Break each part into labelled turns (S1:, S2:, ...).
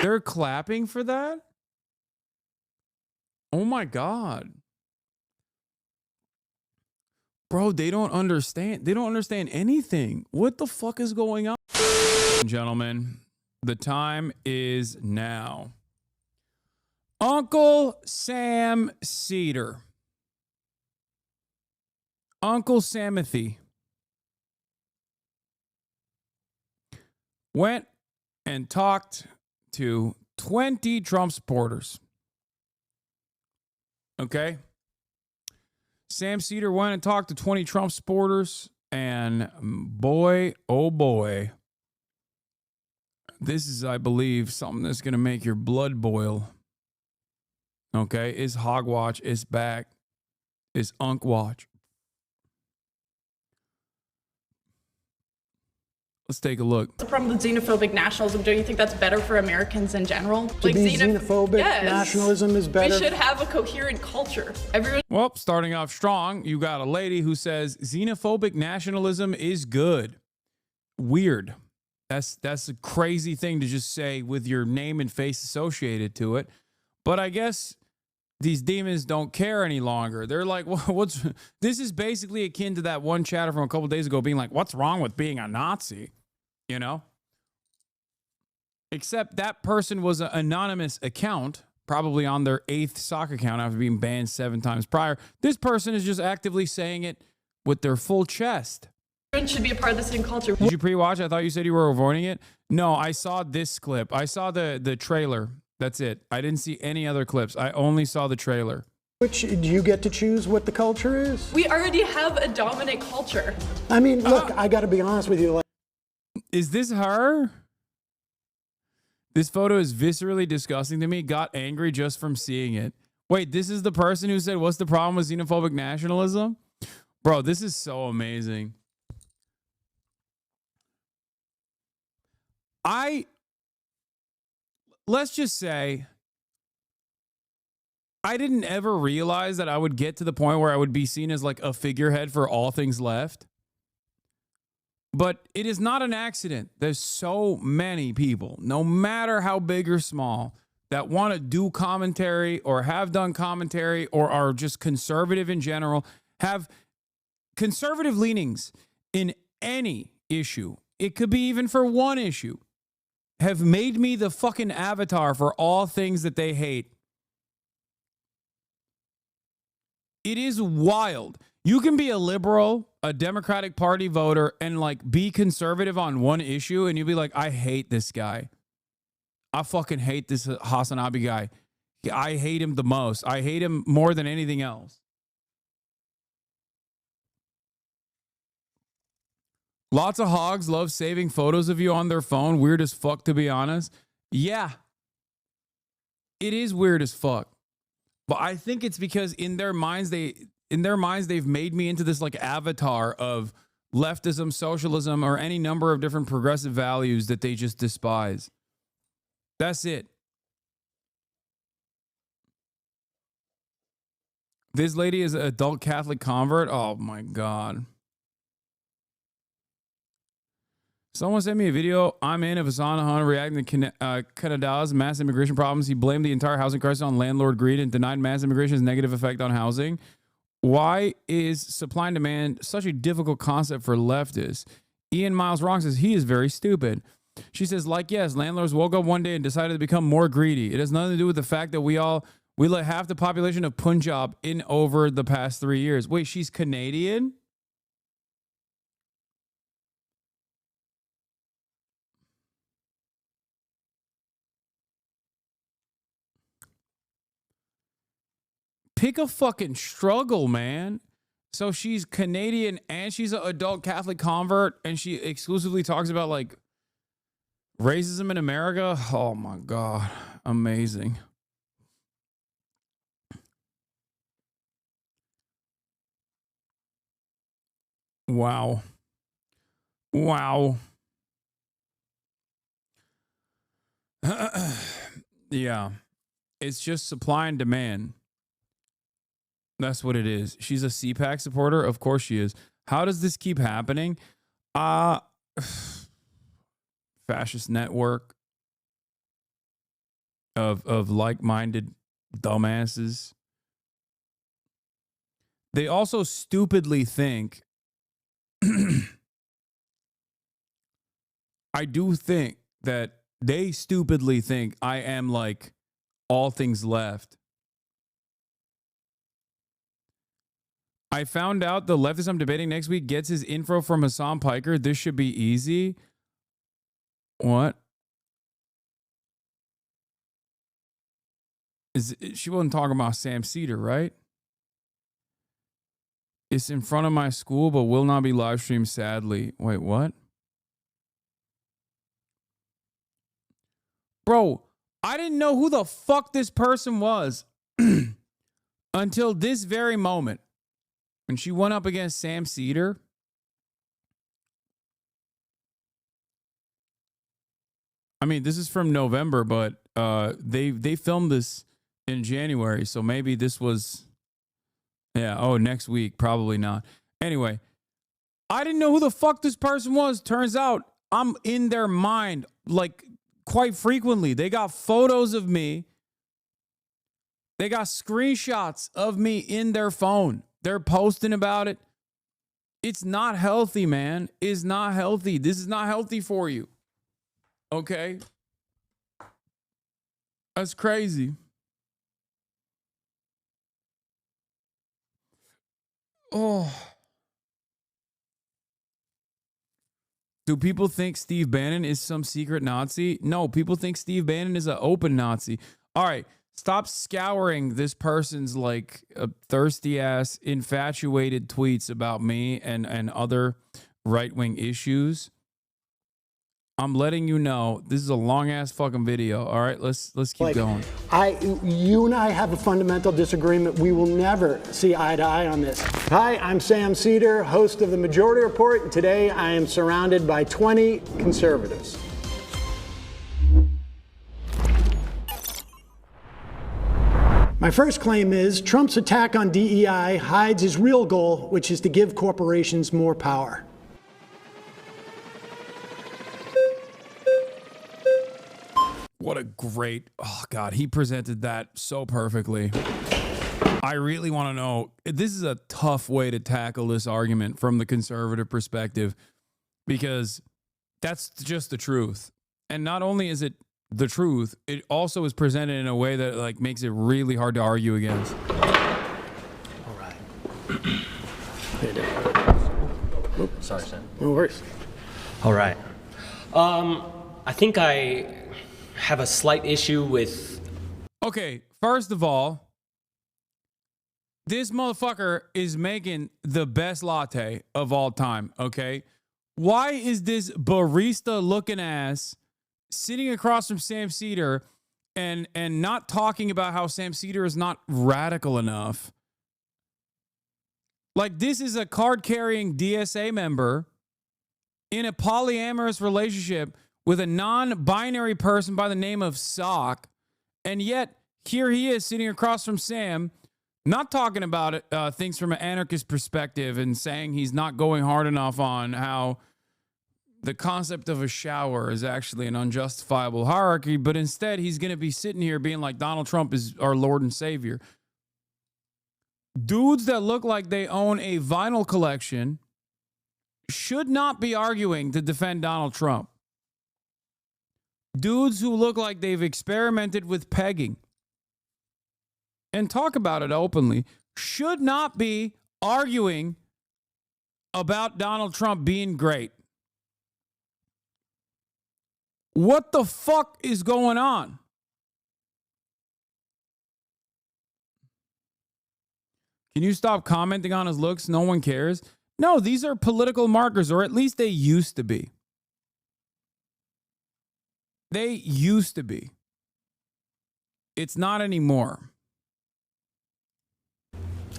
S1: They're clapping for that? Oh my God. Bro, they don't understand. They don't understand anything. What the fuck is going on? Gentlemen, the time is now. Uncle Sam Seder. Uncle Samothy went and talked to 20 Trump supporters. Okay? Sam Seder went and talked to 20 Trump supporters, and boy, oh boy, this is, I believe, something that's going to make your blood boil. Okay? It's Hogwatch. It's back. It's Unkwatch. Let's take a look.
S2: The problem with xenophobic nationalism, don't you think that's better for Americans in general?
S3: To be xenophobic nationalism is better?
S2: We should have a coherent culture. Everyone.
S1: Well, starting off strong, you got a lady who says xenophobic nationalism is good. Weird. That's a crazy thing to just say with your name and face associated to it. But I guess these demons don't care any longer. They're like, well, this is basically akin to that one chatter from a couple days ago being like, what's wrong with being a Nazi? You know? Except that person was an anonymous account, probably on their 8th sock account after being banned 7 times prior. This person is just actively saying it with their full chest.
S2: Everyone should be a part of the same culture.
S1: Did you pre-watch? I thought you said you were avoiding it. No, I saw this clip. I saw the trailer. That's it. I didn't see any other clips. I only saw the trailer.
S3: Which, do you get to choose what the culture is?
S2: We already have a dominant culture.
S3: I mean, look, I got to be honest with you.
S1: Is this her? This photo is viscerally disgusting to me. Got angry just from seeing it. Wait, this is the person who said, what's the problem with xenophobic nationalism? Bro, this is so amazing. Let's just say, I didn't ever realize that I would get to the point where I would be seen as like a figurehead for all things left. But it is not an accident. There's so many people, no matter how big or small, that want to do commentary or have done commentary or are just conservative in general, have conservative leanings in any issue. It could be even for one issue. Have made me the fucking avatar for all things that they hate. It is wild. You can be a liberal, a Democratic Party voter, and like be conservative on one issue, and you'll be like, I hate this guy. I fucking hate this Hasanabi guy. I hate him the most. I hate him more than anything else. Lots of hogs love saving photos of you on their phone. Weird as fuck, to be honest. Yeah. It is weird as fuck. But I think it's because in their minds, they've made me into this like avatar of leftism, socialism, or any number of different progressive values that they just despise. That's it. This lady is an adult Catholic convert. Oh my God. Someone sent me a video I'm in of Hassan reacting to Canada's mass immigration problems. He blamed the entire housing crisis on landlord greed and denied mass immigration's negative effect on housing. Why is supply and demand such a difficult concept for leftists? Ian Miles Wrong says he is very stupid. She says, like, yes, landlords woke up one day and decided to become more greedy. It has nothing to do with the fact that we let half the population of Punjab in over the past 3 years. Wait, she's Canadian? Pick a fucking struggle, man. So she's Canadian and she's an adult Catholic convert and she exclusively talks about like racism in America. Oh my God. Amazing. Wow. Wow. Yeah. It's just supply and demand. That's what it is. She's a CPAC supporter. Of course she is. How does this keep happening? Fascist network. of like-minded dumbasses. They also stupidly think, I do think that they stupidly think I am like all things left. I found out the leftist I'm debating next week gets his info from Hasan Piker. This should be easy. What? She wasn't talking about Sam Seder, right? It's in front of my school, but will not be live streamed, sadly. Wait, what? Bro, I didn't know who the fuck this person was until this very moment. When she went up against Sam Seder. I mean, this is from November, but they filmed this in January, so maybe this was, next week, probably not. Anyway, I didn't know who the fuck this person was. Turns out I'm in their mind, like, quite frequently. They got photos of me. They got screenshots of me in their phone. They're posting about it. It's not healthy, man. It's not healthy. This is not healthy for you. Okay? That's crazy. Oh. Do people think Steve Bannon is some secret Nazi? No, people think Steve Bannon is an open Nazi. All right. Stop scouring this person's like thirsty ass, infatuated tweets about me and other right-wing issues. I'm letting you know this is a long ass fucking video. All right, let's keep going.
S3: You and I have a fundamental disagreement. We will never see eye to eye on this. Hi, I'm Sam Seder, host of the Majority Report, and today I am surrounded by 20 conservatives. My first claim is Trump's attack on DEI hides his real goal, which is to give corporations more power.
S1: What a great, oh God, he presented that so perfectly. I really want to know, this is a tough way to tackle this argument from the conservative perspective, because that's just the truth. And not only is it the truth, it also is presented in a way that like makes it really hard to argue against.
S3: All right.
S4: Sorry, Sam.
S3: No worries.
S4: All right. I think I have a slight issue with...
S1: Okay, first of all, this motherfucker is making the best latte of all time, okay? Why is this barista-looking ass sitting across from Sam Seder and not talking about how Sam Seder is not radical enough? Like, this is a card-carrying DSA member in a polyamorous relationship with a non-binary person by the name of Sock, and yet here he is sitting across from Sam, not talking about it, things from an anarchist perspective and saying he's not going hard enough on how the concept of a shower is actually an unjustifiable hierarchy, but instead he's going to be sitting here being like Donald Trump is our Lord and Savior. Dudes that look like they own a vinyl collection should not be arguing to defend Donald Trump. Dudes who look like they've experimented with pegging and talk about it openly should not be arguing about Donald Trump being great. What the fuck is going on? Can you stop commenting on his looks? No one cares. No, these are political markers, or at least they used to be. They used to be. It's not anymore.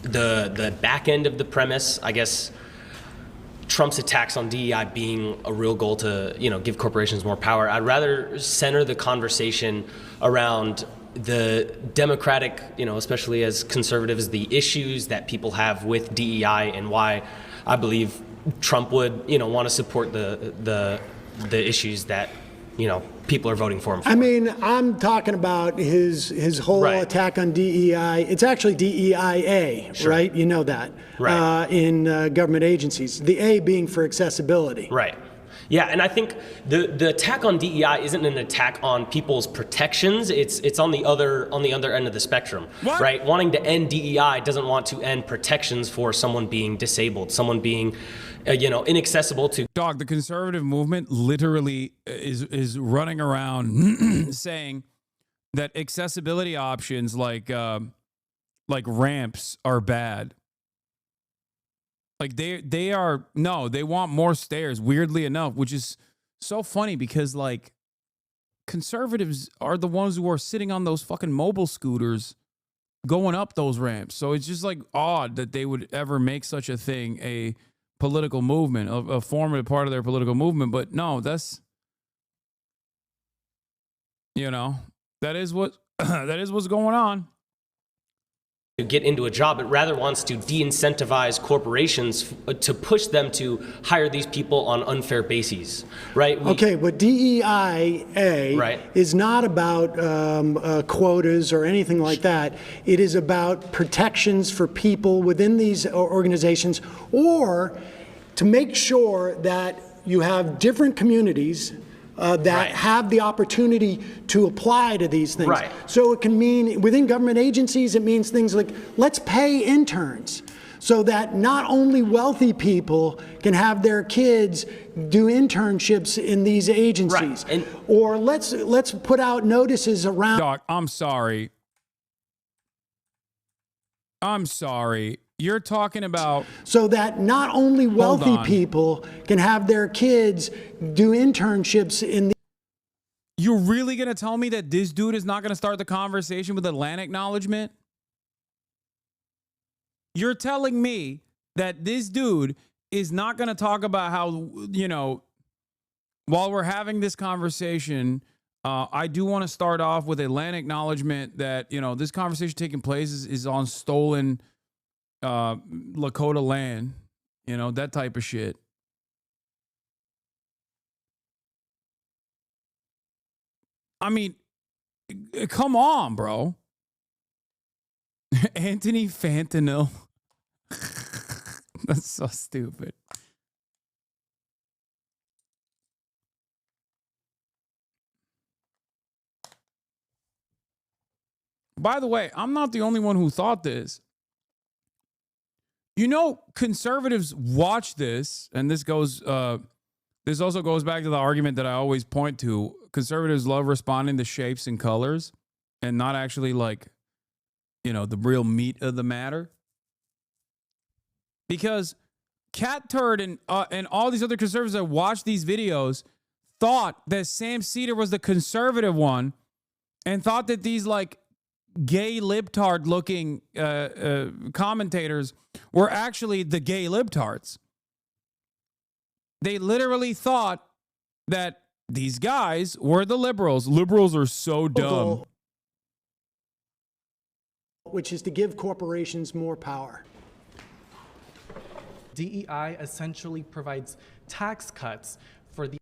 S4: The back end of the premise, I guess, Trump's attacks on DEI being a real goal to, give corporations more power. I'd rather center the conversation around the democratic, especially as conservatives, the issues that people have with DEI and why I believe Trump would, want to support the issues that people are voting for him for.
S3: I mean, I'm talking about his whole attack on DEI. It's actually DEIA, right? You know that, in government agencies. The A being for accessibility.
S4: Right. Yeah, and I think the attack on DEI isn't an attack on people's protections. It's on the other end of the spectrum, right? Wanting to end DEI doesn't want to end protections for someone being disabled, someone being, inaccessible to.
S1: Dog, the conservative movement literally is running around saying that accessibility options like ramps are bad. Like they want more stairs, weirdly enough, which is so funny because like conservatives are the ones who are sitting on those fucking mobile scooters going up those ramps. So it's just like odd that they would ever make such a thing a political movement, a formative part of their political movement. But no, that's, that is what's going on.
S4: To get into a job, it rather wants to de-incentivize corporations to push them to hire these people on unfair bases, right?
S3: But DEIA is not about quotas or anything like that. It is about protections for people within these organizations, or to make sure that you have different communities that have the opportunity to apply to these things. So it can mean within government agencies, it means things like let's pay interns so that not only wealthy people can have their kids do internships in these agencies, or let's put out notices around.
S1: Doc, I'm sorry. You're talking about
S3: so that not only wealthy people can have their kids do internships in the.
S1: You're really going to tell me that this dude is not going to start the conversation with a land acknowledgement? You're telling me that this dude is not going to talk about how, while we're having this conversation, I do want to start off with a land acknowledgement that, this conversation taking place is on stolen Lakota land, that type of shit. I mean, come on, bro. Anthony Fentanyl. That's so stupid. By the way, I'm not the only one who thought this. Conservatives watch this, and this also goes back to the argument that I always point to. Conservatives love responding to shapes and colors and not actually the real meat of the matter. Because Cat Turd and all these other conservatives that watch these videos thought that Sam Seder was the conservative one and thought that these gay libtard looking commentators were actually the gay libtards. They literally thought that these guys were the liberals. Liberals are so dumb.
S3: Which is to give corporations more power.
S5: DEI essentially provides tax cuts for the.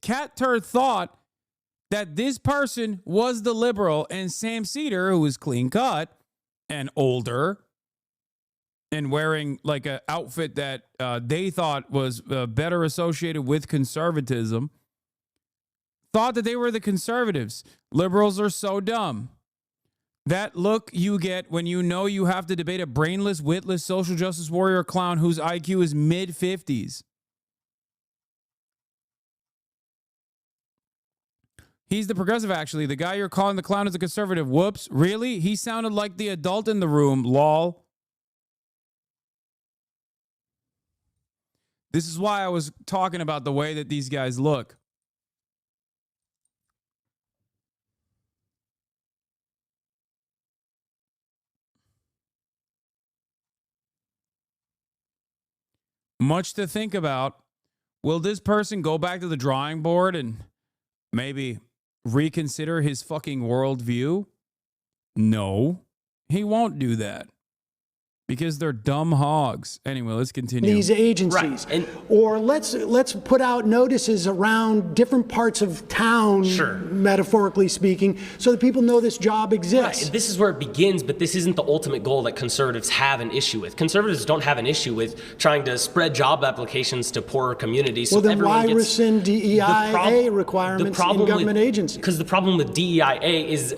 S1: Cat Turd thought that this person was the liberal, and Sam Seder, who was clean cut and older and wearing an outfit that they thought was better associated with conservatism, thought that they were the conservatives. Liberals are so dumb. That look you get when you have to debate a brainless, witless social justice warrior clown whose IQ is mid-50s. He's the progressive, actually. The guy you're calling the clown is a conservative. Whoops. Really? He sounded like the adult in the room. Lol. This is why I was talking about the way that these guys look. Much to think about. Will this person go back to the drawing board and maybe reconsider his fucking worldview? No, he won't do that. because they're dumb hogs. Anyway, let's continue.
S3: These agencies,
S4: Right.
S3: or let's put out notices around different parts of town,
S4: Sure.
S3: metaphorically speaking, so that people know this job exists.
S4: Right. This is where it begins, but this isn't the ultimate goal that conservatives have an issue with. Conservatives don't have an issue with trying to spread job applications to poorer communities.
S3: Well,
S4: so
S3: then
S4: everyone
S3: why
S4: gets
S3: rescind DEIA requirements in government agencies?
S4: Because the problem with DEIA is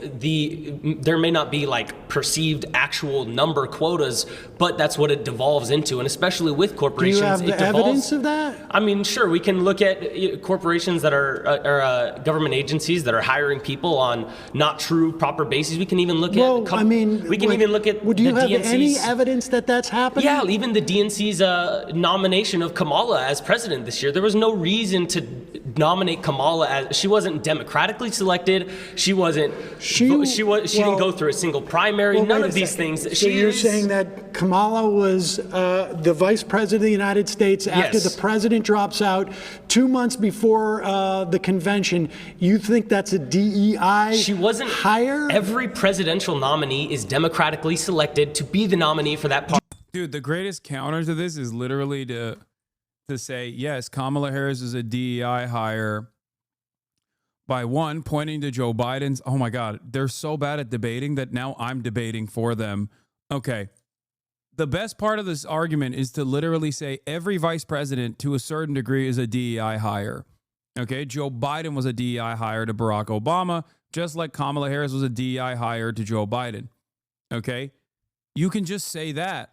S4: there may not be like perceived actual number quotas, but that's what it devolves into, and especially with
S3: Do
S4: corporations,
S3: you have
S4: it
S3: the
S4: devolves.
S3: evidence of that?
S4: I mean, sure, we can look at corporations that are government agencies that are hiring people on not true, proper bases. We can even look
S3: Well,
S4: at.
S3: I mean,
S4: we can even look at
S3: would you
S4: the
S3: have
S4: DNC's.
S3: any evidence that that's happening?
S4: Yeah, even the DNC's nomination of Kamala as president this year. There was no reason to nominate Kamala as she wasn't democratically selected. She wasn't. She didn't go through a single primary.
S3: Well,
S4: None
S3: wait
S4: of
S3: a
S4: these
S3: second.
S4: things.
S3: So you're saying that Kamala was the vice president of the United States after
S4: Yes.
S3: the president drops out 2 months before the convention. You think that's a DEI
S4: She wasn't
S3: hire?
S4: Every presidential nominee is democratically selected to be the nominee for that party.
S1: Dude, the greatest counter to this is literally to say, yes, Kamala Harris is a DEI hire by one, pointing to Joe Biden's. Oh my God, they're so bad at debating that now I'm debating for them. Okay. The best part of this argument is to literally say every vice president to a certain degree is a DEI hire. Okay. Joe Biden was a DEI hire to Barack Obama, just like Kamala Harris was a DEI hire to Joe Biden. Okay. You can just say that.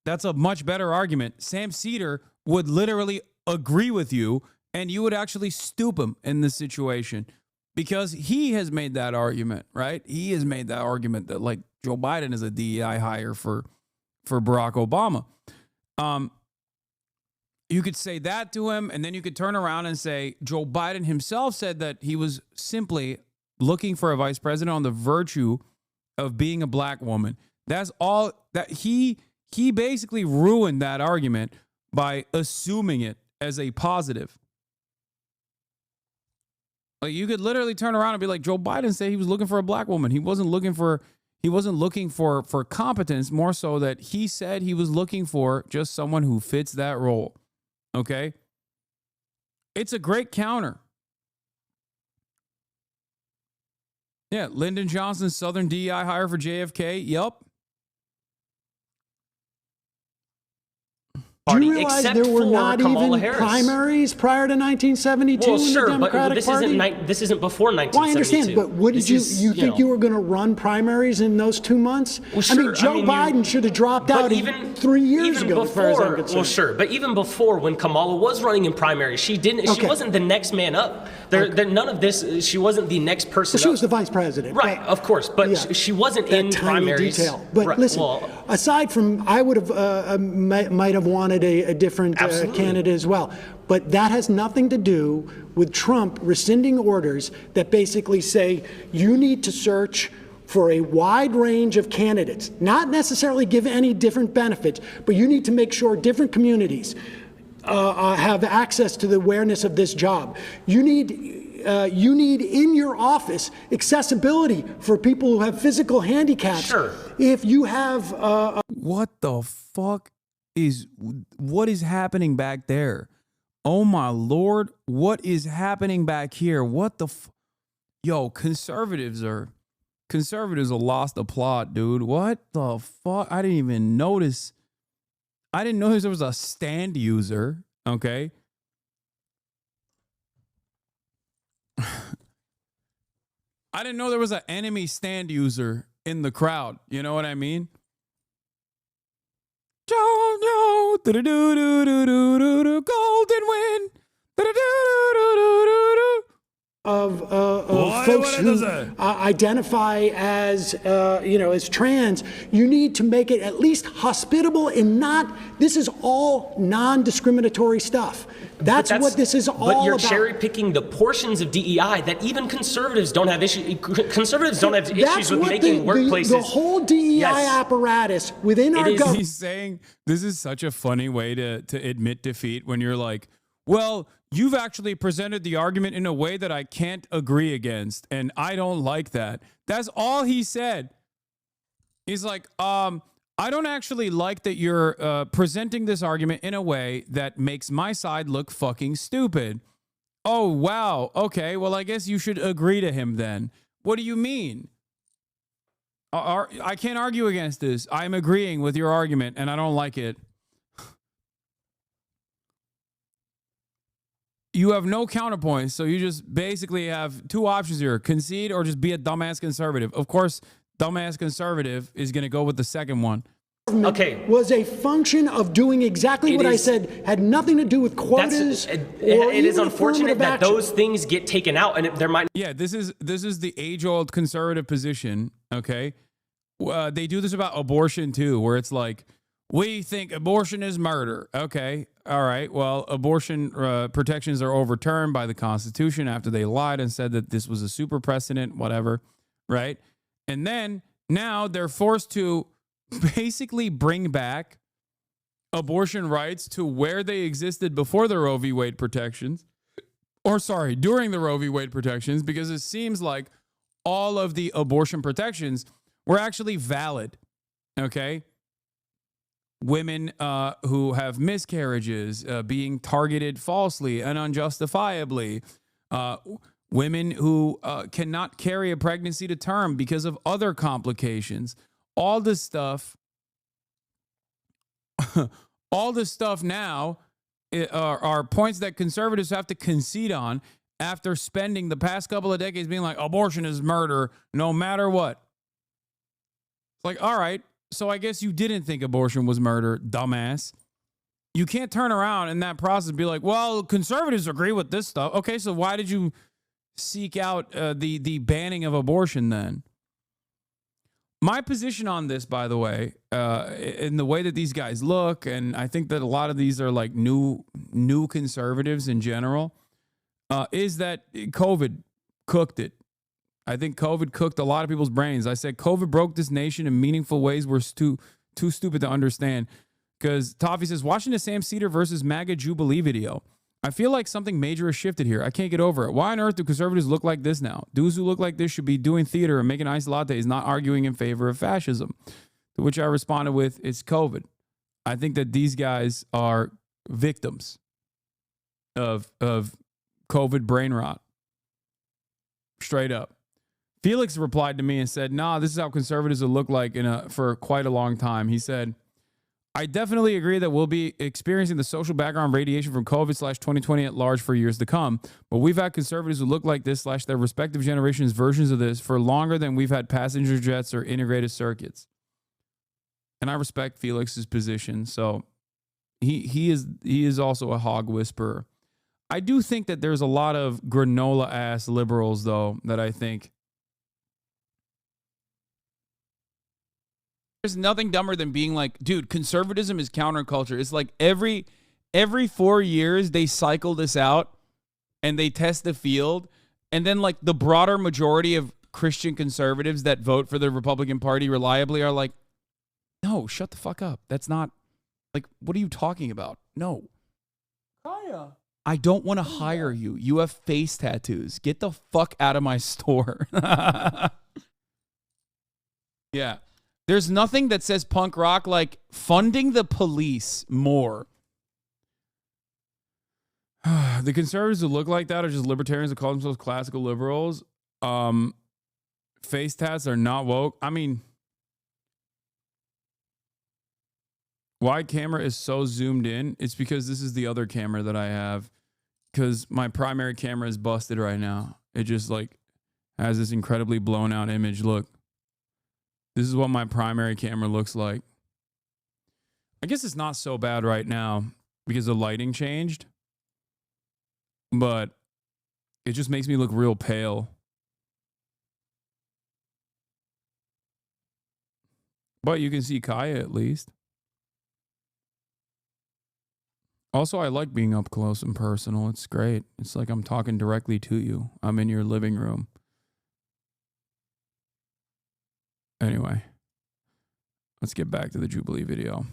S1: That's a much better argument. Sam Seder would literally agree with you, and you would actually stoop him in this situation because he has made that argument, right? He has made that argument that like Joe Biden is a DEI hire for Barack Obama. You could say that to him, and then you could turn around and say Joe Biden himself said that he was simply looking for a vice president on the virtue of being a black woman. That's all that he basically ruined that argument by assuming it as a positive. Like you could literally turn around and be like, Joe Biden said he was looking for a black woman. He wasn't looking for competence, more so that he said he was looking for just someone who fits that role. Okay? It's a great counter. Yeah, Lyndon Johnson's Southern DEI hire for JFK. Yup.
S3: Do you realize
S4: except
S3: there were
S4: for
S3: not
S4: Kamala
S3: even
S4: Harris.
S3: primaries prior to 1972
S4: Well,
S3: in
S4: sure,
S3: the Democratic
S4: but this
S3: Party?
S4: this isn't before 1972.
S3: Well, I understand, but what did
S4: This
S3: you
S4: is,
S3: think
S4: know.
S3: you were going to run primaries in those 2 months?
S4: Well,
S3: I mean,
S4: sure,
S3: Joe Biden should have dropped out
S4: even
S3: 3 years
S4: even
S3: ago, as far as I'm
S4: before,
S3: concerned.
S4: well, sure, but even before when Kamala was running in primaries, she didn't.
S3: Okay.
S4: She wasn't the next man up. There, none of this. She wasn't the next person.
S3: Well, she
S4: up.
S3: was the vice president.
S4: Right,
S3: but-
S4: of course, but
S3: Yeah.
S4: she wasn't
S3: that
S4: in
S3: tiny
S4: primaries.
S3: detail. But
S4: Right,
S3: listen,
S4: well,
S3: aside from, I would have might have wanted a different
S4: Absolutely.
S3: candidate as well. But that has nothing to do with Trump rescinding orders that basically say you need to search for a wide range of candidates, not necessarily give any different benefits, but you need to make sure different communities have access to the awareness of this job. You need in your office accessibility for people who have physical handicaps.
S4: Sure.
S3: If you have
S1: What the fuck what is happening back there? Oh my Lord, what is happening back here? What the Yo, conservatives are lost the plot, dude. What the fuck? I didn't even notice. I didn't notice there was a stand user, okay? I didn't know there was an enemy stand user in the crowd. You know what I mean? Golden win.
S3: of folks who identify as as trans, you need to make it at least hospitable and not. This is all non-discriminatory stuff. That's what this is all about.
S4: But you're cherry picking the portions of DEI that even conservatives don't have issues. Conservatives don't have issues with making workplaces.
S3: The whole DEI apparatus within our government.
S1: He's saying this is such a funny way to admit defeat when you're like, well, you've actually presented the argument in a way that I can't agree against, and I don't like that. That's all he said. He's like, I don't actually like that you're presenting this argument in a way that makes my side look fucking stupid. Oh, wow. Okay, well, I guess you should agree to him then. What do you mean? I can't argue against this. I'm agreeing with your argument, and I don't like it. You have no counterpoints, so you just basically have two options here. Concede or just be a dumbass conservative. Of course, dumbass conservative is going to go with the second one.
S4: Okay.
S3: Was a function of doing exactly what I said, had nothing to do with quotas.
S4: It is unfortunate that those things get taken out, and there might.
S1: Yeah, this is the age-old conservative position. Okay, they do this about abortion too, where it's like, we think abortion is murder. Okay, all right. Well, abortion protections are overturned by the Constitution after they lied and said that this was a super precedent, whatever, right? And then now they're forced to basically bring back abortion rights to where they existed before the Roe v. Wade protections, or sorry, during the Roe v. Wade protections, because it seems like all of the abortion protections were actually valid. Okay. Women who have miscarriages being targeted falsely and unjustifiably, women who cannot carry a pregnancy to term because of other complications. All this stuff, now are points that conservatives have to concede on after spending the past couple of decades being like, abortion is murder no matter what. It's like, all right, so I guess you didn't think abortion was murder, dumbass. You can't turn around in that process and be like, well, conservatives agree with this stuff. Okay, so why did you seek out the banning of abortion then? My position on this, by the way, in the way that these guys look, and I think that a lot of these are like new conservatives in general, is that COVID cooked it. I think COVID cooked a lot of people's brains. I said COVID broke this nation in meaningful ways we're too stupid to understand. Because Toffee says, watching the Sam Seder versus MAGA Jubilee video, I feel like something major has shifted here. I can't get over it. Why on earth do conservatives look like this now? Dudes who look like this should be doing theater and making iced lattes, not arguing in favor of fascism. To which I responded with, it's COVID. I think that these guys are victims of COVID brain rot. Straight up. Felix replied to me and said, nah, this is how conservatives will look like for quite a long time. He said, I definitely agree that we'll be experiencing the social background radiation from COVID/2020 at large for years to come. But we've had conservatives who look like this / their respective generations' versions of this for longer than we've had passenger jets or integrated circuits. And I respect Felix's position. So he is also a hog whisperer. I do think that there's a lot of granola ass liberals, though, that I think there's nothing dumber than being like, dude, conservatism is counterculture. It's like every 4 years they cycle this out and they test the field. And then like the broader majority of Christian conservatives that vote for the Republican Party reliably are like, no, shut the fuck up. That's not like, what are you talking about? No.
S3: Kaya.
S1: I don't want to hire you. You have face tattoos. Get the fuck out of my store. Yeah. There's nothing that says punk rock like funding the police more. The conservatives who look like that are just libertarians that call themselves classical liberals. Face tats are not woke. I mean, why camera is so zoomed in? It's because this is the other camera that I have. Because my primary camera is busted right now. It just like has this incredibly blown out image. Look. This is what my primary camera looks like. I guess it's not so bad right now because the lighting changed. But it just makes me look real pale. But you can see Kaya at least. Also, I like being up close and personal. It's great. It's like I'm talking directly to you. I'm in your living room. Anyway, let's get back to the Jubilee video.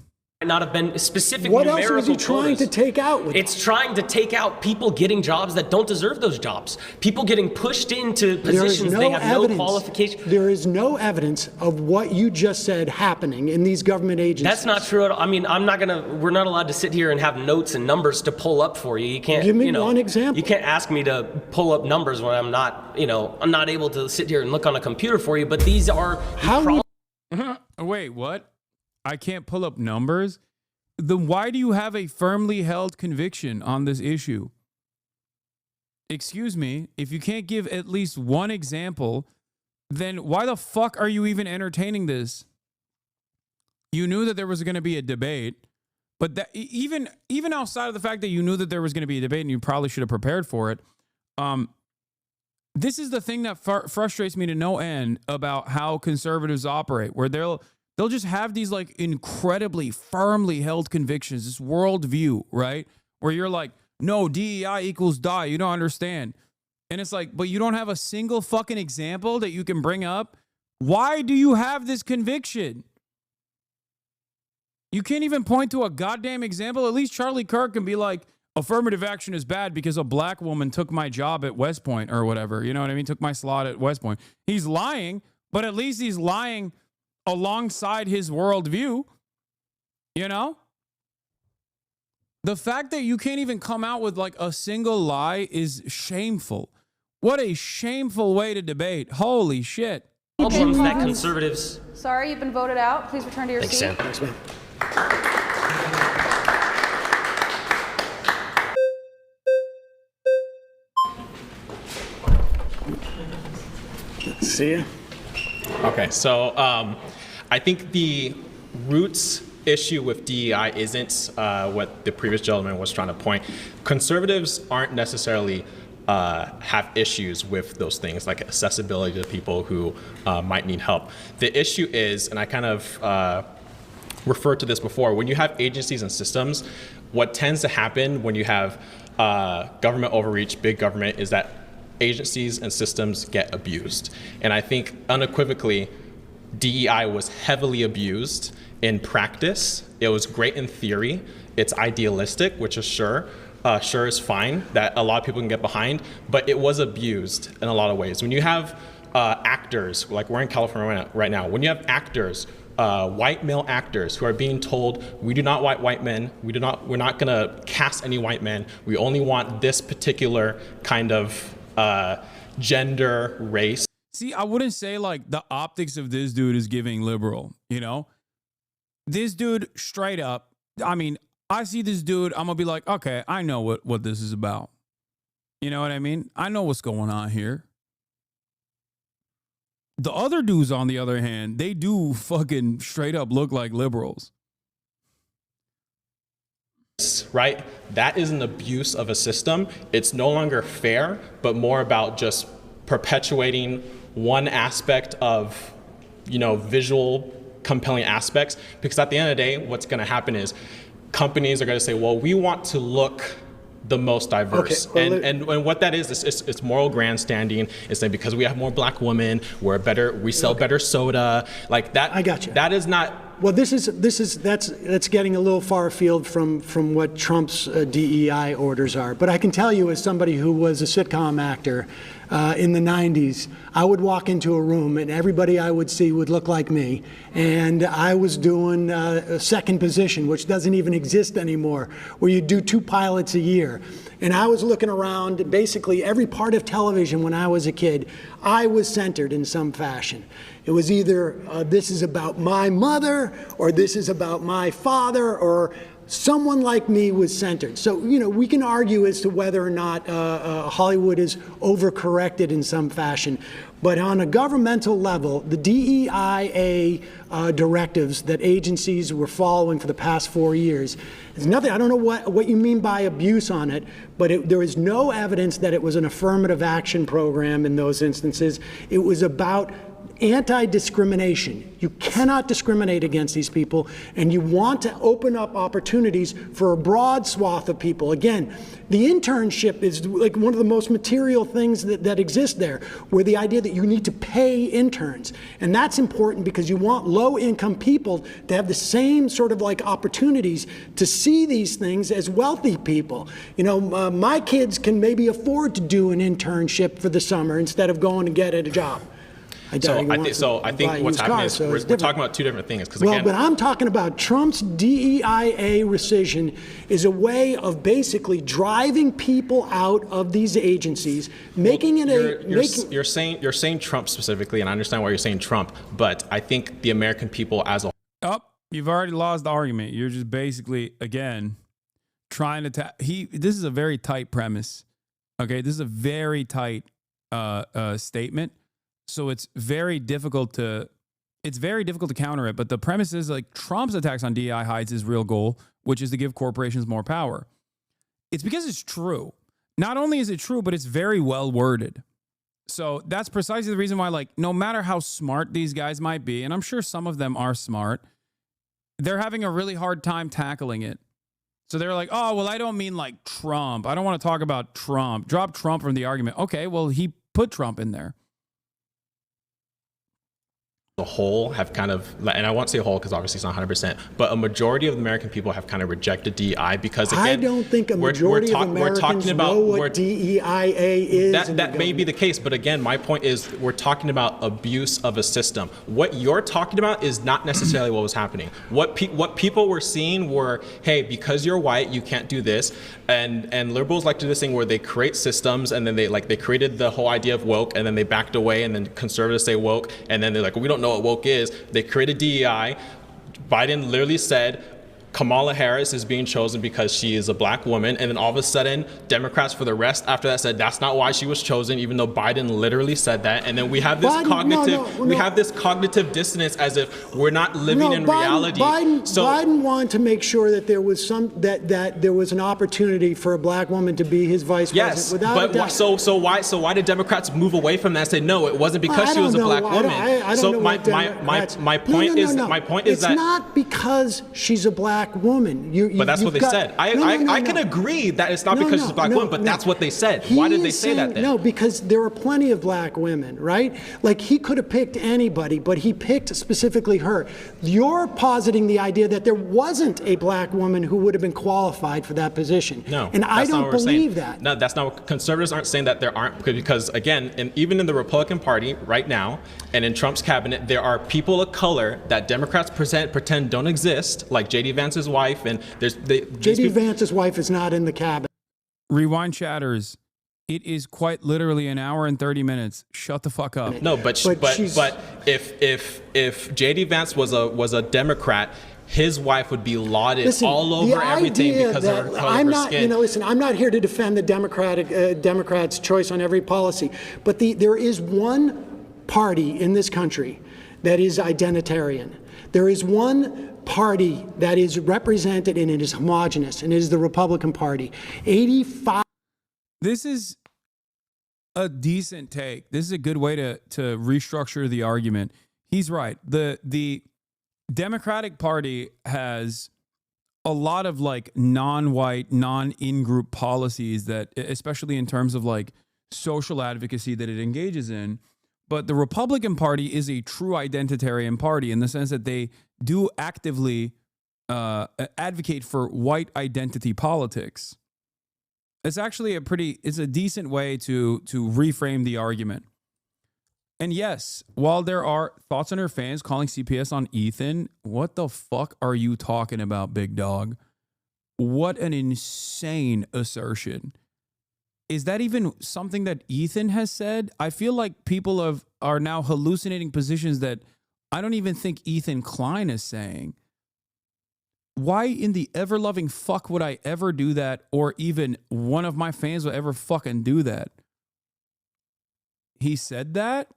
S4: not have been specific
S3: What
S4: numerical
S3: else was he trying
S4: quotas.
S3: to take out with
S4: It's trying to take out people getting jobs that don't deserve those jobs. People getting pushed into positions they have no qualification.
S3: There is no evidence of what you just said happening in these government agencies.
S4: That's not true at all. I mean, we're not allowed to sit here and have notes and numbers to pull up for you. You can't,
S3: Give me one example.
S4: You can't ask me to pull up numbers when I'm not able to sit here and look on a computer for you, but these are
S1: Wait, what? I can't pull up numbers? Then why do you have a firmly held conviction on this issue? Excuse me, if you can't give at least one example, then why the fuck are you even entertaining this? You knew that there was going to be a debate, but that even outside of the fact that you knew that there was going to be a debate and you probably should have prepared for it, this is the thing that frustrates me to no end about how conservatives operate, where they'll just have these like incredibly firmly held convictions, this worldview, right? Where you're like, no, DEI equals die. You don't understand. And it's like, but you don't have a single fucking example that you can bring up. Why do you have this conviction? You can't even point to a goddamn example. At least Charlie Kirk can be like, affirmative action is bad because a black woman took my job at West Point or whatever. You know what I mean? Took my slot at West Point. He's lying, but at least he's lying alongside his worldview. You know? The fact that you can't even come out with like a single lie is shameful. What a shameful way to debate. Holy shit.
S4: Problems that conservatives.
S6: Sorry, you've been voted out. Please return to your seat.
S4: Sam.
S3: Thanks, man. See ya.
S7: Okay, so I think the roots issue with DEI isn't what the previous gentleman was trying to point. Conservatives aren't necessarily have issues with those things like accessibility to people who might need help. The issue is, and I kind of referred to this before, when you have agencies and systems, what tends to happen when you have government overreach, big government, is that agencies and systems get abused. And I think unequivocally, DEI was heavily abused in practice. It was great in theory. It's idealistic, which is sure is fine, that a lot of people can get behind, but it was abused in a lot of ways. When you have actors, like we're in California right now, when you have actors, white male actors who are being told, we do not want white men, we're not gonna cast any white men, we only want this particular kind of gender, race.
S1: See, I wouldn't say like the optics of this dude is giving liberal, you know? This dude straight up, I mean, I see this dude, I'm gonna be like, okay, I know what this is about. You know what I mean? I know what's going on here. The other dudes, on the other hand, they do fucking straight up look like liberals.
S7: Right? That is an abuse of a system. It's no longer fair, but more about just perpetuating one aspect of, visual compelling aspects. Because at the end of the day, what's going to happen is companies are going to say, well, we want to look the most diverse.
S3: Okay, well,
S7: and what that is it's moral grandstanding. It's saying because we have more black women, we sell better soda. Like that. I got you. That is not.
S3: Well, that's getting a little far afield from what Trump's DEI orders are. But I can tell you, as somebody who was a sitcom actor in the 90s, I would walk into a room and everybody I would see would look like me. And I was doing a second position, which doesn't even exist anymore, where you do 2 pilots a year. And I was looking around basically every part of television when I was a kid. I was centered in some fashion. It was either this is about my mother, or this is about my father, or someone like me was centered. So, we can argue as to whether or not Hollywood is overcorrected in some fashion. But on a governmental level, the DEIA directives that agencies were following for the past 4 years is nothing. I don't know what you mean by abuse on it, but there is no evidence that it was an affirmative action program in those instances. It was about anti-discrimination. You cannot discriminate against these people, and you want to open up opportunities for a broad swath of people. Again, the internship is like one of the most material things that exist there, where the idea that you need to pay interns. And that's important because you want low-income people to have the same sort of like opportunities to see these things as wealthy people. You know, my kids can maybe afford to do an internship for the summer instead of going to get a job.
S7: I think what's happening is we're talking about two different things.
S3: But I'm talking about Trump's DEIA rescission is a way of basically driving people out of these agencies, making it
S7: you're saying Trump specifically, and I understand why you're saying Trump, but I think the American people as a whole.
S1: Oh, you've already lost the argument. You're just basically, again, trying to this is a very tight premise. Okay, this is a very tight statement. So it's very difficult to counter it. But the premise is like Trump's attacks on DEI hides his real goal, which is to give corporations more power. It's because it's true. Not only is it true, but it's very well worded. So that's precisely the reason why, like, no matter how smart these guys might be, and I'm sure some of them are smart, they're having a really hard time tackling it. So they're like, oh, well, I don't mean like Trump. I don't want to talk about Trump. Drop Trump from the argument. Okay, well, he put Trump in there.
S7: The whole have kind of, and I won't say whole because obviously it's not 100%, but a majority of the American people have kind of rejected DEI because, again,
S3: I don't think a majority of Americans know what DEIA is.
S7: That may be the case, but again, my point is we're talking about abuse of a system. What you're talking about is not necessarily what was happening. What people were seeing were, hey, because you're white, you can't do this, and liberals like to do this thing where they create systems and then they created the whole idea of woke and then they backed away, and then conservatives say woke, and then they're like, well, we don't know what woke is. They created DEI. Biden literally said Kamala Harris is being chosen because she is a black woman, and then all of a sudden Democrats for the rest after that said that's not why she was chosen, even though Biden literally said that. And then we have this cognitive dissonance as if we're not living in reality.
S3: Biden wanted to make sure that there was that there was an opportunity for a black woman to be his vice president.
S7: Yes, but so why did Democrats move away from that and say no, it wasn't because she was a black woman?
S3: I don't know
S7: my point is
S3: it's not because she's a black woman.
S7: But that's what they said. I can agree that it's not because she's a black woman, but that's what they said. Why did they say that then?
S3: No, because there are plenty of black women, right? Like, he could have picked anybody, but he picked specifically her. You're positing the idea that there wasn't a black woman who would have been qualified for that position.
S7: No,
S3: and I don't believe that.
S7: No, that's not what conservatives aren't saying, that there aren't, because again, even in the Republican Party right now and in Trump's cabinet, there are people of color that Democrats pretend don't exist, like J.D. Vance's wife, and
S3: J.D. Vance's wife is not in the cabinet.
S1: Rewind chatters. It is quite literally an hour and 30 minutes. Shut the fuck up.
S7: No, but if J.D. Vance was a Democrat, his wife would be lauded all over everything because of her color of her skin.
S3: I'm not here to defend the Democrats' choice on every policy, but there is one party in this country that is identitarian. There is one party that is represented and it is homogenous, and it is the Republican Party. 85.
S1: This is a decent take. This is a good way to restructure the argument. He's right. The Democratic Party has a lot of like non-white, non-in-group policies that, especially in terms of like social advocacy, that it engages in. But the Republican Party is a true identitarian party in the sense that they do actively advocate for white identity politics. It's actually it's a decent way to reframe the argument. And yes, while there are thoughts on her fans calling CPS on Ethan, what the fuck are you talking about, big dog? What an insane assertion. Is that even something that Ethan has said? I feel like people are now hallucinating positions that I don't even think Ethan Klein is saying. Why in the ever-loving fuck would I ever do that, or even one of my fans would ever fucking do that? He said that?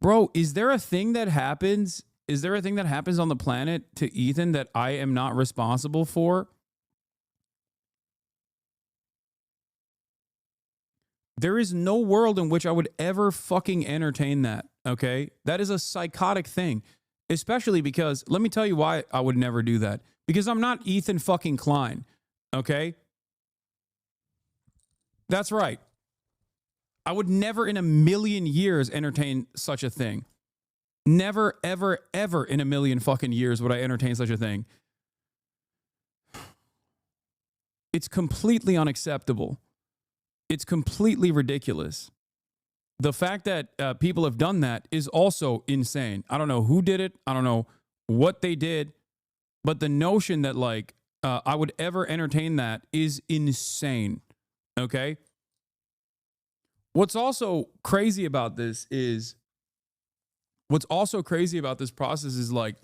S1: Bro, is there a thing that happens? Is there a thing that happens on the planet to Ethan that I am not responsible for? There is no world in which I would ever fucking entertain that, okay? That is a psychotic thing, especially because, let me tell you why I would never do that. Because I'm not Ethan fucking Klein, okay? That's right. I would never in a million years entertain such a thing. Never, ever, ever in a million fucking years would I entertain such a thing. It's completely unacceptable. It's completely ridiculous. The fact that people have done that is also insane. I don't know who did it. I don't know what they did. But the notion that, like, I would ever entertain that is insane. Okay? What's also crazy about this process is, like,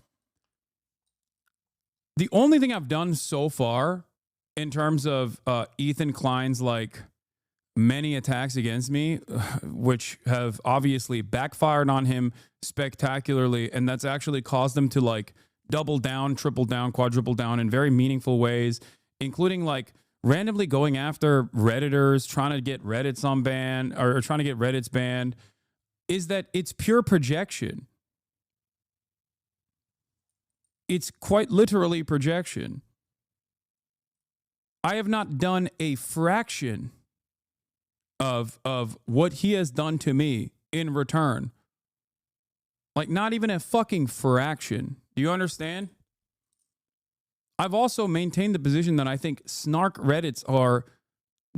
S1: the only thing I've done so far in terms of Ethan Klein's, like, many attacks against me, which have obviously backfired on him spectacularly, and that's actually caused him to, like, double down, triple down, quadruple down in very meaningful ways, including, like, randomly going after Redditors, trying to get Reddits unbanned or trying to get Reddits banned, is that it's pure projection. It's quite literally projection. I have not done a fraction of what he has done to me in return. Like, not even a fucking fraction. Do you understand? I've also maintained the position that I think snark Reddits are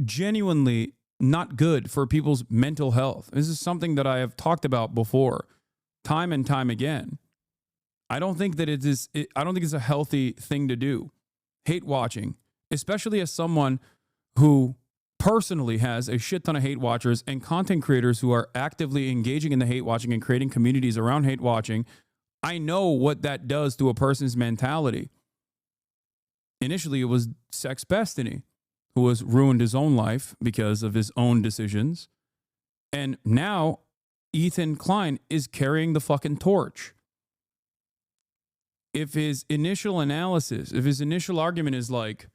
S1: genuinely not good for people's mental health. This is something that I have talked about before, time and time again. I don't think that I don't think it's a healthy thing to do. Hate watching, especially as someone who personally has a shit ton of hate watchers and content creators who are actively engaging in the hate watching and creating communities around hate watching. I know what that does to a person's mentality. Initially, it was Sex Destiny, who has ruined his own life because of his own decisions. And now Ethan Klein is carrying the fucking torch. If his initial analysis, if his initial argument is like,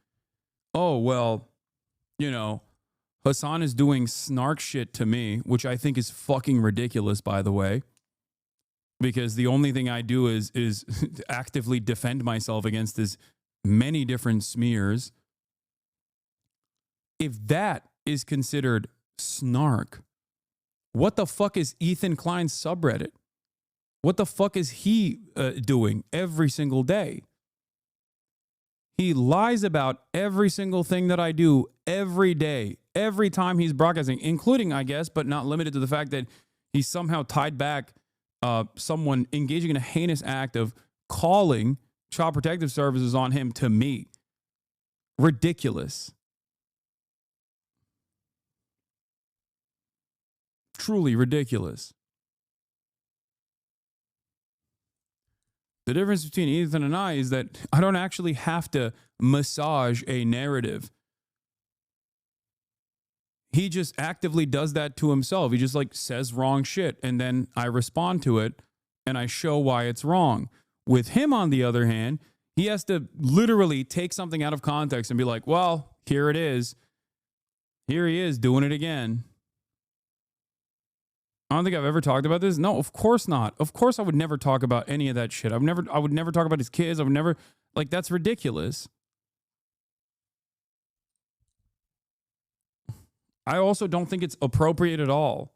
S1: oh, well, you know, Hasan is doing snark shit to me, which I think is fucking ridiculous, by the way, because the only thing I do is actively defend myself against his many different smears. If that is considered snark, what the fuck is Ethan Klein's subreddit? What the fuck is he doing every single day? He lies about every single thing that I do every day, every time he's broadcasting, including, I guess, but not limited to the fact that he somehow tied back someone engaging in a heinous act of calling Child Protective Services on him to me. Ridiculous. Truly ridiculous. The difference between Ethan and I is that I don't actually have to massage a narrative. He just actively does that to himself. He just, like, says wrong shit, and then I respond to it and I show why it's wrong. With him, on the other hand, he has to literally take something out of context and be like, well, here it is. Here he is doing it again. I don't think I've ever talked about this. No, of course not. Of course I would never talk about any of that shit. I would never talk about his kids. I would never, like, that's ridiculous. I also don't think it's appropriate at all.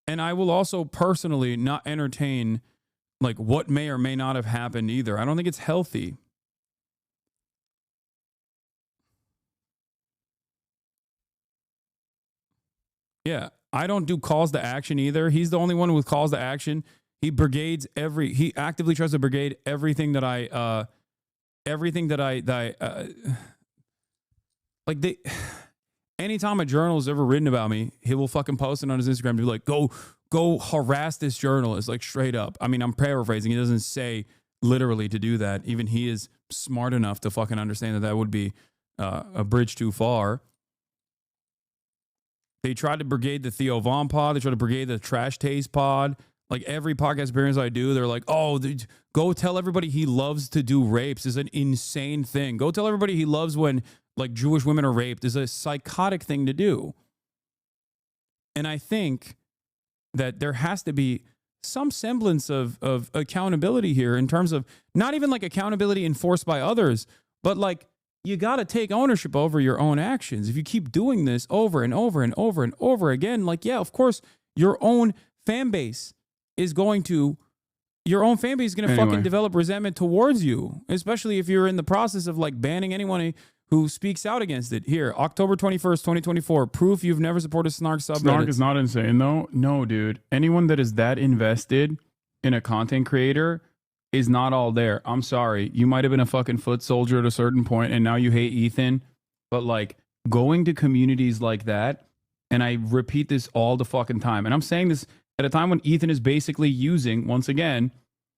S1: And I will also personally not entertain, like, what may or may not have happened either. I don't think it's healthy. Yeah, I don't do calls to action either. He's the only one with calls to action. He actively tries to brigade everything that anytime a journal has ever written about me, he will fucking post it on his Instagram to be like, go harass this journalist, like, straight up. I mean, I'm paraphrasing. He doesn't say literally to do that. Even he is smart enough to fucking understand that that would be a bridge too far. They tried to brigade the Theo Von pod. They tried to brigade the Trash Taste pod. Like, every podcast appearance I do, they're like, oh, go tell everybody he loves to do rapes is an insane thing. Go tell everybody he loves when like Jewish women are raped is a psychotic thing to do. And I think that there has to be some semblance of accountability here in terms of not even like accountability enforced by others, but like you got to take ownership over your own actions. If you keep doing this over and over and over and over again, like, yeah, of course, your own fan base is going to fucking develop resentment towards you, especially if you're in the process of like banning anyone who speaks out against it. Here, October 21st, 2024, proof you've never supported Snark subreddits.
S8: Snark is not insane though. No, dude. Anyone that is that invested in a content creator is not all there. I'm sorry. You might have been a fucking foot soldier at a certain point and now you hate Ethan. But like going to communities like that, and I repeat this all the fucking time, and I'm saying this at a time when Ethan is basically using, once again,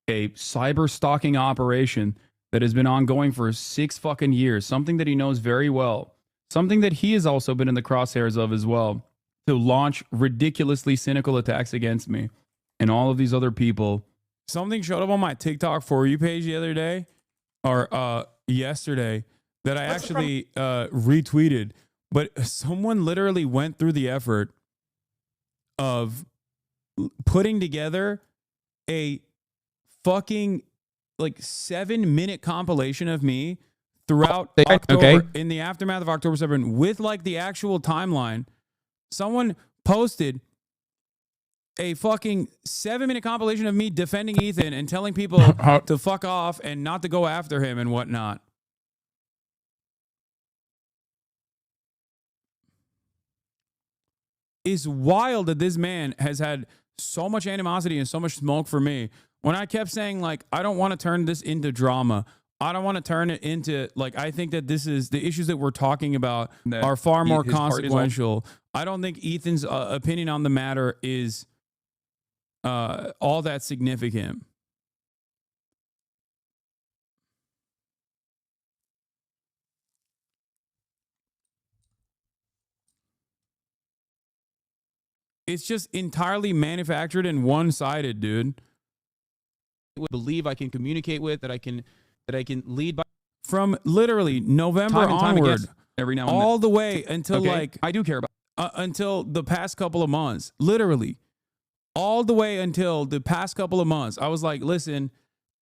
S8: a cyber stalking operation that has been ongoing for 6 fucking years, something that he knows very well, something that he has also been in the crosshairs of as well, to launch ridiculously cynical attacks against me and all of these other people.
S1: Something showed up on my TikTok For You page the other day, or yesterday, that I actually retweeted. But someone literally went through the effort of putting together a fucking like 7-minute compilation of me throughout October, in the aftermath of October 7th, with like the actual timeline. Someone posted a fucking 7-minute compilation of me defending Ethan and telling people to fuck off and not to go after him and whatnot. It's wild that this man has had so much animosity and so much smoke for me. When I kept saying, like, I don't want to turn this into drama. I don't want to turn it into, like, I think that this is, the issues that we're talking about are far more consequential. I don't think Ethan's opinion on the matter is all that significant. It's just entirely manufactured and one-sided, dude. I believe I can communicate with, that I can lead by, from literally November onward, every now and all the way until like I do care about until the past couple of months, literally all the way until the past couple of months. I was like, listen,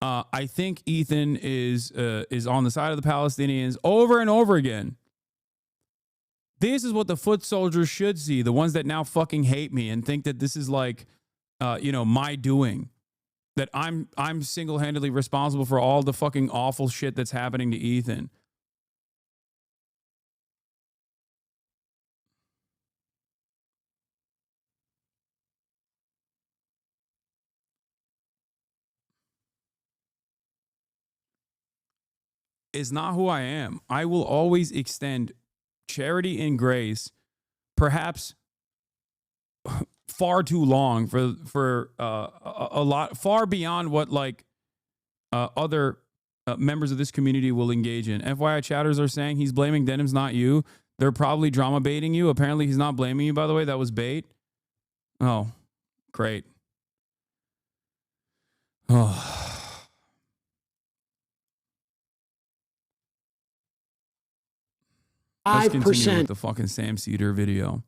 S1: I think Ethan is on the side of the Palestinians over and over again. This is what the foot soldiers should see, the ones that now fucking hate me and think that this is like, my doing, that I'm single-handedly responsible for all the fucking awful shit that's happening to Ethan. Is not who I am. I will always extend charity and grace, perhaps far too long for a lot, far beyond what like other members of this community will engage in. FYI, chatters are saying he's blaming Denims, not you. They're probably drama baiting you. Apparently, he's not blaming you, by the way. That was bait. Oh, great. Oh. Let's continue with the fucking Sam Seder video.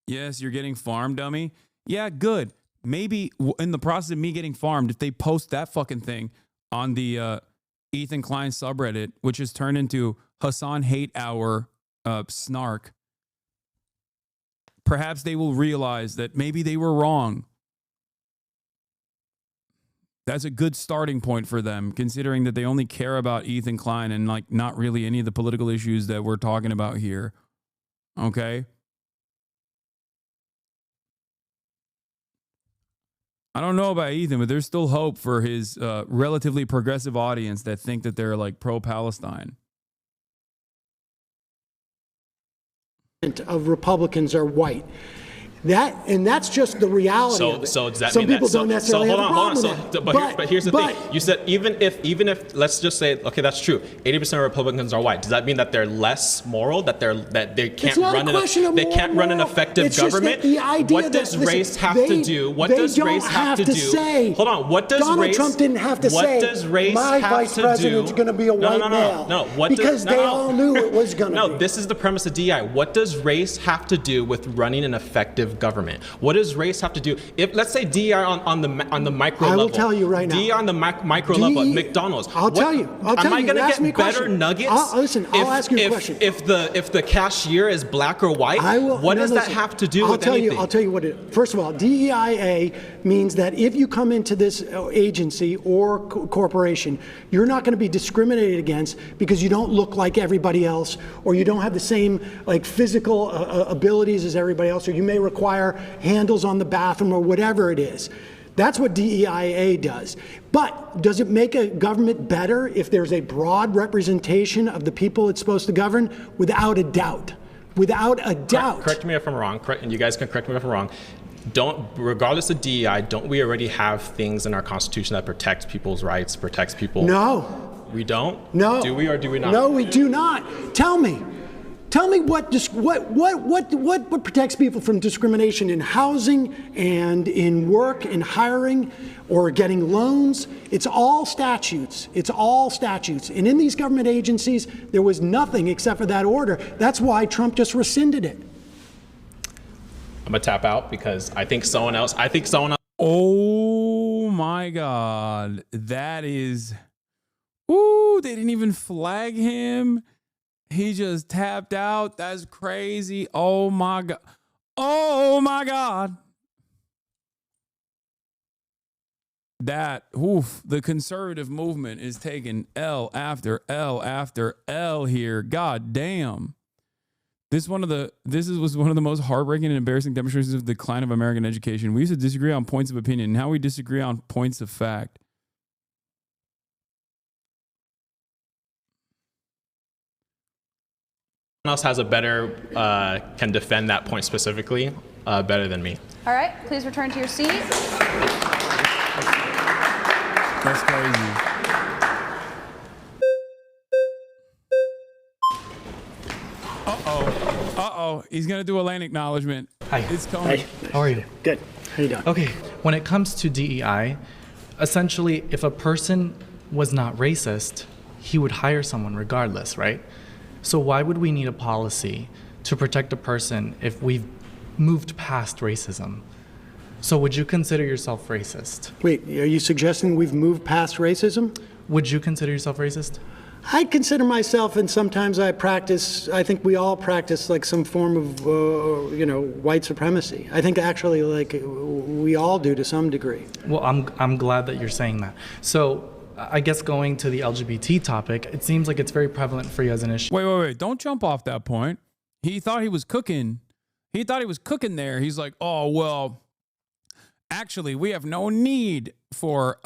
S1: Yes, you're getting farmed, dummy. Yeah, good. Maybe in the process of me getting farmed, if they post that fucking thing on the Ethan Klein subreddit, which has turned into Hasan Hate Hour snark, perhaps they will realize that maybe they were wrong. That's a good starting point for them, considering that they only care about Ethan Klein and like not really any of the political issues that we're talking about here. Okay? I don't know about Ethan, but there's still hope for his relatively progressive audience that think that they're like pro-Palestine.
S3: Of Republicans are white. That's just the reality of it.
S7: So does that
S3: Some
S7: mean
S3: people
S7: that?
S3: don't necessarily have a problem with that.
S7: But here's the thing. You said even if let's just say, okay, that's true. 80% of Republicans are white. Does that mean that they're less moral? That they can't run an effective government? What does race have to do? What does race have to do? Hold on. What does
S3: Donald Trump didn't have to say my vice president's going to be a white male.
S7: No.
S3: Because they all knew it was going to be.
S7: No, this is the premise of DEI. What does race have to do with running an effective government? What does race have to do? If let's say DEI on the micro level.
S3: I will tell you right now.
S7: DEI on the micro level at McDonald's.
S3: I'll tell you.
S7: Am I going to get better nuggets?
S3: I'll ask you a question.
S7: If the cashier is black or white, what does that have to do with anything?
S3: I'll tell you what it is. First of all, DEIA means that if you come into this agency or corporation, you're not going to be discriminated against because you don't look like everybody else, or you don't have the same physical abilities as everybody else, or you may require handles on the bathroom or whatever it is. That's what DEIA does. But does it make a government better if there's a broad representation of the people it's supposed to govern? Without a doubt. Without a doubt.
S7: Correct me if I'm wrong, and you guys can correct me if I'm wrong. Regardless of DEI, don't we already have things in our Constitution that protects people's rights, protects people?
S3: No.
S7: We don't?
S3: No.
S7: Do we or do we not?
S3: No, we do not. Tell me what protects people from discrimination in housing and in work and hiring or getting loans. It's all statutes. It's all statutes. And in these government agencies, there was nothing except for that order. That's why Trump just rescinded it.
S7: I'm gonna tap out because I think someone else.
S1: Oh my God, that is. Ooh, they didn't even flag him. He just tapped out. That's crazy. Oh my God. Oh my God. The conservative movement is taking L after L after L here. God damn. This was one of the most heartbreaking and embarrassing demonstrations of the decline of American education. We used to disagree on points of opinion. Now we disagree on points of fact.
S7: Else has a better can defend that point specifically better than me.
S6: All right, please return to your seat.
S1: That's crazy. Uh-oh. He's going to do a lane acknowledgement.
S5: Hi.
S1: It's Tony.
S5: Hi. How are you?
S3: Good. How you doing?
S5: Okay. When it comes to DEI, essentially, if a person was not racist, he would hire someone regardless, right? So why would we need a policy to protect a person if we've moved past racism? So would you consider yourself racist?
S3: Wait, are you suggesting we've moved past racism?
S5: Would you consider yourself racist?
S3: I consider myself, and sometimes I think we all practice like some form of, white supremacy. I think actually we all do to some degree.
S5: Well, I'm glad that you're saying that. So I guess going to the LGBT topic, it seems like it's very prevalent for you as an issue.
S1: Wait. Don't jump off that point. He thought he was cooking. There. He's like, oh, well, actually, we have no need for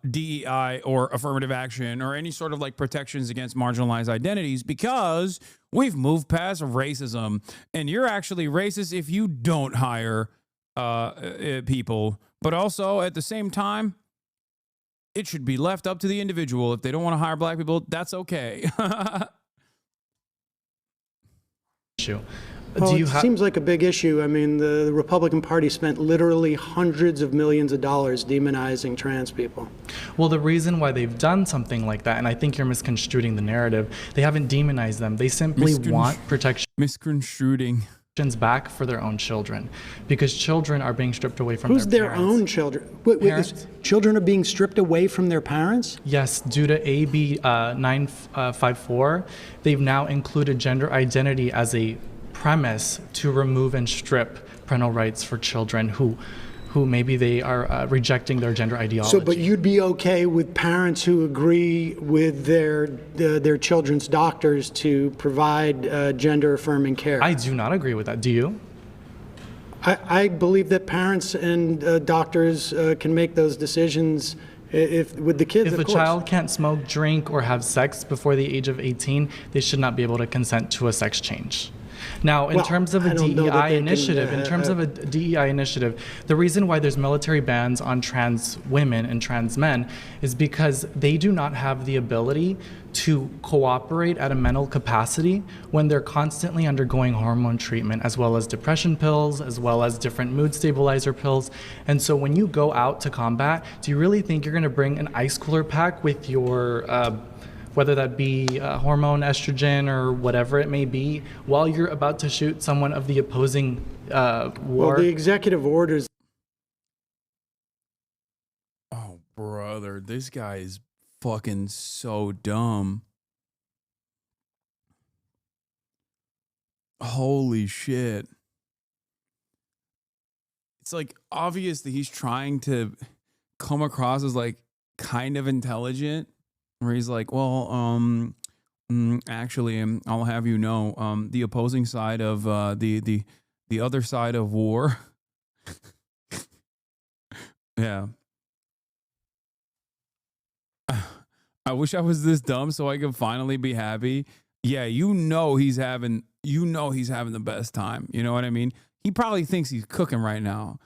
S1: DEI or affirmative action or any sort of protections against marginalized identities because we've moved past racism. And you're actually racist if you don't hire people. But also, at the same time, it should be left up to the individual. If they don't want to hire black people, that's okay.
S3: Well, it seems like a big issue. I mean, the Republican Party spent literally hundreds of millions of dollars demonizing trans people.
S5: Well, the reason why they've done something like that, and I think you're misconstruing the narrative, they haven't demonized them. They simply want protection.
S1: Misconstruing.
S5: Back for their own children, because children are being stripped away from their parents.
S3: Own children? Wait, children are being stripped away from their parents?
S5: Yes, due to AB 954, they've now included gender identity as a premise to remove and strip parental rights for children who maybe they are rejecting their gender ideology.
S3: But you'd be okay with parents who agree with their children's doctors to provide gender-affirming care?
S5: I do not agree with that. Do you?
S3: I believe that parents and doctors can make those decisions with the kids.
S5: If a child can't smoke, drink, or have sex before the age of 18, they should not be able to consent to a sex change. Now, in terms of a DEI initiative, the reason why there's military bans on trans women and trans men is because they do not have the ability to cooperate at a mental capacity when they're constantly undergoing hormone treatment, as well as depression pills, as well as different mood stabilizer pills. And so when you go out to combat, do you really think you're going to bring an ice cooler pack with your whether that be hormone estrogen or whatever it may be, while you're about to shoot someone of the opposing war?
S3: Well, the executive orders.
S1: Oh, brother, this guy is fucking so dumb. Holy shit. It's like obvious that he's trying to come across as like kind of intelligent, where he's like, well, actually, I'll have you know, the opposing side of the other side of war. Yeah. I wish I was this dumb so I could finally be happy. Yeah, he's having the best time. You know what I mean? He probably thinks he's cooking right now.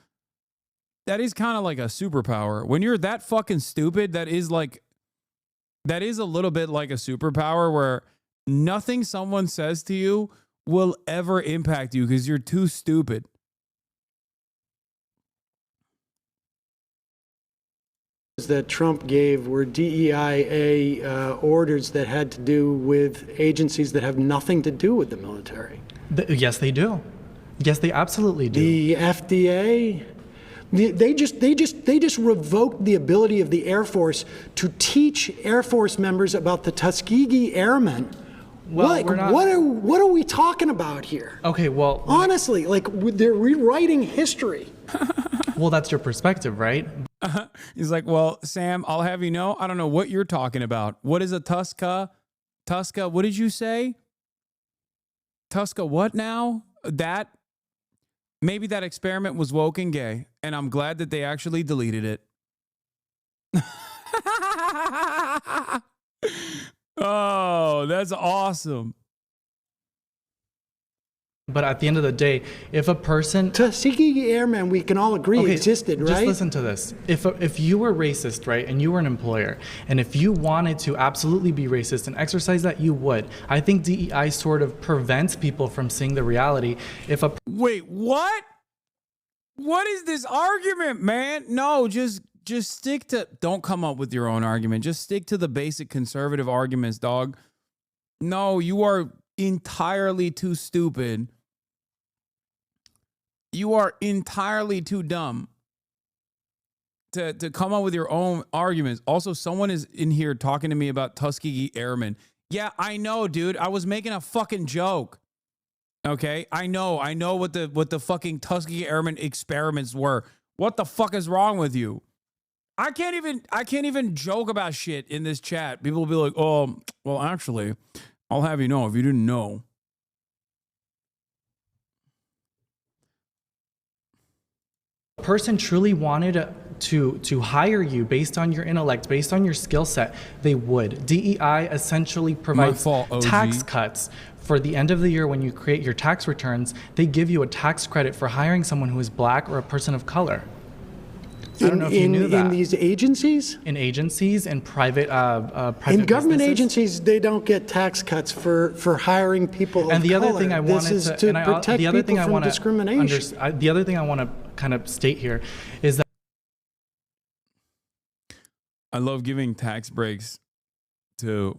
S1: That is kind of like a superpower. When you're that fucking stupid, that is a little bit like a superpower where nothing someone says to you will ever impact you because you're too stupid.
S3: That Trump gave were DEIA orders that had to do with agencies that have nothing to do with the military.
S5: Yes, they do. Yes, they absolutely do.
S3: The FDA, they just revoked the ability of the Air Force to teach Air Force members about the Tuskegee Airmen.
S5: Well,
S3: what are we talking about here?
S5: Okay, well,
S3: honestly, like they're rewriting history.
S5: Well, that's your perspective, right?
S1: He's like, well, Sam, I'll have you know, I don't know what you're talking about. What is a Tuska? What did you say? Tuska what now? Maybe that experiment was woke and gay, and I'm glad that they actually deleted it. Oh, that's awesome.
S5: But at the end of the day, if a person...
S3: Tuskegee Airmen, we can all agree, existed, right?
S5: Just listen to this. If you were racist, right, and you were an employer, and if you wanted to absolutely be racist and exercise that, you would. I think DEI sort of prevents people from seeing the reality.
S1: Wait, what? What is this argument, man? No, just stick to... Don't come up with your own argument. Just stick to the basic conservative arguments, dog. No, you are entirely too stupid. You are entirely too dumb to come up with your own arguments. Also, someone is in here talking to me about Tuskegee Airmen. Yeah, I know, dude. I was making a fucking joke. Okay, I know what the fucking Tuskegee Airmen experiments were. What the fuck is wrong with you? I can't even joke about shit in this chat. People will be like, "Oh, well, actually, I'll have you know if you didn't know."
S5: Person truly wanted to hire you based on your intellect, based on your skill set, they would. DEI essentially provides tax cuts for the end of the year. When you create your tax returns, they give you a tax credit for hiring someone who is black or a person of color. I don't know if you knew that.
S3: In these agencies?
S5: In agencies and private
S3: in government
S5: businesses.
S3: Agencies, they don't get tax cuts for hiring people of color.
S5: Other thing I wanted
S3: this is to protect people from discrimination.
S5: The other thing I want to kind of state here is that
S1: I love giving tax breaks to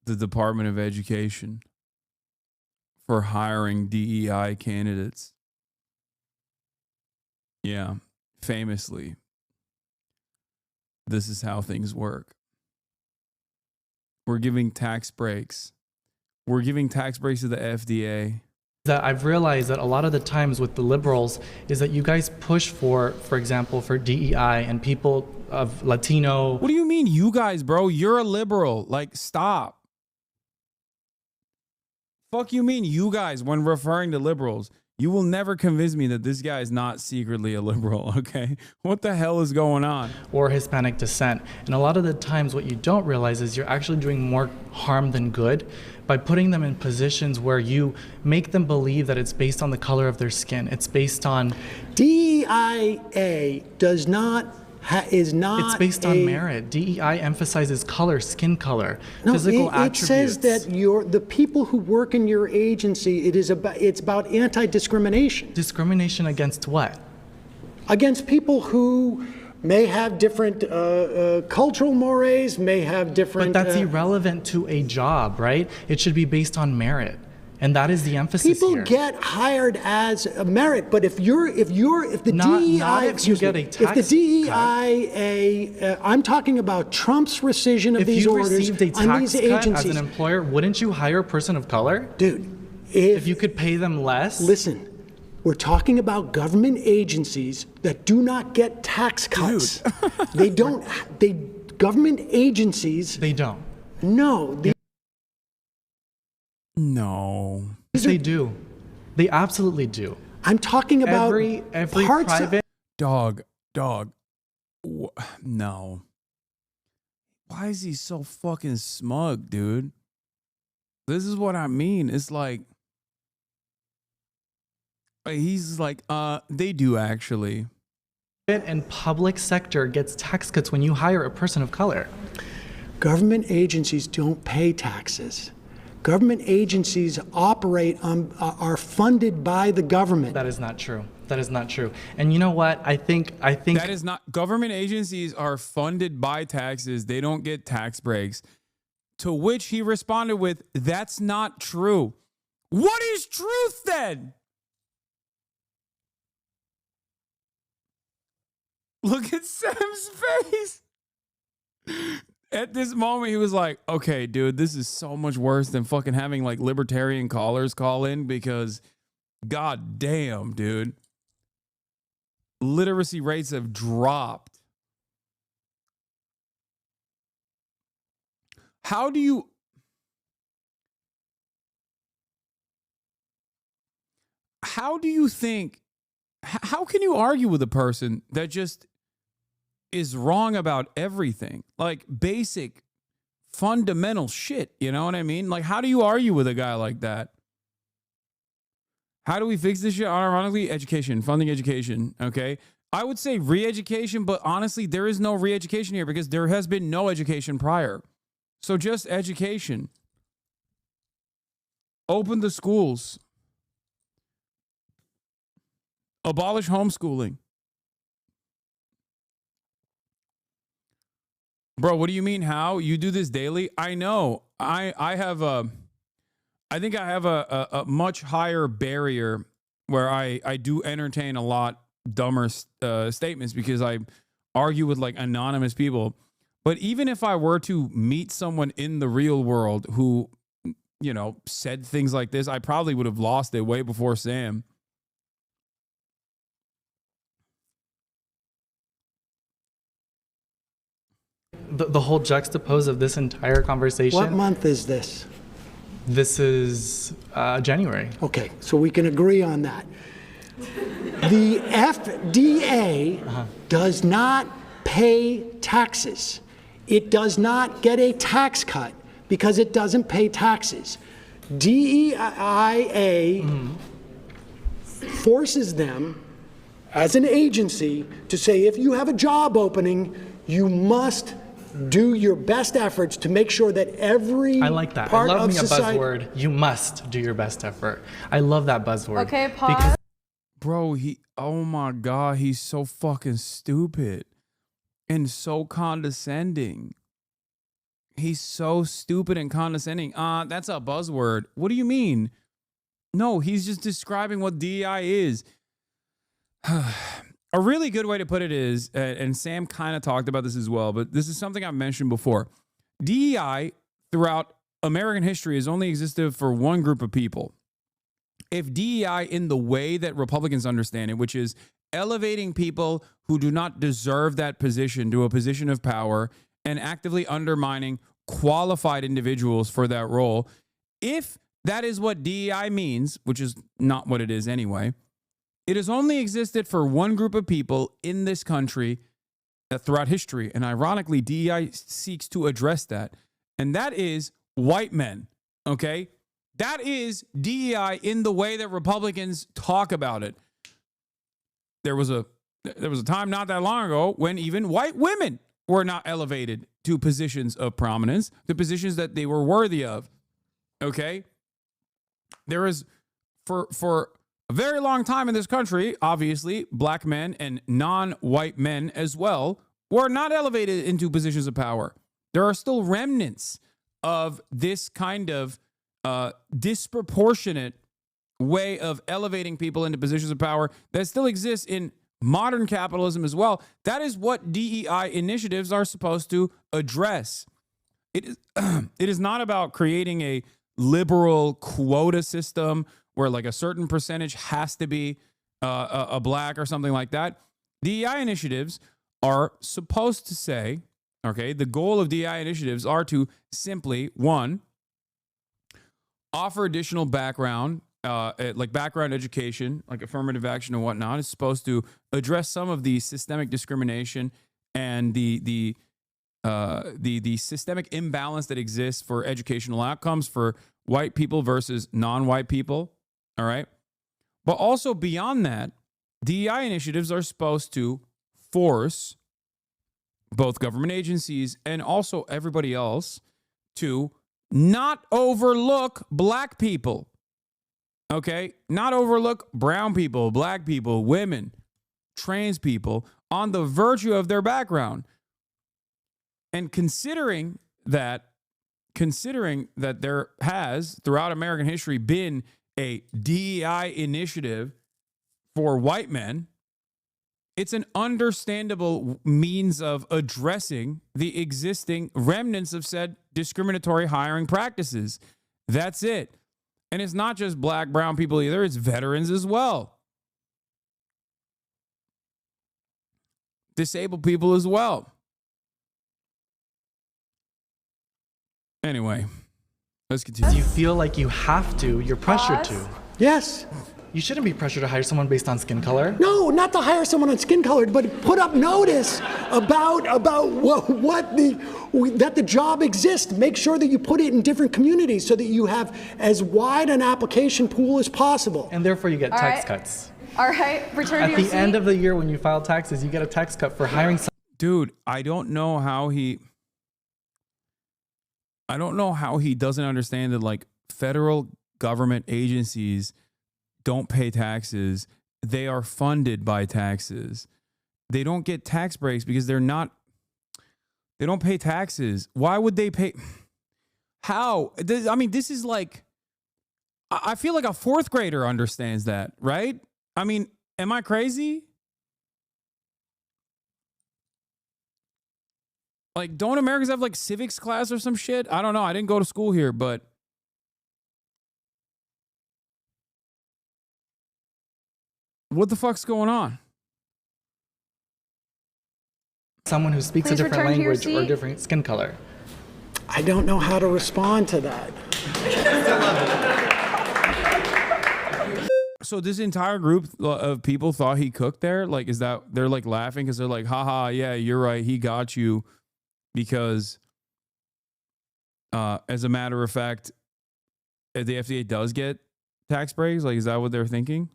S1: the Department of Education for hiring DEI candidates. Yeah. Famously, this is how things work. We're giving tax breaks. We're giving tax breaks to the FDA.
S5: That I've realized that a lot of the times with the liberals is that you guys push for example, for DEI and people of Latino.
S1: What do you mean, you guys, bro? You're a liberal. Like, stop. Fuck you mean, you guys, when referring to liberals. You will never convince me that this guy is not secretly a liberal, okay? What the hell is going on?
S5: Or Hispanic descent. And a lot of the times what you don't realize is you're actually doing more harm than good by putting them in positions where you make them believe that it's based on the color of their skin. It's based on...
S3: DEIA does not... is not
S5: It's based on merit. DEI emphasizes color, skin color,
S3: No,
S5: physical
S3: it
S5: attributes.
S3: says that the people who work in your agency, it's about anti-discrimination.
S5: Discrimination against what?
S3: Against people who may have different cultural mores, may have different...
S5: But that's irrelevant to a job, right? It should be based on merit. And that is the emphasis
S3: People
S5: here.
S3: get hired as a merit, but if the
S5: Not
S3: DEI,
S5: if you get a
S3: if the
S5: tax
S3: DEIA, I'm talking about Trump's rescission of
S5: If
S3: these
S5: you
S3: orders
S5: received a
S3: on these
S5: tax cut as
S3: agencies.
S5: an employer, wouldn't you hire a person of color?
S3: Dude,
S5: If you could pay them less?
S3: listen, we're talking about government agencies that do not get tax cuts. Government agencies,
S5: They don't.
S3: no.
S1: No.
S5: Yes, they do. They absolutely do.
S3: I'm talking about
S5: Every
S3: parts
S5: private...
S1: Dog. No. Why is he so fucking smug, dude? This is what I mean. It's like, he's like, they do actually.
S5: and public sector gets tax cuts when you hire a person of color.
S3: Government agencies don't pay taxes. Government agencies are funded by the government.
S5: That is not true. That is not true. And you know what? I think
S1: That is not, government agencies are funded by taxes. They don't get tax breaks. To which he responded with, that's not true. What is truth then? Look at Sam's face. At this moment, he was like, okay, dude, this is so much worse than fucking having like libertarian callers call in because god damn, dude. Literacy rates have dropped. How do you think, how can you argue with a person that just is wrong about everything? Like basic, fundamental shit, you know what I mean? Like, how do you argue with a guy like that? How do we fix this shit? Ironically, education, funding education, okay? I would say re-education, but honestly, there is no re-education here because there has been no education prior. So just education. Open the schools. Abolish homeschooling. Bro, what do you mean how? You do this daily? I know. I think I have a much higher barrier where I do entertain a lot dumber statements because I argue with like anonymous people. But even if I were to meet someone in the real world who, you know, said things like this, I probably would have lost it way before Sam.
S5: The whole juxtapose of this entire conversation.
S3: What month is this?
S5: This is January.
S3: Okay, so we can agree on that. The FDA does not pay taxes. It does not get a tax cut because it doesn't pay taxes. DEIA forces them as an agency to say if you have a job opening, you must do your best efforts to make sure that every
S5: I like that.
S3: part
S5: I love
S3: of
S5: me a
S3: society.
S5: buzzword. You must do your best effort. I love that buzzword.
S6: Okay, pause.
S5: Because
S1: Bro, oh my God, he's so fucking stupid and so condescending. He's so stupid and condescending. That's a buzzword. What do you mean? No, he's just describing what DEI is. A really good way to put it is, and Sam kind of talked about this as well, but this is something I've mentioned before. DEI throughout American history has only existed for one group of people. If DEI in the way that Republicans understand it, which is elevating people who do not deserve that position to a position of power and actively undermining qualified individuals for that role, if that is what DEI means, which is not what it is anyway. It has only existed for one group of people in this country throughout history. And ironically, DEI seeks to address that. And that is white men. Okay? That is DEI in the way that Republicans talk about it. There was a time not that long ago when even white women were not elevated to positions of prominence, the positions that they were worthy of. Okay? There is, for a very long time in this country, obviously, black men and non-white men as well were not elevated into positions of power. There are still remnants of this kind of disproportionate way of elevating people into positions of power that still exists in modern capitalism as well. That is what DEI initiatives are supposed to address. It is not about creating a liberal quota system where like a certain percentage has to be a black or something like that. DEI initiatives are supposed to say, okay, the goal of DEI initiatives are to simply, one, offer additional background, like background education, like affirmative action and whatnot. Is supposed to address some of the systemic discrimination and the systemic imbalance that exists for educational outcomes for white people versus non-white people. All right. But also beyond that, DEI initiatives are supposed to force both government agencies and also everybody else to not overlook black people. Okay? Not overlook brown people, black people, women, trans people on the virtue of their background. And considering that there has throughout American history been a DEI initiative for white men, it's an understandable means of addressing the existing remnants of said discriminatory hiring practices. That's it. And it's not just black, brown people either. It's veterans as well. Disabled people as well. Anyway, let's continue.
S5: Do you feel like you have to, you're pressured to?
S3: Yes.
S5: You shouldn't be pressured to hire someone based on skin color.
S3: No, not to hire someone on skin color, but put up notice about that the job exists. Make sure that you put it in different communities so that you have as wide an application pool as possible.
S5: And therefore you get tax cuts.
S6: All right, return to your seat.
S5: At the end of the year when you file taxes, you get a tax cut for hiring someone.
S1: Dude, I don't know how he doesn't understand that like federal government agencies don't pay taxes. They are funded by taxes. They don't get tax breaks because they don't pay taxes. Why would they pay? How? This is like, I feel like a fourth grader understands that, right? I mean, am I crazy? Like, don't Americans have like civics class or some shit? I don't know. I didn't go to school here, but what the fuck's going on?
S5: Someone who speaks a different language or different skin color.
S3: I don't know how to respond to that.
S1: So this entire group of people thought he cooked there? Like, is that they're like laughing because they're like, haha, yeah, you're right. He got you because as a matter of fact, the FDA does get tax breaks. Like, is that what they're thinking?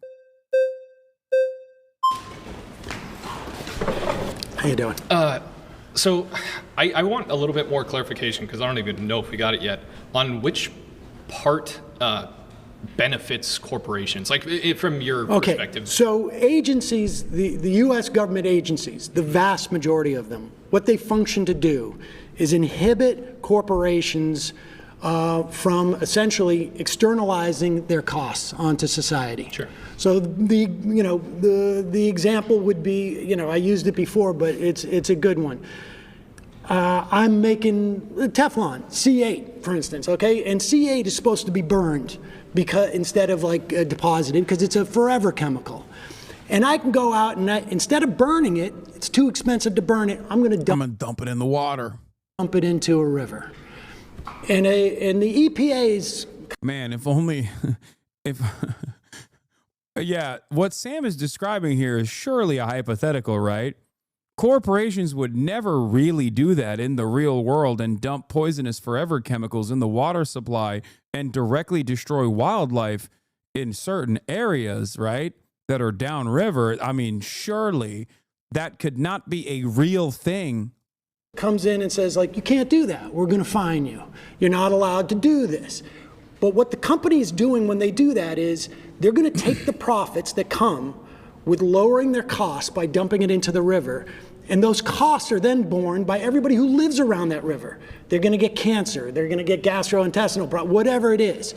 S3: How you doing?
S7: So I want a little bit more clarification because I don't even know if we got it yet on which part benefits corporations, like from your perspective.
S3: So agencies, the U.S. government agencies, the vast majority of them, what they function to do is inhibit corporations from essentially externalizing their costs onto society.
S7: Sure.
S3: So the example would be, I used it before, but it's a good one. I'm making Teflon, C8, for instance, okay? And C8 is supposed to be burned because instead of like deposited, because it's a forever chemical. And I can go out and instead of burning it, it's too expensive to burn it. I'm gonna
S1: dump it in the water.
S3: Dump it into a river. And the EPA's
S1: Man, if only, if, yeah, what Sam is describing here is surely a hypothetical, right? Corporations would never really do that in the real world and dump poisonous forever chemicals in the water supply and directly destroy wildlife in certain areas, right? That are downriver. I mean, surely that could not be a real thing.
S3: Comes in and says, like, you can't do that. We're going to fine you. You're not allowed to do this. But what the company is doing when they do that is they're going to take the profits that come with lowering their costs by dumping it into the river. And those costs are then borne by everybody who lives around that river. They're going to get cancer. They're going to get gastrointestinal problems, whatever it is.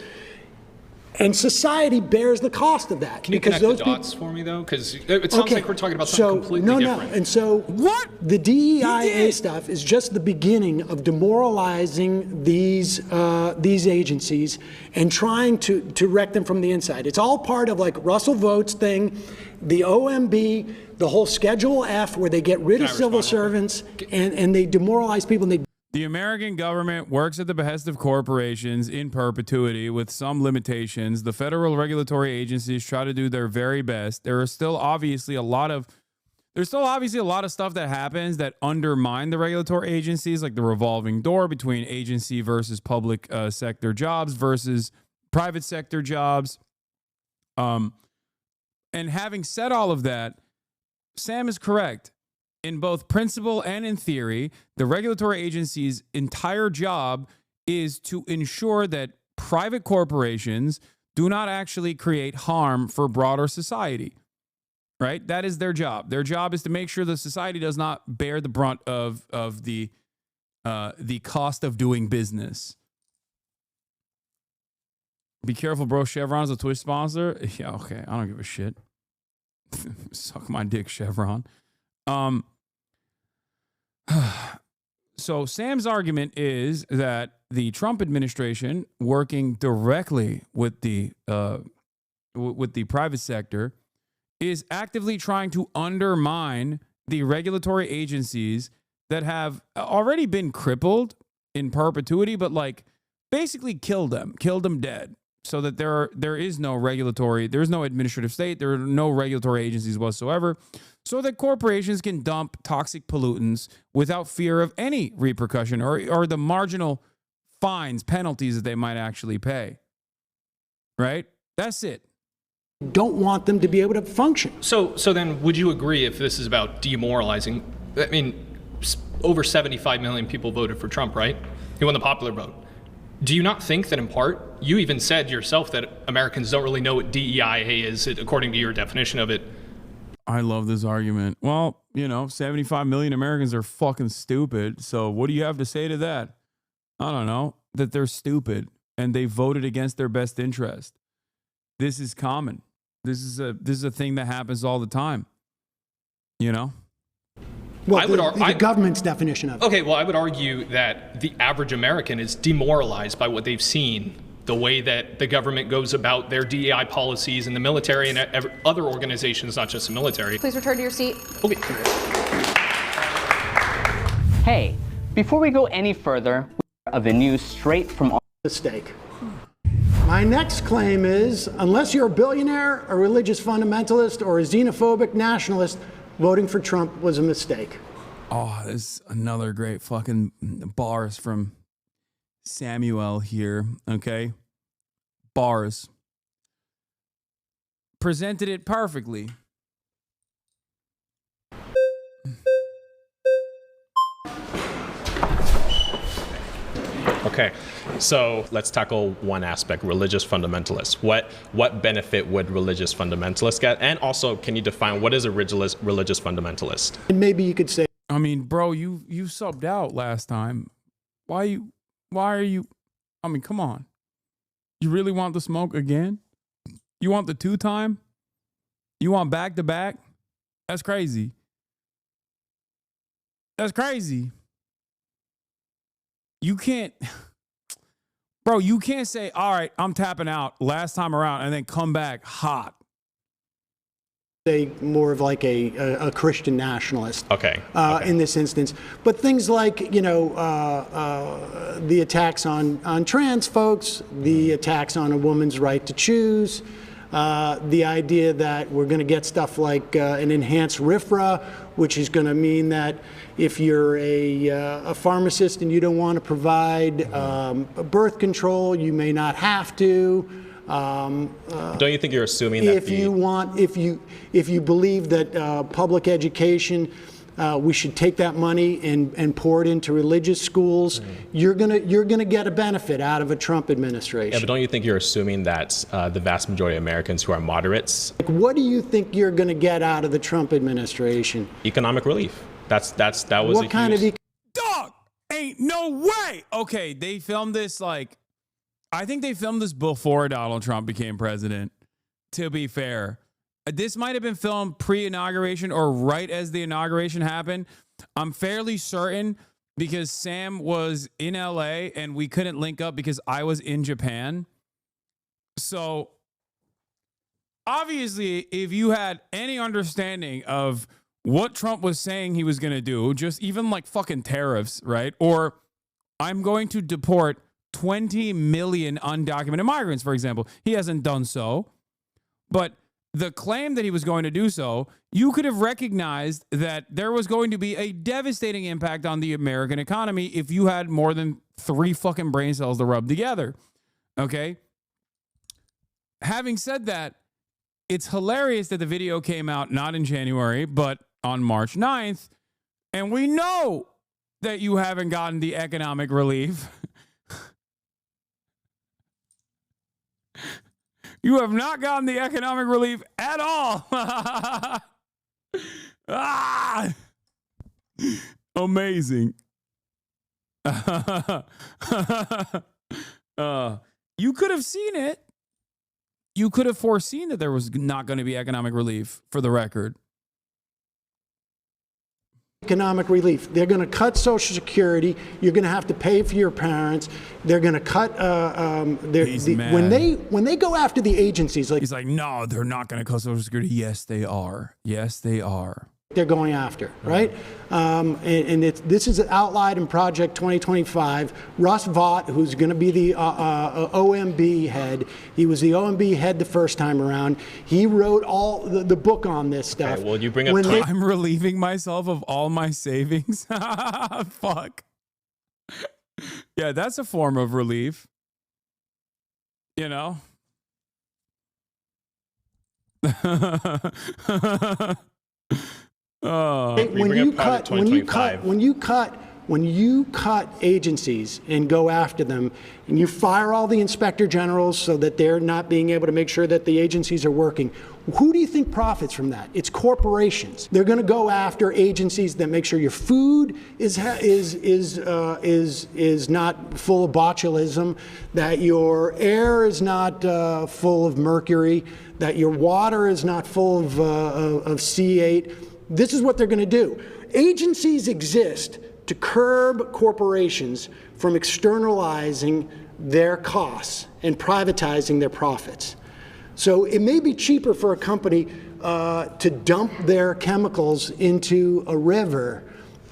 S3: And society bears the cost of that.
S7: Can you connect the dots for me, though? Because it sounds like we're talking about something completely different.
S3: And so
S1: what?
S3: The DEIA stuff is just the beginning of demoralizing these agencies and trying to wreck them from the inside. It's all part of like Russell Votes thing, the OMB, the whole Schedule F where they get rid of civil servants and they demoralize people. And
S1: The American government works at the behest of corporations in perpetuity with some limitations. The federal regulatory agencies try to do their very best. There's still obviously a lot of stuff that happens that undermine the regulatory agencies, like the revolving door between agency versus public sector jobs versus private sector jobs. And having said all of that, Sam is correct. In both principle and in theory, the regulatory agency's entire job is to ensure that private corporations do not actually create harm for broader society, right? That is their job. Their job is to make sure the society does not bear the brunt of the cost of doing business. Be careful, bro. Chevron's a Twitch sponsor. Yeah, okay. I don't give a shit. Suck my dick, Chevron. So Sam's argument is that the Trump administration, working directly with the private sector, is actively trying to undermine the regulatory agencies that have already been crippled in perpetuity, but like basically killed them dead. So that there is no administrative state, there are no regulatory agencies whatsoever, so that corporations can dump toxic pollutants without fear of any repercussion or the marginal fines, penalties that they might actually pay. Right? That's it.
S3: don't want them to be able to function.
S7: So then would you agree if this is about demoralizing? I mean, over 75 million people voted for Trump, right? He won the popular vote. Do you not think that in part, you even said yourself that Americans don't really know what DEIA is, according to your definition of it?
S1: I love this argument. Well, 75 million Americans are fucking stupid. So what do you have to say to that? I don't know, that they're stupid and they voted against their best interest. This is common. This is a thing that happens all the time.
S3: Well, the government's definition of it.
S7: Okay, well, I would argue that the average American is demoralized by what they've seen, the way that the government goes about their DEI policies in the military and other organizations, not just the military.
S6: Please return to your seat.
S7: Okay.
S9: Hey, before we go any further, of the news straight from our
S3: mistake. My next claim is, unless you're a billionaire, a religious fundamentalist, or a xenophobic nationalist, voting for Trump was a mistake.
S1: Oh, there's another great fucking bars from Samuel here, okay? Bars. Presented it perfectly.
S7: Okay, so let's tackle one aspect, religious fundamentalists. What benefit would religious fundamentalists get? And also, can you define what is a religious fundamentalist?
S3: And maybe you could say,
S1: I mean, bro, you subbed out last time. Why are you, I mean, come on. You really want the smoke again? You want the 2-time? You want back-to-back? That's crazy. That's crazy. You can't, bro, you can't say, all right, I'm tapping out last time around and then come back hot.
S3: more of like a Christian nationalist.
S7: Okay.
S3: In this instance, but things like the attacks on trans folks, the attacks on a woman's right to choose, the idea that we're going to get stuff like an enhanced RFRA, which is going to mean that if you're a pharmacist and you don't want to provide birth control, you may not have to.
S7: Don't you think you're assuming that
S3: if you believe that public education, we should take that money and pour it into religious schools, you're gonna get a benefit out of a Trump administration.
S7: Yeah, but don't you think you're assuming that the vast majority of Americans who are moderates?
S3: What do you think you're gonna get out of the Trump administration?
S7: Economic relief. That was
S3: what kind of
S1: dog? Ain't no way. Okay, they filmed this like. I think they filmed this before Donald Trump became president, to be fair. This might have been filmed pre-inauguration or right as the inauguration happened. I'm fairly certain because Sam was in LA and we couldn't link up because I was in Japan. So obviously, if you had any understanding of what Trump was saying he was going to do, just even like fucking tariffs, right? Or I'm going to deport 20 million undocumented migrants, for example. He hasn't done so. But the claim that he was going to do so, you could have recognized that there was going to be a devastating impact on the American economy if you had more than 3 fucking brain cells to rub together. Okay? Having said that, it's hilarious that the video came out not in January, but on March 9th. And we know that you haven't gotten the economic relief. You have not gotten the economic relief at all. Amazing. You could have seen it. You could have foreseen that there was not going to be economic relief, for the record.
S3: Economic relief. They're going to cut Social Security. You're going to have to pay for your parents. They're going to cut. When they go after the agencies, like
S1: he's like, no, they're not going to cut Social Security. Yes, they are. Yes, they are.
S3: They're going after, right? This is outlined in Project 2025. Russ Vought, who's going to be the OMB head, he was the OMB head the first time around. He wrote all the book on this stuff.
S7: Okay, well, you bring up
S1: I'm relieving myself of all my savings. Fuck. Yeah, that's a form of relief. You know?
S3: When you cut agencies and go after them, and you fire all the inspector generals so that they're not being able to make sure that the agencies are working, who do you think profits from that? It's corporations. They're going to go after agencies that make sure your food is not full of botulism, that your air is not full of mercury, that your water is not full of C8. This is what they're going to do. Agencies exist to curb corporations from externalizing their costs and privatizing their profits. So it may be cheaper for a company to dump their chemicals into a river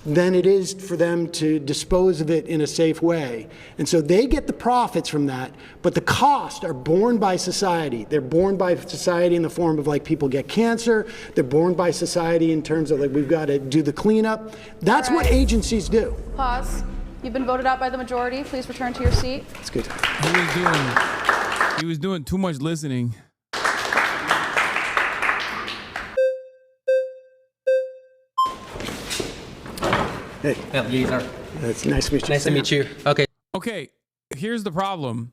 S3: than it is for them to dispose of it in a safe way. And so they get the profits from that, but the costs are borne by society. They're borne by society in the form of like people get cancer. They're borne by society in terms of like we've got to do the cleanup. That's what agencies do.
S6: Pause. You've been voted out by the majority. Please return to your seat.
S3: That's good.
S1: He was doing too much listening.
S3: Hey. It's nice to meet you.
S4: Nice to meet you.
S1: Okay, here's the problem.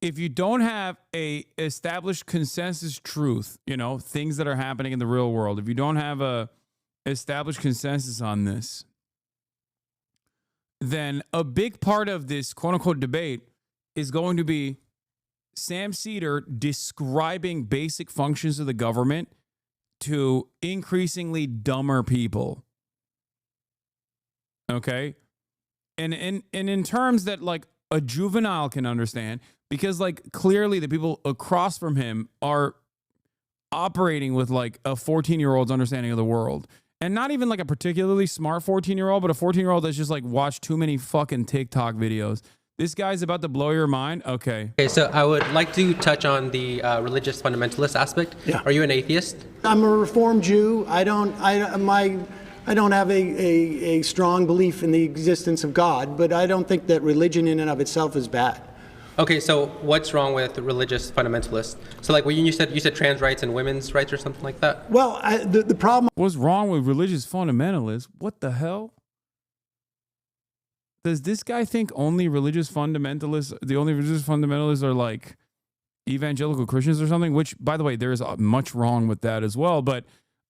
S1: If you don't have a established consensus truth, you know, things that are happening in the real world, if you don't have a established consensus on this, then a big part of this quote unquote debate is going to be Sam Seder describing basic functions of the government to increasingly dumber people. Okay. And in terms that like a juvenile can understand, because like clearly the people across from him are operating with like a 14-year-old's understanding of the world. And not even like a particularly smart 14-year-old, but a 14-year-old that's just like watched too many fucking TikTok videos. This guy's about to blow your mind. Okay.
S10: Okay, so I would like to touch on the religious fundamentalist aspect.
S3: Yeah.
S10: Are you an atheist?
S3: I'm a Reformed Jew. I don't have a strong belief in the existence of God, but I don't think that religion in and of itself is bad.
S10: Okay, so what's wrong with religious fundamentalists? So like when you said trans rights and women's rights or something like that?
S3: Well, the problem...
S1: What's wrong with religious fundamentalists? What the hell? Does this guy think only religious fundamentalists, the only religious fundamentalists are like evangelical Christians or something? Which, by the way, there is much wrong with that as well. But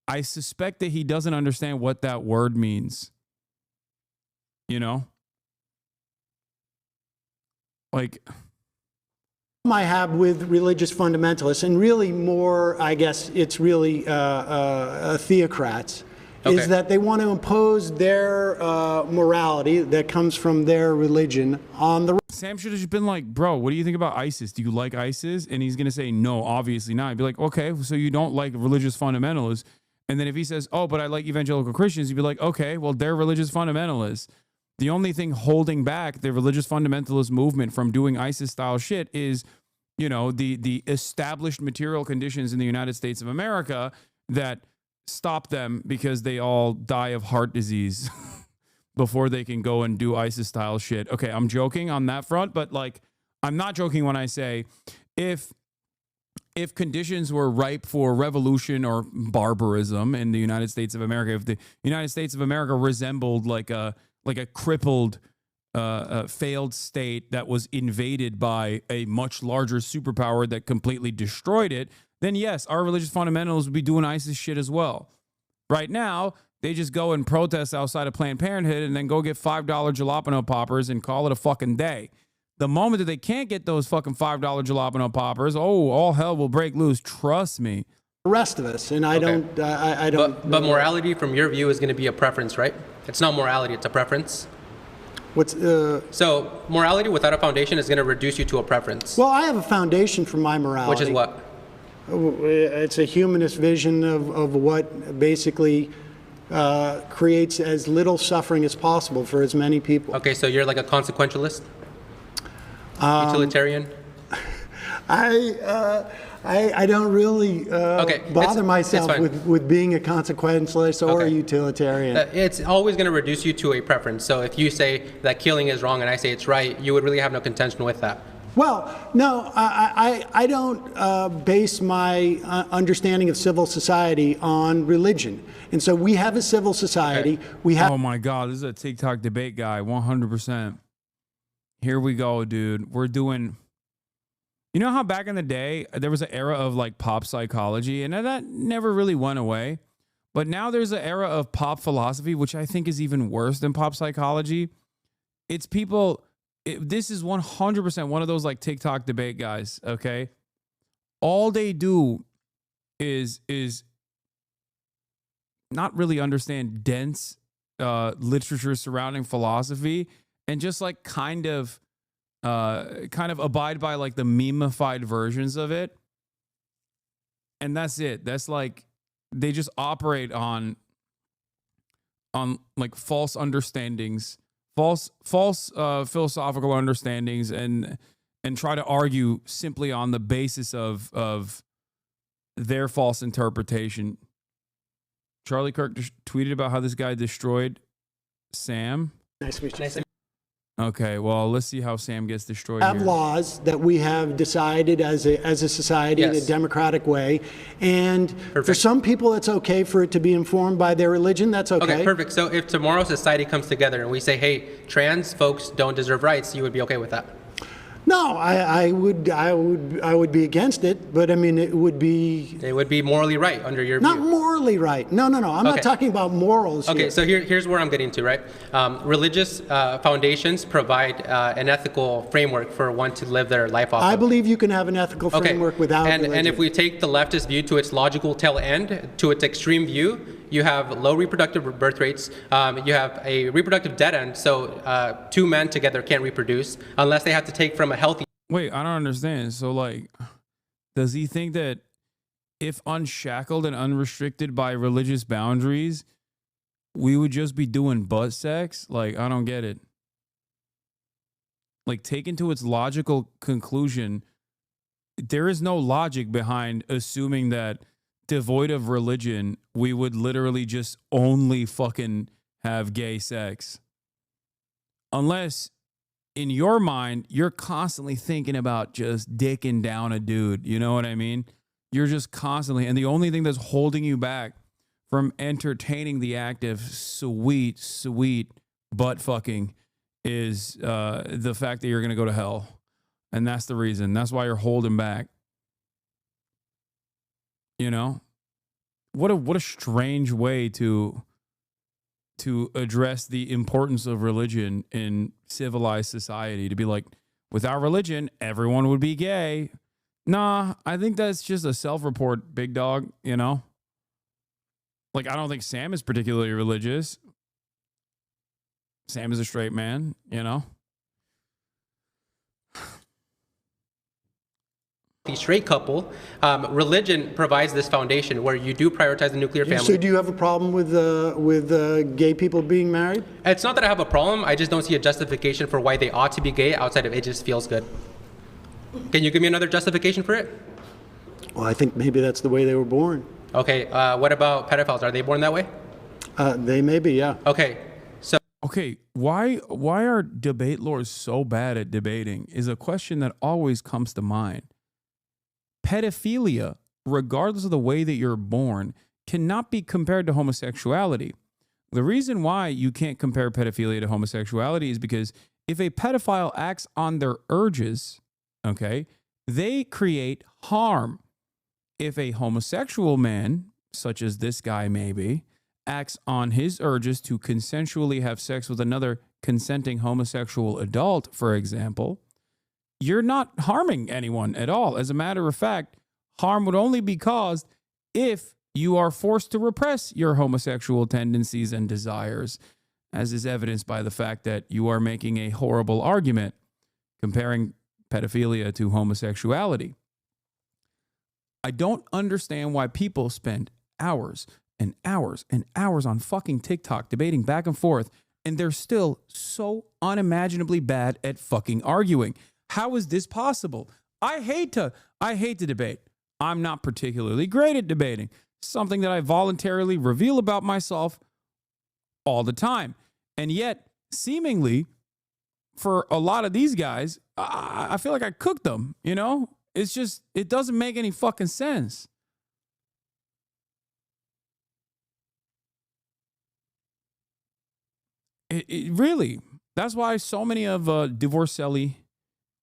S1: I suspect that he doesn't understand what that word means. You know? Like...
S3: I have with religious fundamentalists, and really more, I guess it's really theocrats, is that they want to impose their morality that comes from their religion on the...
S1: Sam should have just been like, bro, what do you think about ISIS? Do you like ISIS? And he's going to say, no, obviously not. He'd be like, okay, so you don't like religious fundamentalists. And then if he says, oh, but I like evangelical Christians, you'd be like, okay, well, they're religious fundamentalists. The only thing holding back the religious fundamentalist movement from doing ISIS-style shit is, you know, the established material conditions in the United States of America that stop them because they all die of heart disease before they can go and do ISIS-style shit. Okay, I'm joking on that front, but like, I'm not joking when I say if conditions were ripe for revolution or barbarism in the United States of America, if the United States of America resembled like a crippled, failed state that was invaded by a much larger superpower that completely destroyed it, then yes, our religious fundamentalists would be doing ISIS shit as well. Right now, they just go and protest outside of Planned Parenthood and then go get $5 jalapeno poppers and call it a fucking day. The moment that they can't get those fucking $5 jalapeno poppers, oh, all hell will break loose. Trust me.
S3: The rest of us, and I don't.
S10: But morality, from your view, is going to be a preference, right? It's not morality; it's a preference. So morality without a foundation is going to reduce you to a preference.
S3: Well, I have a foundation for my morality.
S10: Which is what?
S3: It's a humanist vision of what basically creates as little suffering as possible for as many people.
S10: Okay, so you're like a consequentialist, utilitarian.
S3: I don't really bother myself with being a consequentialist or a utilitarian.
S10: It's always going to reduce you to a preference. So if you say that killing is wrong and I say it's right, you would really have no contention with that.
S3: Well, no, I don't base my understanding of civil society on religion. And so we have a civil society.
S10: Okay.
S3: We have.
S1: Oh my God, this is a TikTok debate guy, 100%. Here we go, dude. We're doing... You know how back in the day, there was an era of like pop psychology, and that never really went away. But now there's an era of pop philosophy, which I think is even worse than pop psychology. It's people, this is 100% one of those like TikTok debate guys, okay? All they do is not really understand dense literature surrounding philosophy and just like kind of abide by like the meme-ified versions of it. And that's it. That's like, they just operate on like false understandings, false philosophical understandings, and try to argue simply on the basis of their false interpretation. Charlie Kirk tweeted about how this guy destroyed Sam.
S3: Nice to meet you.
S1: Okay, well, let's see how Sam gets destroyed
S3: We have
S1: here.
S3: laws that we have decided as a society in a democratic way. And for some people, it's okay for it to be informed by their religion. That's okay.
S10: Okay, perfect. So if tomorrow society comes together and we say, hey, trans folks don't deserve rights, you would be okay with that?
S3: No, I would be against it, but I mean, it would be...
S10: It would be morally right under your
S3: Not
S10: view.
S3: morally right. No. I'm not talking about morals
S10: Okay,
S3: here.
S10: so here's where I'm getting to, right? Religious foundations provide an ethical framework for one to live their life off of.
S3: I believe you can have an ethical framework without religion.
S10: And if we take the leftist view to its logical tail end, to its extreme view, you have low reproductive birth rates, you have a reproductive dead end, so two men together can't reproduce unless they have to take from a healthy...
S1: Wait, I don't understand. So like, does he think that if unshackled and unrestricted by religious boundaries, we would just be doing butt sex? Like, I don't get it. Like, taken to its logical conclusion, there is no logic behind assuming that devoid of religion, we would literally just only fucking have gay sex. Unless in your mind, you're constantly thinking about just dicking down a dude. You know what I mean? You're just constantly, and the only thing that's holding you back from entertaining the act of sweet, sweet butt fucking is the fact that you're going to go to hell. And that's the reason. That's why you're holding back. You know? What a strange way to address the importance of religion in civilized society. To be like, without religion, everyone would be gay. Nah, I think that's just a self-report, big dog, you know? Like, I don't think Sam is particularly religious. Sam is a straight man, you know?
S10: The straight couple, religion provides this foundation where you do prioritize the nuclear family.
S3: So do you have a problem with gay people being married?
S10: It's not that I have a problem. I just don't see a justification for why they ought to be gay outside of it just feels good. Can you give me another justification for it?
S3: Well, I think maybe that's the way they were born.
S10: Okay, what about pedophiles? Are they born that way?
S3: They may be, yeah.
S10: Okay, so...
S1: Okay, why are debate lords so bad at debating is a question that always comes to mind. Pedophilia, regardless of the way that you're born, cannot be compared to homosexuality. The reason why you can't compare pedophilia to homosexuality is because if a pedophile acts on their urges, okay, they create harm. If a homosexual man, such as this guy maybe, acts on his urges to consensually have sex with another consenting homosexual adult, for example, you're not harming anyone at all. As a matter of fact, harm would only be caused if you are forced to repress your homosexual tendencies and desires, as is evidenced by the fact that you are making a horrible argument comparing pedophilia to homosexuality. I don't understand why people spend hours and hours and hours on fucking TikTok debating back and forth, and they're still so unimaginably bad at fucking arguing. How is this possible? I hate to debate. I'm not particularly great at debating. Something that I voluntarily reveal about myself all the time. And yet, seemingly, for a lot of these guys, I feel like I cooked them, you know? It's just, it doesn't make any fucking sense. It really, that's why so many of Divorcelli,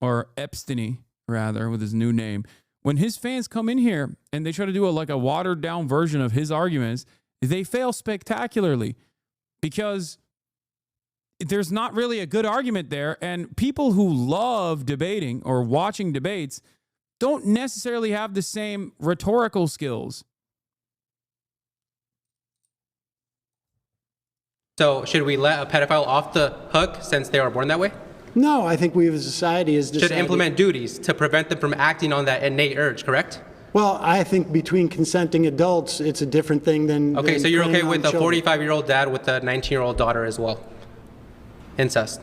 S1: or Epstein, rather, with his new name, when his fans come in here and they try to do a watered down version of his arguments, they fail spectacularly because there's not really a good argument there. And people who love debating or watching debates don't necessarily have the same rhetorical skills.
S10: So should we let a pedophile off the hook since they were born that way?
S3: No, I think we as a society has decided...
S10: Should implement duties to prevent them from acting on that innate urge, correct?
S3: Well, I think between consenting adults, it's a different thing than...
S10: Okay, so you're okay with a
S3: children.
S10: 45-year-old dad with a 19-year-old daughter as well? Incest?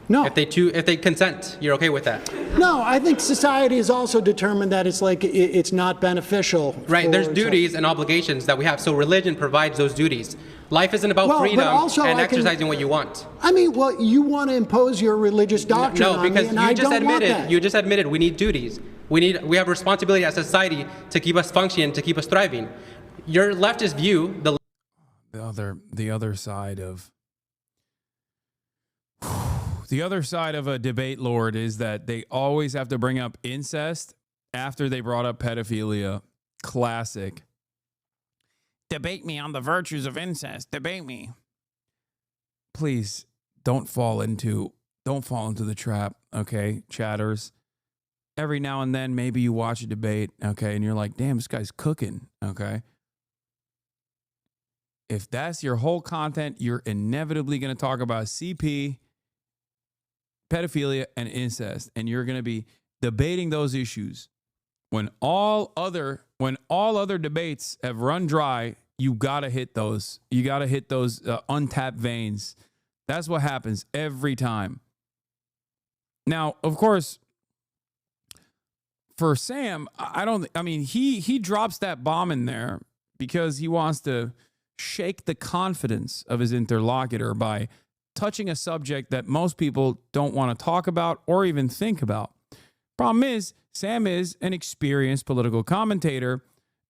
S3: No.
S10: If they consent, you're okay with that?
S3: No, I think society has also determined that it's not beneficial.
S10: Right, there's duties and obligations that we have, so religion provides those duties. Life isn't about freedom and exercising what you want.
S3: I mean, well, you want to impose your religious doctrine on me, and I don't want that.
S10: You just admitted we need duties. We have responsibility as a society to keep us functioning, to keep us thriving. Your leftist view,
S1: the other side of a debate lord is that they always have to bring up incest after they brought up pedophilia. Classic. Debate me on the virtues of incest. Debate me. Please don't fall into the trap, okay, chatters. Every now and then, maybe you watch a debate, okay, and you're like, damn, this guy's cooking, okay? If that's your whole content, you're inevitably going to talk about CP, pedophilia, and incest, and you're going to be debating those issues When all other debates have run dry, you gotta hit those. You gotta hit those untapped veins. That's what happens every time. Now, of course, for Sam, he drops that bomb in there because he wants to shake the confidence of his interlocutor by touching a subject that most people don't want to talk about or even think about. Problem is, Sam is an experienced political commentator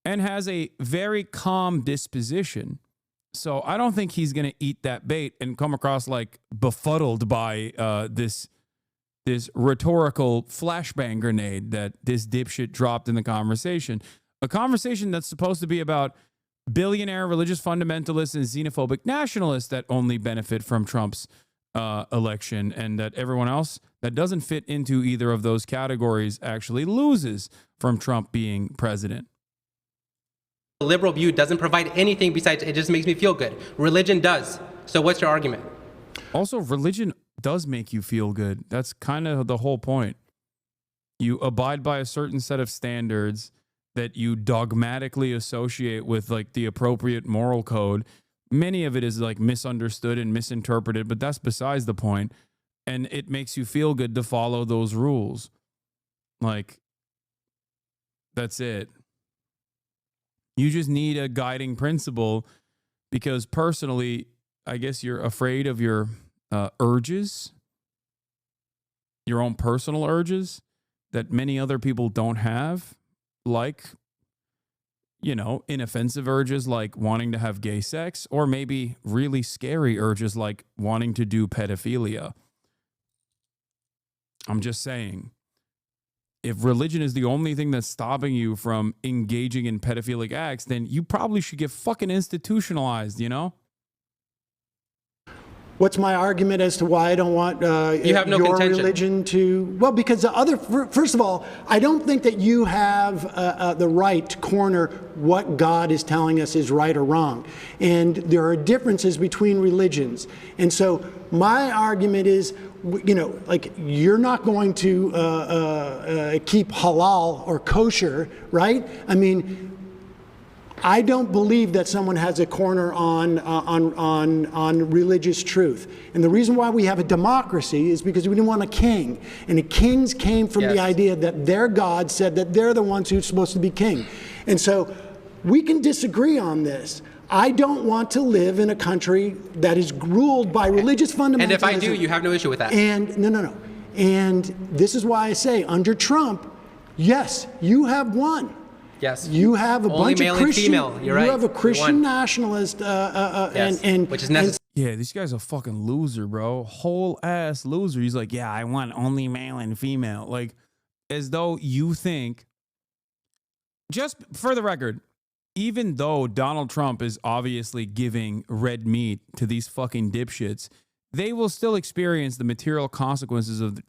S1: and has a very calm disposition. So I don't think he's going to eat that bait and come across like befuddled by this rhetorical flashbang grenade that this dipshit dropped in the conversation. A conversation that's supposed to be about billionaire religious fundamentalists and xenophobic nationalists that only benefit from Trump's election, and that everyone else that doesn't fit into either of those categories actually loses from Trump being president.
S10: The liberal view doesn't provide anything besides it just makes me feel good. Religion does. So what's your argument?
S1: Also, religion does make you feel good. That's kind of the whole point. You abide by a certain set of standards that you dogmatically associate with like the appropriate moral code. Many of it is like misunderstood and misinterpreted, but that's besides the point. And it makes you feel good to follow those rules. Like, that's it. You just need a guiding principle because personally, I guess you're afraid of your urges, your own personal urges that many other people don't have, like, you know, inoffensive urges like wanting to have gay sex, or maybe really scary urges like wanting to do pedophilia. I'm just saying, if religion is the only thing that's stopping you from engaging in pedophilic acts, then you probably should get fucking institutionalized, you know?
S3: What's my argument as to why I don't want
S10: you have no
S3: your
S10: contention.
S3: religion to? Well, because the other, first of all, I don't think that you have the right to corner what God is telling us is right or wrong. And there are differences between religions. And so my argument is, you know, like, you're not going to keep halal or kosher, right? I mean, I don't believe that someone has a corner on religious truth. And the reason why we have a democracy is because we didn't want a king. And the kings came from the idea that their God said that they're the ones who's supposed to be king. And so we can disagree on this. I don't want to live in a country that is ruled by religious fundamentalism.
S10: And if I do, you have no issue with that.
S3: And no. And this is why I say, under Trump, yes, you have won.
S10: Yes.
S3: You have a
S10: Only
S3: bunch
S10: male
S3: of Christian.
S10: and female. You're right.
S3: You have a Christian
S10: Won.
S3: nationalist, and
S10: which is necessary.
S1: Yeah, this guy's a fucking loser, bro. Whole ass loser. He's like, yeah, I want only male and female. Like, as though you think, just for the record, even though Donald Trump is obviously giving red meat to these fucking dipshits, they will still experience the material consequences of the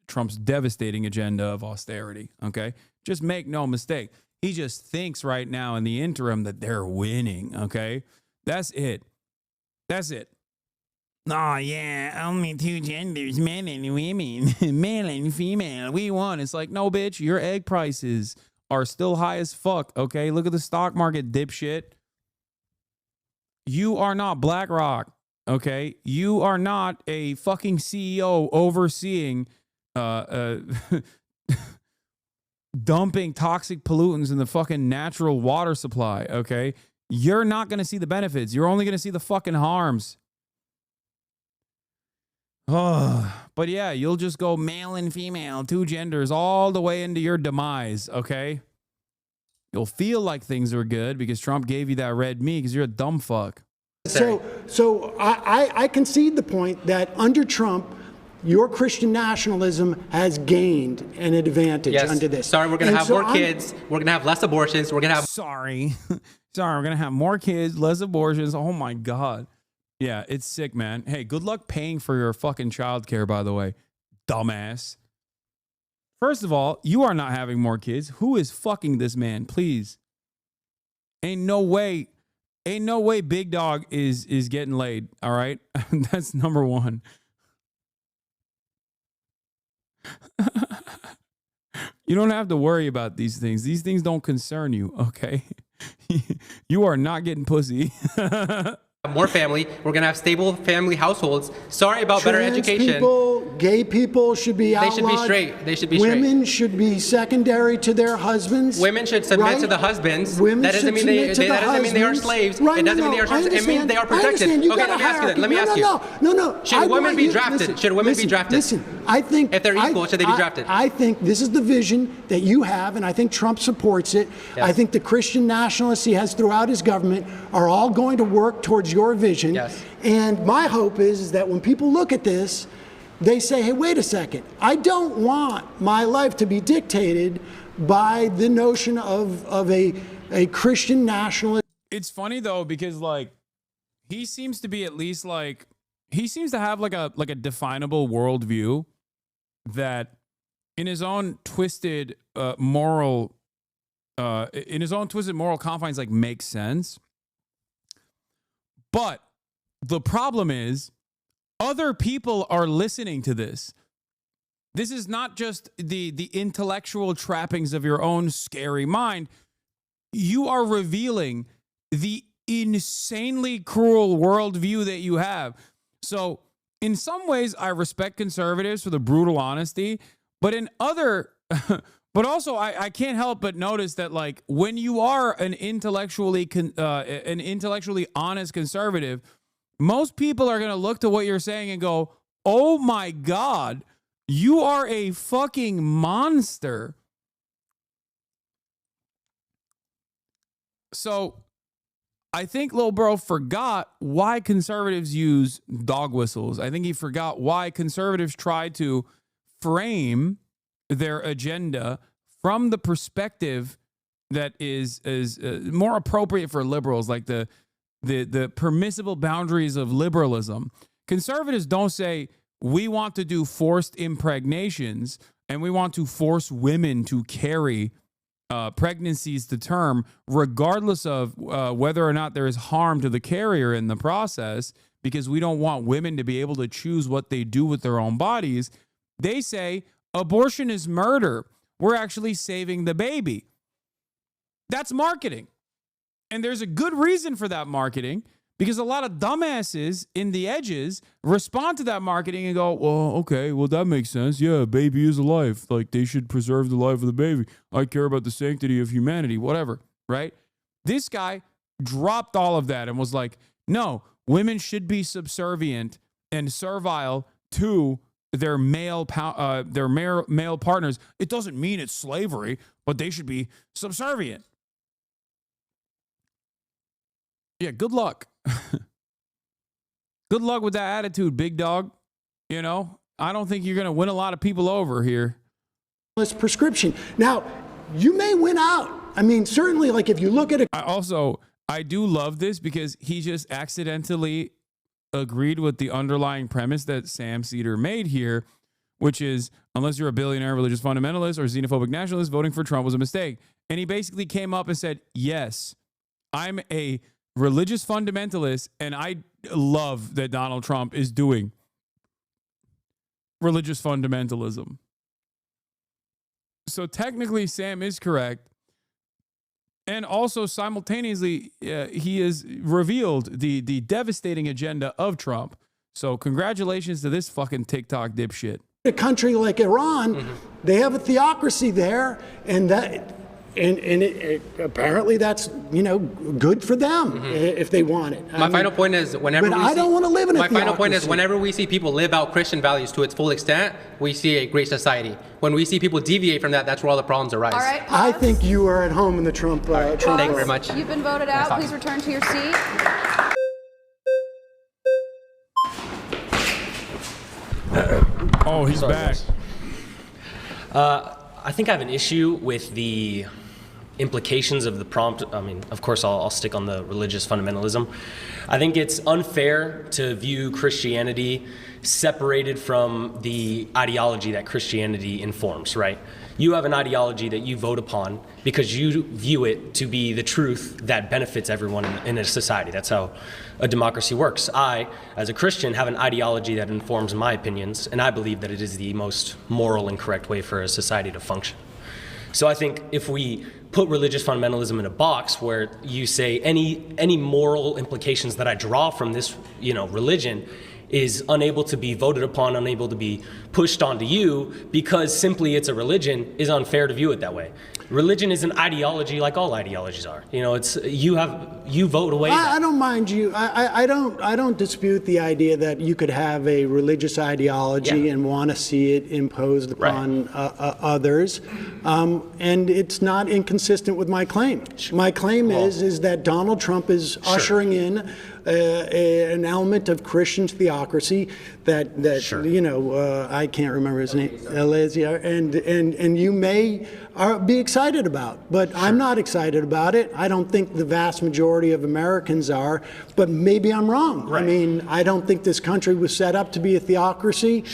S1: Trump's devastating agenda of austerity, okay? Just make no mistake. He just thinks right now in the interim that they're winning, okay? That's it. That's it. Oh, yeah, only two genders, men and women, male and female. We won. It's like, no, bitch, your egg prices are still high as fuck, okay? Look at the stock market, dipshit. You are not BlackRock, okay? You are not a fucking CEO overseeing dumping toxic pollutants in the fucking natural water supply, okay? You're not going to see the benefits. You're only going to see the fucking harms. Oh, but yeah, you'll just go male and female, two genders, all the way into your demise, okay? You'll feel like things are good because Trump gave you that red meat because you're a dumb fuck.
S3: So I concede the point that under Trump, your Christian nationalism has gained an advantage under this.
S10: Sorry, we're going to have more kids. We're going to have less abortions. We're going to have...
S1: Sorry, we're going to have more kids, less abortions. Oh, my God. Yeah, it's sick, man. Hey, good luck paying for your fucking childcare, by the way, dumbass. First of all, you are not having more kids. Who is fucking this man? Please. Ain't no way Big Dog is getting laid, all right? That's number one. You don't have to worry about these things. These things don't concern you, okay? You are not getting pussy.
S10: More family. We're going to have stable family households. Sorry about better education.
S3: People, gay people should be outlawed.
S10: They should be straight. They should be straight.
S3: Women should be secondary to their husbands.
S10: Women should submit
S3: right?
S10: to the husbands.
S3: Women
S10: that doesn't mean they are slaves.
S3: Right,
S10: it doesn't mean they are slaves. It means they are protected. Okay, let me ask you that. Let me ask you.
S3: No.
S10: Should women be drafted? Should women be drafted?
S3: Listen, I think
S10: if they're equal, should they be drafted?
S3: I think this is the vision that you have, and I think Trump supports it.
S10: Yes.
S3: I think the Christian nationalists he has throughout his government are all going to work towards your vision.
S10: Yes.
S3: And my hope is that when people look at this, they say, hey, wait a second. I don't want my life to be dictated by the notion of a Christian nationalist.
S1: It's funny though, because like he seems to be at least like he seems to have like a definable worldview that in his own twisted moral confines like makes sense. But the problem is other people are listening to this. This is not just the intellectual trappings of your own scary mind. You are revealing the insanely cruel worldview that you have. So in some ways, I respect conservatives for the brutal honesty, but in other, but also I can't help but notice that like when you are an intellectually honest conservative, most people are going to look to what you're saying and go, oh my God, you are a fucking monster. So I think Lil Bro forgot why conservatives use dog whistles. I think he forgot why conservatives try to frame their agenda from the perspective that is more appropriate for liberals, like the permissible boundaries of liberalism. Conservatives don't say we want to do forced impregnations and we want to force women to carry pregnancies to term, regardless of whether or not there is harm to the carrier in the process, because we don't want women to be able to choose what they do with their own bodies. They say abortion is murder. We're actually saving the baby. That's marketing. And there's a good reason for that marketing, because a lot of dumbasses in the edges respond to that marketing and go, well, okay, well, that makes sense. Yeah, a baby is a life. Like, they should preserve the life of the baby. I care about the sanctity of humanity, whatever, right? This guy dropped all of that and was like, no, women should be subservient and servile to their male partners. It doesn't mean it's slavery, but they should be subservient. Yeah, good luck. Good luck with that attitude, big dog. You know, I don't think you're going to win a lot of people over here.
S3: Prescription. Now, you may win out. I mean, certainly, like if you look at it.
S1: I do love this because he just accidentally agreed with the underlying premise that Sam Seder made here, which is unless you're a billionaire religious fundamentalist or xenophobic nationalist, voting for Trump was a mistake. And he basically came up and said, yes, I'm a religious fundamentalist, and I love that Donald Trump is doing religious fundamentalism. So technically, Sam is correct. And also simultaneously, he has revealed the devastating agenda of Trump. So congratulations to this fucking TikTok dipshit.
S3: A country like Iran, they have a theocracy there, and apparently that's, you know, good for them if they want it.
S10: My final point is whenever
S3: I don't want to live in a theocracy.
S10: My final point is whenever we see people live out Christian values to its full extent, we see a great society. When we see people deviate from that, that's where all the problems arise.
S6: All right,
S3: I think you are at home in the Trump. Trump
S10: Thank you very much.
S6: You've been voted out. Please return to your seat.
S1: Oh, he's back.
S4: I think I have an issue with the implications of the prompt. I mean, of course, I'll stick on the religious fundamentalism. I think it's unfair to view Christianity separated from the ideology that Christianity informs, right? You have an ideology that you vote upon because you view it to be the truth that benefits everyone in a society. That's how a democracy works. I, as a Christian, have an ideology that informs my opinions, and I believe that it is the most moral and correct way for a society to function. So I think if we put religious fundamentalism in a box where you say any moral implications that I draw from this, religion is unable to be voted upon, unable to be pushed onto you because simply it's a religion, is unfair to view it that way. Religion is an ideology like all ideologies are. It's you vote away.
S3: I don't mind you. I don't dispute the idea that you could have a religious ideology and want to see it imposed upon others, and it's not inconsistent with my claim. My claim is that Donald Trump is ushering in an element of Christian theocracy that I can't remember his name, and you may be excited about, but I'm not excited about it. I don't think the vast majority of Americans are, but maybe I'm wrong. I mean, I don't think this country was set up to be a theocracy,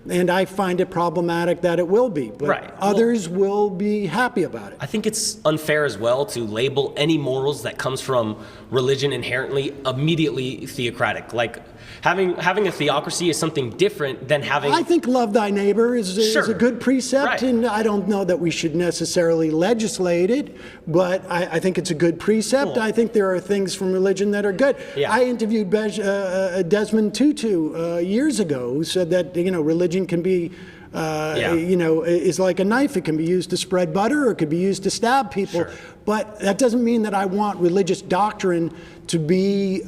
S3: and I find it problematic that it will be, but others will be happy about it.
S4: I think it's unfair as well to label any morals that comes from religion inherently immediately theocratic. Like having a theocracy is something different than having...
S3: I think love thy neighbor is a good precept, and I don't know that we should necessarily legislate it, but I think it's a good precept. I think there are things from religion that are good. I interviewed Desmond Tutu years ago, who said that religion can be is like a knife. It can be used to spread butter, or it could be used to stab people. But that doesn't mean that I want religious doctrine to be.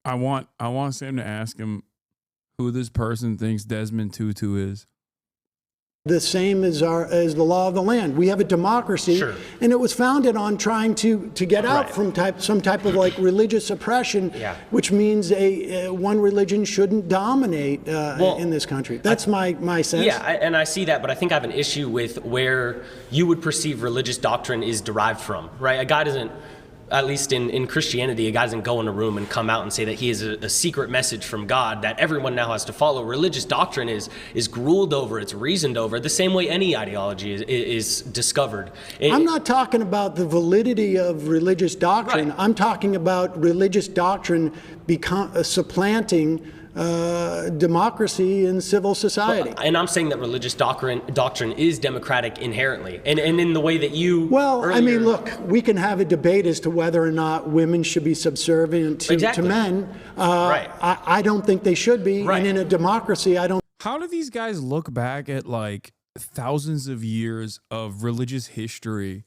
S8: I want Sam to ask him who this person thinks Desmond Tutu is.
S3: The same as the law of the land. We have a democracy, and it was founded on trying to get out from some type of like religious oppression, which means one religion shouldn't dominate in this country. That's my sense.
S4: Yeah, and I see that, but I think I have an issue with where you would perceive religious doctrine is derived from, right? A guy doesn't, at least in Christianity, a guy doesn't go in a room and come out and say that he has a secret message from God that everyone now has to follow. Religious doctrine is ruled over, it's reasoned over, the same way any ideology is discovered.
S3: I'm not talking about the validity of religious doctrine. I'm talking about religious doctrine supplanting democracy and civil society.
S4: And I'm saying that religious doctrine is democratic inherently, and in the way that you.
S3: Well, earlier, I mean, look, we can have a debate as to whether or not women should be subservient to men. I don't think they should be, and in a democracy, I don't.
S8: How do these guys look back at like thousands of years of religious history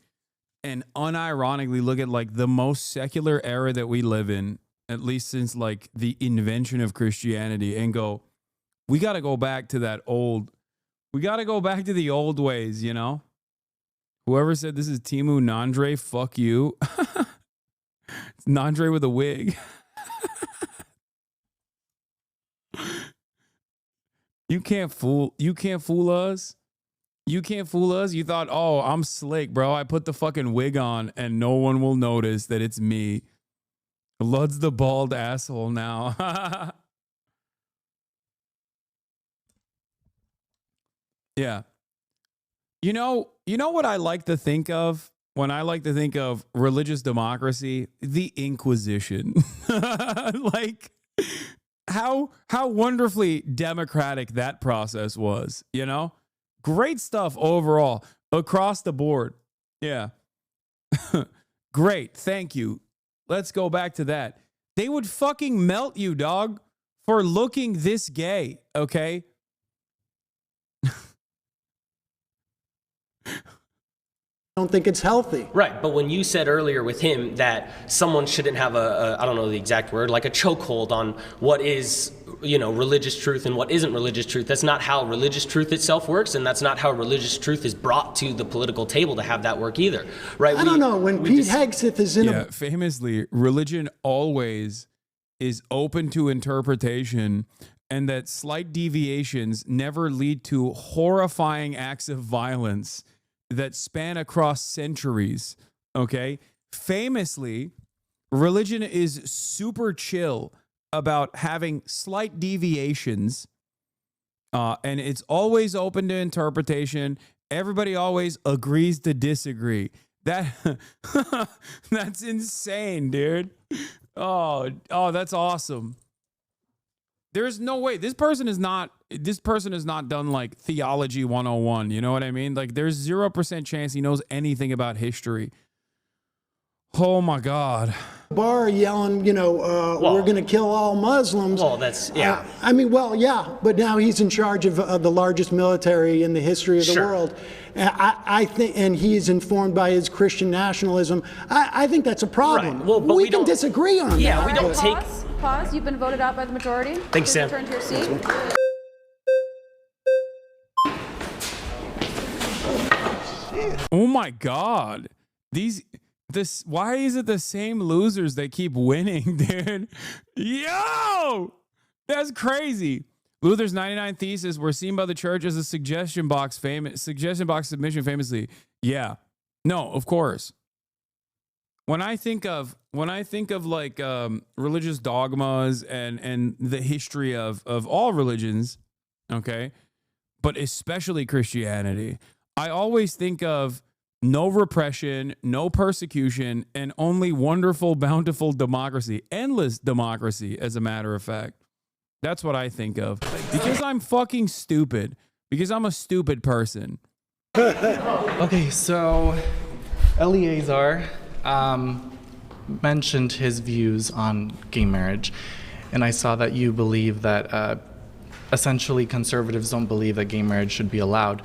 S8: and unironically look at like the most secular era that we live in, at least since like the invention of Christianity, and go, we got to go back to the old ways, Whoever said this is Timu Nandre, fuck you. It's Nandre with a wig. You can't fool us. You can't fool us. You thought, oh, I'm slick, bro. I put the fucking wig on and no one will notice that it's me. Lud's the bald asshole now. Yeah. You know what I like to think of when I like to think of religious democracy? The Inquisition. Like how wonderfully democratic that process was, Great stuff overall across the board. Yeah. Great. Thank you. Let's go back to that. They would fucking melt you, dog, for looking this gay, okay?
S3: I don't think it's healthy.
S4: Right, but when you said earlier with him that someone shouldn't have I don't know the exact word, like a chokehold on what is, religious truth and what isn't religious truth, that's not how religious truth itself works, and that's not how religious truth is brought to the political table to have that work either, right?
S3: I don't know, when Pete Hegseth is in
S8: famously, religion always is open to interpretation, and that slight deviations never lead to horrifying acts of violence that span across centuries, okay? Famously, religion is super chill about having slight deviations, and it's always open to interpretation. Everybody always agrees to disagree. That's insane, dude. Oh, that's awesome.
S1: There's no way this person has not done like theology 101. You know what I mean? Like there's 0% chance he knows anything about history. Oh my God.
S3: Bar yelling, we're going to kill all Muslims.
S4: Well, that's, yeah.
S3: But now he's in charge of the largest military in the history of the world. I think, and he's informed by his Christian nationalism. I think that's a problem.
S4: Right. Well, but we
S3: can disagree on that.
S4: Yeah, we don't take...
S6: Pause. You've been voted out by the majority.
S4: Thanks, Sam.
S6: Return to your seat.
S1: Oh my God. Why is it the same losers that keep winning, dude? Yo! That's crazy. Luther's 99 Thesis were seen by the church as a suggestion box submission famously. Yeah. No, of course. When I think of like religious dogmas and the history of all religions, okay, but especially Christianity, I always think of no repression, no persecution, and only wonderful, bountiful democracy. Endless democracy, as a matter of fact. That's what I think of. Because I'm fucking stupid. Because I'm a stupid person.
S5: Okay, so Eleazar mentioned his views on gay marriage, and I saw that you believe that essentially conservatives don't believe that gay marriage should be allowed.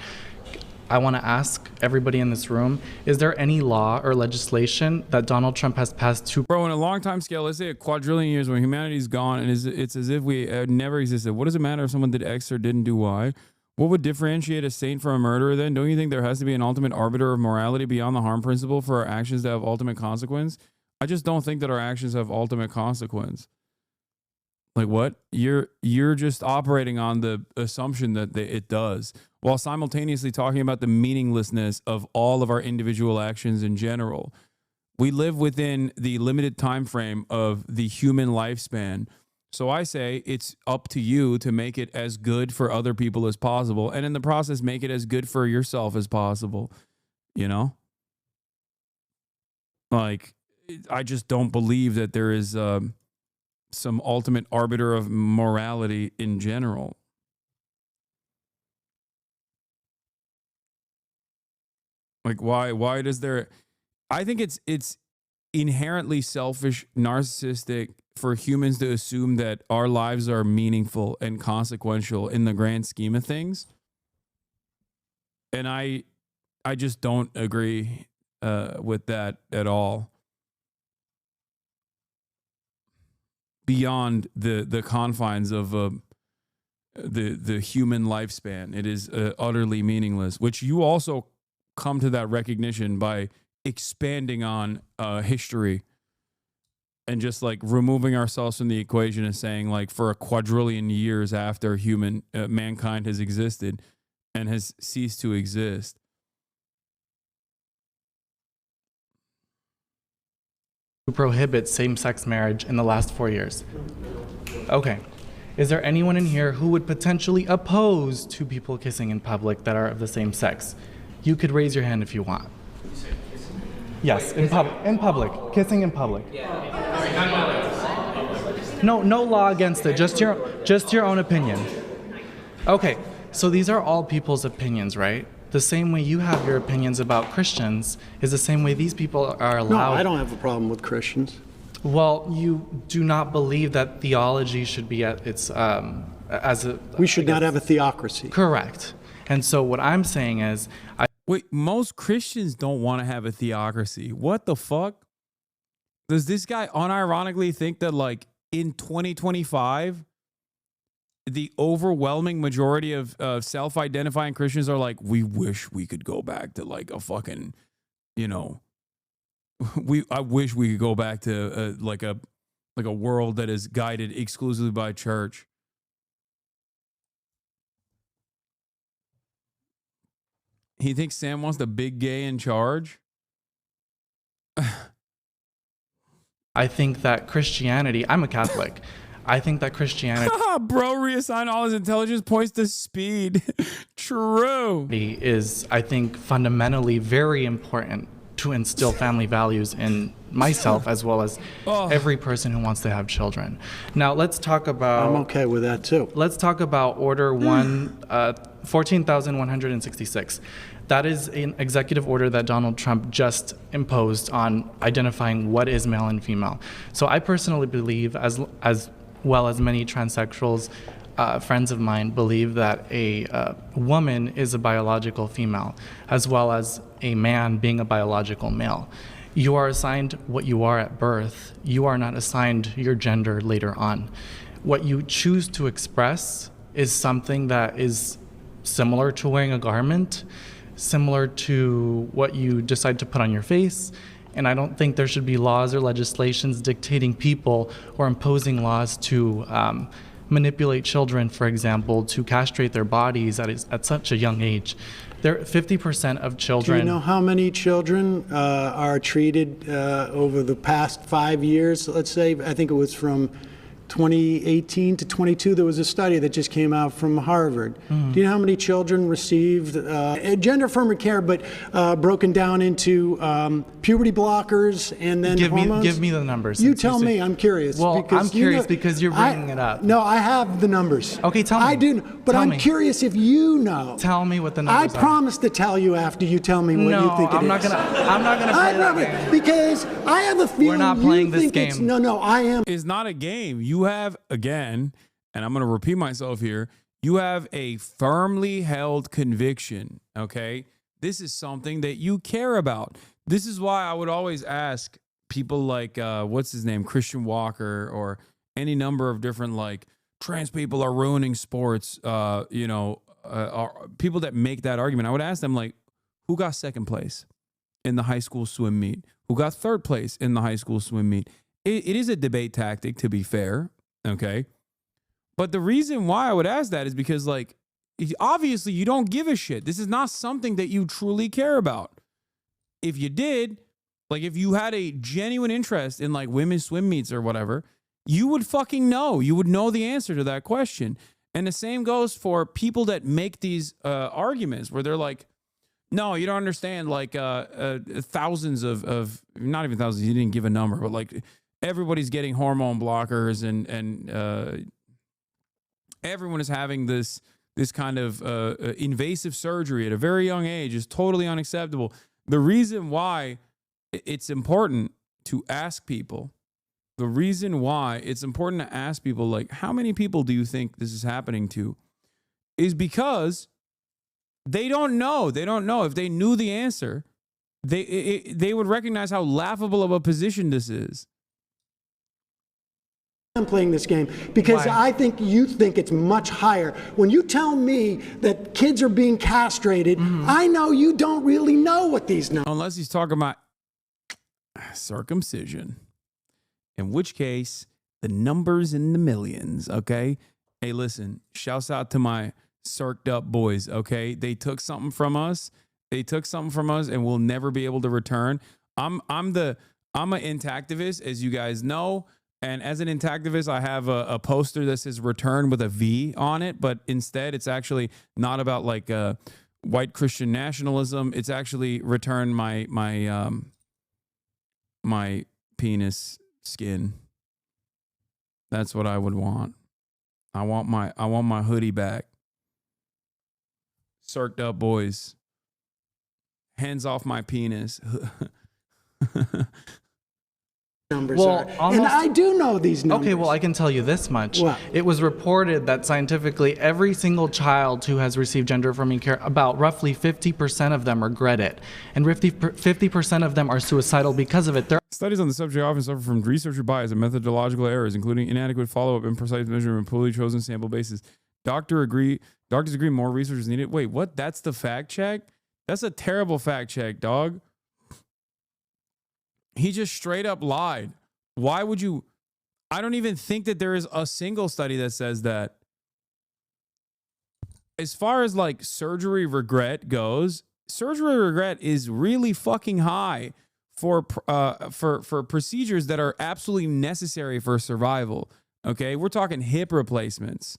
S5: I want to ask everybody in this room, is there any law or legislation that Donald Trump has passed to...
S1: Bro, in a long time scale, let's say a quadrillion years when humanity's gone and it's as if we never existed. What does it matter if someone did X or didn't do Y? What would differentiate a saint from a murderer then? Don't you think there has to be an ultimate arbiter of morality beyond the harm principle for our actions to have ultimate consequence? I just don't think that our actions have ultimate consequence. Like what? You're just operating on the assumption that it does, while simultaneously talking about the meaninglessness of all of our individual actions in general. We live within the limited time frame of the human lifespan. So I say it's up to you to make it as good for other people as possible, and in the process, make it as good for yourself as possible. You know? Like, I just don't believe that there is some ultimate arbiter of morality in general. Like, why does there... I think it's inherently selfish, narcissistic for humans to assume that our lives are meaningful and consequential in the grand scheme of things. And I just don't agree with that at all. Beyond the confines of the human lifespan, it is utterly meaningless, which you also come to that recognition by expanding on history and just like removing ourselves from the equation and saying like for a quadrillion years after mankind has existed and has ceased to exist.
S5: Who prohibit same-sex marriage in the last 4 years. Okay. Is there anyone in here who would potentially oppose two people kissing in public that are of the same sex? You could raise your hand if you want. Yes, in public. Kissing in public. No law against it. Just your own opinion. Okay. So these are all people's opinions, right? The same way you have your opinions about Christians is the same way these people are allowed.
S3: No, I don't have a problem with Christians.
S5: Well, you do not believe that theology should be at its
S3: We should not have a theocracy.
S5: Correct. And so what I'm saying is,
S1: wait, most Christians don't want to have a theocracy. What the fuck? Does this guy unironically think that like in 2025, the overwhelming majority of self-identifying Christians are like, we wish we could go back to like a fucking, I wish we could go back to like a world that is guided exclusively by church. He thinks Sam wants the big gay in charge?
S5: I think that Christianity, I'm a Catholic. I think that Christianity...
S1: Bro, reassign all his intelligence points to speed. True.
S5: ...is, I think, fundamentally very important to instill family values in myself as well as every person who wants to have children. Now let's talk about.
S3: I'm okay with that too.
S5: Let's talk about Order 14,166. That is an executive order that Donald Trump just imposed on identifying what is male and female. So I personally believe, as well as many transsexuals, friends of mine believe that a woman is a biological female, as well as a man being a biological male. You are assigned what you are at birth. You are not assigned your gender later on. What you choose to express is something that is similar to wearing a garment, similar to what you decide to put on your face. And I don't think there should be laws or legislations dictating people or imposing laws to manipulate children, for example, to castrate their bodies at such a young age. 50% of children.
S3: Do you know how many children are treated over the past 5 years? Let's say, I think it was from 2018 to 22, there was a study that just came out from Harvard. Do you know how many children received gender-affirming care, but broken down into puberty blockers and then hormones?
S5: Give me the numbers.
S3: You tell me. I'm curious.
S5: Well, I'm curious because you're bringing it up.
S3: No, I have the numbers.
S5: Okay, tell me.
S3: I do, but I'm curious if you know.
S5: Tell me what the numbers are.
S3: I promise to tell you after you tell me what you think it is.
S5: I'm not gonna play that game.
S3: Because I have a feeling
S5: we're not playing this game.
S3: No, I am.
S1: It's not a game. You have, again, and I'm going to repeat myself here, you have a firmly held conviction, okay? This is something that you care about. This is why I would always ask people like, what's his name, Christian Walker, or any number of different, like, trans people are ruining sports, people that make that argument. I would ask them, like, who got second place in the high school swim meet? Who got third place in the high school swim meet? It is a debate tactic, to be fair, okay? But the reason why I would ask that is because, like, obviously you don't give a shit. This is not something that you truly care about. If you did, like, if you had a genuine interest in, like, women's swim meets or whatever, you would fucking know. You would know the answer to that question. And the same goes for people that make these arguments where they're like, no, you don't understand, like, thousands of, not even thousands, you didn't give a number, but, like, everybody's getting hormone blockers and everyone is having this kind of invasive surgery at a very young age is totally unacceptable. The reason why it's important to ask people, like, how many people do you think this is happening to, is because they don't know. They don't know. If they knew the answer, they would recognize how laughable of a position this is.
S3: I'm playing this game because I think you think it's much higher. When you tell me that kids are being castrated, I know you don't really know what these numbers.
S1: Unless he's talking about circumcision, in which case the numbers in the millions, okay? Hey, listen, shouts out to my circed up boys, okay? They took something from us. And we'll never be able to return. I'm an intactivist, as you guys know. And as an intactivist, I have a poster that says return with a V on it, but instead it's actually not about, like, white Christian nationalism. It's actually return my penis skin. That's what I would want. I want my hoodie back. Circed up boys. Hands off my penis.
S3: Numbers are. And I do know these numbers.
S5: Okay, well, I can tell you this much.
S3: What?
S5: It was reported that scientifically every single child who has received gender-affirming care, about roughly 50% of them regret it. And 50% of them are suicidal because of it.
S1: Studies on the subject often suffer from researcher bias and methodological errors, including inadequate follow-up, imprecise measurement, poorly chosen sample bases. Doctors agree more research is needed. Wait, what? That's the fact check? That's a terrible fact check, dog. He just straight up lied. Why would you? I don't even think that there is a single study that says that. As far as, like, surgery regret goes, surgery regret is really fucking high for procedures that are absolutely necessary for survival. Okay, we're talking hip replacements.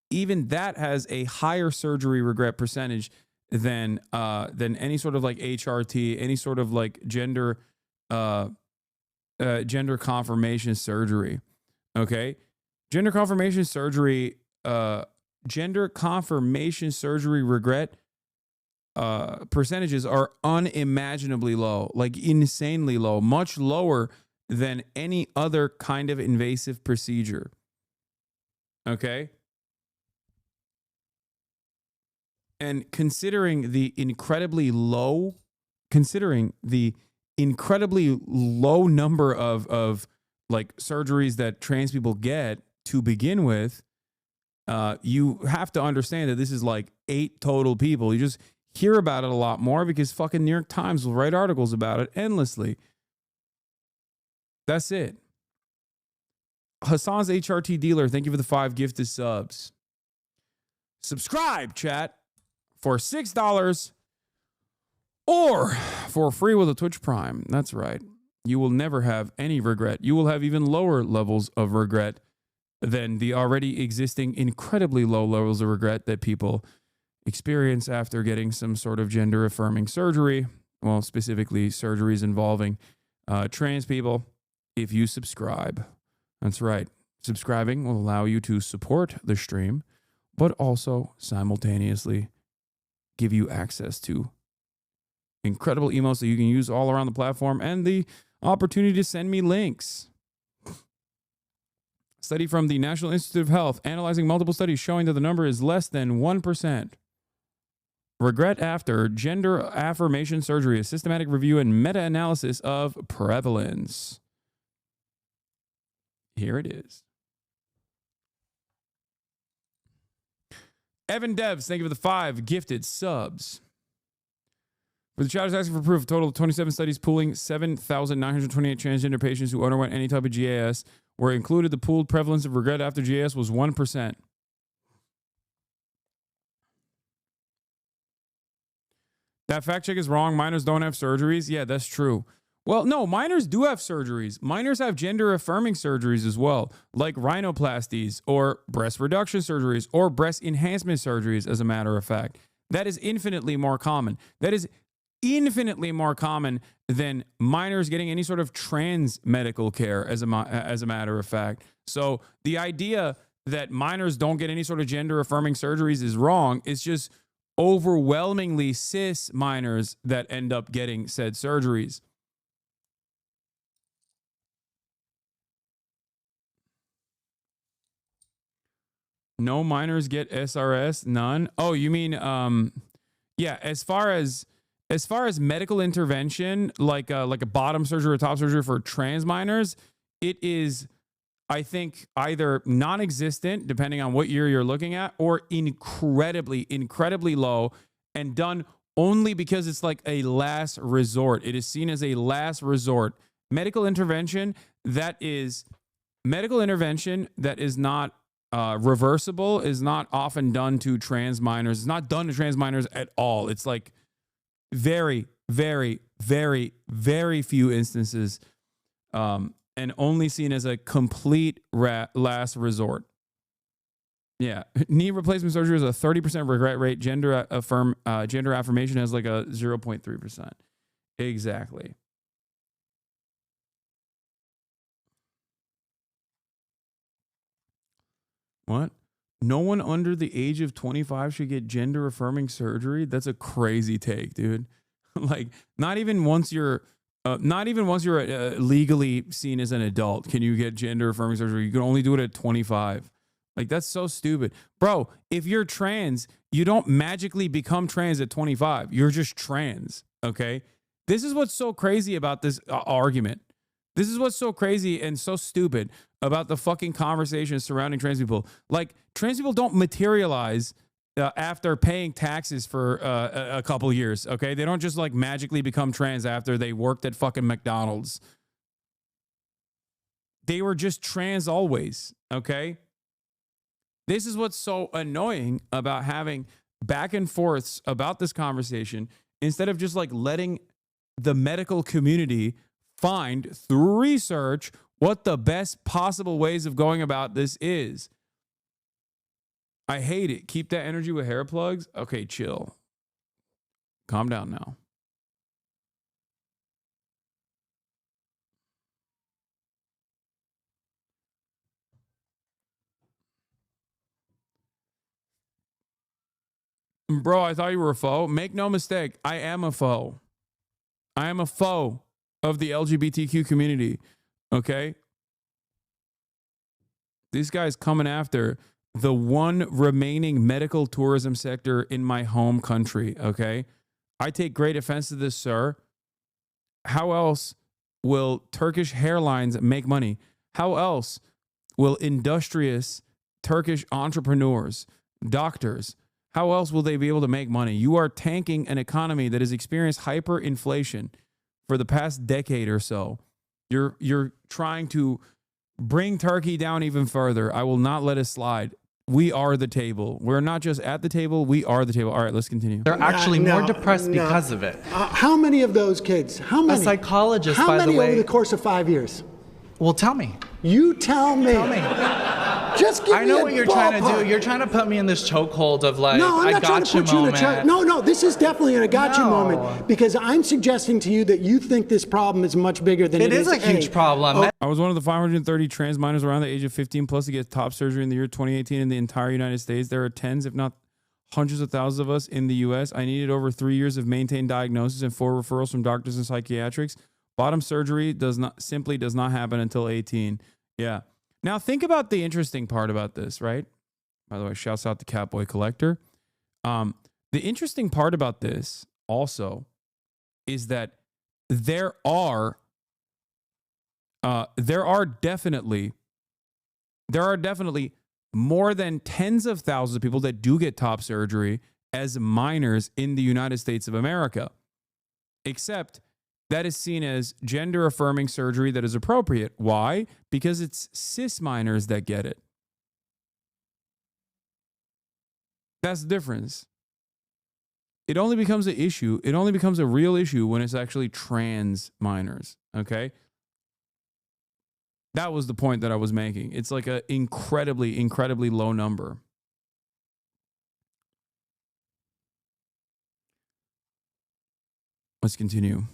S1: Even that has a higher surgery regret percentage
S8: than any sort of like HRT, any sort of like gender confirmation surgery. Okay, gender confirmation surgery regret percentages are unimaginably low, like insanely low, much lower than any other kind of invasive procedure. Okay. And considering the incredibly low number of like surgeries that trans people get to begin with, you have to understand that this is like 8 total people. You just hear about it a lot more because fucking New York Times will write articles about it endlessly. That's it. Hassan's HRT dealer, thank you for the 5 gifted subs. Subscribe, chat, for $6 or for free with a Twitch Prime. That's right. You will never have any regret. You will have even lower levels of regret than the already existing incredibly low levels of regret that people experience after getting some sort of gender affirming surgery. Well, specifically surgeries involving trans people. If you subscribe, that's right. Subscribing will allow you to support the stream, but also simultaneously give you access to incredible emails that you can use all around the platform and the opportunity to send me links. Study from the National Institute of Health analyzing multiple studies showing that the number is less than 1%. Regret after gender affirmation surgery, a systematic review and meta-analysis of prevalence. Here it is. Evan Devs, thank you for the 5 gifted subs. For the chat is asking for proof, a total of 27 studies pooling 7,928 transgender patients who underwent any type of GAS were included. The pooled prevalence of regret after GAS was 1%. That fact check is wrong. Minors don't have surgeries. Yeah, that's true. Well, no, minors do have surgeries. Minors have gender affirming surgeries as well, like rhinoplasties or breast reduction surgeries or breast enhancement surgeries, as a matter of fact. That is infinitely more common. That is infinitely more common than minors getting any sort of trans medical care, as a matter of fact. So the idea that minors don't get any sort of gender affirming surgeries is wrong. It's just overwhelmingly cis minors that end up getting said surgeries. No minors get SRS? None? Oh, you mean, yeah, as far as medical intervention, like a bottom surgery or top surgery for trans minors, it is, I think, either non-existent, depending on what year you're looking at, or incredibly, incredibly low and done only because it's like a last resort. It is seen as a last resort. Medical intervention that is not reversible is not often done to trans minors. It's not done to trans minors at all. It's like very, very, very, very few instances, and only seen as a complete last resort. Yeah, knee replacement surgery is a 30% regret rate. Gender affirmation has like a 0.3%. Exactly. What? No one under the age of 25 should get gender affirming surgery? That's a crazy take, dude. Like, not even once you're legally seen as an adult can you get gender affirming surgery. You can only do it at 25. Like, that's so stupid. Bro, if you're trans, you don't magically become trans at 25. You're just trans, okay? This is what's so crazy about this argument. This is what's so crazy and so stupid about the fucking conversation surrounding trans people. Like, trans people don't materialize after paying taxes for a couple years, okay? They don't just like magically become trans after they worked at fucking McDonald's. They were just trans always, okay? This is what's so annoying about having back and forths about this conversation instead of just like letting the medical community find through research what the best possible ways of going about this is. I hate it. Keep that energy with hair plugs. Okay, chill.
S1: Calm down now. Bro, I thought you were a foe. Make no mistake, I am a foe. I am a foe of the LGBTQ community. Okay? This guy's coming after the one remaining medical tourism sector in my home country. Okay? I take great offense to this, sir. How else will Turkish hairlines make money? How else will industrious Turkish entrepreneurs, doctors, how else will they be able to make money? You are tanking an economy that has experienced hyperinflation for the past decade or so. You're trying to bring Turkey down even further. I will not let it slide. We are the table. We're not just at the table. We are the table. All right, let's continue.
S5: They're actually more depressed because of it.
S3: How many of those kids? How many?
S5: A psychologist,
S3: How
S5: by
S3: many
S5: the way.
S3: over the course of 5 years?
S5: Well, tell me.
S3: You tell me.
S5: Tell me.
S3: Just give
S5: I
S3: me
S5: know
S3: a
S5: what you're trying to
S3: ballpark.
S5: do. You're trying to put me in this chokehold of like,
S3: No, I'm
S5: I
S3: not trying to
S5: gotcha
S3: put you in a
S5: moment.
S3: choke. No, this is definitely an I gotcha
S5: No.
S3: moment because I'm suggesting to you that you think this problem is much bigger than it is.
S5: It is a huge problem.
S1: I was one of the 530 trans minors around the age of 15 plus to get top surgery in the year 2018 in the entire United States. There are tens, if not hundreds of thousands of us in the U.S. I needed over 3 years of maintained diagnosis and 4 referrals from doctors and psychiatrics. Bottom surgery does not happen until 18. Yeah. Now think about the interesting part about this, right? By the way, shouts out to Catboy Collector. The interesting part about this also is that there are definitely more than tens of thousands of people that do get top surgery as minors in the United States of America. Except that is seen as gender affirming surgery that is appropriate. Why? Because it's cis minors that get it. That's the difference. It only becomes an issue. It only becomes a real issue when it's actually trans minors. Okay? That was the point that I was making. It's like an incredibly, incredibly low number. Let's continue.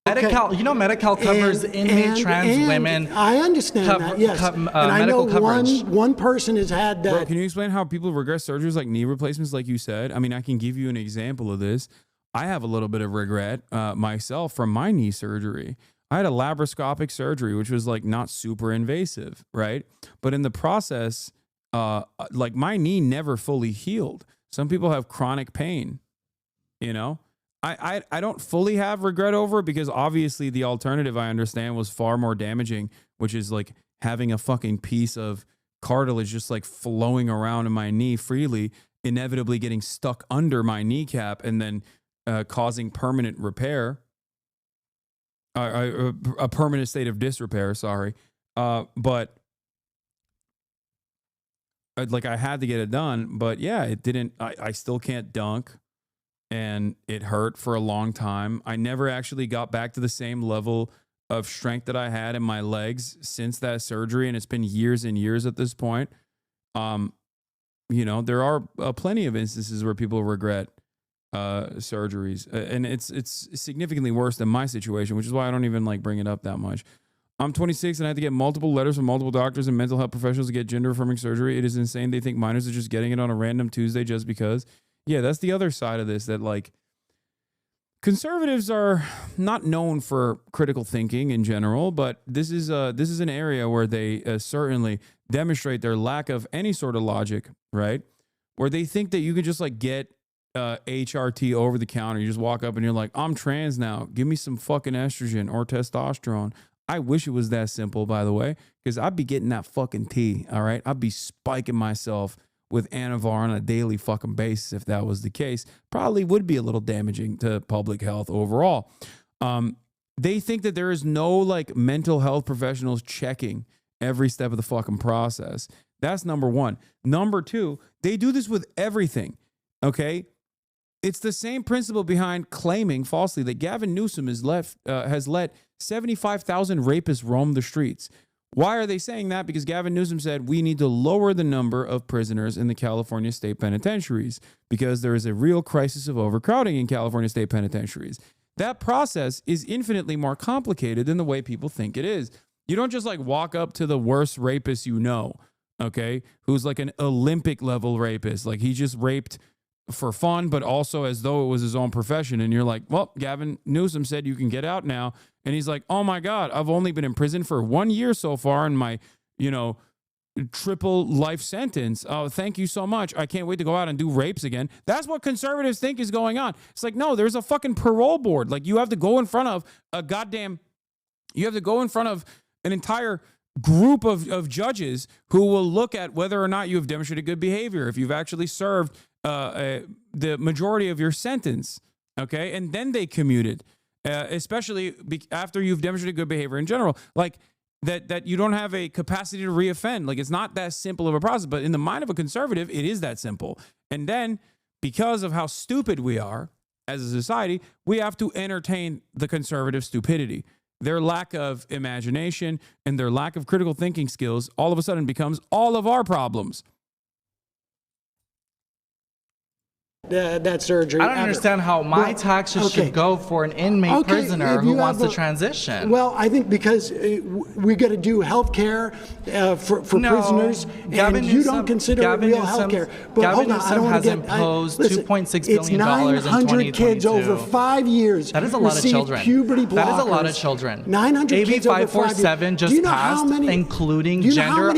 S5: Medi-Cal, you know, Medi-Cal covers inmate trans women.
S3: I understand that, yes. And I know
S5: medical coverage.
S3: one person has had that.
S1: Bro, can you explain how people regret surgeries like knee replacements, like you said? I mean, I can give you an example of this. I have a little bit of regret myself from my knee surgery. I had a laparoscopic surgery, which was like not super invasive, right? But in the process, like my knee never fully healed. Some people have chronic pain, you know? I don't fully have regret over it because obviously the alternative I understand was far more damaging, which is like having a fucking piece of cartilage just like flowing around in my knee freely, inevitably getting stuck under my kneecap and then causing permanent repair, a permanent state of disrepair, sorry. But like I had to get it done, but yeah, it didn't, I still can't dunk. And it hurt for a long time. I never actually got back to the same level of strength that I had in my legs since that surgery. And it's been years and years at this point. You know, there are plenty of instances where people regret surgeries. And it's significantly worse than my situation, which is why I don't even like bring it up that much. I'm 26 and I had to get multiple letters from multiple doctors and mental health professionals to get gender affirming surgery. It is insane. They think minors are just getting it on a random Tuesday just because. Yeah, that's the other side of this, that like conservatives are not known for critical thinking in general, but this is an area where they certainly demonstrate their lack of any sort of logic, right? Where they think that you can just like get HRT over the counter. You just walk up and you're like, I'm trans now. Give me some fucking estrogen or testosterone. I wish it was that simple, by the way, because I'd be getting that fucking tea, all right? I'd be spiking myself with Anavar on a daily fucking basis if that was the case. Probably would be a little damaging to public health overall. They think that there is no like mental health professionals checking every step of the fucking process. That's number one. Number two, they do this with everything, okay? It's the same principle behind claiming falsely that Gavin Newsom has let 75,000 rapists roam the streets. Why are they saying that? Because Gavin Newsom said we need to lower the number of prisoners in the California state penitentiaries because there is a real crisis of overcrowding in California state penitentiaries. That process is infinitely more complicated than the way people think it is. You don't just like walk up to the worst rapist you know, okay, who's like an Olympic level rapist. Like he just raped for fun, but also as though it was his own profession. And you're like, well, Gavin Newsom said you can get out now. And he's like, oh my God, I've only been in prison for 1 year so far in my, triple life sentence. Oh, thank you so much. I can't wait to go out and do rapes again. That's what conservatives think is going on. It's like, no, there's a fucking parole board. Like you have to go in front of an entire group of judges who will look at whether or not you have demonstrated good behavior, if you've actually served the majority of your sentence, okay? And then they commuted, especially after you've demonstrated good behavior in general, like that you don't have a capacity to reoffend. Like it's not that simple of a process, but in the mind of a conservative, it is that simple. And then because of how stupid we are as a society, we have to entertain the conservative stupidity. Their lack of imagination and their lack of critical thinking skills all of a sudden becomes all of our problems.
S3: That surgery.
S5: I don't understand how my taxes should go for an inmate prisoner who wants to transition.
S3: Well, I think because we got to do health care for prisoners, and you don't consider it real health care. But
S5: Gavin
S3: hold on, I don't
S5: Newsom
S3: want
S5: has
S3: to get
S5: imposed
S3: listen,
S5: $2.6 billion in
S3: 900 kids over 5 years.
S5: That is a lot of children.
S3: Puberty blockers.
S5: That is a lot of children.
S3: 900
S5: AB
S3: kids over 5 years.
S5: 547 just passed, including gender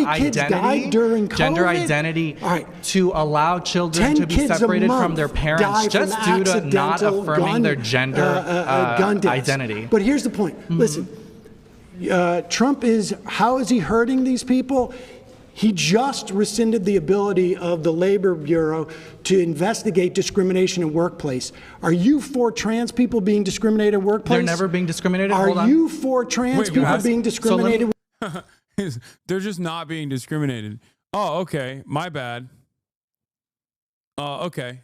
S5: identity to allow children to be separated from their parents just due to not affirming their gender identity.
S3: But here's the point. Listen, Trump how is he hurting these people? He just rescinded the ability of the Labor Bureau to investigate discrimination in workplace. Are you for trans people being discriminated in workplace?
S5: They're never being discriminated?
S3: Are you for trans people being discriminated?
S1: They're just not being discriminated. Oh, okay. My bad. Okay.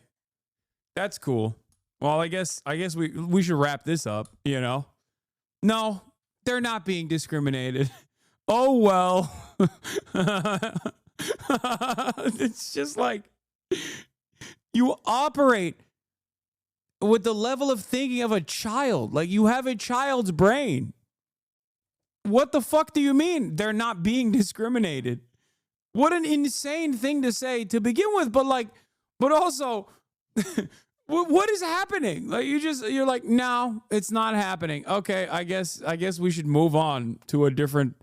S1: That's cool. Well, I guess we should wrap this up, No, they're not being discriminated. Oh, well. It's just like you operate with the level of thinking of a child. Like you have a child's brain. What the fuck do you mean they're not being discriminated? What an insane thing to say to begin with, but also what is happening? Like you're like, no, it's not happening. Okay, I guess we should move on to a different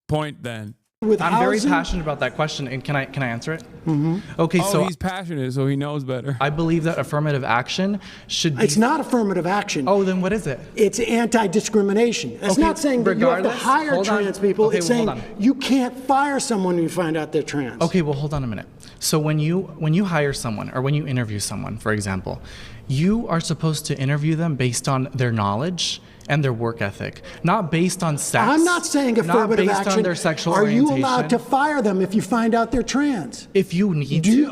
S1: point then.
S5: I'm very passionate about that question, and can I answer it?
S3: Mm-hmm.
S5: Okay, so
S1: he's passionate, so he knows better.
S5: I believe that affirmative action should be.
S3: It's not affirmative action.
S5: Oh, then what is it?
S3: It's anti-discrimination. It's not saying that you have to hire trans people. It's saying you can't fire someone when you find out they're trans.
S5: Okay, well, hold on a minute. So when you hire someone or when you interview someone, for example, you are supposed to interview them based on their knowledge and their work ethic, not based on sex.
S3: I'm not saying affirmative action.
S5: Not based on their sexual
S3: orientation.
S5: orientation.
S3: Are you allowed to fire them if you find out they're trans?
S5: If you need to,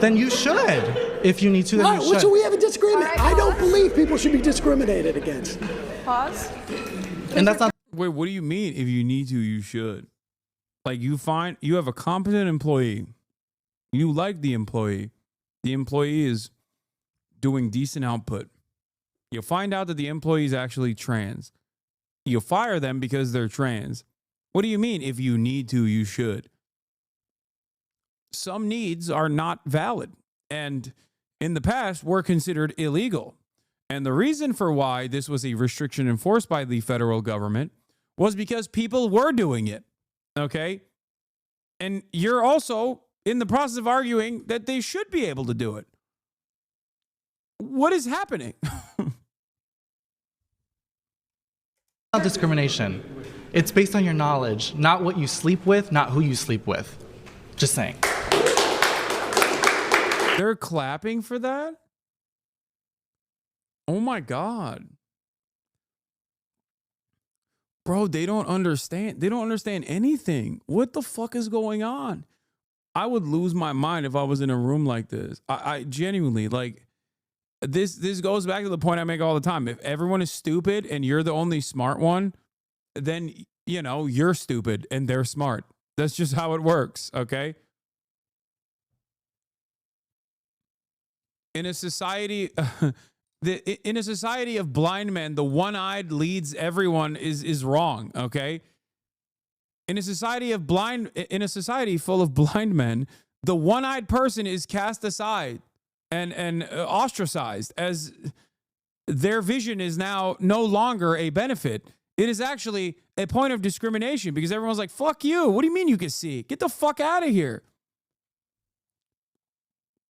S5: then you should. If you need to, then you should.
S3: So we have a disagreement. I don't believe people should be discriminated against.
S6: Pause.
S5: And that's not.
S1: Wait, what do you mean? If you need to, you should. Like you have a competent employee. You like the employee. The employee is doing decent output. You'll find out that the employee is actually trans. You'll fire them because they're trans. What do you mean? If you need to, you should. Some needs are not valid, and in the past were considered illegal. And the reason for why this was a restriction enforced by the federal government was because people were doing it. Okay? And you're also in the process of arguing that they should be able to do it. What is happening?
S5: Not discrimination. It's based on your knowledge, not what you sleep with, not who you sleep with. Just saying.
S1: They're clapping for that? Oh my God. Bro, they don't understand. They don't understand anything. What the fuck is going on? I would lose my mind if I was in a room like this. I genuinely, like, this goes back to the point I make all the time. If everyone is stupid and you're the only smart one, then you know, you're stupid and they're smart. That's just how it works, okay? In a society in a society of blind men, the one-eyed leads everyone is wrong, okay? In a society full of blind men, the one-eyed person is cast aside and ostracized, as their vision is now no longer a benefit. It is actually a point of discrimination, because everyone's like, fuck you. What do you mean you can see? Get the fuck out of here.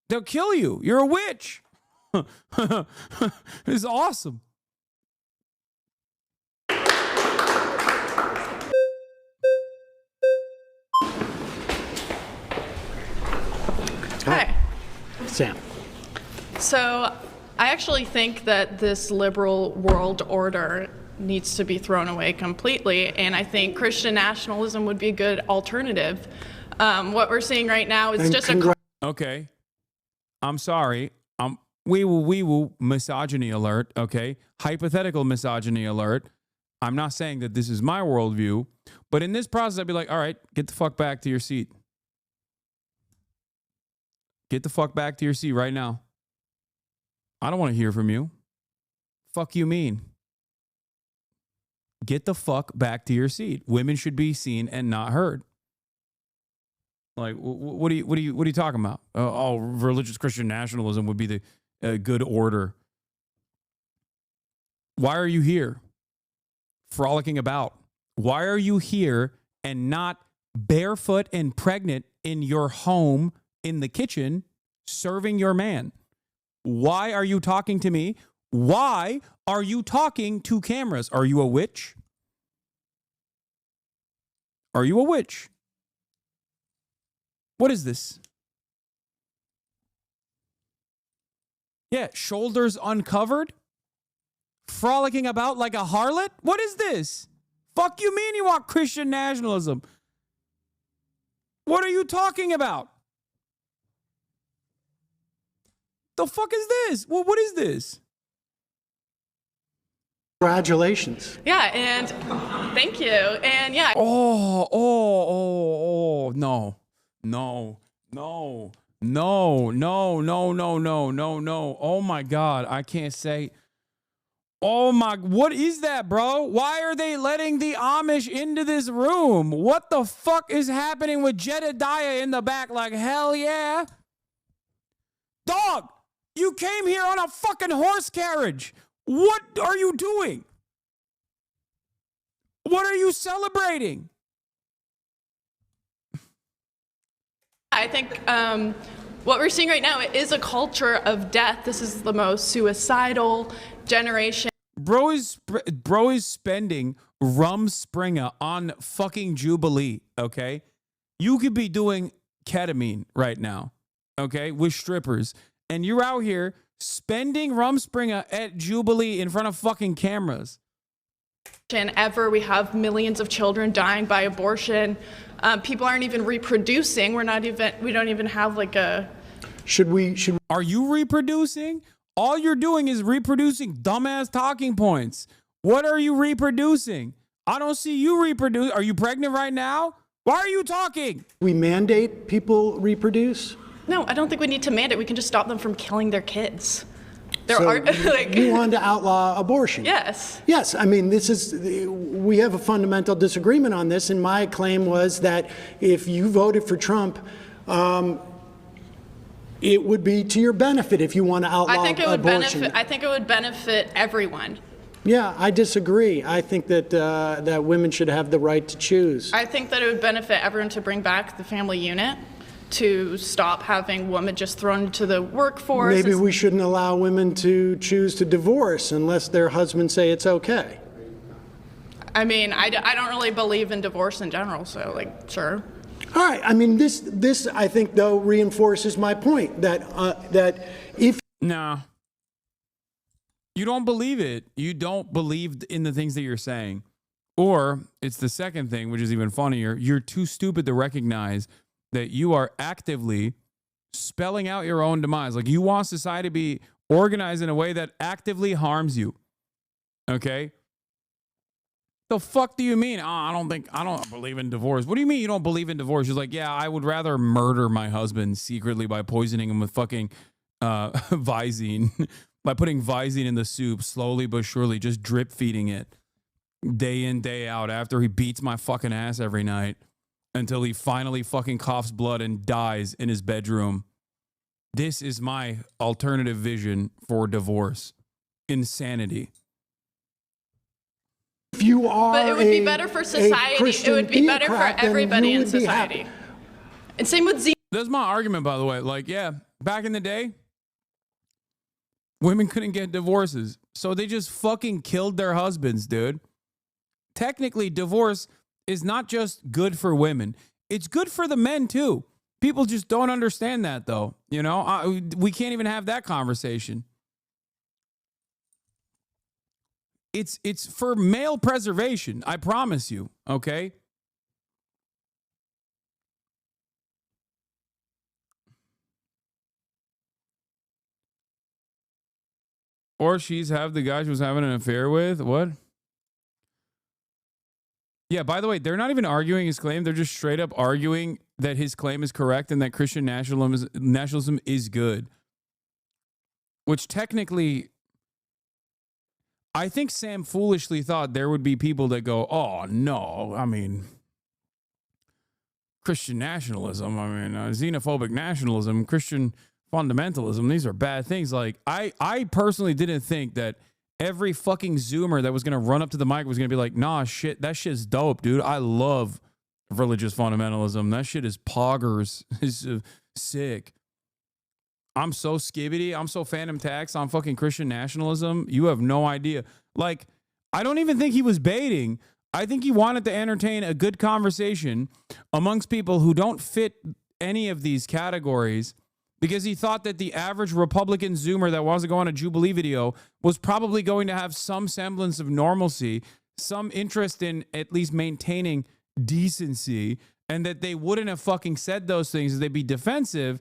S1: They'll kill you. You're a witch. It's awesome.
S2: Hi.
S3: Sam.
S2: So I actually think that this liberal world order needs to be thrown away completely, and I think Christian nationalism would be a good alternative. What we're seeing right now is just a...
S1: Okay. I'm sorry. We will misogyny alert, okay? Hypothetical misogyny alert. I'm not saying that this is my worldview, but in this process, I'd be like, all right, get the fuck back to your seat. Get the fuck back to your seat right now. I don't want to hear from you. Fuck you mean? Get the fuck back to your seat. Women should be seen and not heard. Like, what are you talking about? Religious Christian nationalism would be the good order. Why are you here? Frolicking about. Why are you here and not barefoot and pregnant in your home in the kitchen serving your man? Why are you talking to me? Why are you talking to cameras? Are you a witch? Are you a witch? What is this? Yeah, shoulders uncovered? Frolicking about like a harlot? What is this? Fuck you mean you want Christian nationalism? What are you talking about? The fuck is this? Well, what is this?
S3: Congratulations.
S2: Yeah, and thank you. And yeah.
S1: No. Oh my God. I can't say. Oh my, what is that, bro? Why are they letting the Amish into this room? What the fuck is happening with Jedediah in the back? Like, hell yeah. Dog, you came here on a fucking horse carriage. What are you doing? What are you celebrating?
S2: I think what we're seeing right now is a culture of death. This is the most suicidal generation.
S1: Bro is spending Rumspringa on fucking Jubilee, okay? You could be doing ketamine right now, okay, with strippers, and you're out here spending Rumspringa at Jubilee in front of fucking cameras.
S2: Ever, we have millions of children dying by abortion. People aren't even reproducing. We don't even have like a...
S1: Are you reproducing? All you're doing is reproducing dumbass talking points. What are you reproducing? I don't see you reproduce. Are you pregnant right now? Why are you talking?
S3: We mandate people reproduce?
S2: No, I don't think we need to mandate. We can just stop them from killing their kids.
S3: You want to outlaw abortion?
S2: Yes.
S3: Yes. I mean, we have a fundamental disagreement on this, and my claim was that if you voted for Trump, it would be to your benefit if you want to outlaw abortion.
S2: I think it would benefit everyone.
S3: Yeah, I disagree. I think that women should have the right to choose.
S2: I think that it would benefit everyone to bring back the family unit, to stop having women just thrown into the workforce.
S3: Maybe we shouldn't allow women to choose to divorce unless their husbands say it's okay.
S2: I mean, I don't really believe in divorce in general, so like, sure.
S3: All right. I mean, this I think though reinforces my point that if
S1: no, you don't believe it. You don't believe in the things that you're saying, or it's the second thing, which is even funnier. You're too stupid to recognize that you are actively spelling out your own demise. Like, you want society to be organized in a way that actively harms you. Okay? The fuck do you mean? Oh, I don't believe in divorce. What do you mean you don't believe in divorce? She's like, yeah, I would rather murder my husband secretly by poisoning him with fucking Visine, by putting Visine in the soup, slowly but surely, just drip feeding it day in, day out after he beats my fucking ass every night until he finally fucking coughs blood and dies in his bedroom. This is my alternative vision for divorce. Insanity.
S3: If you are
S2: But it would be better for society. It would be better for everybody in society. And same with Z.
S1: That's my argument, by the way. Like, yeah, back in the day, women couldn't get divorces. So they just fucking killed their husbands, dude. Technically, divorce is not just good for women. It's good for the men, too. People just don't understand that, though. You know, we can't even have that conversation. It's for male preservation, I promise you, okay? Or she's have the guy she was having an affair with. What? Yeah, by the way, they're not even arguing his claim. They're just straight up arguing that his claim is correct and that Christian nationalism is good. Which technically, I think Sam foolishly thought there would be people that go, oh, no, I mean, Christian nationalism, I mean, xenophobic nationalism, Christian fundamentalism, these are bad things. Like, I personally didn't think that every fucking Zoomer that was going to run up to the mic was going to be like, nah, shit, that shit's dope, dude. I love religious fundamentalism. That shit is poggers. It's sick. I'm so skibbity. I'm so phantom tax on fucking Christian nationalism. You have no idea. Like, I don't even think he was baiting. I think he wanted to entertain a good conversation amongst people who don't fit any of these categories because he thought that the average Republican Zoomer that wants to go on a Jubilee video was probably going to have some semblance of normalcy, some interest in at least maintaining decency, and that they wouldn't have fucking said those things. They'd be defensive.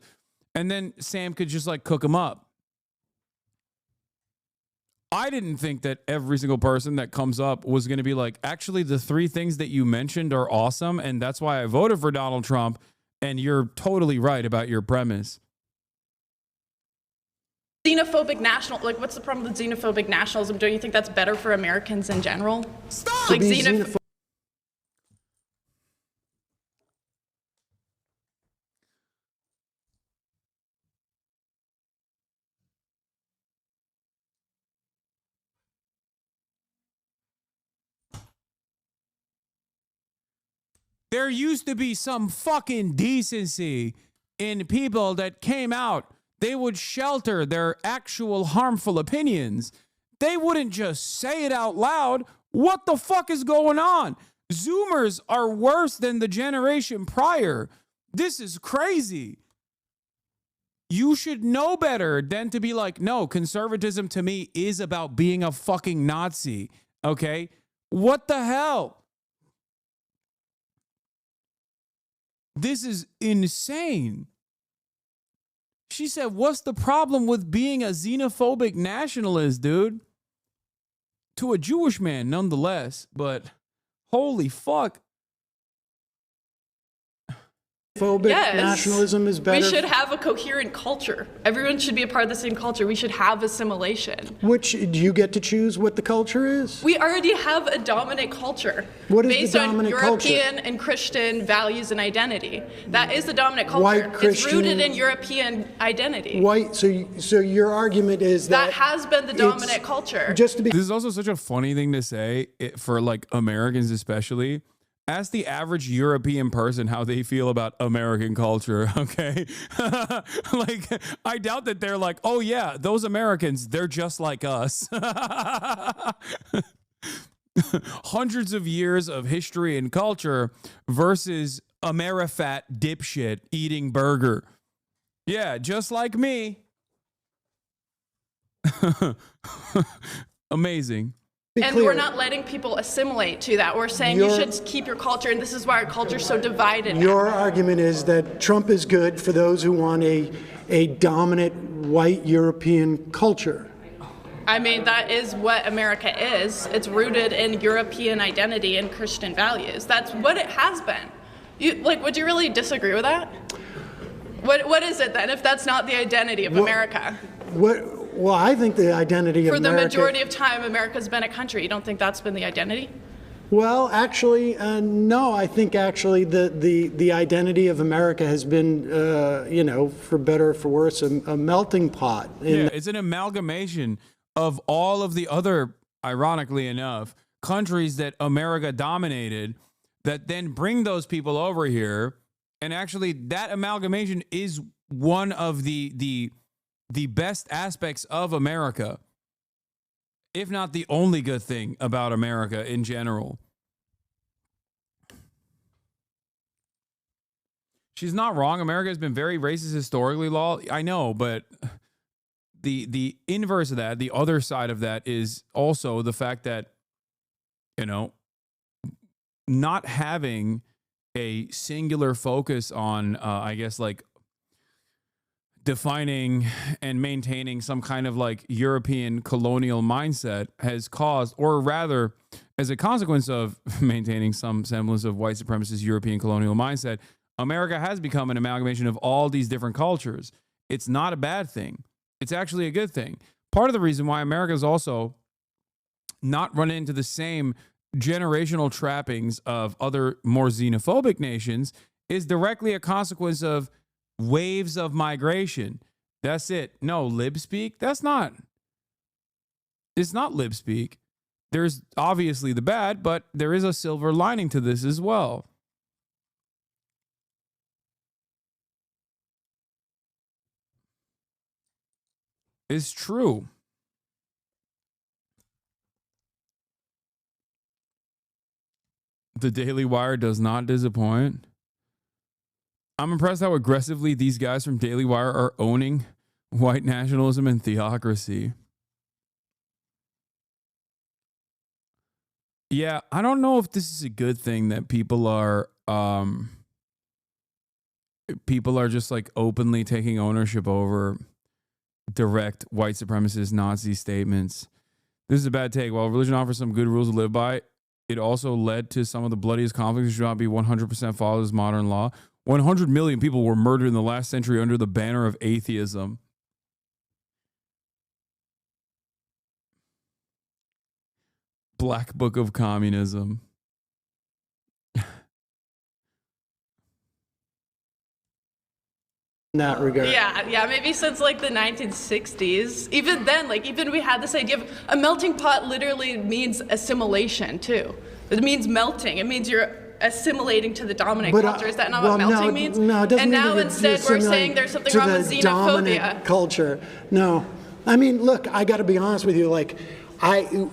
S1: And then Sam could just like cook them up. I didn't think that every single person that comes up was going to be like, actually, the three things that you mentioned are awesome. And that's why I voted for Donald Trump. And you're totally right about your premise.
S2: Xenophobic national, like, what's the problem with xenophobic nationalism? Don't you think that's better for Americans in general? Stop! Like,
S1: There used to be some fucking decency in people that came out. They would shelter their actual harmful opinions. They wouldn't just say it out loud. What the fuck is going on? Zoomers are worse than the generation prior. This is crazy. You should know better than to be like, no, conservatism to me is about being a fucking Nazi. Okay? What the hell? This is insane. She said, what's the problem with being a xenophobic nationalist, dude? To a Jewish man, nonetheless, but holy fuck.
S3: Yes. Nationalism is better.
S2: We should have a coherent culture. Everyone should be a part of the same culture. We should have assimilation.
S3: Which, do you get to choose what the culture is?
S2: We already have a dominant culture.
S3: What is
S2: based
S3: the dominant
S2: on
S3: culture?
S2: European and Christian values and identity. That is the dominant culture.
S3: White Christian,
S2: it's rooted in European identity.
S3: White. So your argument is
S2: that has been the dominant culture.
S3: Just to be.
S1: This is also such a funny thing to say for like Americans, especially. Ask the average European person how they feel about American culture, okay? Like, I doubt that they're like, oh yeah, those Americans, they're just like us. Hundreds of years of history and culture versus Amerifat dipshit eating burger. Yeah, just like me. Amazing.
S2: And we're not letting people assimilate to that. We're saying you should keep your culture, and this is why our culture is so divided.
S3: Your argument is that Trump is good for those who want a dominant white European culture.
S2: I mean, that is what America is. It's rooted in European identity and Christian values. That's what it has been. Would you really disagree with that? What is it then, if that's not the identity of America?
S3: Well, I think the identity of America...
S2: For the majority of time, America's been a country. You don't think that's been the identity?
S3: Well, actually, no. I think actually the identity of America has been, for better or for worse, a melting pot.
S1: Yeah, it's an amalgamation of all of the other, ironically enough, countries that America dominated that then bring those people over here. And actually, that amalgamation is one of the best aspects of America, if not the only good thing about America in general. She's not wrong. America has been very racist historically, Law. I know, but the inverse of that, the other side of that, is also the fact that, not having a singular focus on, defining and maintaining some kind of European colonial mindset has caused, or rather, as a consequence of maintaining some semblance of white supremacist European colonial mindset, America has become an amalgamation of all these different cultures. It's not a bad thing. It's actually a good thing. Part of the reason why America is also not run into the same generational trappings of other more xenophobic nations is directly a consequence of waves of migration. That's it. No, lib speak. It's not lib speak. There's obviously the bad, but there is a silver lining to this as well. It's true. The Daily Wire does not disappoint. I'm impressed how aggressively these guys from Daily Wire are owning white nationalism and theocracy. Yeah, I don't know if this is a good thing that people are just openly taking ownership over direct white supremacist Nazi statements. This is a bad take. While religion offers some good rules to live by, it also led to some of the bloodiest conflicts which should not be 100% followed as modern law. 100 million people were murdered in the last century under the banner of atheism. Black Book of Communism.
S3: In that regard.
S2: Yeah, maybe since the 1960s. Even then, even we had this idea of a melting pot literally means assimilation too. It means melting. It means you're assimilating to the dominant culture. Is that not what melting means?
S3: No, it doesn't
S2: and
S3: mean
S2: now
S3: that
S2: instead we're saying there's something wrong with
S3: the dominant
S2: xenophobia.
S3: Culture. No. I mean, look, I got to be honest with you.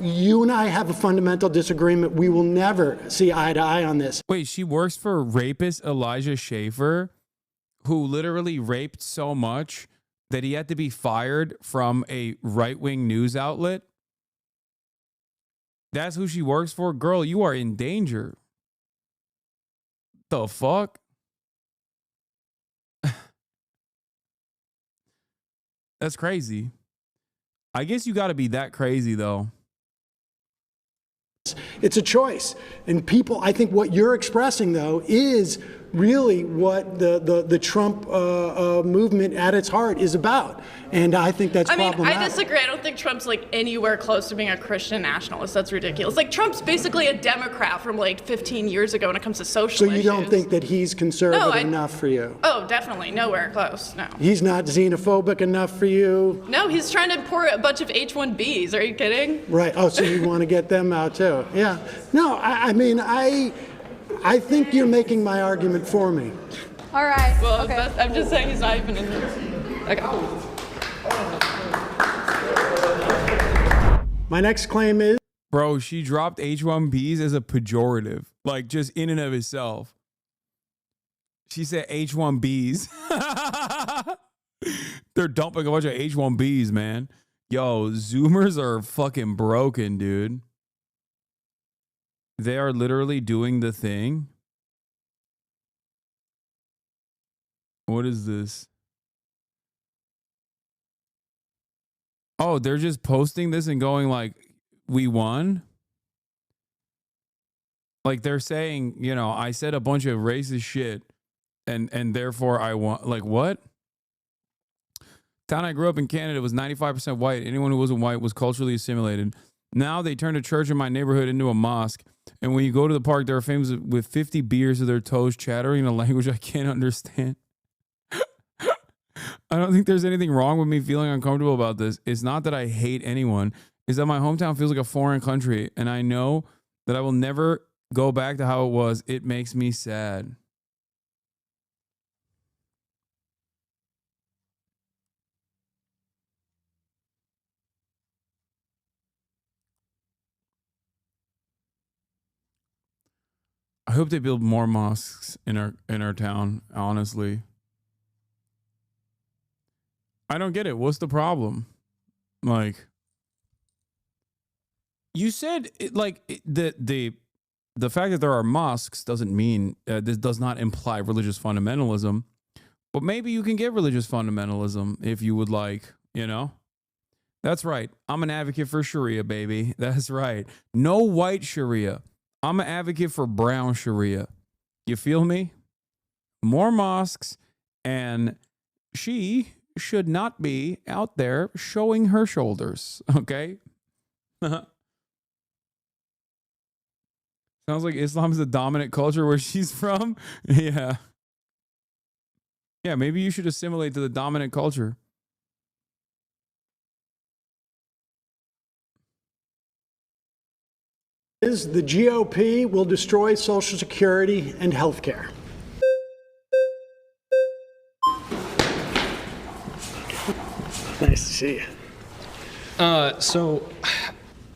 S3: You and I have a fundamental disagreement. We will never see eye to eye on this.
S1: Wait, she works for rapist Elijah Schaffer, who literally raped so much that he had to be fired from a right-wing news outlet? That's who she works for? Girl, you are in danger. The fuck? That's crazy. I guess you got to be that crazy, though.
S3: It's a choice. And people, I think what you're expressing, though, is really what the Trump movement at its heart is about. And I think that's problematic.
S2: I disagree. I don't think Trump's anywhere close to being a Christian nationalist. That's ridiculous. Trump's basically a Democrat from 15 years ago when it comes to social issues.
S3: So you don't think that he's conservative enough for you?
S2: Oh, definitely. Nowhere close. No.
S3: He's not xenophobic enough for you?
S2: No, he's trying to import a bunch of H-1Bs. Are you kidding?
S3: Right. Oh, so you want to get them out too? Yeah. No, I think you're making my argument for me.
S6: All right.
S2: Well,
S6: okay.
S2: I'm just saying he's not even in this. Okay.
S3: My next claim is...
S1: Bro, she dropped H-1Bs as a pejorative, just in and of itself. She said H-1Bs. They're dumping a bunch of H-1Bs, man. Yo, Zoomers are fucking broken, dude. They are literally doing the thing. What is this? Oh, they're just posting this and going like, we won? Like they're saying, you know, I said a bunch of racist shit and therefore I won. Like what? Town I grew up in Canada was 95% white. Anyone who wasn't white was culturally assimilated. Now they turned a church in my neighborhood into a mosque. And when you go to the park, there are families with 50 beers to their toes chattering in a language I can't understand. I don't think there's anything wrong with me feeling uncomfortable about this. It's not that I hate anyone. It's that my hometown feels like a foreign country. And I know that I will never go back to how it was. It makes me sad. I hope they build more mosques in our town, honestly. I don't get it. What's the problem? Like you said the fact that there are mosques doesn't mean this does not imply religious fundamentalism. But maybe you can get religious fundamentalism if you would like, you know? That's right. I'm an advocate for Sharia, baby. That's right. No white Sharia. I'm an advocate for brown Sharia. You feel me? More mosques, and she should not be out there showing her shoulders, okay? Sounds like Islam is the dominant culture where she's from. Yeah. Yeah, maybe you should assimilate to the dominant culture.
S3: Is the GOP will destroy Social Security and health care. Nice to see you.
S11: So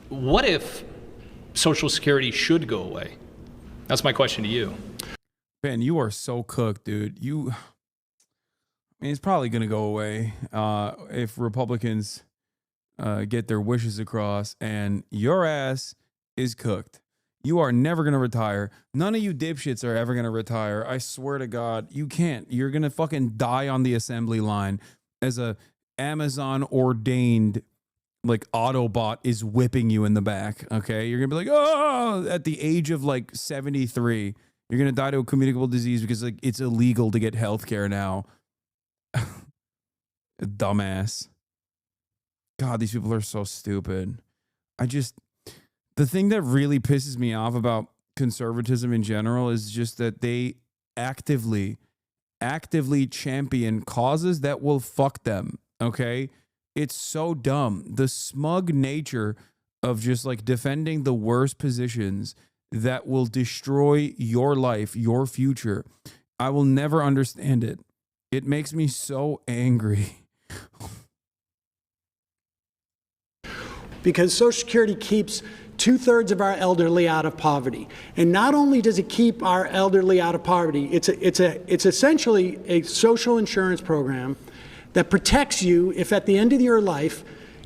S11: what if Social Security should go away? That's my question to you.
S1: Ben, you are so cooked, dude. I mean, it's probably going to go away if Republicans get their wishes across, and your ass is cooked. You are never going to retire. None of you dipshits are ever going to retire. I swear to God, you can't. You're going to fucking die on the assembly line as a Amazon ordained like Autobot is whipping you in the back. Okay. You're going to be like, oh, at the age of like 73, you're going to die to a communicable disease because like it's illegal to get healthcare now. Dumbass. God, these people are so stupid. The thing that really pisses me off about conservatism in general is just that they actively champion causes that will fuck them. Okay. It's so dumb. The smug nature of just like defending the worst positions that will destroy your life, your future. I will never understand it. It makes me so angry.
S3: Because Social Security keeps 2/3 of our elderly out of poverty. And not only does it keep our elderly out of poverty, it's essentially a social insurance program that protects you if at the end of your life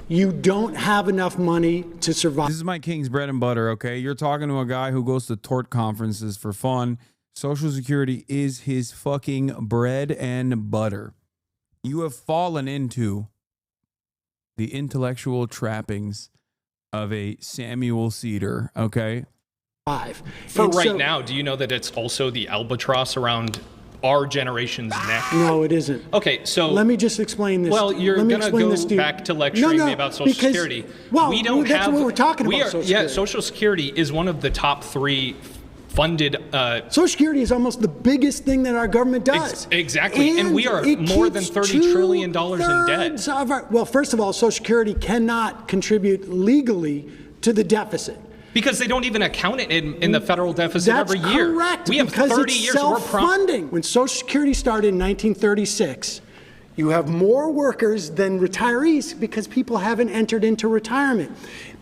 S3: you don't have enough money to survive.
S1: This is my king's bread and butter, okay? You're talking to a guy who goes to tort conferences for fun. Social Security is his fucking bread and butter. You have fallen into the intellectual trappings of a Samuel Seder, okay?
S11: For right now, do you know that it's also the albatross around our generation's neck?
S3: No, it isn't.
S11: Okay, so
S3: let me just explain this.
S11: Well, you're going to go back to lecturing me about Social Security.
S3: Well, that's what we're talking about. Social Security.
S11: Yeah, Social Security is one of the top 3 funded.
S3: Social Security is almost the biggest thing that our government does.
S11: Exactly, and we are more than $30 trillion in debt.
S3: Well, first of all, Social Security cannot contribute legally to the deficit.
S11: Because they don't even account it in the federal deficit every year.
S3: That's correct.
S11: We have 30 years.
S3: Self-funding. When Social Security started in 1936, you have more workers than retirees because people haven't entered into retirement.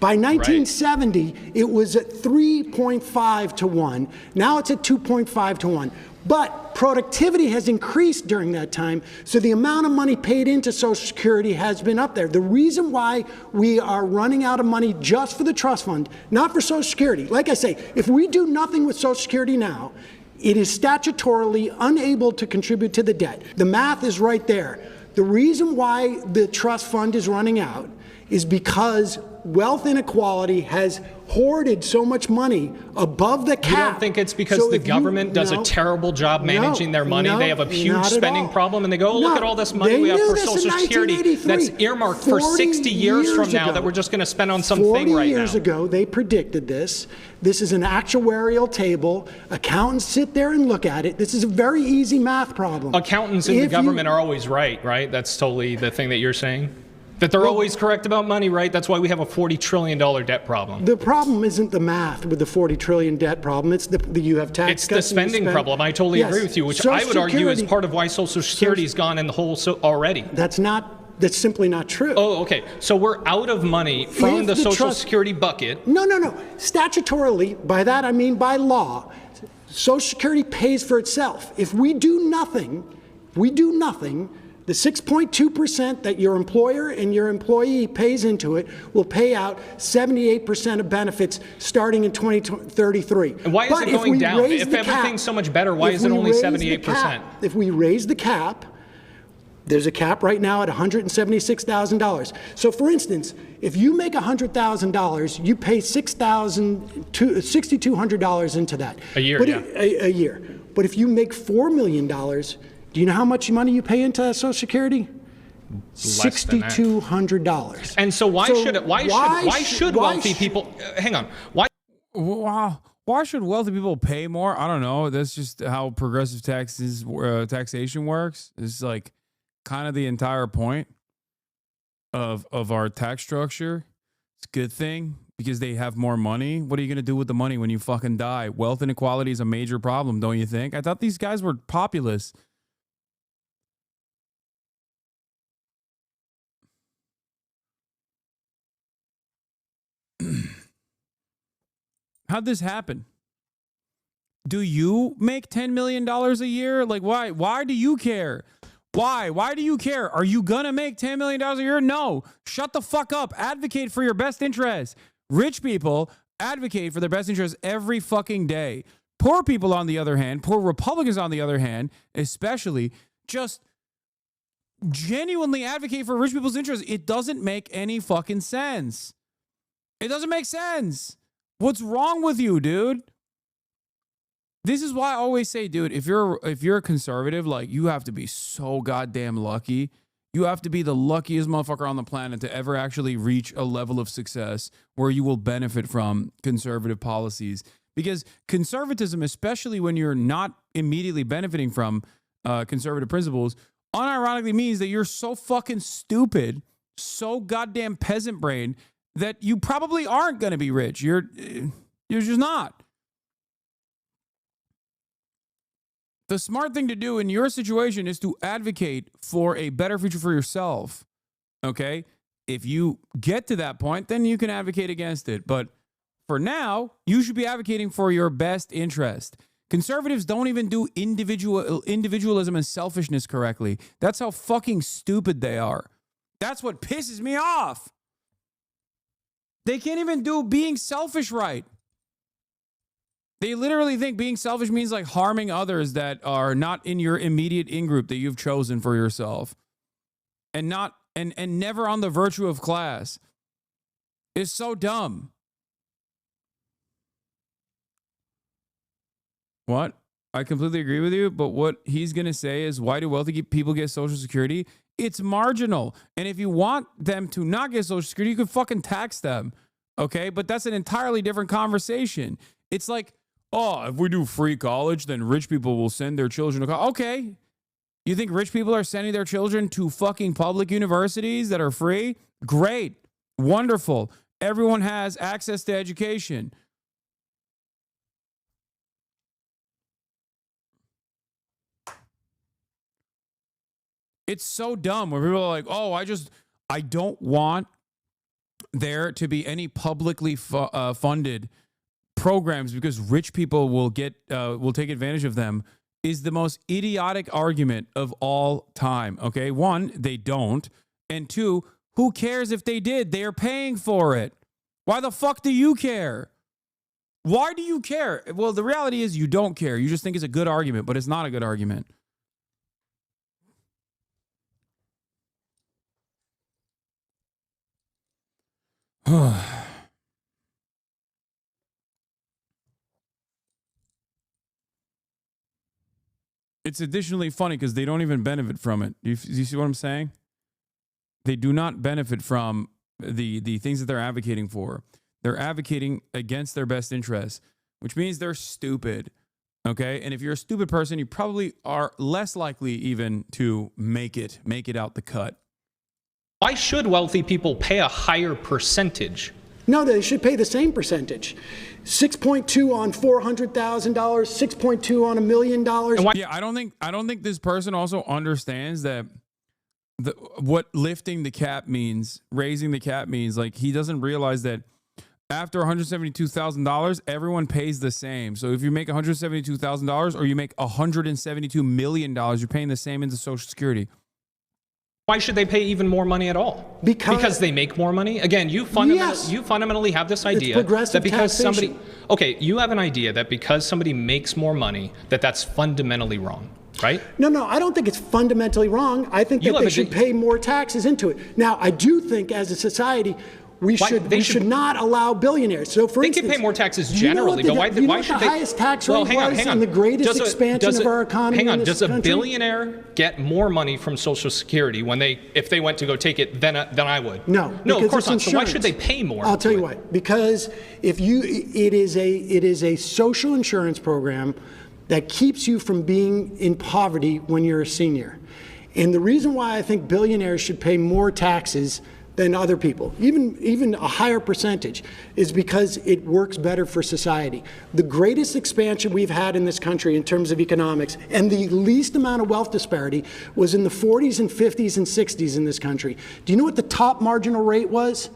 S3: By 1970, it was at 3.5 to 1. Now it's at 2.5 to 1. But productivity has increased during that time, so the amount of money paid into Social Security has been up there. The reason why we are running out of money just for the trust fund, not for Social Security, like I say, if we do nothing with Social Security now, it is statutorily unable to contribute to the debt. The math is right there. The reason why the trust fund is running out is because wealth inequality has hoarded so much money above the cap.
S11: You don't think it's because
S3: So
S11: the
S3: if
S11: government does a terrible job managing their money? They have a huge spending problem, and they go, oh, look at all this money we have for Social Security that's earmarked for 60 years from now that we're just going to spend on something right now.
S3: 40 years ago, they predicted this. This is an actuarial table. Accountants sit there and look at it. This is a very easy math problem.
S11: Accountants in the government are always right? That's totally the thing that you're saying? That they're always correct about money, right? That's why we have a $40 trillion debt problem.
S3: The problem isn't the math with the $40 trillion debt problem. It's you have tax
S11: It's
S3: cuts.
S11: the spending problem. I totally agree with you, which I would argue is part of why Social Security's gone in the hole already.
S3: That's simply not true.
S11: Oh, okay. So we're out of money from the Social Security bucket.
S3: No. Statutorily, by that I mean by law, Social Security pays for itself. If we do nothing, the 6.2% that your employer and your employee pays into it will pay out 78% of benefits starting in 2033.
S11: And why is it going down? If everything's so much better, why is it only 78%?
S3: If we raise the cap, there's a cap right now at $176,000. So for instance, if you make $100,000, you pay $6,200 into that.
S11: A year,
S3: a year. But if you make $4 million, do you know how much money you pay into Social Security? $6,200.
S11: And so why should wealthy people hang on?
S1: Why should wealthy people pay more? I don't know. That's just how progressive taxation works. It's like kind of the entire point of our tax structure. It's a good thing because they have more money. What are you going to do with the money when you fucking die? Wealth inequality is a major problem, don't you think? I thought these guys were populist. How'd this happen? Do you make $10 million a year? Like, why? Why do you care? Why? Why do you care? Are you gonna make $10 million a year? No. Shut the fuck up. Advocate for your best interests. Rich people advocate for their best interests every fucking day. Poor people, on the other hand, poor Republicans, on the other hand, especially, just genuinely advocate for rich people's interests. It doesn't make any fucking sense. It doesn't make sense. What's wrong with you, dude? This is why I always say, dude, if you're a conservative, like, you have to be so goddamn lucky. You have to be the luckiest motherfucker on the planet to ever actually reach a level of success where you will benefit from conservative policies. Because conservatism, especially when you're not immediately benefiting from conservative principles, unironically means that you're so fucking stupid, so goddamn peasant brain, that you probably aren't going to be rich. You're just not. The smart thing to do in your situation is to advocate for a better future for yourself. Okay? If you get to that point, then you can advocate against it. But for now, you should be advocating for your best interest. Conservatives don't even do individualism and selfishness correctly. That's how fucking stupid they are. That's what pisses me off. They can't even do being selfish right. They literally think being selfish means like harming others that are not in your immediate in-group that you've chosen for yourself. And never on the virtue of class. It's so dumb. What? I completely agree with you, but what he's going to say is, why do wealthy people get Social Security? It's marginal. And if you want them to not get Social Security, you can fucking tax them. Okay? But that's an entirely different conversation. It's like, oh, if we do free college, then rich people will send their children to college. Okay. You think rich people are sending their children to fucking public universities that are free? Great. Wonderful. Everyone has access to education. It's so dumb when people are like, oh, I don't want there to be any publicly funded programs because rich people will take advantage of them, is the most idiotic argument of all time. Okay. One, they don't. And two, who cares if they did? They are paying for it. Why the fuck do you care? Why do you care? Well, the reality is you don't care. You just think it's a good argument, but it's not a good argument. It's additionally funny because they don't even benefit from it. You see what I'm saying? They do not benefit from the things that they're advocating for. They're advocating against their best interests, which means they're stupid. Okay? And if you're a stupid person, you probably are less likely even to make it out the cut.
S11: Why should wealthy people pay a higher percentage?
S3: No, they should pay the same percentage. 6.2 on $400,000, 6.2 on $1 million.
S1: Yeah, I don't think this person also understands that what lifting the cap means, raising the cap means. Like, he doesn't realize that after $172,000, everyone pays the same. So if you make $172,000 or you make $172 million, you're paying the same into Social Security.
S11: Why should they pay even more money at all? Because they make more money? Again, you fundamentally have this idea that because somebody... Okay, you have an idea that because somebody makes more money, that's fundamentally wrong, right?
S3: No, I don't think it's fundamentally wrong. I think that they should pay more taxes into it. Now, I do think as a society... We should not allow billionaires. So, for instance,
S11: they can pay more taxes generally, but why should they?
S3: The highest tax rate was and the greatest expansion of our economy.
S11: Hang on,
S3: in this
S11: does a
S3: country?
S11: billionaire get more money from Social Security if they went to go take it than I would?
S3: No,
S11: of course not.
S3: Insurance.
S11: So why should they pay more?
S3: I'll tell you why. Because it is a social insurance program that keeps you from being in poverty when you're a senior. And the reason why I think billionaires should pay more taxes than other people, even a higher percentage, is because it works better for society. The greatest expansion we've had in this country in terms of economics and the least amount of wealth disparity was in the 40s and 50s and 60s in this country. Do you know what the top marginal rate was?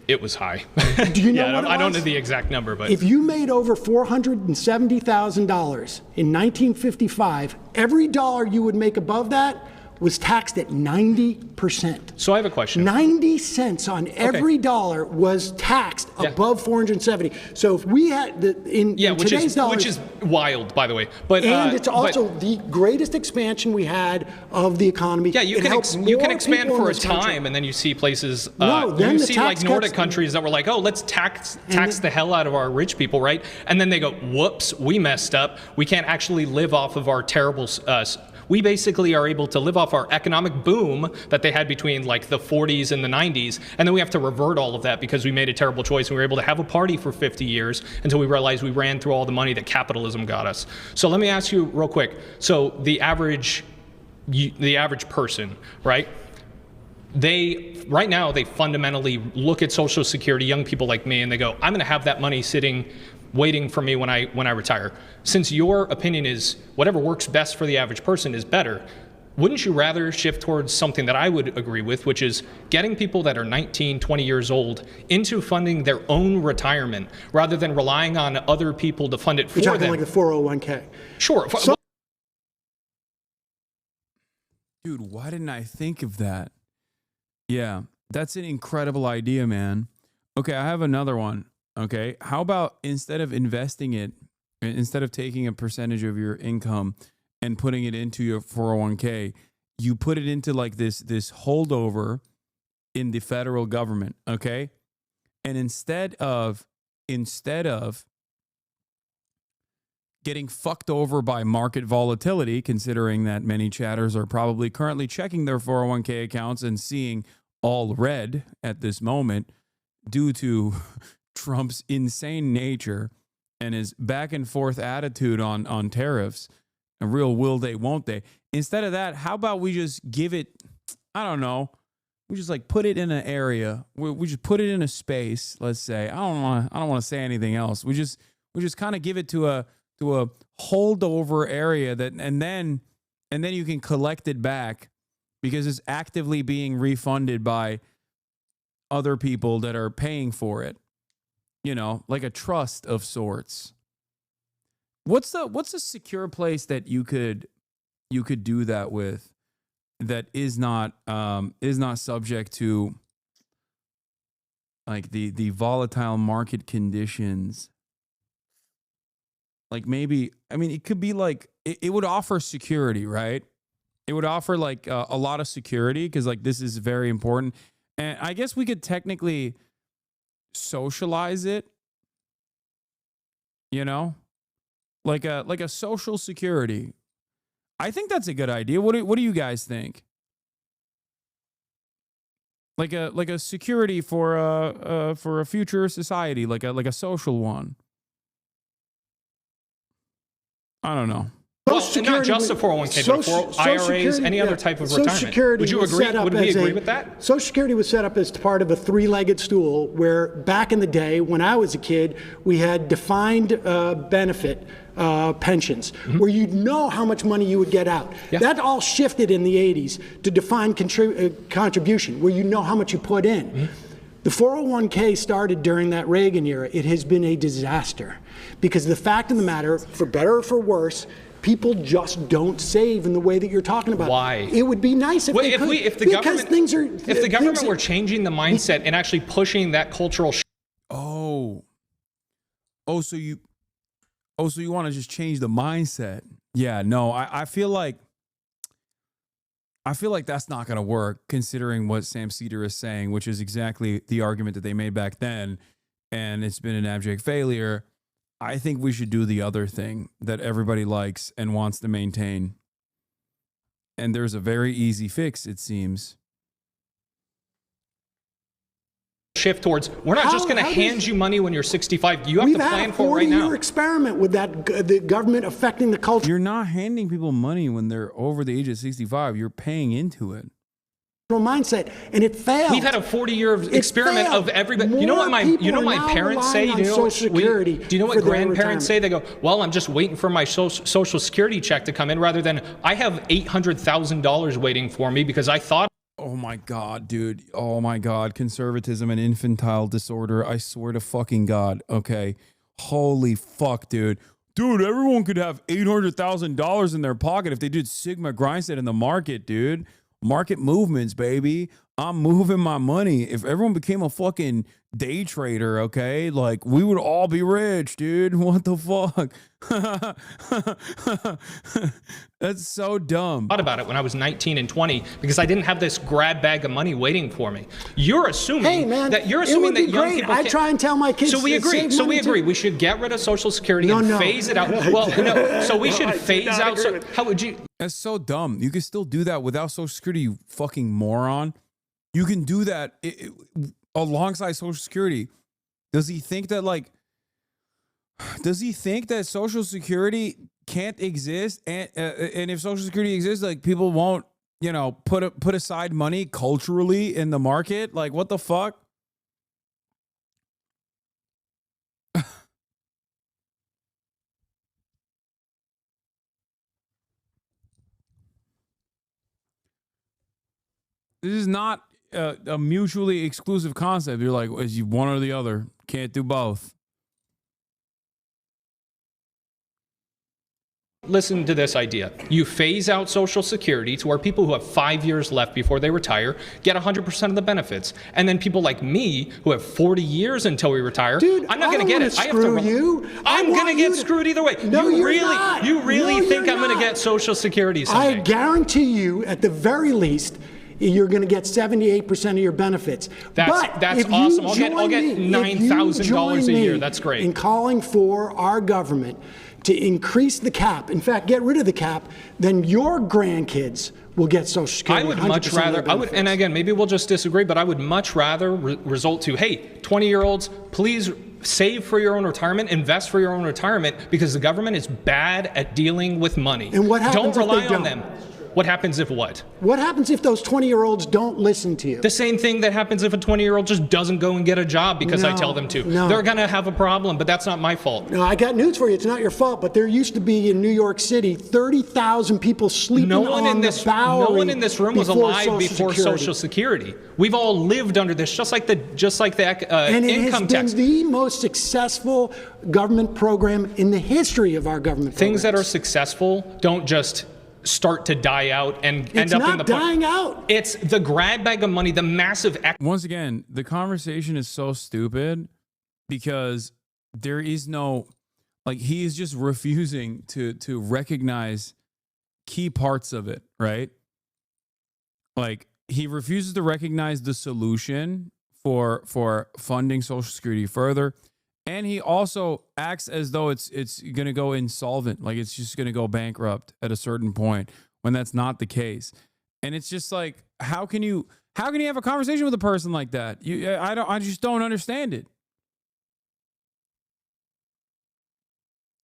S11: It was high.
S3: Do you know what it was?
S11: I don't know the exact number, but
S3: if you made over $470,000 in 1955, every dollar you would make above that was taxed at 90%.
S11: So I have a question.
S3: 90 cents on every dollar was taxed above 470. So if we had in today's dollars,
S11: which is wild, by the way. But
S3: it's also the greatest expansion we had of the economy.
S11: Yeah, you can expand for a time, and then you see places. You see like Nordic countries that were like, oh, let's tax the hell out of our rich people, right? And then they go, whoops, we messed up. We can't actually live off of our terrible. We basically are able to live off our economic boom that they had between like the 40s and the 90s, and then we have to revert all of that because we made a terrible choice and we were able to have a party for 50 years until we realized we ran through all the money that capitalism got us. So let me ask you real quick. So the average person, right? Right now they fundamentally look at Social Security, young people like me, and they go, I'm going to have that money sitting waiting for me when I retire. Since your opinion is whatever works best for the average person is better, wouldn't you rather shift towards something that I would agree with, which is getting people that are 19, 20 years old into funding their own retirement rather than relying on other people to fund it for them?
S3: You're talking like the 401k.
S11: Sure.
S1: Dude, why didn't I think of that? Yeah, that's an incredible idea, man. Okay, I have another one. Okay, how about instead of investing it, instead of taking a percentage of your income and putting it into your 401k, you put it into like this holdover in the federal government, okay? And instead of getting fucked over by market volatility, considering that many chatters are probably currently checking their 401k accounts and seeing all red at this moment due to Trump's insane nature and his back and forth attitude on tariffs, a real will they, won't they. Instead of that, how about we just give it, I don't know, we just like put it in an area, we just put it in a space, let's say. I don't want to say anything else. We just kind of give it to a holdover area that and then you can collect it back because it's actively being refunded by other people that are paying for it. You know, like a trust of sorts. What's a secure place that you could do that with that is not subject to like the volatile market conditions? Like maybe, I mean, it could be like it would offer security, right? It would offer like a lot of security because like this is very important. And I guess we could technically socialize it, you know, like a social security. I think that's a good idea. What do you guys think? Like a security for a future society, like a social one. I don't know.
S11: Well, not just a 401k, but for IRAs, any other type of retirement. Would you agree? Would we agree with that?
S3: Social Security was set up as part of a three-legged stool where back in the day when I was a kid, we had defined benefit pensions where you'd know how much money you would get out. Yeah. That all shifted in the 80s to defined contribution where you know how much you put in. The 401k started during that Reagan era. It has been a disaster because the fact of the matter, for better or for worse, people just don't save in the way that you're talking about.
S11: Why?
S3: It would be nice if they could.
S11: If the government were changing the mindset and actually pushing that cultural
S1: so you want to just change the mindset. Yeah, no, I feel like that's not going to work considering what Sam Seder is saying, which is exactly the argument that they made back then, and it's been an abject failure. I think we should do the other thing that everybody likes and wants to maintain. And there's a very easy fix, it seems.
S11: Shift towards, we're not just going to hand you money when you're 65. You have to plan for it right now.
S3: We've had a 40-year experiment with that, the government affecting the culture.
S1: You're not handing people money when they're over the age of 65. You're paying into it.
S3: Mindset, and it failed.
S11: We've had a 40-year experiment of everybody. You know what my parents say? Do you know what grandparents say? They go, well, I'm just waiting for my social security check to come in, rather than I have $800,000 waiting for me because I thought.
S1: Oh my God, dude. Oh my God. Conservatism and infantile disorder. I swear to fucking God. Okay. Holy fuck, dude. Dude, everyone could have $800,000 in their pocket if they did Sigma grindset in the market, dude. Market movements, baby. I'm moving my money. If everyone became a fucking day trader, okay, like we would all be rich, dude. What the fuck? That's so dumb.
S11: I thought about it when I was 19 and 20 because I didn't have this grab bag of money waiting for me. You're assuming that young people.
S3: I try and tell my kids.
S11: So we agree. So we agree. We should get rid of Social Security and phase it out. Well, no. So we should phase out. So how would you?
S1: That's so dumb. You can still do that without Social Security, you fucking moron. You can do that alongside Social Security. Does he think that Social Security can't exist? And if Social Security exists, like people won't, put aside money culturally in the market? Like, what the fuck? This is not a mutually exclusive concept. You're like, is you one or the other? Can't do both.
S11: Listen to this idea. You phase out Social Security to where people who have 5 years left before they retire get 100% of the benefits. And then people like me who have 40 years until we retire, I'm not going to get it. I'm going to get screwed either way.
S3: No,
S11: you
S3: you're
S11: really think I'm going to get Social Security someday?
S3: I guarantee you, at the very least, you're going to get 78% of your benefits.
S11: That's awesome. I'll get $9,000 a year. That's great.
S3: In calling for our government to increase the cap, in fact, get rid of the cap, then your grandkids will get Social Security.
S11: I would much rather, and again, maybe we'll just disagree, but I would much rather result to, hey, 20-year-olds, please save for your own retirement, invest for your own retirement, because the government is bad at dealing with money.
S3: And what happens
S11: Don't rely
S3: if they
S11: on them. What happens if what?
S3: What happens if those 20-year-olds don't listen to you?
S11: The same thing that happens if a 20-year-old just doesn't go and get a job because I tell them to. They're going to have a problem, but that's not my fault.
S3: No, I got news for you. It's not your fault, but there used to be in New York City 30,000 people sleeping on the Bowery.
S11: No one in this room was alive before Social Security. We've all lived under this, just like the income tax.
S3: And it has been the most successful government program in the history of our government.
S11: Things that are successful don't just start to die out and end up in the
S3: dying out.
S11: It's the grab bag of money, the massive.
S1: Once again, the conversation is so stupid because there is no, he is just refusing to recognize key parts of it, right? Like, he refuses to recognize the solution for funding Social Security further. And he also acts as though it's going to go insolvent, like it's just going to go bankrupt at a certain point when that's not the case. And it's just like, how can you have a conversation with a person like that? I just don't understand it.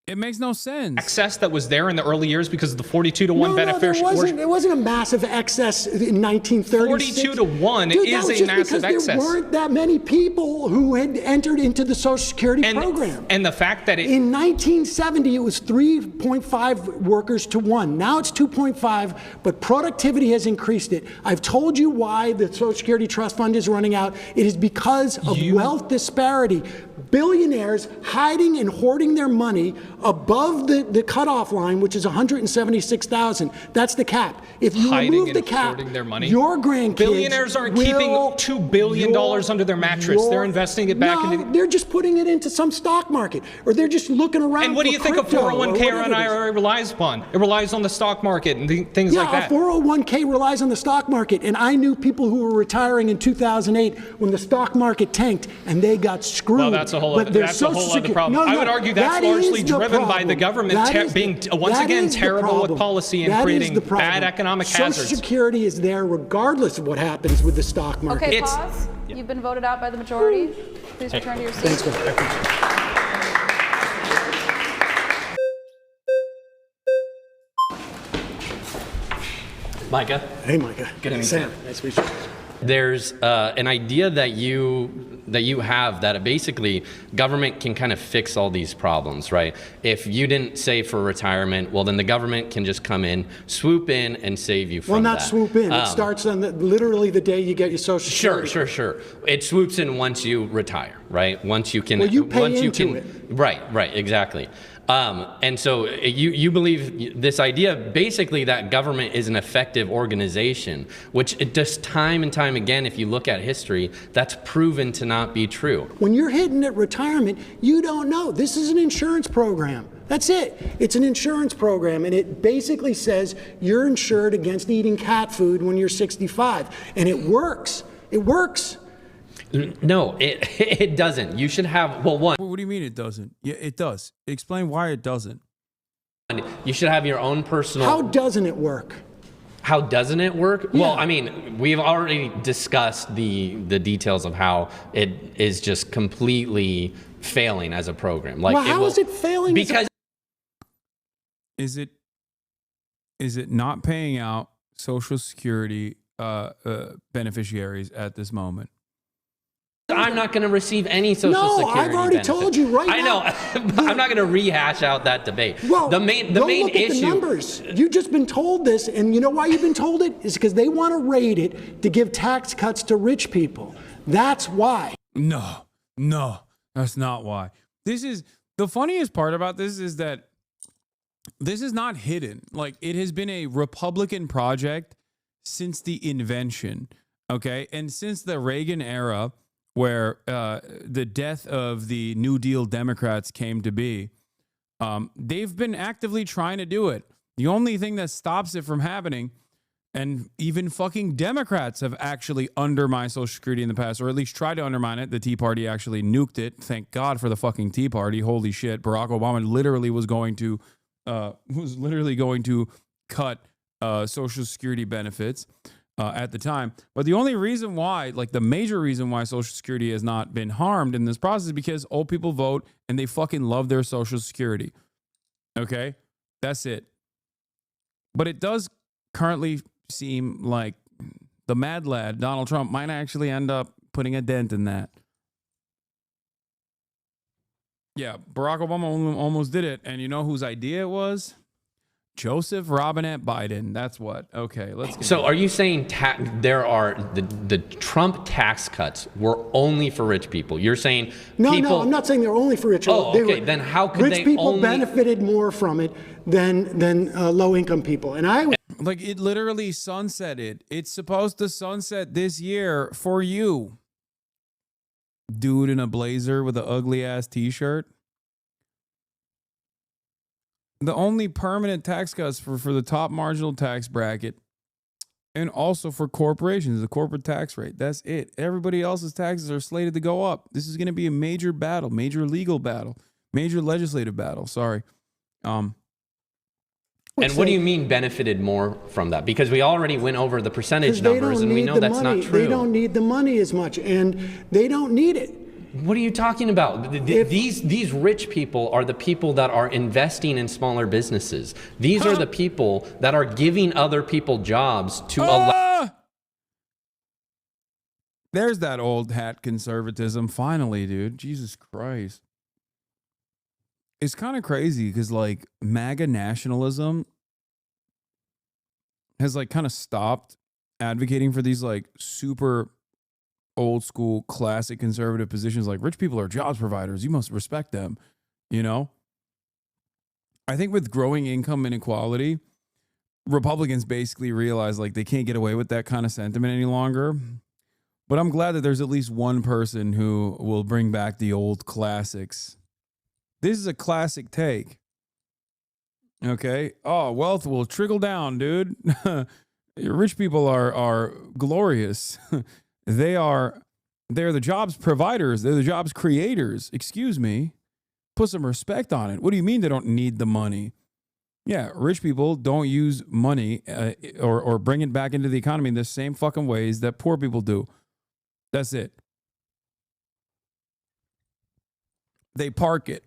S1: It makes no sense.
S11: Excess that was there in the early years because of the 42-to-1 beneficial.
S3: There wasn't a massive excess in 1936.
S11: 42-to-1
S3: Dude,
S11: is a massive excess.
S3: There weren't that many people who had entered into the Social Security program.
S11: And the fact that
S3: in 1970 it was 3.5 workers to 1. Now it's 2.5, but productivity has increased it. I've told you why the Social Security Trust Fund is running out. It is because of wealth disparity. Billionaires hiding and hoarding their money above the cutoff line, which is $176,000. That's the cap. If you remove the cap, your grandkids
S11: billionaires aren't keeping $2 billion under their mattress. They're investing it back into.
S3: They're just putting it into some stock market, or they're just looking around.
S11: And what do you think a 401k or an IRA relies upon? It relies on the stock market and things like that.
S3: Yeah, a 401k relies on the stock market, and I knew people who were retiring in 2008 when the stock market tanked and they got screwed.
S11: Well, that's a whole other problem. I would argue that's largely driven by the government being once again terrible with policy and creating bad economic hazards.
S3: Social Security is there regardless of what happens with the stock market.
S6: Okay, pause. You've been voted out by the majority. Please return to your seat.
S3: Thanks,
S12: Micah.
S3: Hey, Micah.
S12: Good to meet you.
S3: Sam, nice to meet you.
S12: There's an idea that you have that basically government can kind of fix all these problems, right? If you didn't save for retirement, well, then the government can just come in, swoop in, and save you from that.
S3: Well, not swoop in. It starts on literally the day you get your Social Security.
S12: Sure. It swoops in once you retire, right? Once you can.
S3: Well, you pay into it.
S12: Right, exactly. And so you believe this idea basically that government is an effective organization, which it does time and time again, if you look at history, that's proven to not be true.
S3: When you're hitting at retirement, you don't know. This is an insurance program. That's it. It's an insurance program, and it basically says you're insured against eating cat food when you're 65. And it works. It works.
S12: No, it doesn't. You should have, well, one.
S1: What do you mean it doesn't? Yeah, it does. Explain why it doesn't.
S12: You should have your own personal.
S3: How doesn't it work?
S12: How doesn't it work?
S3: Yeah.
S12: Well, I mean, we've already discussed the details of how it is just completely failing as a program. Like,
S3: well, how is it failing?
S12: Because
S1: is it not paying out Social Security beneficiaries at this moment?
S12: I'm not going to receive any Social Security
S3: I've already
S12: benefit.
S3: told you right now.
S12: I know. I'm not going to rehash out that debate.
S3: Well,
S12: the main
S3: look
S12: issue.
S3: At the numbers. You've just been told this, and you know why you've been told it? Is because they want to raid it to give tax cuts to rich people. That's why.
S1: No, that's not why. This is the funniest part about this is that this is not hidden. Like, it has been a Republican project since the invention. Okay, and since the Reagan era, where the death of the New Deal Democrats came to be, they've been actively trying to do it. The only thing that stops it from happening, and even fucking Democrats have actually undermined Social Security in the past, or at least tried to undermine it. The Tea Party actually nuked it. Thank God for the fucking Tea Party. Holy shit. Barack Obama literally was going to cut Social Security benefits at the time. But the only reason why, like the major reason why Social Security has not been harmed in this process is because old people vote and they fucking love their Social Security. Okay? That's it. But it does currently seem like the mad lad, Donald Trump, might actually end up putting a dent in that. Yeah, Barack Obama almost did it. And you know whose idea it was? Joseph Robinette Biden. That's what. Okay, let's get
S12: So are you saying there are the Trump tax cuts were only for rich people? You're saying
S3: No,
S12: people...
S3: I'm not saying they're only for rich people.
S12: Oh, okay. Then how could
S3: rich
S12: they
S3: people
S12: only...
S3: benefited more from it than low-income people. And I
S1: like it literally sunsetted. It's supposed to sunset this year for you. Dude in a blazer with an ugly ass t-shirt. The only permanent tax cuts for the top marginal tax bracket And also for corporations, the corporate tax rate. That's it. Everybody else's taxes are slated to go up. This is going to be a major battle, major legal battle, major legislative battle. Sorry.
S12: And what do you mean benefited more from that? Because we already went over the percentage numbers and we know that's not true.
S3: They don't need the money as much, and they don't need it.
S12: What are you talking about? These rich people are the people that are investing in smaller businesses. These are the people that are giving other people jobs to allow.
S1: There's that old hat conservatism. Finally, dude. Jesus Christ. It's kind of crazy because like MAGA nationalism has like kind of stopped advocating for these like super old school classic conservative positions like rich people are jobs providers. You must respect them. You know, I think with growing income inequality, Republicans basically realize like they can't get away with that kind of sentiment any longer. But I'm glad that there's at least one person who will bring back the old classics. This is a classic take. Okay. Oh, wealth will trickle down, dude. Rich people are glorious. They're the jobs providers. They're the jobs creators. Excuse me. Put some respect on it. What do you mean they don't need the money? Yeah, rich people don't use money or bring it back into the economy in the same fucking ways that poor people do. That's it. They park it.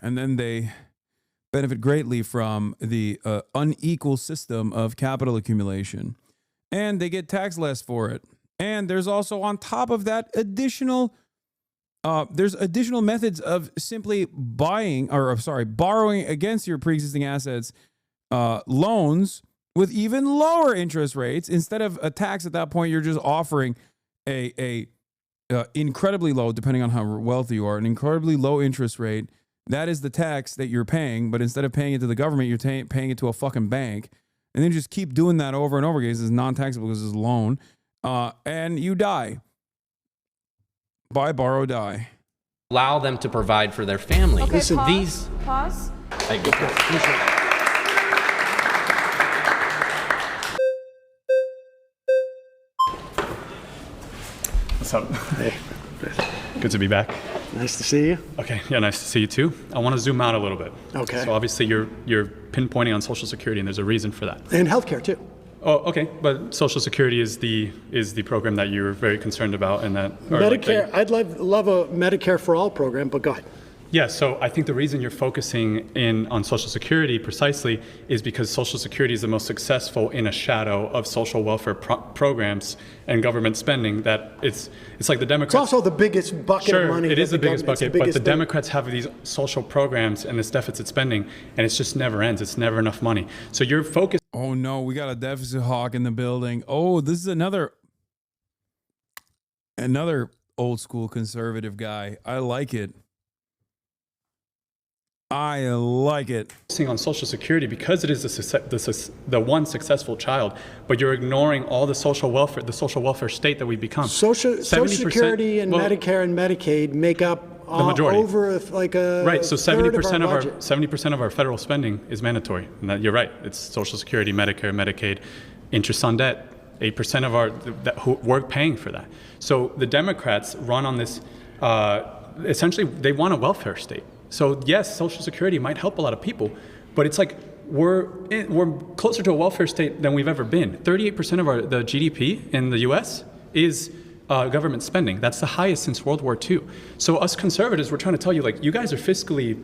S1: And then they benefit greatly from the unequal system of capital accumulation. And they get taxed less for it. And there's also on top of that additional methods of simply borrowing against your pre-existing assets, loans with even lower interest rates. Instead of a tax at that point, you're just offering a incredibly low, depending on how wealthy you are, an incredibly low interest rate. That is the tax that you're paying, but instead of paying it to the government, you're paying it to a fucking bank. And then just keep doing that over and over again. This is non-taxable because it's a loan. And you die. Buy, borrow, die.
S12: Allow them to provide for their family.
S6: Okay,
S12: Listen,
S6: pause. Pause.
S13: What's up?
S3: Hey.
S13: Good to be back.
S3: Nice to see you.
S13: Okay, yeah, nice to see you too. I want to zoom out a little bit.
S3: Okay.
S13: So obviously you're pinpointing on Social Security, and there's a reason for that.
S3: And healthcare too.
S13: Oh, okay, but Social Security is the program that you're very concerned about, and that
S3: Medicare. I'd love a Medicare for all program, but go ahead.
S13: Yeah, so I think the reason you're focusing in on Social Security precisely is because Social Security is the most successful in a shadow of social welfare programs and government spending. That it's like the Democrats.
S3: It's also the biggest bucket of money.
S13: It is the biggest bucket, but the Democrats have these social programs and this deficit spending, and it just never ends. It's never enough money. So you're focused.
S1: Oh no, we got a deficit hawk in the building. Oh, this is another old school conservative guy. I like it. I like it.
S13: Focusing on Social Security because it is the one successful child, but you're ignoring all the social welfare state that we've become.
S3: Social Security and Medicare and Medicaid make up
S13: the majority.
S3: Over like a
S13: right. So
S3: 70%
S13: of our federal spending is mandatory, and that, you're right. It's Social Security, Medicare, Medicaid, interest on debt. 8% of we're paying for that. So the Democrats run on this. Essentially, they want a welfare state. So yes, Social Security might help a lot of people, but it's like we're closer to a welfare state than we've ever been. 38% of the GDP in the U.S. is government spending. That's the highest since World War II. So us conservatives, we're trying to tell you, like, you guys are fiscally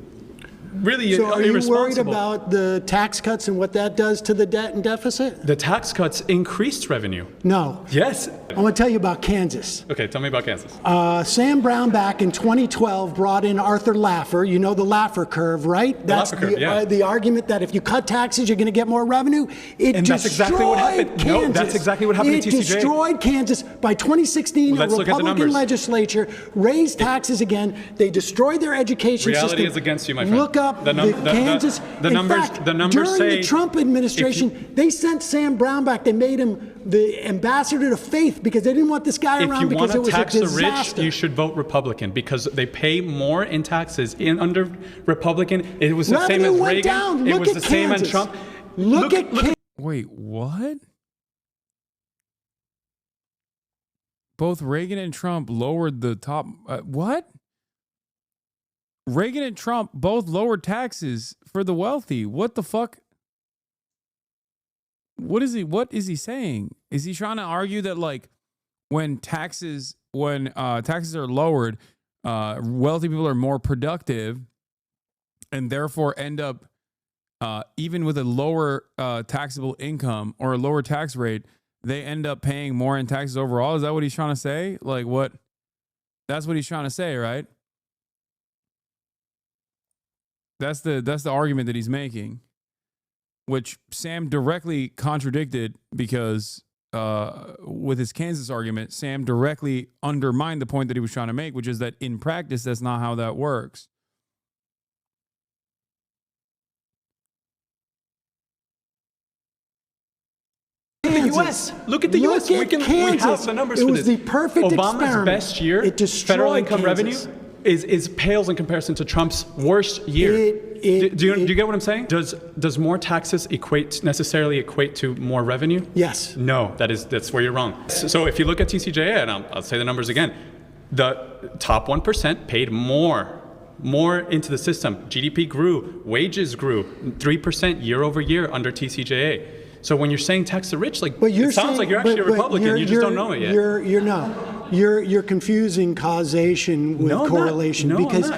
S13: really
S3: irresponsible. So are you worried about the tax cuts and what that does to the debt and deficit?
S13: The tax cuts increased revenue.
S3: No.
S13: Yes.
S3: I want to tell you about Kansas.
S13: Okay, tell me about Kansas.
S3: Sam Brown back in 2012 brought in Arthur Laffer. You know the Laffer curve, right? That's the argument that if you cut taxes, you're going to get more revenue.
S13: That's exactly what happened.
S3: Kansas.
S13: No, that's exactly what happened
S3: It
S13: to TCJ.
S3: destroyed Kansas. By 2016, a Republican legislature raised taxes again. They destroyed their education system.
S13: Reality is against you, my friend.
S3: Look up the Kansas.
S13: The numbers
S3: During
S13: say
S3: the Trump administration, they sent Sam Brown back. They made him the ambassador to faith because they didn't want this guy around because it was a disaster.
S13: If you want to tax the rich, you should vote Republican because they pay more in taxes under Republican. It was the same as Reagan. It was the same as Trump.
S3: Look at Kansas.
S1: Wait, what? Both Reagan and Trump lowered the top. What? Reagan and Trump both lowered taxes for the wealthy. What the fuck? What is he saying? Is he trying to argue that like when taxes are lowered, wealthy people are more productive and therefore end up even with a lower taxable income or a lower tax rate, they end up paying more in taxes overall? Is that what he's trying to say? Like what? That's what he's trying to say, right? That's the argument that he's making, which Sam directly contradicted because with his Kansas argument, Sam directly undermined the point that he was trying to make, which is that in practice, that's not how that works.
S13: The U.S. Look at the U.S. We have the numbers for this.
S3: It was the perfect
S13: Obama's
S3: experiment.
S13: best year, federal income revenue is pales in comparison to Trump's worst year. Do you get what I'm saying? Does more taxes necessarily equate to more revenue?
S3: Yes.
S13: No, that's where you're wrong. So if you look at TCJA, and I'll say the numbers again, the top 1% paid more into the system. GDP grew, wages grew 3% year over year under TCJA. So when you're saying tax the rich, like it sounds like you're actually a Republican. You just don't know it yet.
S3: You're confusing causation with correlation because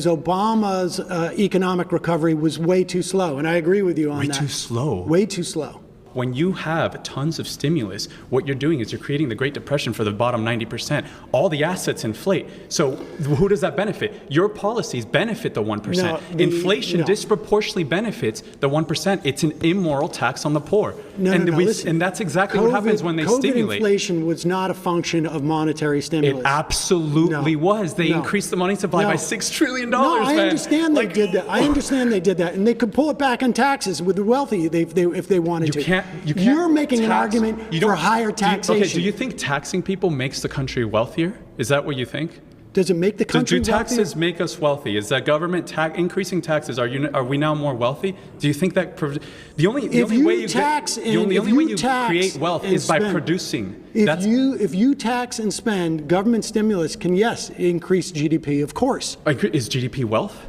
S3: Obama's economic recovery was way too slow, and I agree with you on that.
S13: Way too slow.
S3: Way too slow.
S13: When you have tons of stimulus, what you're doing is you're creating the Great Depression for the bottom 90%. All the assets inflate. So who does that benefit? Your policies benefit the 1%. Inflation disproportionately benefits the 1%. It's an immoral tax on the poor. And that's exactly what happens when they stimulate.
S3: Inflation was not a function of monetary stimulus.
S13: It absolutely was. They increased the money supply by $6 trillion. No,
S3: I understand they did that. I understand they did that. And they could pull it back on taxes with the wealthy if they wanted to. You're making an argument for higher taxation.
S13: Okay, do you think taxing people makes the country wealthier? Is that what you think?
S3: Does it make the country
S13: wealthier? Do taxes make us wealthy? Is that government increasing taxes? Are we now more wealthy? Do you think that the only way you create wealth is by producing?
S3: If you tax and spend, government stimulus can increase GDP, of course.
S13: Is GDP wealth?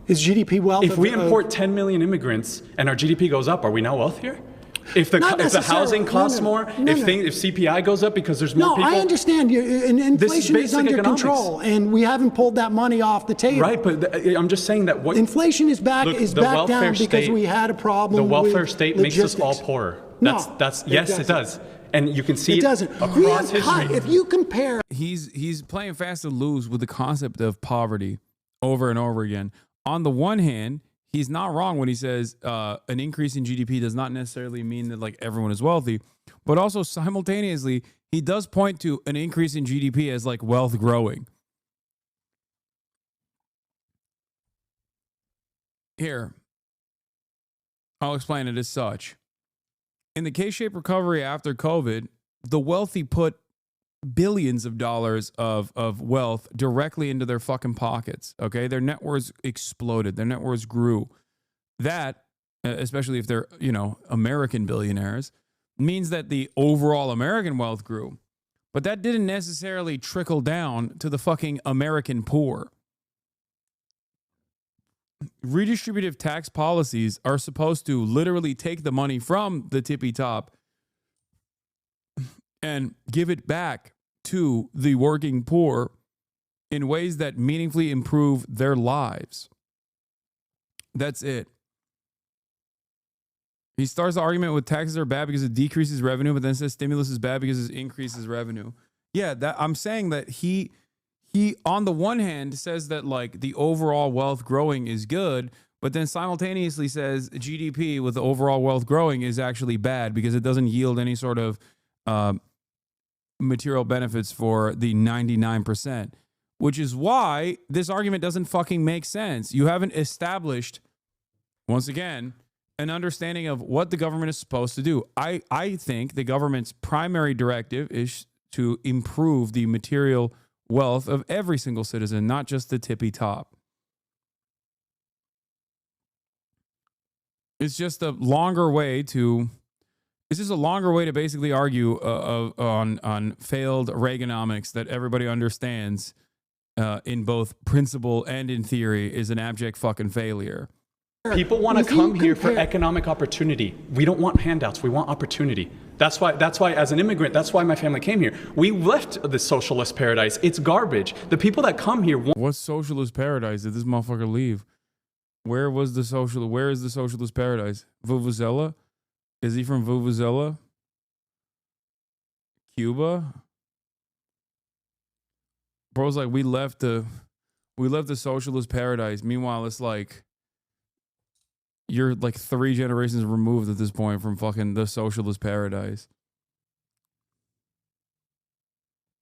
S3: Is GDP wealth?
S13: If we import 10 million immigrants and our GDP goes up, are we now wealthier? If the housing costs more, if CPI goes up because there's more people.
S3: No, I understand. And inflation is under control, and we haven't pulled that money off the table.
S13: Right, but I'm just saying that
S3: inflation is back down because we had a problem.
S13: The welfare state makes us all poorer. Yes, it does. And you can see it across history.
S3: If you compare,
S1: he's playing fast and loose with the concept of poverty over and over again. On the one hand, he's not wrong when he says an increase in GDP does not necessarily mean that like everyone is wealthy, but also simultaneously, he does point to an increase in GDP as like wealth growing. Here, I'll explain it as such. In the K-shaped recovery after COVID, the wealthy put billions of dollars of wealth directly into their fucking pockets. Okay, their net worths exploded. Their net worths grew. That, especially if they're American billionaires, means that the overall American wealth grew. But that didn't necessarily trickle down to the fucking American poor. Redistributive tax policies are supposed to literally take the money from the tippy top and give it back to the working poor in ways that meaningfully improve their lives. That's it. He starts the argument with taxes are bad because it decreases revenue, but then says stimulus is bad because it increases revenue. Yeah, I'm saying that he on the one hand says that like the overall wealth growing is good, but then simultaneously says GDP with the overall wealth growing is actually bad because it doesn't yield any sort of material benefits for the 99%, which is why this argument doesn't fucking make sense. You haven't established, once again, an understanding of what the government is supposed to do. I think the government's primary directive is to improve the material wealth of every single citizen, not just the tippy top. It's just a longer way to basically argue on failed Reaganomics that everybody understands in both principle and in theory is an abject fucking failure.
S13: People want to come here for economic opportunity. We don't want handouts. We want opportunity. That's why as an immigrant, that's why my family came here. We left the socialist paradise. It's garbage. The people that come here want—
S1: What socialist paradise did this motherfucker leave? Where is the socialist paradise? Vuvuzela? Is he from Vuvuzela? Cuba? Bro's like, we left the socialist paradise. Meanwhile, it's like you're like 3 generations removed at this point from fucking the socialist paradise.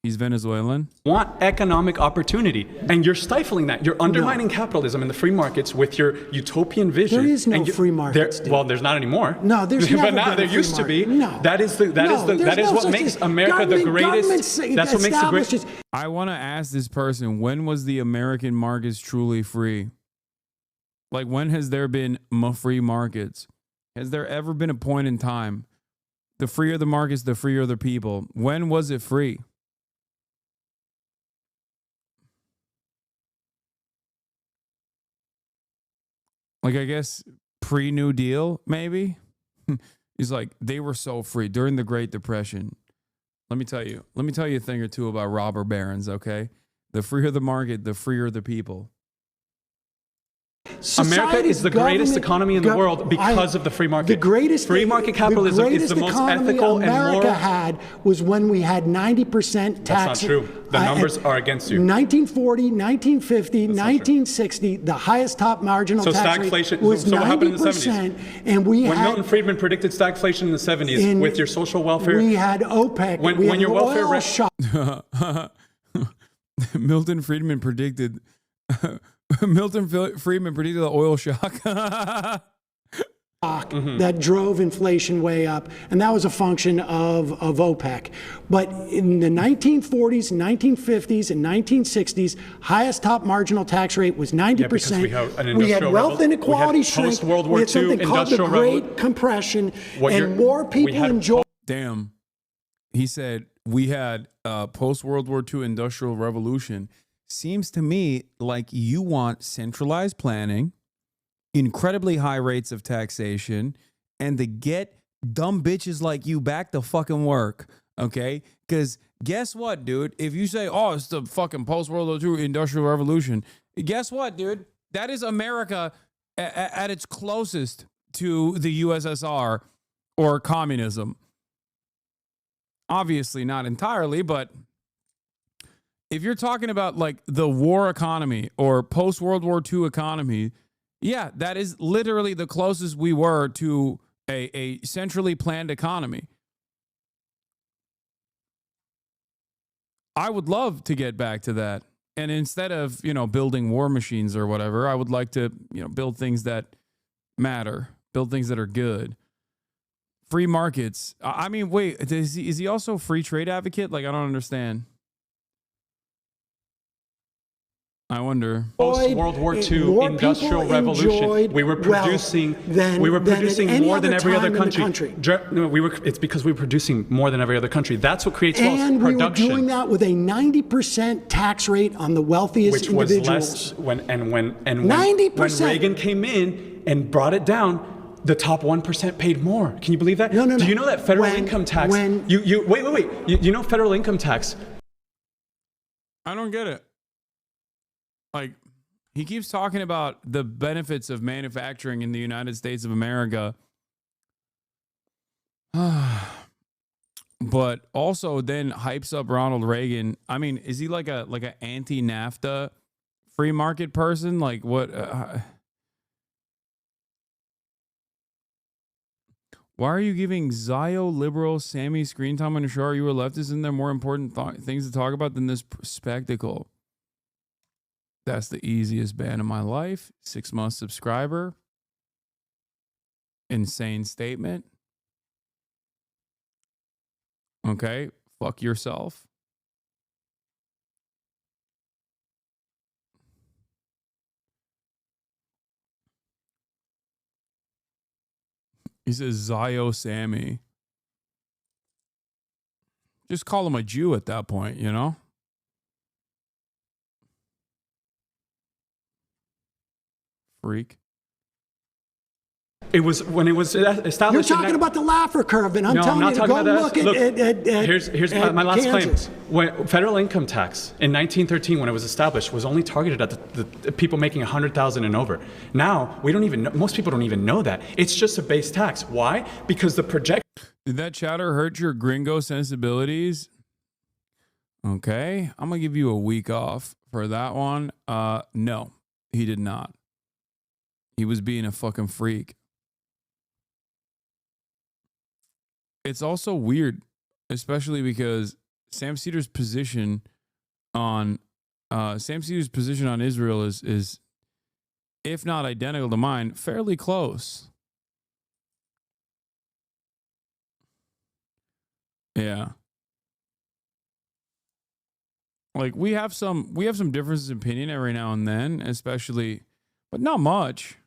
S1: He's Venezuelan.
S13: Want economic opportunity, and you're stifling that. You're undermining capitalism and the free markets with your utopian vision.
S3: There is no free markets.
S13: Well, there's not anymore.
S3: No, there's never
S13: but now
S3: been a
S13: there
S3: free
S13: used to be.
S3: No.
S13: That is what makes America the greatest. That's what makes the greatest.
S1: I want to ask this person, when was the American markets truly free? Like, when has there been free markets? Has there ever been a point in time? The freer the markets, the freer the people. When was it free? Like, I guess pre-New Deal, maybe? He's like, they were so free during the Great Depression. Let me tell you a thing or two about robber barons, okay? The freer the market, the freer the people.
S13: America is the greatest economy in the world because of the free market.
S3: The greatest
S13: free market capitalism is the most ethical and
S3: America
S13: moral.
S3: had was when we had 90% tax.
S13: That's not true. The numbers are against you.
S3: 1940, 1950, 1960, the highest top marginal tax rate was 90%.
S13: So what happened in the 70s?
S3: And when
S13: Milton Friedman predicted stagflation in the 70s with your social welfare.
S3: We had OPEC.
S13: When your welfare
S1: Milton Friedman predicted the oil shock.
S3: That drove inflation way up, and that was a function of OPEC. But in the 1940s, 1950s, and 1960s, highest top marginal tax rate was 90%. We had wealth inequality shrink. We had something called the Great Compression, and more people enjoyed.
S1: Damn. He said we had post-World War II industrial revolution. Seems to me like you want centralized planning, incredibly high rates of taxation, and to get dumb bitches like you back to fucking work, okay? Because guess what, dude? If you say, oh, it's the fucking post-World War II industrial revolution, guess what, dude? That is America at its closest to the USSR or communism. Obviously not entirely, but if you're talking about like the war economy or post-World War II economy, yeah, that is literally the closest we were to a centrally planned economy. I would love to get back to that. And instead of, building war machines or whatever, I would like to, build things that matter, build things that are good. Free markets. I mean, wait, is he also a free trade advocate? Like, I don't understand. I wonder.
S13: Post World War II industrial revolution. We were producing more than every other country. It's because we were producing more than every other country. That's what creates wealth.
S3: And we
S13: production.
S3: were doing that with a 90% tax rate on the wealthiest individuals.
S13: Which was less when Reagan came in and brought it down. The top 1% paid more. Can you believe that?
S3: No.
S13: Do you know that federal income tax? Wait. You know federal income tax?
S1: I don't get it. Like, he keeps talking about the benefits of manufacturing in the United States of America. But also then hypes up Ronald Reagan. I mean, is he like a anti-NAFTA free market person? Like what? Why are you giving Zio liberal Sammy screen time on the show? Are you a leftist? Isn't there more important things to talk about than this spectacle? That's the easiest ban of my life. 6-month subscriber. Insane statement. Okay, fuck yourself. He says Zio Sammy. Just call him a Jew at that point, you know? Freak.
S13: It was when it was established.
S3: You're talking about the Laffer curve, and I'm telling you to go look at
S13: here's my last
S3: Kansas.
S13: claim. When federal income tax in 1913, when it was established, was only targeted at the people making $100,000 and over. Now we don't even know, most people don't even know that it's just a base tax. Why? Because the project.
S1: Did that chatter hurt your gringo sensibilities? Okay, I'm gonna give you a week off for that one. No, he did not. He was being a fucking freak. It's also weird, especially because Sam Seder's position on Israel is, if not identical to mine, fairly close. Yeah. Like we have some differences in opinion every now and then, especially, but not much.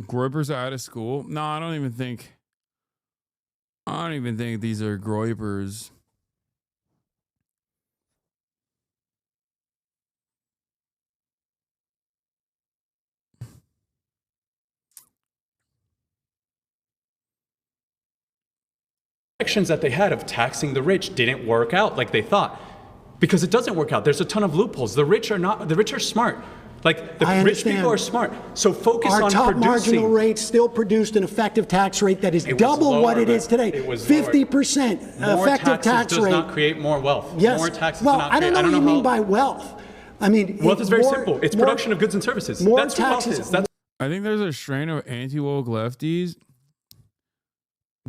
S1: Groypers are out of school. No, I don't even think these are Groypers.
S13: Actions that they had of taxing the rich didn't work out like they thought, because it doesn't work out. There's a ton of loopholes. The rich are smart. Like the rich people are smart. So focus on
S3: top
S13: producing.
S3: marginal rate still produced an effective tax rate that is double what it is today. 50% effective tax rate.
S13: Does not create more wealth.
S3: Yes.
S13: More taxes
S3: well,
S13: do not
S3: I don't know
S13: create,
S3: what you mean by wealth. I mean,
S13: wealth is very simple. It's production of goods and services. That's what wealth is.
S1: I think there's a strain of anti-woke lefties.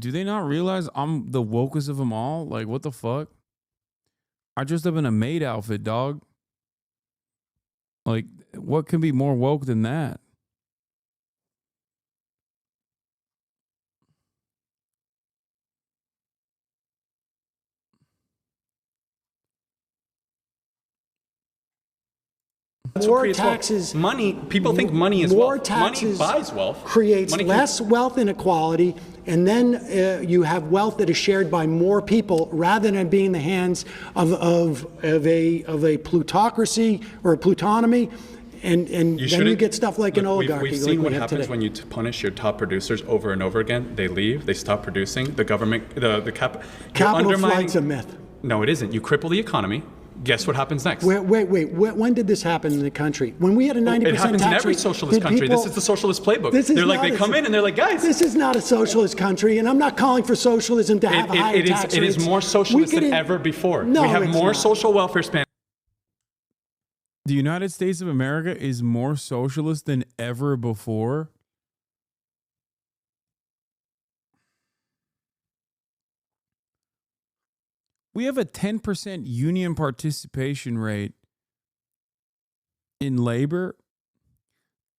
S1: Do they not realize I'm the wokest of them all? Like, what the fuck? I dressed up in a maid outfit, dog. Like, what can be more woke than that?
S3: More taxes.
S13: Money. People think money is
S3: more
S13: wealth.
S3: Taxes
S13: money buys wealth.
S3: Creates
S13: money
S3: less wealth inequality, and then you have wealth that is shared by more people rather than being in the hands of a plutocracy or a plutonomy. And then you get stuff like an oligarchy.
S13: We've seen what happens when you punish your top producers over and over again. They leave. They stop producing. The government,
S3: capital flight's a myth.
S13: No, it isn't. You cripple the economy. Guess what happens next?
S3: Wait. When did this happen in the country? When we had a 90% tax rate?
S13: It happens in every socialist country. This is the socialist playbook. They come in and they're like, guys.
S3: This is not a socialist country, and I'm not calling for socialism to have higher tax rates.
S13: It is more socialist than ever before.
S3: No,
S13: we have more social welfare span.
S1: The United States of America is more socialist than ever before. We have a 10% union participation rate in labor.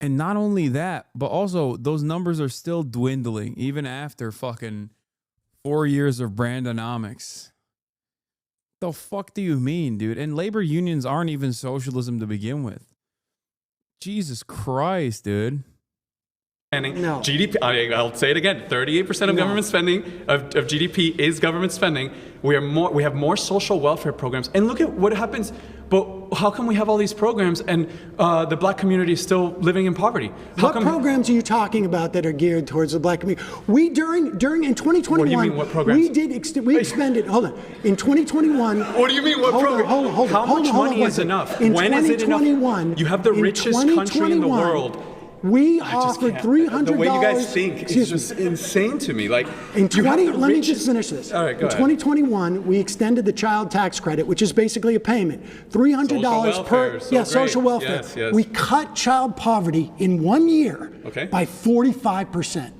S1: And not only that, but also those numbers are still dwindling even after fucking 4 years of Brandonomics. The fuck do you mean, dude? And labor unions aren't even socialism to begin with. Jesus Christ, dude.
S13: No. GDP, I'll say it again, 38% of government spending, of GDP is government spending. We have more social welfare programs. And look at what happens, but how come we have all these programs and the black community is still living in poverty?
S3: What programs are you talking about that are geared towards the black community? We, during in 2021,
S13: what do you mean, what programs?
S3: we expended, hold on, in 2021.
S13: What do you mean, what program? How much money is enough? When is it enough? You have the richest country in the world.
S3: We offered $300.
S13: The way you guys think is just insane to me. Like,
S3: let me just finish this.
S13: All right, go ahead.
S3: In 2021, we extended the child tax credit, which is basically a payment, $300 per social welfare.
S13: Yes.
S3: We cut child poverty in 1 year by 45%.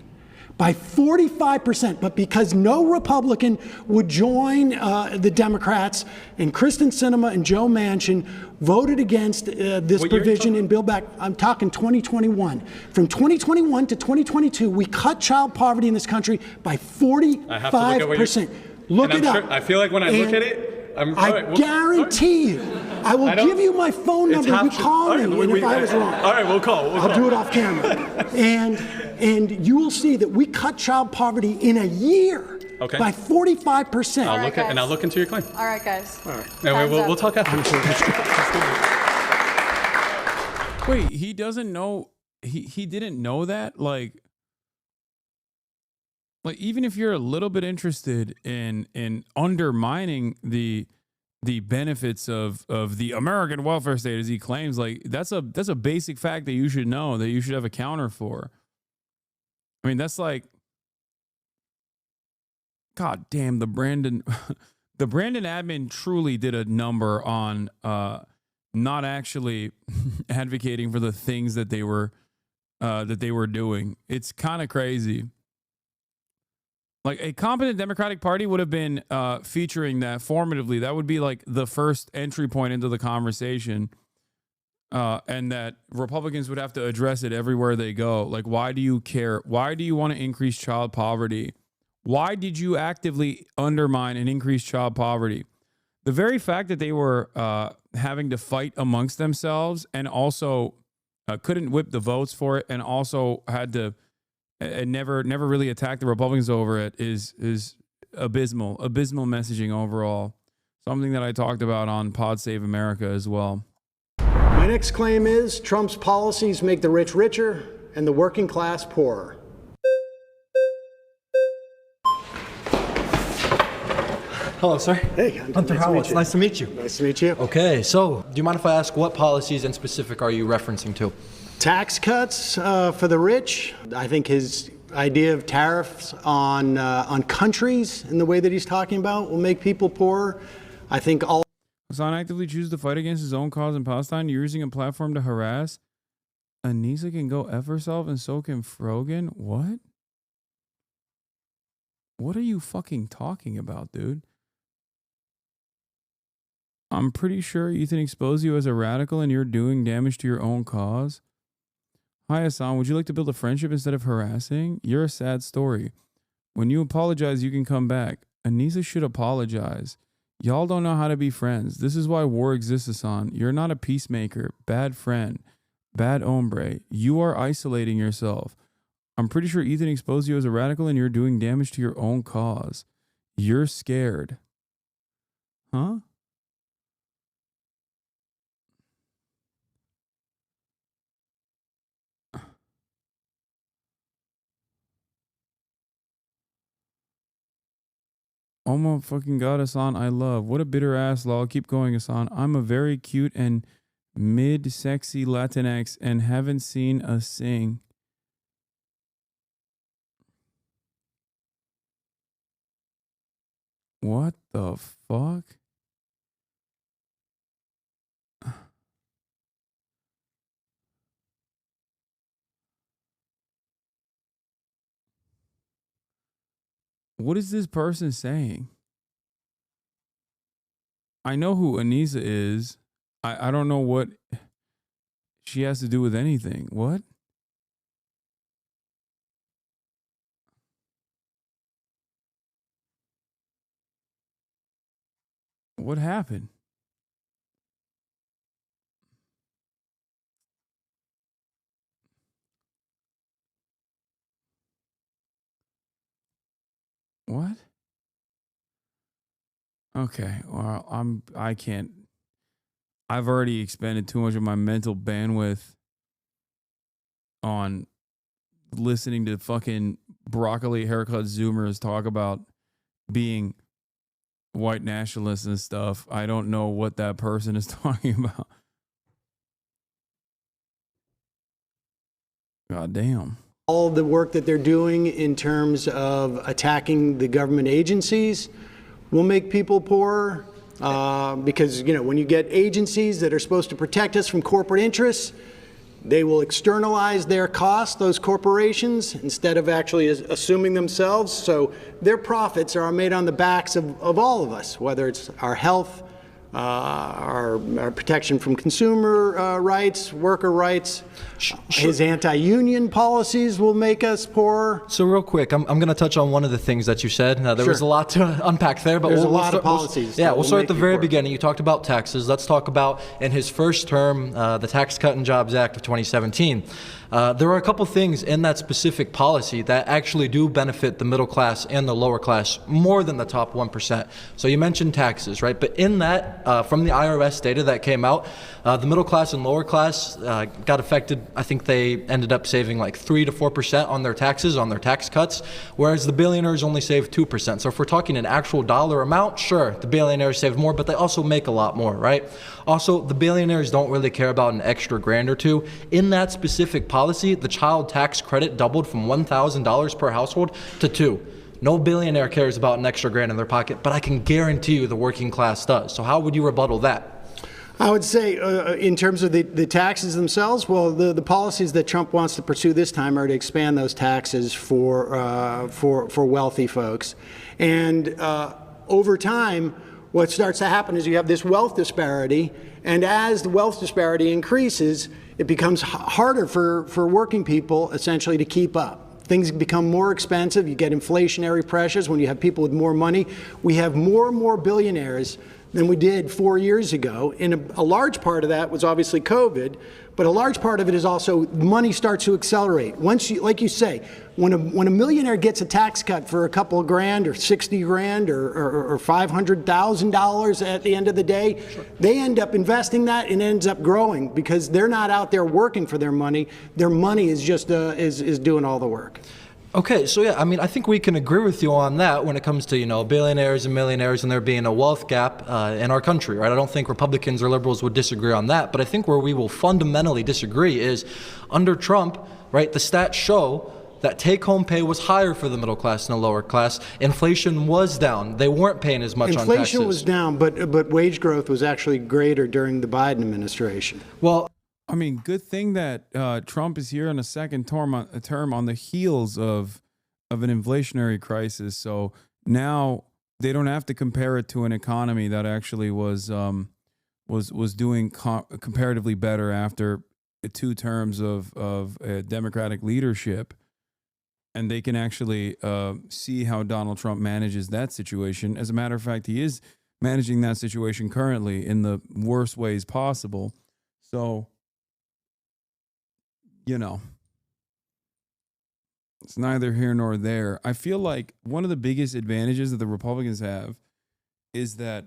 S3: by 45%, but because no Republican would join the Democrats, and Kristen Sinema and Joe Manchin voted against this provision in Bill back. I'm talking 2021. From 2021 to 2022, we cut child poverty in this country by 45%. Look it up.
S13: I feel like when I look at it,
S3: I guarantee you, I will give you my phone number. You call me, and if I was wrong,
S13: all right, we'll call.
S3: I'll do it off camera. And you will see that we cut child poverty in a year by 45%.
S13: I'll look into your claim.
S6: All right, guys.
S13: All right. We'll talk after.
S8: Wait, he doesn't know. He didn't know that. Like even if you're a little bit interested in undermining the benefits of the American welfare state, as he claims, like that's a basic fact that you should know, that you should have a counter for. I mean, that's like, God damn, the Brandon admin truly did a number on not actually advocating for the things that they were doing. It's kind of crazy. Like a competent Democratic Party would have been featuring that formatively. That would be like the first entry point into the conversation. And that Republicans would have to address it everywhere they go. Like, why do you care? Why do you want to increase child poverty? Why did you actively undermine and increase child poverty? The very fact that they were having to fight amongst themselves and also couldn't whip the votes for it, and also had to and never really attack the Republicans over it is abysmal messaging overall. Something that I talked about on Pod Save America as well.
S3: My next claim is Trump's policies make the rich richer and the working class poorer.
S14: Hello, sir.
S3: Hey,
S14: Hunter Howell. It's nice to meet you.
S3: Nice to meet you.
S14: Okay, so do you mind if I ask what policies in specific are you referencing to?
S3: Tax cuts for the rich. I think his idea of tariffs on countries in the way that he's talking about will make people poorer. I think all.
S8: Hasan actively chooses to fight against his own cause in Palestine, using a platform to harass. Anissa can go F herself, and so can Frogan. What? What are you fucking talking about, dude? I'm pretty sure Ethan exposed you as a radical and you're doing damage to your own cause. Hi, Hasan. Would you like to build a friendship instead of harassing? You're a sad story. When you apologize, you can come back. Anissa should apologize. Y'all don't know how to be friends. This is why war exists, Hasan. You're not a peacemaker, bad friend, bad hombre. You are isolating yourself. I'm pretty sure Ethan exposed you as a radical and you're doing damage to your own cause. You're scared. Huh? Oh my fucking God, Hasan, I love. What a bitter ass lol. Keep going, Hasan. I'm a very cute and mid-sexy Latinx and haven't seen a sing. What the fuck? What is this person saying? I know who Anissa is. I don't know what she has to do with anything. What? What happened? What? Okay, well, I can't. I've already expended too much of my mental bandwidth on listening to fucking broccoli haircut Zoomers talk about being white nationalists and stuff. I don't know what that person is talking about. God damn.
S3: All the work that they're doing in terms of attacking the government agencies will make people poorer because, you know, when you get agencies that are supposed to protect us from corporate interests, They will externalize their costs, those corporations, instead of actually assuming themselves. So their profits are made on the backs of all of us, whether it's our health, our protection from consumer rights, worker rights. His anti-union policies will make us poorer.
S14: So real quick, I'm going to touch on one of the things that you said. Now, there was a lot to unpack there, but
S3: there's
S14: we'll
S3: a lot
S14: start,
S3: of policies.
S14: We'll start at the very beginning. You talked about taxes. Let's talk about, in his first term, the Tax Cut and Jobs Act of 2017. There are a couple things in that specific policy that actually do benefit the middle class and the lower class more than the top 1%. So you mentioned taxes, right? But in that, from the IRS data that came out, the middle class and lower class got affected. I think they ended up saving like 3 to 4% on their taxes, on their tax cuts, whereas the billionaires only saved 2%. So if we're talking an actual dollar amount, sure, the billionaires saved more, but they also make a lot more, right? Also, the billionaires don't really care about an extra grand or two. In that specific policy, the child tax credit doubled from $1,000 per household to $2,000. No billionaire cares about an extra grand in their pocket, but I can guarantee you the working class does. So how would you rebuttal that?
S3: I would say, in terms of the taxes themselves, well, the policies that Trump wants to pursue this time are to expand those taxes for wealthy folks. And over time, what starts to happen is you have this wealth disparity, and as the wealth disparity increases, it becomes harder for working people, essentially, to keep up. Things become more expensive. You get inflationary pressures when you have people with more money. We have more and more billionaires than we did 4 years ago. And a large part of that was obviously COVID, but a large part of it is also money starts to accelerate. Once you, like you say, when a millionaire gets a tax cut for a couple of grand or 60 grand or $500,000 at the end of the day, they end up investing that and ends up growing because they're not out there working for their money. Their money is just is doing all the work.
S14: Okay, so yeah, I mean, I think we can agree with you on that when it comes to, you know, billionaires and millionaires and there being a wealth gap in our country, right? I don't think Republicans or liberals would disagree on that, but I think where we will fundamentally disagree is under Trump, right, the stats show that take-home pay was higher for the middle class and the lower class. Inflation was down. They weren't paying as much on taxes.
S3: Inflation was down, but wage growth was actually greater during the Biden administration.
S14: Well,
S1: I mean, good thing that Trump is here on a second term on the heels of an inflationary crisis. So now they don't have to compare it to an economy that actually was doing comparatively better after 2 terms of Democratic leadership, and they can actually see how Donald Trump manages that situation. As a matter of fact, he is managing that situation currently in the worst ways possible. So, you know, it's neither here nor there. I feel like one of the biggest advantages that the Republicans have is that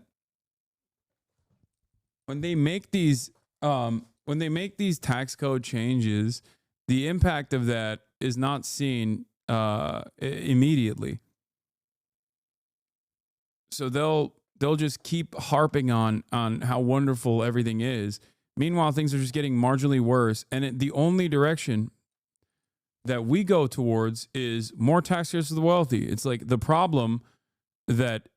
S1: when they make these tax code changes, the impact of that is not seen immediately. So they'll just keep harping on how wonderful everything is. Meanwhile, things are just getting marginally worse. And the only direction that we go towards is more tax cuts for the wealthy. It's like the problem that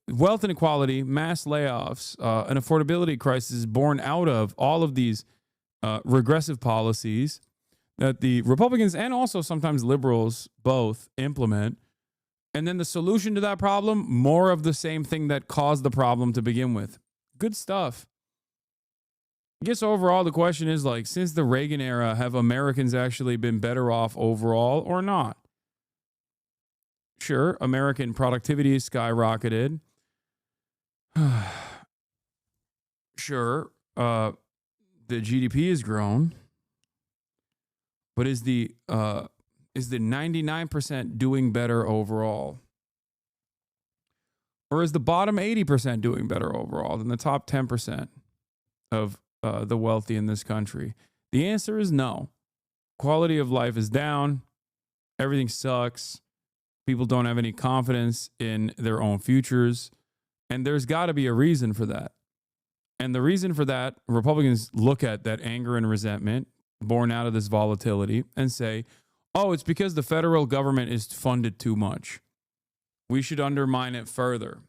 S1: wealth inequality, mass layoffs, an affordability crisis is born out of all of these regressive policies that the Republicans and also sometimes liberals both implement. And then the solution to that problem, more of the same thing that caused the problem to begin with. Good stuff. I guess overall the question is, like, since the Reagan era, have Americans actually been better off overall or not? Sure, American productivity has skyrocketed. Sure, the GDP has grown. But is the 99% doing better overall? Or is the bottom 80% doing better overall than the top 10% of the wealthy in this country? The answer is no. Quality of life is down. Everything sucks. People don't have any confidence in their own futures. And there's got to be a reason for that. And the reason for that, Republicans look at that anger and resentment born out of this volatility and say, oh, it's because the federal government is funded too much. We should undermine it further.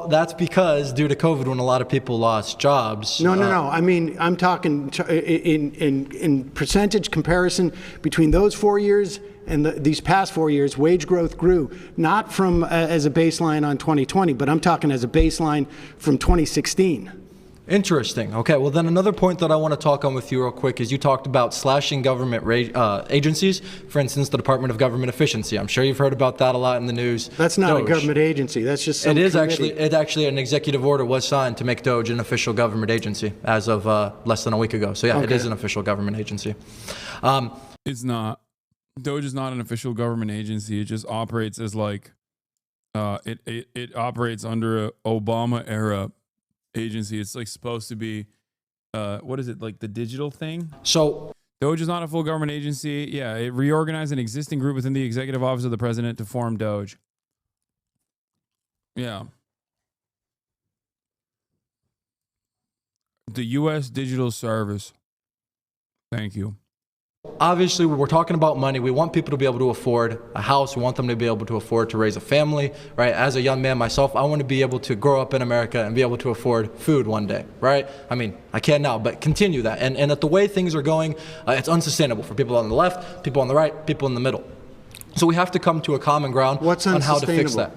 S14: That's because due to COVID, when a lot of people lost jobs.
S3: No. I mean, I'm talking in percentage comparison between those 4 years and these past 4 years. Wage growth grew not from as a baseline on 2020, but I'm talking as a baseline from 2016.
S14: Interesting. Okay, well then another point that I want to talk on with you real quick is you talked about slashing government agencies, for instance, the Department of Government Efficiency. I'm sure you've heard about that a lot in the news.
S3: That's not a government agency. That's just some committee.
S14: It actually an executive order was signed to make Doge an official government agency as of less than a week ago. So yeah, It is an official government agency.
S8: It's not. Doge is not an official government agency. It just operates as like it operates under a Obama era agency. It's like supposed to be what is it, like the digital thing?
S14: So
S8: Doge is not a full government agency. Yeah, it reorganized an existing group within the executive office of the president to form Doge. Yeah. The U.S. Digital Service. Thank you.
S14: Obviously, we're talking about money. We want people to be able to afford a house. We want them to be able to afford to raise a family, right? As a young man myself, I want to be able to grow up in America and be able to afford food one day, right? I mean, I can now, but continue that. And at the way things are going, it's unsustainable for people on the left, people on the right, people in the middle. So we have to come to a common ground on how to fix that.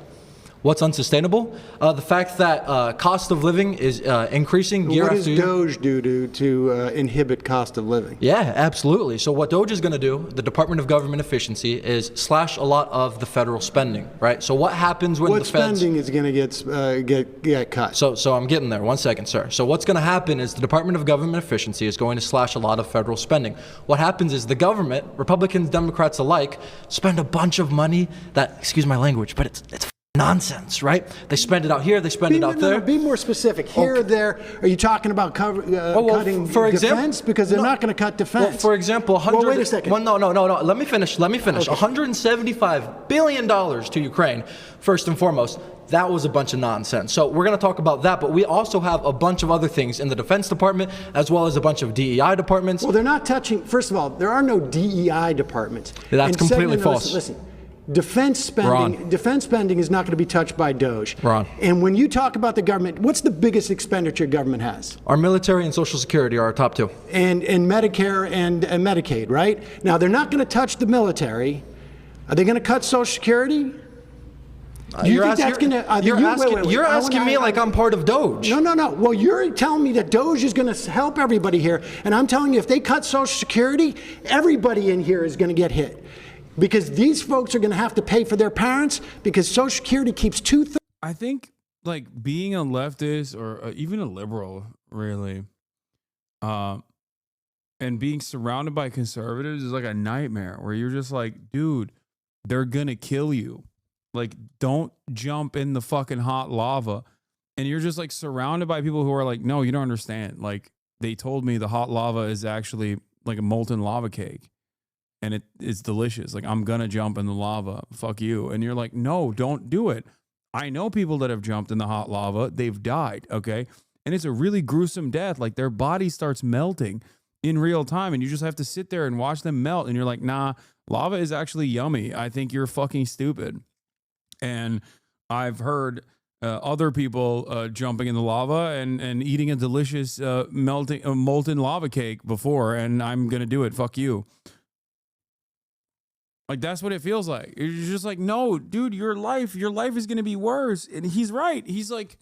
S14: What's unsustainable? The fact that cost of living is increasing year after year.
S3: What does Doge do to inhibit cost of living?
S14: Yeah, absolutely. So what Doge is going to do, the Department of Government Efficiency, is slash a lot of the federal spending, right? So what happens when the feds...
S3: What spending is going to get cut?
S14: So I'm getting there. 1 second, sir. So what's going to happen is the Department of Government Efficiency is going to slash a lot of federal spending. What happens is the government, Republicans, Democrats alike, spend a bunch of money that, excuse my language, but it's nonsense, right? They spend it out here, they spend it out there.
S3: Be more specific. Here, there. Are you talking about cutting defense? Because they're not going to cut defense.
S14: Well, for example,
S3: wait a second.
S14: Well, no. Let me finish. Okay. $175 billion to Ukraine, first and foremost. That was a bunch of nonsense. So we're going to talk about that, but we also have a bunch of other things in the Defense Department, as well as a bunch of DEI departments.
S3: Well, they're not touching, first of all, there are no DEI departments.
S14: That's completely false.
S3: Listen. Defense spending is not going to be touched by Doge.
S14: Ron.
S3: And when you talk about the government, what's the biggest expenditure government has?
S14: Our military and Social Security are our top two.
S3: And Medicare and Medicaid, right? Now, they're not going to touch the military. Are they going to cut Social Security?
S14: You're asking me like I'm part of Doge.
S3: No. Well, you're telling me that Doge is going to help everybody here. And I'm telling you, if they cut Social Security, everybody in here is going to get hit. Because these folks are going to have to pay for their parents because Social Security keeps 2/3.
S8: I think like being a leftist or even a liberal, really, and being surrounded by conservatives is like a nightmare where you're just like, dude, they're going to kill you. Like, don't jump in the fucking hot lava. And you're just like surrounded by people who are like, no, you don't understand. Like, they told me the hot lava is actually like a molten lava cake. And it's delicious. Like, I'm going to jump in the lava. Fuck you. And you're like, no, don't do it. I know people that have jumped in the hot lava. They've died, okay? And it's a really gruesome death. Like, their body starts melting in real time. And you just have to sit there and watch them melt. And you're like, nah, lava is actually yummy. I think you're fucking stupid. And I've heard other people jumping in the lava and eating a delicious molten lava cake before. And I'm going to do it. Fuck you. Like, that's what it feels like. You're just like, no, dude, your life is going to be worse. And he's right. He's like,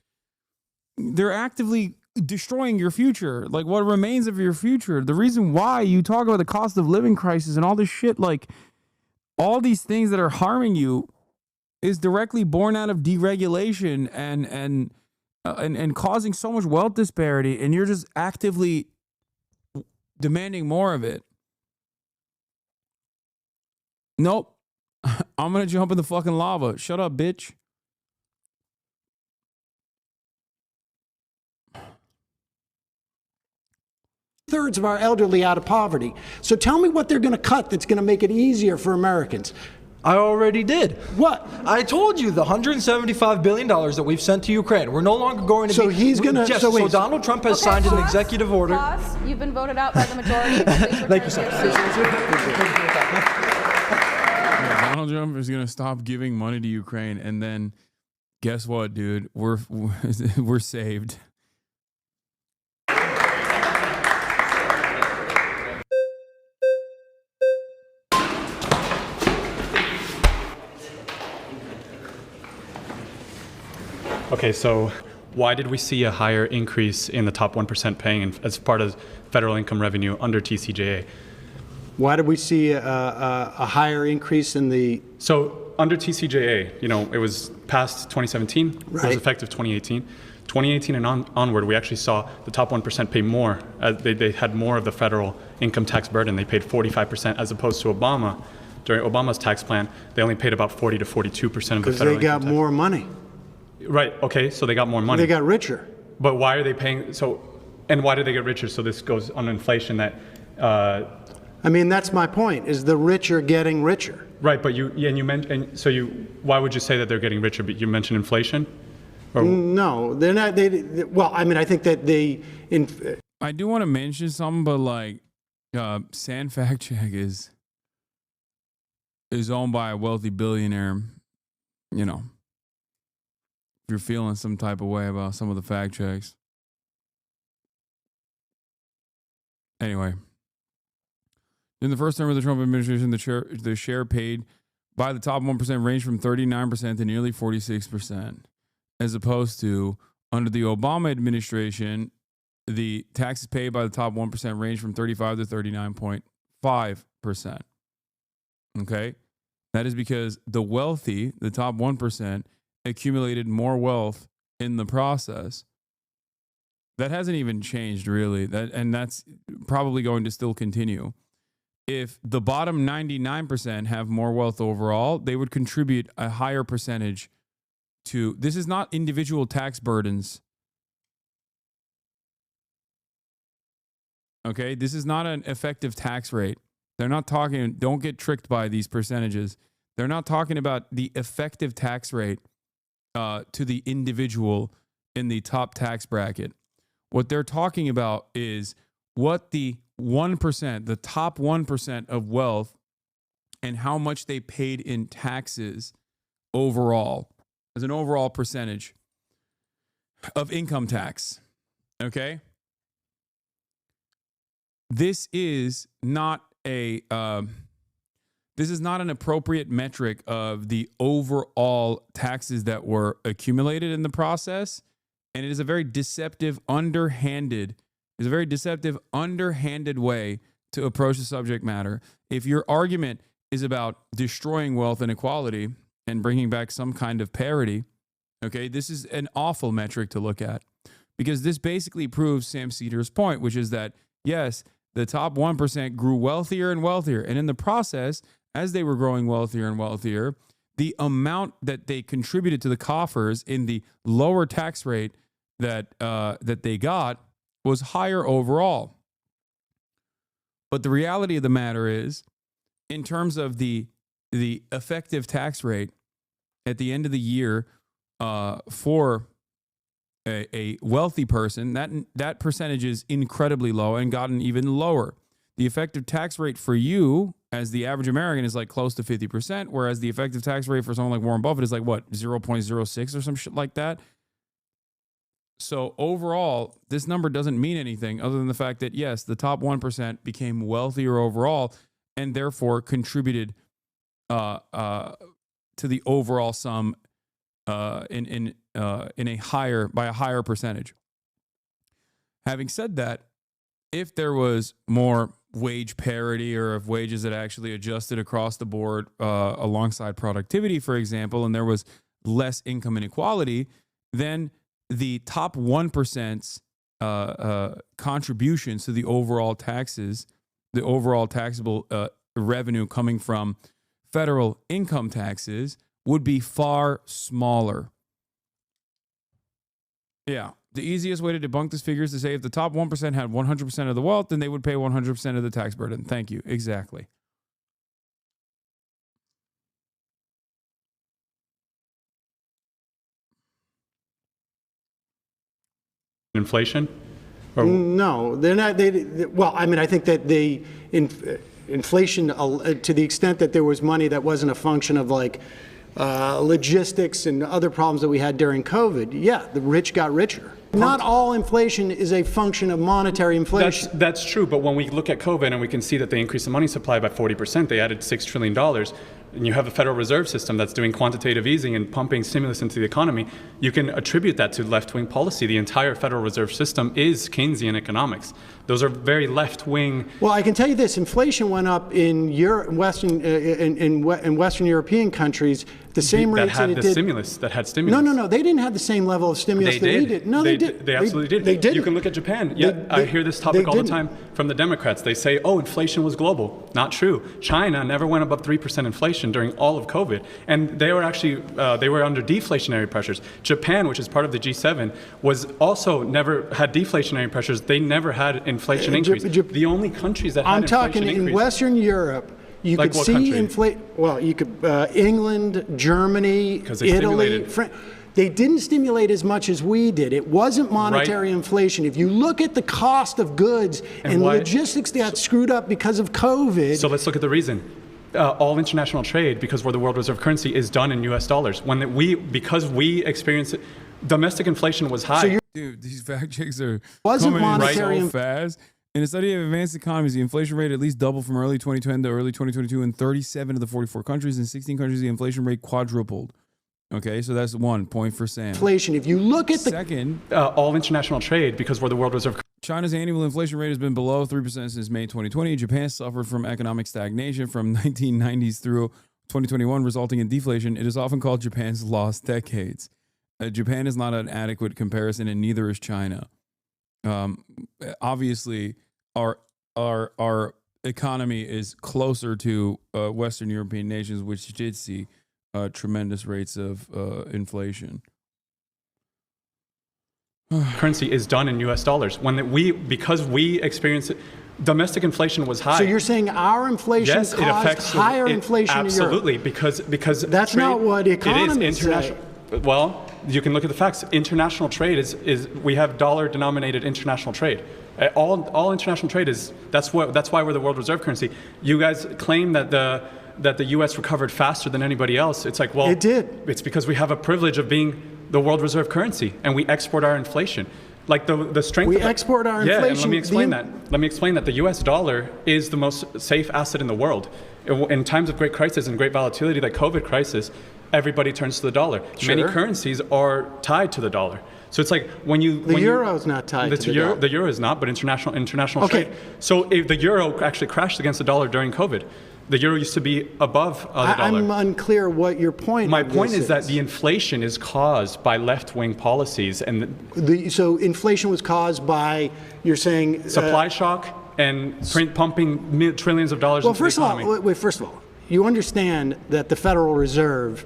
S8: they're actively destroying your future. Like, what remains of your future. The reason why you talk about the cost of living crisis and all this shit, like all these things that are harming you is directly born out of deregulation and causing so much wealth disparity. And you're just actively demanding more of it. Nope. I'm going to jump in the fucking lava. Shut up, bitch.
S3: Two-thirds of our elderly out of poverty. So tell me what they're going to cut that's going to make it easier for Americans.
S14: I already did.
S3: What?
S14: I told you the $175 billion that we've sent to Ukraine. We're no longer going to
S3: So he's going to...
S14: Yes, so Donald Trump has signed an executive order.
S6: Pause. You've been voted out by the majority.
S14: Thank you, sir.
S8: Donald Trump is going to stop giving money to Ukraine, and then
S1: guess what, dude? We're saved.
S13: Okay, so why did we see a higher increase in the top 1% paying as part of federal income revenue under TCJA?
S3: Why did we see a higher increase in the...
S13: So under TCJA, it was passed 2017, It was effective 2018. 2018 and onward, we actually saw the top 1% pay more. They had more of the federal income tax burden. They paid 45% as opposed to Obama. During Obama's tax plan, they only paid about 40 to 42% of the federal
S3: Because they got more money.
S13: Right, okay, so they got more money.
S3: They got richer.
S13: But why are they paying, and why did they get richer? So this goes on inflation that...
S3: I mean, that's my point, is the rich are getting richer.
S13: Right, but you mentioned, why would you say that they're getting richer? But you mentioned inflation? Or?
S3: No, they're not, well, I mean, I think that
S1: I do want to mention something, but like, San Fact Check is owned by a wealthy billionaire, if you're feeling some type of way about some of the fact checks. Anyway, in the first term of the Trump administration, the share paid by the top 1% ranged from 39% to nearly 46%, as opposed to under the Obama administration, the taxes paid by the top 1% ranged from 35 to 39.5%. Okay? That is because the wealthy, the top 1%, accumulated more wealth in the process. That hasn't even changed really. And that's probably going to still continue. If the bottom 99% have more wealth overall, they would contribute a higher percentage to, this is not individual tax burdens. Okay, this is not an effective tax rate. They're not talking, don't get tricked by these percentages. They're not talking about the effective tax rate to the individual in the top tax bracket. What they're talking about is what the 1%, the top 1% of wealth, and how much they paid in taxes overall, as an overall percentage of income tax. Okay? This is not an appropriate metric of the overall taxes that were accumulated in the process. And it is a very deceptive, underhanded way to approach the subject matter. If your argument is about destroying wealth inequality and bringing back some kind of parity, okay, this is an awful metric to look at, because this basically proves Sam Seder's point, which is that, yes, the top 1% grew wealthier and wealthier. And in the process, as they were growing wealthier and wealthier, the amount that they contributed to the coffers in the lower tax rate that they got was higher overall. But the reality of the matter is, in terms of the effective tax rate at the end of the year for a wealthy person, that percentage is incredibly low and gotten even lower. The effective tax rate for you as the average American is like close to 50%, whereas the effective tax rate for someone like Warren Buffett is like what, 0.06 or some shit like that. So overall, this number doesn't mean anything other than the fact that, yes, the top 1% became wealthier overall and therefore contributed to the overall sum in a higher percentage. Having said that, if there was more wage parity, or if wages that actually adjusted across the board alongside productivity, for example, and there was less income inequality, then the top 1%'s contributions to the overall taxes, the overall taxable revenue coming from federal income taxes would be far smaller. Yeah. The easiest way to debunk this figure is to say if the top 1% had 100% of the wealth, then they would pay 100% of the tax burden. Thank you. Exactly.
S13: Inflation?
S3: No, they're not. Well, I mean, I think that inflation, to the extent that there was money that wasn't a function of like logistics and other problems that we had during COVID, yeah, the rich got richer. Not all inflation is a function of monetary inflation.
S13: That's true, but when we look at COVID and we can see that they increased the money supply by 40%, they added $6 trillion, and you have a Federal Reserve System that's doing quantitative easing and pumping stimulus into the economy, you can attribute that to left-wing policy. The entire Federal Reserve System is Keynesian economics. Those are very left-wing.
S3: Well, I can tell you this: inflation went up in Western European countries at the same rate that it did.
S13: That had stimulus.
S3: No. They didn't have the same level of stimulus we did. No, they did.
S13: They absolutely did.
S3: They did.
S13: You can look at Japan. Yeah, I hear this topic all the time from the Democrats. They say, "Oh, inflation was global." Not true. China never went above 3% inflation during all of COVID, and they were actually they were under deflationary pressures. Japan, which is part of the G7, was also never had deflationary pressures. They never had inflation increase. The only countries that had inflation increase.
S3: In Western Europe, you
S13: Like
S3: could
S13: what
S3: see
S13: country?
S3: inflation. Well, you could England, Germany,
S13: they
S3: Italy,
S13: stimulated.
S3: France. They didn't stimulate as much as we did. It wasn't monetary inflation. If you look at the cost of goods and logistics that screwed up because of COVID.
S13: So let's look at the reason. All international trade, because we're the world reserve currency, is done in U.S. dollars. Because we experience it, domestic inflation was high.
S1: Dude, these fact checks are
S3: Wasn't
S1: coming in
S3: monetary
S1: so fast. In a study of advanced economies, the inflation rate at least doubled from early 2010 to early 2022 in 37 of the 44 countries. In 16 countries, the inflation rate quadrupled. Okay, so that's 1 point for Sam.
S3: Inflation. If you look at the
S1: second,
S13: all international trade, because we're the world reserve.
S1: China's annual inflation rate has been below 3% since May 2020. Japan suffered from economic stagnation from 1990s through 2021, resulting in deflation. It is often called Japan's lost decades. Japan is not an adequate comparison, and neither is China. Obviously, our economy is closer to Western European nations, which did see tremendous rates of inflation.
S13: Currency is done in U.S. dollars. Because we experience it, domestic inflation was high.
S3: So you're saying our inflation caused higher inflation in Europe?
S13: Absolutely, because
S3: that's not what economists say.
S13: Well, you can look at the facts. International trade is we have dollar-denominated international trade. All international trade is that's why we're the world reserve currency. You guys claim that the U.S. recovered faster than anybody else. It's like, well,
S3: it did.
S13: It's because we have a privilege of being the world reserve currency, and we export our inflation. Like the strength.
S3: We export our inflation.
S13: Yeah, and let me explain that. Let me explain that the U.S. dollar is the most safe asset in the world. In times of great crisis and great volatility, like COVID crisis, everybody turns to the dollar.
S3: Sure.
S13: Many currencies are tied to the dollar. So it's like when you
S3: the euro is not tied to the dollar.
S13: The euro is not, but international
S3: okay.
S13: trade. So if the euro actually crashed against the dollar during COVID. The euro used to be above the dollar.
S3: I'm unclear what your point.
S13: My point is that the inflation is caused by left-wing policies, and
S3: so inflation was caused by, you're saying,
S13: supply shock and pumping trillions of dollars into the economy.
S3: First of all, you understand that the Federal Reserve.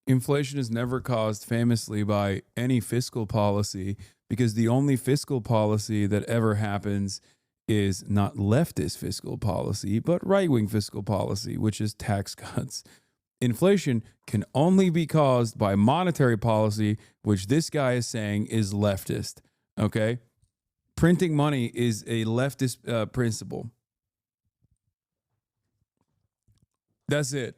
S1: Inflation is never caused famously by any fiscal policy, because the only fiscal policy that ever happens is not leftist fiscal policy, but right-wing fiscal policy, which is tax cuts. Inflation can only be caused by monetary policy, which this guy is saying is leftist, okay? Printing money is a leftist principle. That's it.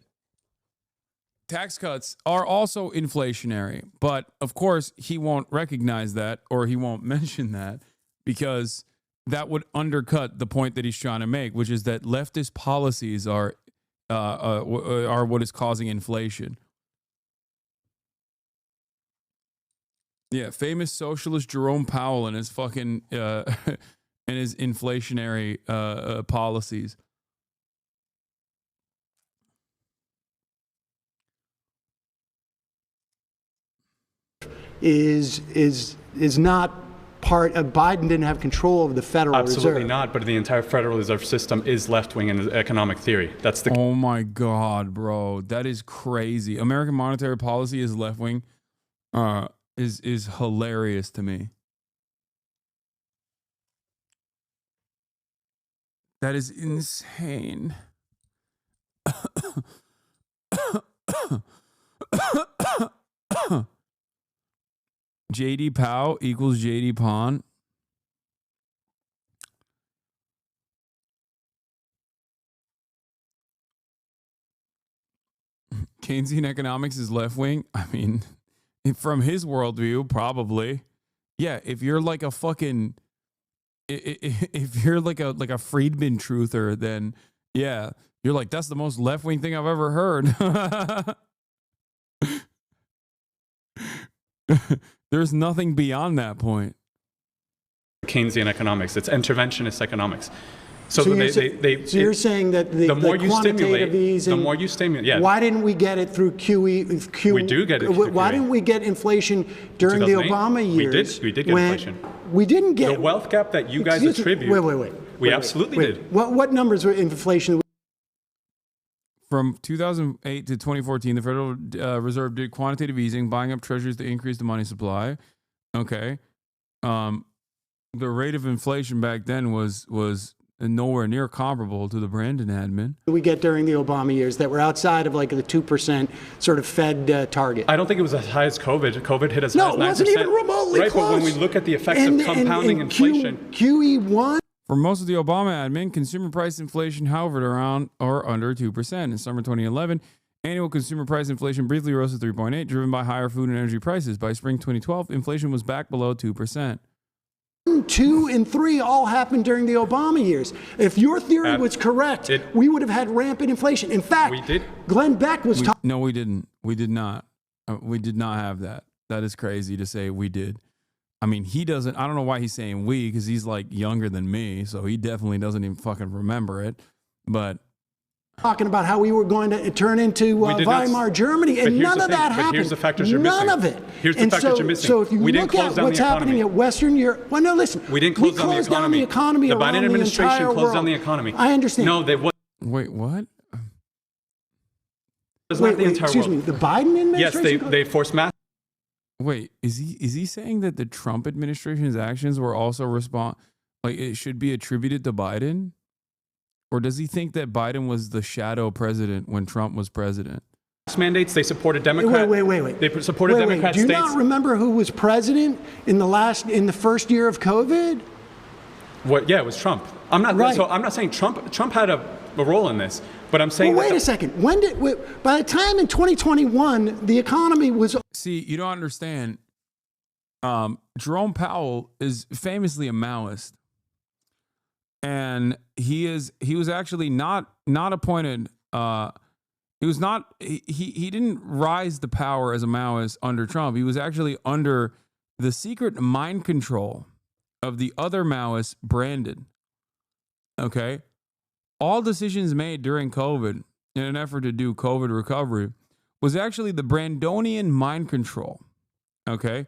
S1: Tax cuts are also inflationary, but of course he won't recognize that, or he won't mention that, because that would undercut the point that he's trying to make, which is that leftist policies are what is causing inflation. Yeah, famous socialist Jerome Powell and his fucking and his inflationary policies.
S3: Is not part of Biden didn't have control over the Federal Reserve.
S13: Absolutely not, but the entire Federal Reserve System is left-wing in economic theory. That's the.
S1: Oh my God, bro, that is crazy. American monetary policy is left-wing. Is hilarious to me. That is insane. JD Powell equals JD Pond. Keynesian economics is left wing? I mean, from his worldview, probably. Yeah, if you're like a fucking, if you're like a Friedman truther, then yeah, you're like, that's the most left wing thing I've ever heard. There's nothing beyond that point.
S13: Keynesian economics. It's interventionist economics. So
S3: you're saying that the
S13: more you
S3: quantitative
S13: stimulate,
S3: easing,
S13: the more you stimulate. Yeah.
S3: Why didn't we get it through QE?
S13: We do get it through
S3: Why
S13: QE.
S3: didn't we get inflation during the Obama years?
S13: We did get inflation.
S3: We didn't get
S13: the wealth gap that you guys attribute. We absolutely did.
S3: What numbers were inflation?
S1: From 2008 to 2014, the Federal Reserve did quantitative easing, buying up treasuries to increase the money supply. Okay. The rate of inflation back then was nowhere near comparable to the Brandon admin.
S3: We get during the Obama years that were outside of like the 2% sort of Fed target.
S13: I don't think it was as high as COVID. COVID hit as high as 9%.
S3: No, it wasn't even remotely
S13: right,
S3: close.
S13: But when we look at the effects of compounding inflation.
S3: QE1.
S1: For most of the Obama admin, consumer price inflation hovered around or under 2%. In summer 2011, annual consumer price inflation briefly rose to 3.8%, driven by higher food and energy prices. By spring 2012, inflation was back below 2%.
S3: 2 and 3 all happened during the Obama years. If your theory was correct, we would have had rampant inflation. In fact,
S13: we did.
S3: Glenn Beck was talking.
S1: No, we didn't. We did not. We did not have that. That is crazy to say we did. I mean, he doesn't. I don't know why he's saying we, because he's like younger than me, so he definitely doesn't even fucking remember it. But
S3: talking about how we were going to turn into Weimar Germany, and none of that happened.
S13: Here's the factors you're missing.
S3: None of it.
S13: Here's the factors you're missing.
S3: So if you look at what's happening at Western Europe, well, no, listen.
S13: We didn't close down the economy. The Biden administration closed down the economy.
S3: I understand.
S13: No, they what?
S1: Wait, what?
S3: Wait, excuse me. The Biden administration?
S13: Yes, they forced mass.
S1: Wait, is he saying that the Trump administration's actions were also like it should be attributed to Biden? Or does he think that Biden was the shadow president when Trump was president?
S13: Mandates, they supported Democrats.
S3: Wait.
S13: They supported Democrat
S3: states. Do you
S13: states.
S3: not remember who was president in the first year of COVID?
S13: What? Yeah, it was Trump. I'm not right. So I'm not saying Trump had a role in this, but I'm saying.
S3: Well, wait a second. By the time in 2021, the economy was.
S1: See, you don't understand. Jerome Powell is famously a Maoist. And he was actually not appointed. He didn't rise to power as a Maoist under Trump. He was actually under the secret mind control of the other Maoist, Brandon. Okay, all decisions made during COVID in an effort to do COVID recovery was actually the Brandonian mind control. Okay.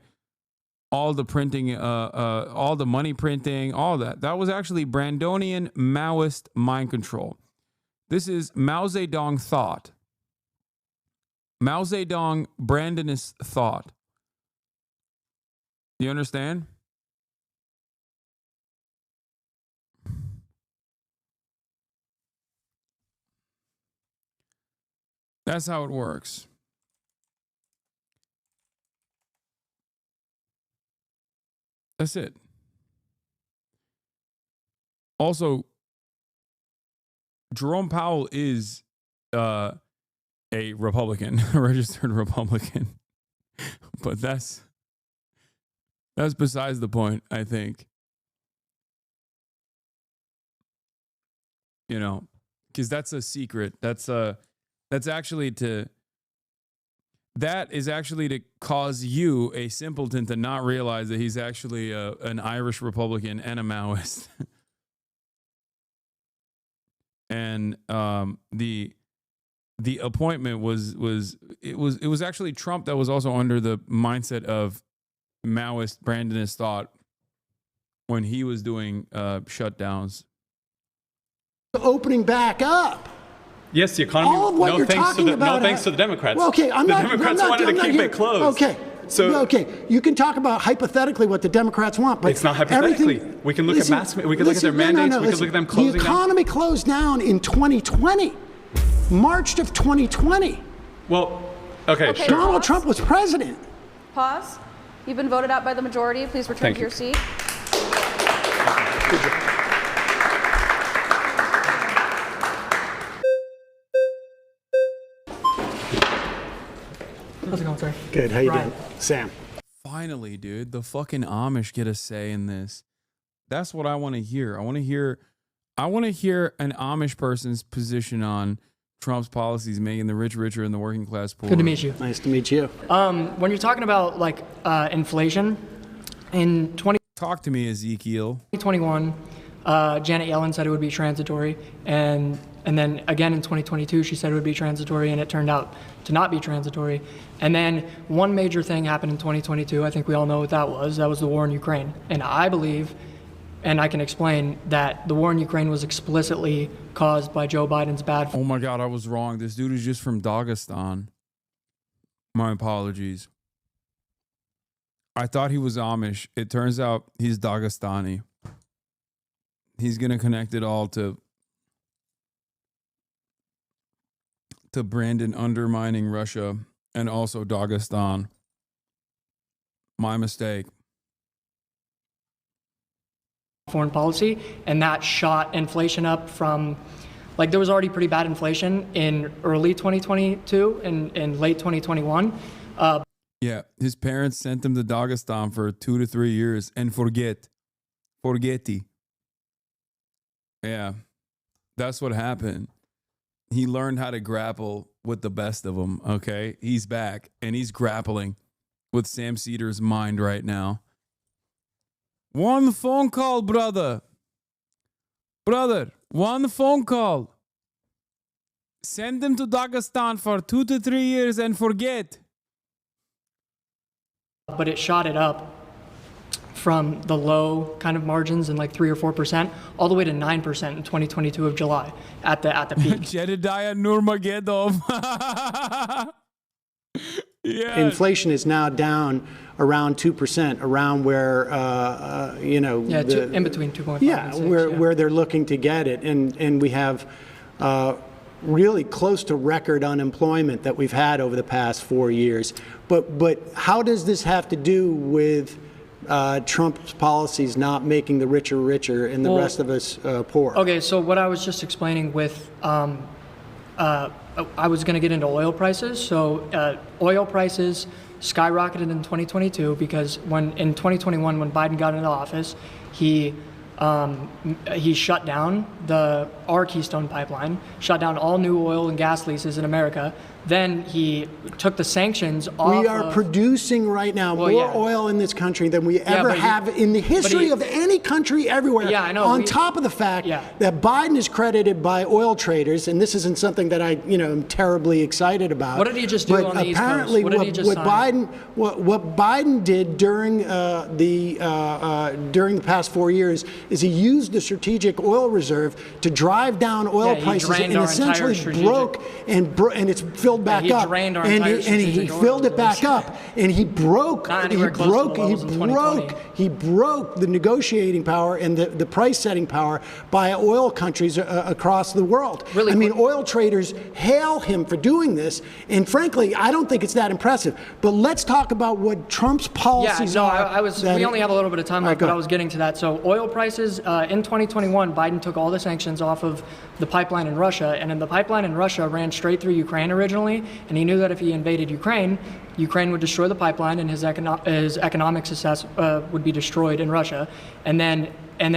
S1: All the printing, all the money printing, all that was actually Brandonian Maoist mind control. This is Mao Zedong thought. Mao Zedong Brandonist thought. You understand? That's how it works. That's it. Also, Jerome Powell is a Republican, a registered Republican. But that's besides the point, I think. You know, because that's a secret. That is actually to cause you, a simpleton, to not realize that he's actually an Irish Republican and a Maoist. And the appointment was actually Trump that was also under the mindset of Maoist Brandonist thought when he was doing shutdowns.
S3: Opening back up.
S13: Yes, the economy.
S3: All of what you're talking about.
S13: No thanks to the Democrats.
S3: Well, okay,
S13: the Democrats wanted to keep it closed.
S3: Okay. Okay, you can talk about hypothetically what the Democrats want, but
S13: it's not hypothetically. We can look at we can look at their mandates. We can look at them closing down.
S3: The economy closed down in 2020, March of 2020.
S13: Well, okay, sure.
S3: Donald Trump was president.
S6: Pause. You've been voted out by the majority. Please return to your seat.
S13: Good job.
S15: How's it going, sir?
S3: Good. How you
S15: Ryan.
S3: doing? Sam.
S1: Finally, dude, the fucking Amish get a say in this. That's what I want to hear. I want to hear an Amish person's position on Trump's policies making the rich richer and the working class poorer.
S15: Good to meet you.
S3: Nice to meet you.
S15: When you're talking about like inflation, in
S1: Talk to me, Ezekiel.
S15: 2021, Janet Yellen said it would be transitory, and then again in 2022 she said it would be transitory, and it turned out to not be transitory. And then one major thing happened in 2022. I think we all know what that was. That was the war in Ukraine, and I believe, and I can explain that the war in Ukraine was explicitly caused by Joe Biden's bad.
S1: Oh my God, I was wrong. This dude is just from Dagestan. My apologies. I thought he was Amish. It turns out he's Dagestani. He's going to connect it all to Brandon undermining Russia and also Dagestan. My mistake.
S15: Foreign policy, and that shot inflation up from, like, there was already pretty bad inflation in early 2022 and late 2021.
S1: Yeah, his parents sent him to Dagestan for 2 to 3 years and forgetty. Yeah, that's what happened. He learned how to grapple with the best of them, okay? He's back, and he's grappling with Sam Seder's mind right now. One phone call, brother. Brother, one phone call. Send him to Dagestan for 2 to 3 years and forget.
S15: But it shot it up from the low kind of margins in like 3 or 4% all the way to 9% in 2022 of July at the peak.
S1: Jedediah Nurmagomedov. Yeah.
S3: Inflation is now down around 2%, around where
S15: in between 2.5.
S3: Yeah,
S15: and 6,
S3: where they're looking to get it, and we have really close to record unemployment that we've had over the past 4 years. But how does this have to do with Trump's policies not making the richer richer and the rest of us poor?
S15: Okay, so what I was just explaining with, I was going to get into oil prices. So oil prices skyrocketed in 2022 because in 2021, when Biden got into office, he shut down our Keystone pipeline, shut down all new oil and gas leases in America. Then he took the sanctions off.
S3: We are producing right now more oil in this country than we ever have in the history of any country everywhere.
S15: Yeah, I know.
S3: On top of the fact that Biden is credited by oil traders, and this isn't something that I am terribly excited about.
S15: What did he just do on the East Coast?
S3: Apparently,
S15: What did he just sign?
S3: what Biden did during the past 4 years is he used the strategic oil reserve to drive down oil prices and essentially broke and it's filled back up, and he filled it back up, and he broke the negotiating power and the price setting power by oil countries across the world. Really, I mean, oil traders hail him for doing this, and frankly, I don't think it's that impressive. But let's talk about what Trump's policies are.
S15: We only have a little bit of time left, but I was getting to that. So oil prices in 2021, Biden took all the sanctions off of the pipeline in Russia, and the pipeline in Russia ran straight through Ukraine originally, and he knew that if he invaded Ukraine would destroy the pipeline, and his economic success would be destroyed in Russia. And then when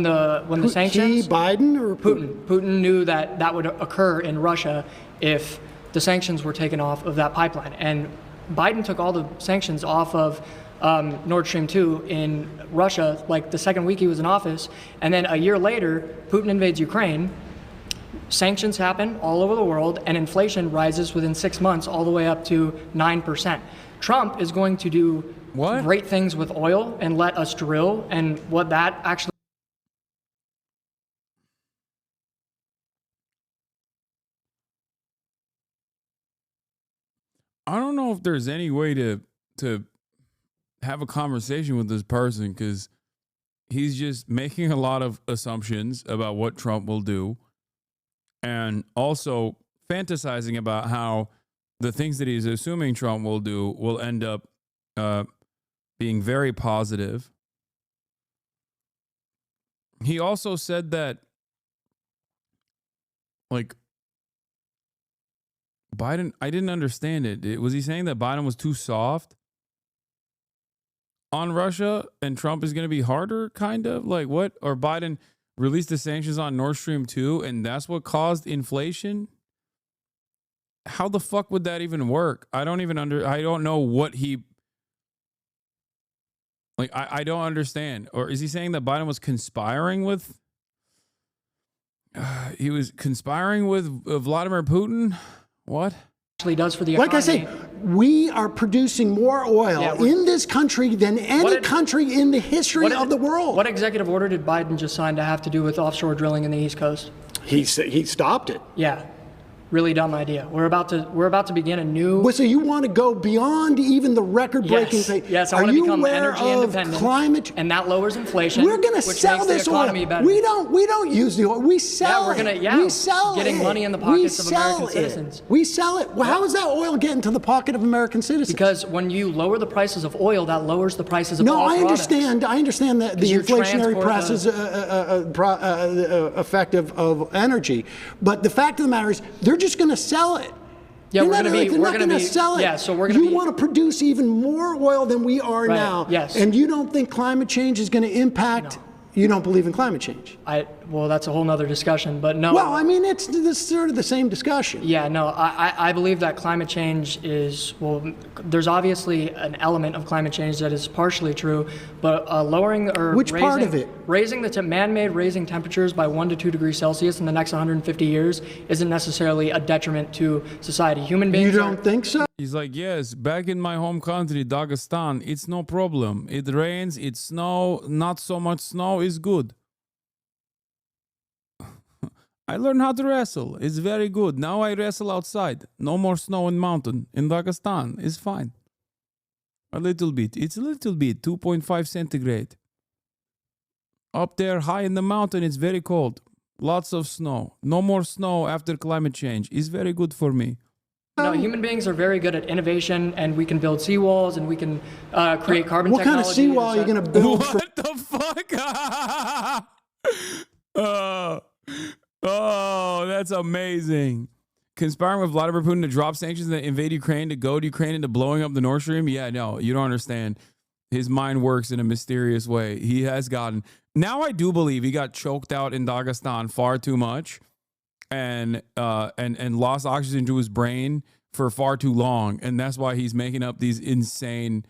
S15: the sanctions,
S3: Biden or
S15: Putin knew that would occur in Russia if the sanctions were taken off of that pipeline, and Biden took all the sanctions off of Nord Stream 2 in Russia, like the second week he was in office. And then a year later, Putin invades Ukraine, sanctions happen all over the world, and inflation rises within 6 months all the way up to 9%. Trump is going to do great things with oil and let us drill, and what that actually...
S1: I don't know if there's any way to have a conversation with this person, because he's just making a lot of assumptions about what Trump will do, and also fantasizing about how the things that he's assuming Trump will do will end up being very positive. He also said that, like,
S8: Biden, I didn't understand it. Was he saying that Biden was too soft on Russia and Trump is going to be harder, kind of? Like what? Or Biden released the sanctions on Nord Stream 2 and that's what caused inflation? How the fuck would that even work? I don't know what he... Like, I don't understand. Or is he saying that Biden was conspiring with... he was conspiring with Vladimir Putin? What?
S15: Actually does for the
S3: like
S15: economy.
S3: I say, we are producing more oil in this country than any country in the history of the world.
S15: What executive order did Biden just sign to have to do with offshore drilling in the East Coast?
S3: He stopped it.
S15: Yeah. Really dumb idea. We're about to begin a new...
S3: Well, so you want to go beyond even the record-breaking thing?
S15: Yes, I want to become energy independent. Climate? And that lowers inflation.
S3: We're going to sell this oil.
S15: Better.
S3: We don't use the oil. We sell it. We sell
S15: getting
S3: it.
S15: money in the pockets of American citizens.
S3: We sell it. Well, how is that oil getting to the pocket of American citizens?
S15: Because when you lower the prices of oil, that lowers the prices of all products.
S3: I understand that the inflationary prices effect of energy. But the fact of the matter is, they're just going to sell it.
S15: Yeah,
S3: we're
S15: going to
S3: sell it.
S15: Yeah, so we're going to.
S3: You want to produce even more oil than we are now.
S15: Yes.
S3: And you don't think climate change is going to impact? No. You don't believe in climate change?
S15: Well, that's a whole nother discussion, but no.
S3: Well, I mean, it's sort of the same discussion.
S15: Yeah, no, I believe that climate change is, well, there's obviously an element of climate change that is partially true, but lowering or
S3: Which part of it?
S15: Raising man-made raising temperatures by 1 to 2 degrees Celsius in the next 150 years isn't necessarily a detriment to society. Human beings.
S3: You don't think so?
S8: He's like, yes, back in my home country, Dagestan, it's no problem. It rains, it's snow, not so much snow is good. I learned how to wrestle. It's very good. Now I wrestle outside. No more snow in mountain. In Dagestan, it's fine. A little bit. It's a little bit, 2.5 centigrade. Up there, high in the mountain, it's very cold. Lots of snow. No more snow after climate change. It's very good for me.
S15: No, human beings are very good at innovation, and we can build seawalls, and we can create carbon
S3: what
S15: technology.
S3: What kind of seawall are you going to build?
S8: What the fuck? Oh, that's amazing. Conspiring with Vladimir Putin to drop sanctions and invade Ukraine, to goad Ukraine into blowing up the Nord Stream? Yeah, no, you don't understand. His mind works in a mysterious way. He has gotten... Now I do believe he got choked out in Dagestan far too much and lost oxygen to his brain for far too long. And that's why he's making up these insane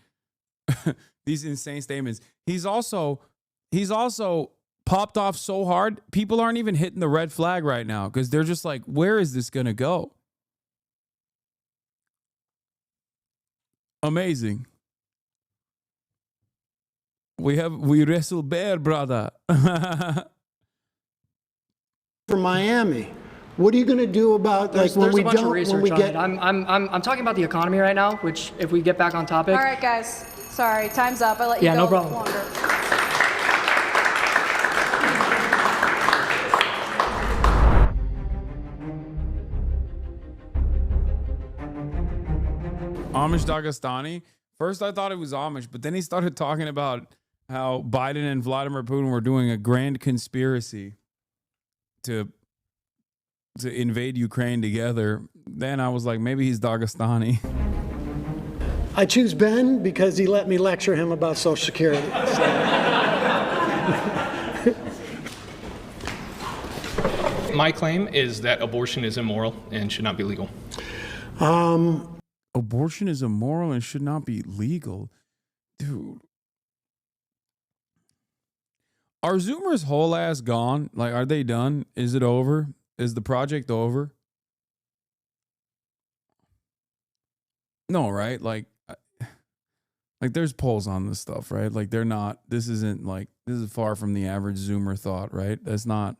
S8: statements. He's also popped off so hard, people aren't even hitting the red flag right now because they're just like, where is this going to go? Amazing. We wrestle bear, brother.
S3: For Miami. What are you going to do about when we get?
S15: I'm talking about the economy right now, which if we get back on topic.
S6: All right, guys. Sorry, time's up. I let you go
S15: no problem.
S6: longer.
S8: Amish Dagestani. First, I thought it was Amish, but then he started talking about how Biden and Vladimir Putin were doing a grand conspiracy to invade Ukraine together. Then I was like, maybe he's Dagestani.
S3: I choose Ben because he let me lecture him about Social Security.
S11: My claim is that abortion is immoral and should not be legal.
S8: Abortion is immoral and should not be legal. Dude. Are Zoomers whole ass gone? Like, are they done? Is it over? Is the project over? No, right? Like there's polls on this stuff, right? Like this is far from the average Zoomer thought, right? That's not.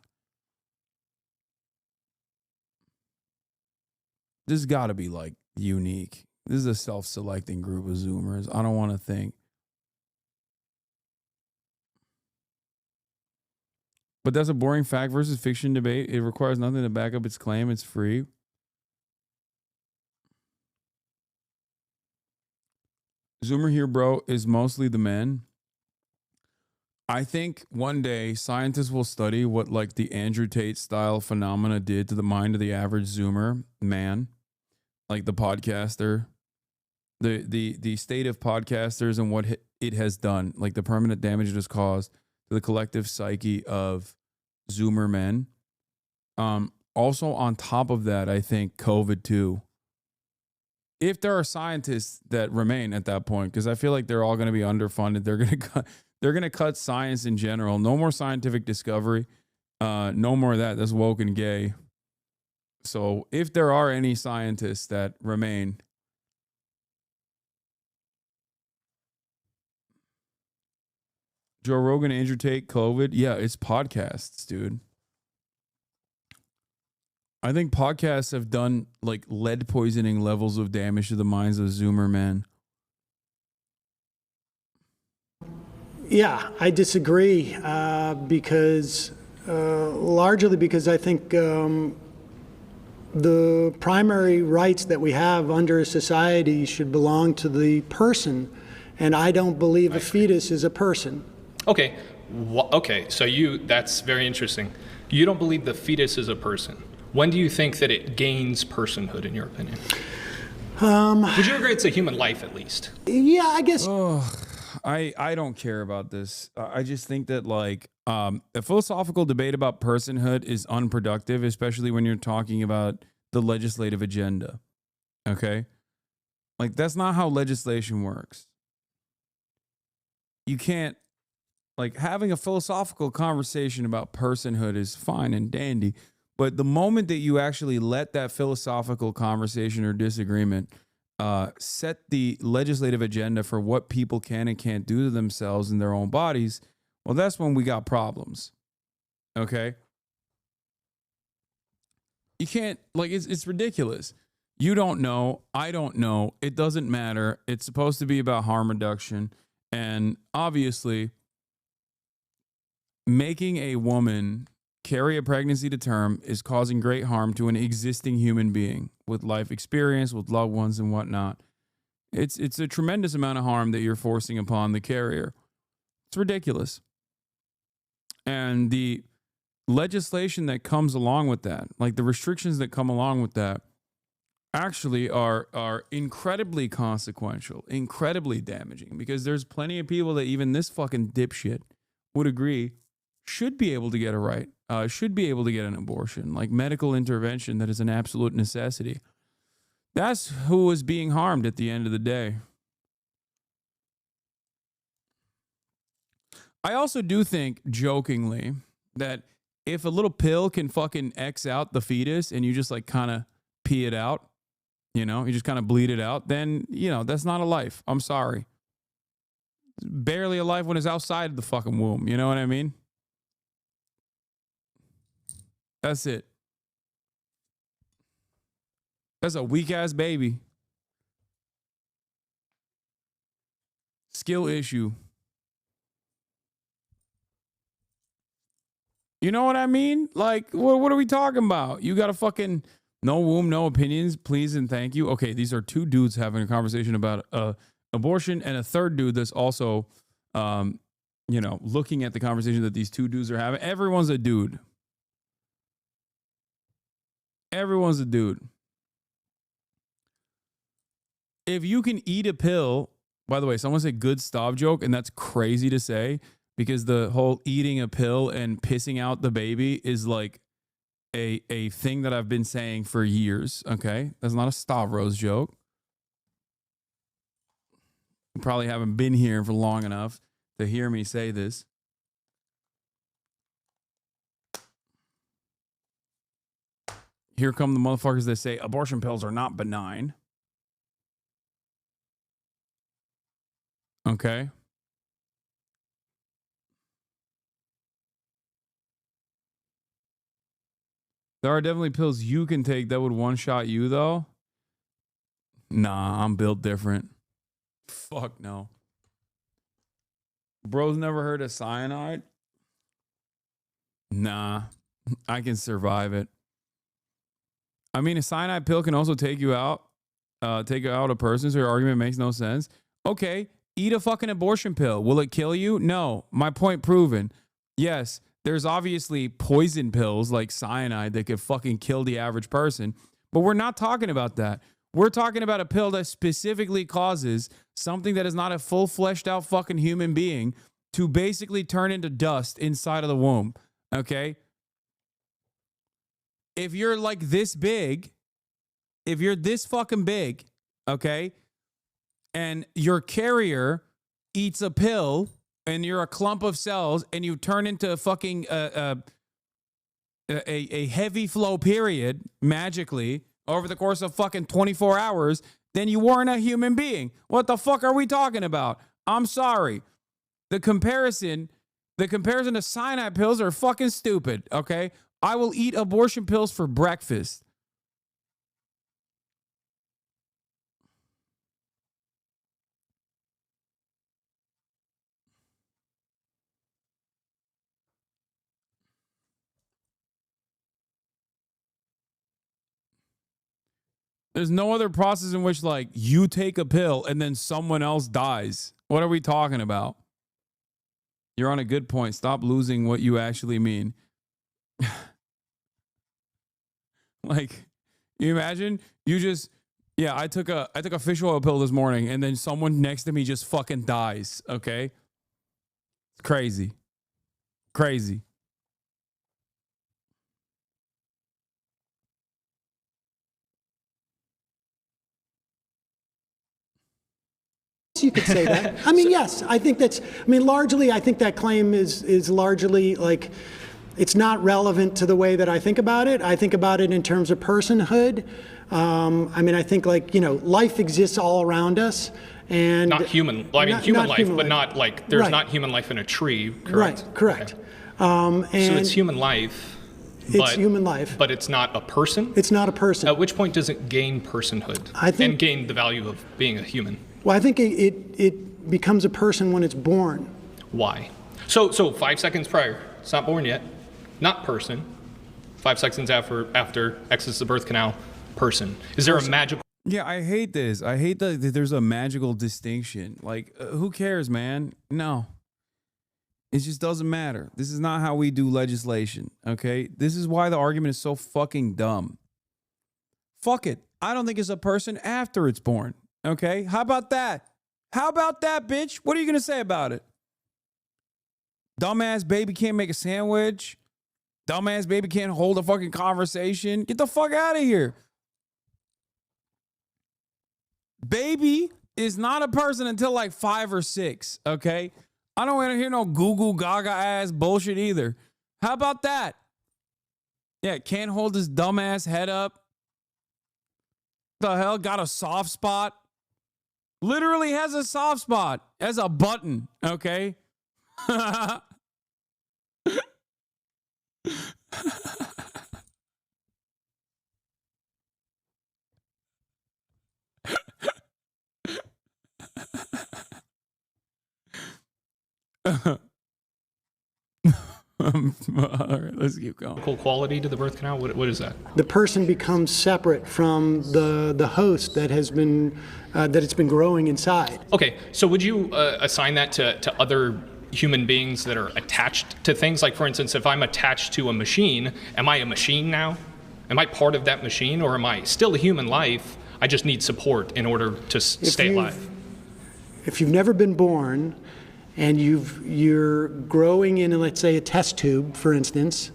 S8: This has got to be like unique. This is a self-selecting group of Zoomers. I don't want to think. But that's a boring fact versus fiction debate. It requires nothing to back up its claim. It's free. Zoomer here, bro, is mostly the men. I think one day scientists will study what like the Andrew Tate style phenomena did to the mind of the average Zoomer man. like the podcaster, the state of podcasters and what it has done, like the permanent damage it has caused to the collective psyche of Zoomer men. Also on top of that, I think COVID too. If there are scientists that remain at that point, because I feel like they're all going to be underfunded, they're going to cut science in general. No more scientific discovery. No more of that. That's woke and gay. So if there are any scientists that remain, Joe Rogan, Andrew Tate, COVID. Yeah, it's podcasts, dude. I think podcasts have done like lead poisoning levels of damage to the minds of Zoomer men.
S3: Yeah, I disagree because largely because I think the primary rights that we have under a society should belong to the person, and I don't believe a fetus is a person.
S11: Okay, okay. So that's very interesting. You don't believe the fetus is a person. When do you think that it gains personhood, in your opinion? Would you agree it's a human life, at least?
S3: Yeah, I guess.
S8: I don't care about this. I just think that like a philosophical debate about personhood is unproductive, especially when you're talking about the legislative agenda. Okay? Like that's not how legislation works. You can't, like, having a philosophical conversation about personhood is fine and dandy, but the moment that you actually let that philosophical conversation or disagreement set the legislative agenda for what people can and can't do to themselves in their own bodies, well, that's when we got problems. Okay? You can't, like, it's ridiculous. You don't know. I don't know. It doesn't matter. It's supposed to be about harm reduction. And obviously, making a woman carry a pregnancy to term is causing great harm to an existing human being with life experience, with loved ones and whatnot. It's a tremendous amount of harm that you're forcing upon the carrier. It's ridiculous. And the legislation that comes along with that, like the restrictions that come along with that, actually are incredibly consequential, incredibly damaging, because there's plenty of people that even this fucking dipshit would agree should be able to get a right, should be able to get an abortion, like medical intervention that is an absolute necessity. That's who is being harmed at the end of the day. I also do think, jokingly, that if a little pill can fucking X out the fetus and you just like kind of pee it out, you know, you just kind of bleed it out, then, you know, that's not a life. I'm sorry. It's barely a life when it's outside of the fucking womb. You know what I mean? That's it. That's a weak ass baby. Skill issue. You know what I mean? Like, what are we talking about? You got a fucking no womb, no opinions, please and thank you. Okay, these are two dudes having a conversation about abortion, and a third dude that's also, you know, looking at the conversation that these two dudes are having. Everyone's a dude. Everyone's a dude. If you can eat a pill, by the way, someone said good stop joke, and that's crazy to say because the whole eating a pill and pissing out the baby is like a thing that I've been saying for years. Okay, that's not a Stavros joke. You probably haven't been here for long enough to hear me say this. Here come the motherfuckers that say abortion pills are not benign. Okay. There are definitely pills you can take that would one-shot you, though. Nah, I'm built different. Fuck no. Bro's never heard of cyanide? Nah, I can survive it. I mean, a cyanide pill can also take you out a person, so your argument makes no sense. Okay, eat a fucking abortion pill. Will it kill you? No. My point proven. Yes, there's obviously poison pills like cyanide that could fucking kill the average person, but we're not talking about that.
S1: We're talking about a pill that specifically causes something that is not a full fleshed out fucking human being to basically turn into dust inside of the womb. Okay. If you're like this big, if you're this fucking big, okay, and your carrier eats a pill and you're a clump of cells and you turn into a fucking a heavy flow period magically over the course of fucking 24 hours, then you weren't a human being. What the fuck are we talking about? I'm sorry. The comparison to cyanide pills are fucking stupid, okay? I will eat abortion pills for breakfast. There's no other process in which, like, you take a pill and then someone else dies. What are we talking about? You're on a good point. Stop losing what you actually mean. Like, you imagine you just, yeah, I took a fish oil pill this morning and then someone next to me just fucking dies. Okay. It's crazy. Crazy.
S3: You could say that. I mean, yes, I think that's, I mean, largely, I think that claim is largely like, it's not relevant to the way that I think about it. I think about it in terms of personhood. I mean, I think like, you know, life exists all around us. And
S11: not human, I mean, human life, but
S3: life.
S11: not like, there's
S3: Right.
S11: not human life in a tree, correct?
S3: Right, correct.
S11: So
S3: And
S11: it's human life.
S3: It's human life.
S11: But it's not a person?
S3: It's not a person.
S11: At which point does it gain personhood and gain the value of being a human?
S3: Well, I think it becomes a person when it's born.
S11: Why? So 5 seconds prior, it's not born yet, not person. 5 seconds after exits the birth canal, person. Is there a magical?
S1: Yeah, I hate this. I hate that there's a magical distinction. Like, who cares, man? No. It just doesn't matter. This is not how we do legislation, okay? This is why the argument is so fucking dumb. Fuck it. I don't think it's a person after it's born, okay? How about that? How about that, bitch? What are you going to say about it? Dumbass baby can't make a sandwich. Dumbass baby can't hold a fucking conversation. Get the fuck out of here. Baby is not a person until like 5 or 6, okay? I don't want to hear no Google Gaga ass bullshit either. How about that? Yeah, can't hold his dumbass head up. The hell? Got a soft spot? Literally has a soft spot. As a button, okay? All right, let's keep going.
S11: Cool quality to the birth canal? What is that?
S3: The person becomes separate from the host that has been that it's been growing inside.
S11: Okay, so would you assign that to other human beings that are attached to things? Like, for instance, if I'm attached to a machine, am I a machine now? Am I part of that machine, or am I still a human life? I just need support in order to stay alive.
S3: If you've never been born, and you're growing in, let's say, a test tube, for instance,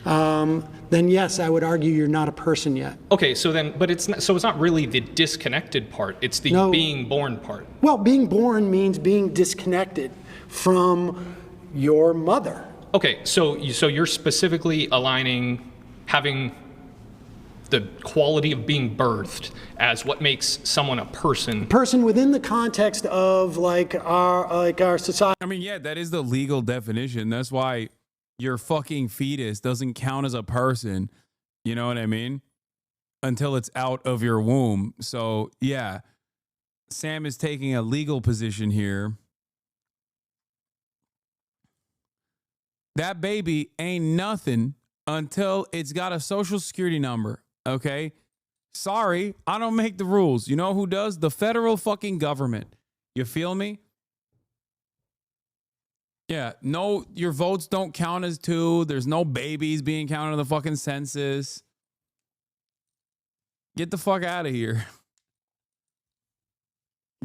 S3: then yes, I would argue you're not a person yet.
S11: Okay, so then, but it's not really the disconnected part. It's the being born part.
S3: Well, being born means being disconnected from your mother.
S11: Okay, so you're specifically aligning having the quality of being birthed as what makes someone a person.
S3: A person within the context of like our society.
S1: I mean, yeah, that is the legal definition. That's why your fucking fetus doesn't count as a person. You know what I mean? Until it's out of your womb. So yeah, Sam is taking a legal position here. That baby ain't nothing until it's got a social security number. Okay? Sorry, I don't make the rules. You know who does? The federal fucking government. You feel me? Yeah, no, your votes don't count as 2. There's no babies being counted in the fucking census. Get the fuck out of here.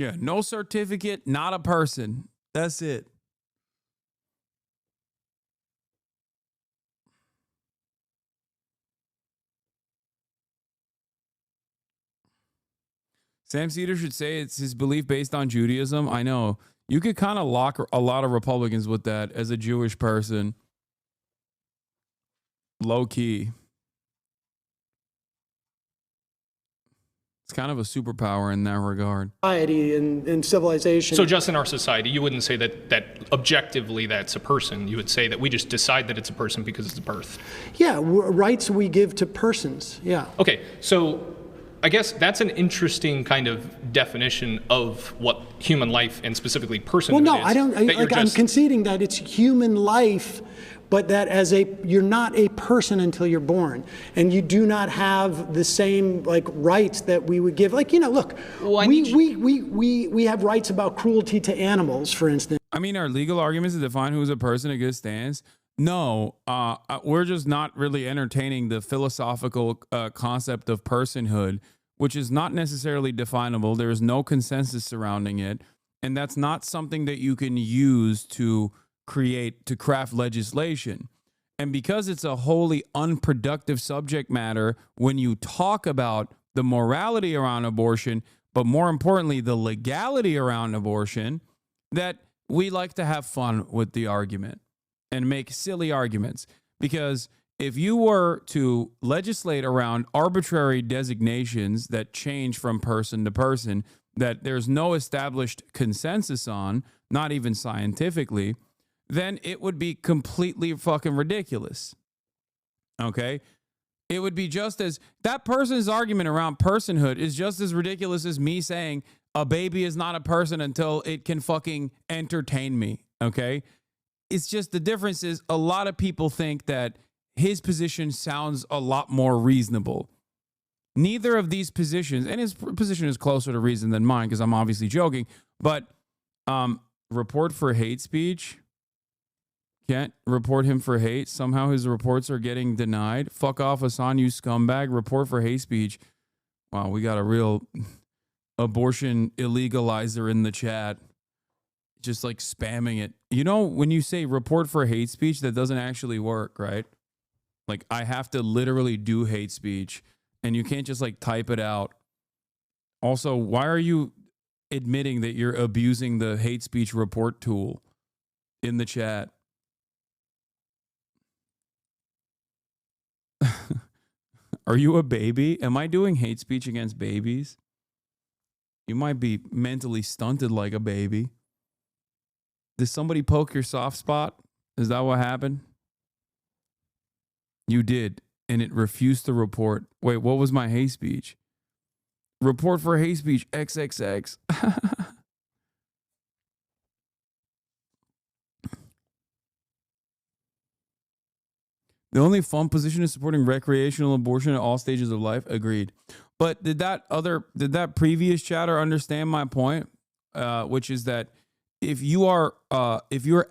S1: Yeah, no certificate, not a person. That's it. Sam Seder should say it's his belief based on Judaism. I know. You could kind of lock a lot of Republicans with that as a Jewish person. Low key. It's kind of a superpower in that regard.
S3: Society and civilization.
S11: So just in our society, you wouldn't say that objectively that's a person. You would say that we just decide that it's a person because it's a birth.
S3: Yeah, rights we give to persons. Yeah.
S11: Okay, so I guess that's an interesting kind of definition of what human life and specifically personhood
S3: Well, no,
S11: is.
S3: I don't. I'm conceding that it's human life, but that you're not a person until you're born, and you do not have the same rights that we would give. Look, we have rights about cruelty to animals, for instance.
S1: I mean, are legal arguments to define who's a person a good stance? No, we're just not really entertaining the philosophical concept of personhood, which is not necessarily definable. There is no consensus surrounding it. And that's not something that you can use to craft legislation. And because it's a wholly unproductive subject matter when you talk about the morality around abortion, but more importantly, the legality around abortion, that we like to have fun with the argument and make silly arguments. Because if you were to legislate around arbitrary designations that change from person to person, that there's no established consensus on, not even scientifically, then it would be completely fucking ridiculous. Okay? It would be just as, that person's argument around personhood is just as ridiculous as me saying a baby is not a person until it can fucking entertain me. Okay? It's just the difference is a lot of people think that his position sounds a lot more reasonable. Neither of these positions, and his position is closer to reason than mine because I'm obviously joking, but report for hate speech, can't report him for hate. Somehow his reports are getting denied. Fuck off, Hasan, you scumbag. Report for hate speech. Wow, we got a real abortion illegalizer in the chat. Just spamming it. You know, when you say report for hate speech, that doesn't actually work, right? I have to literally do hate speech, and you can't just type it out. Also, why are you admitting that you're abusing the hate speech report tool in the chat? Are you a baby? Am I doing hate speech against babies? You might be mentally stunted like a baby. Did somebody poke your soft spot? Is that what happened? You did, and it refused to report. Wait, what was my hate speech? Report for hate speech, XXX. The only fun position is supporting recreational abortion at all stages of life. Agreed. But did that previous chatter understand my point? Which is that if you're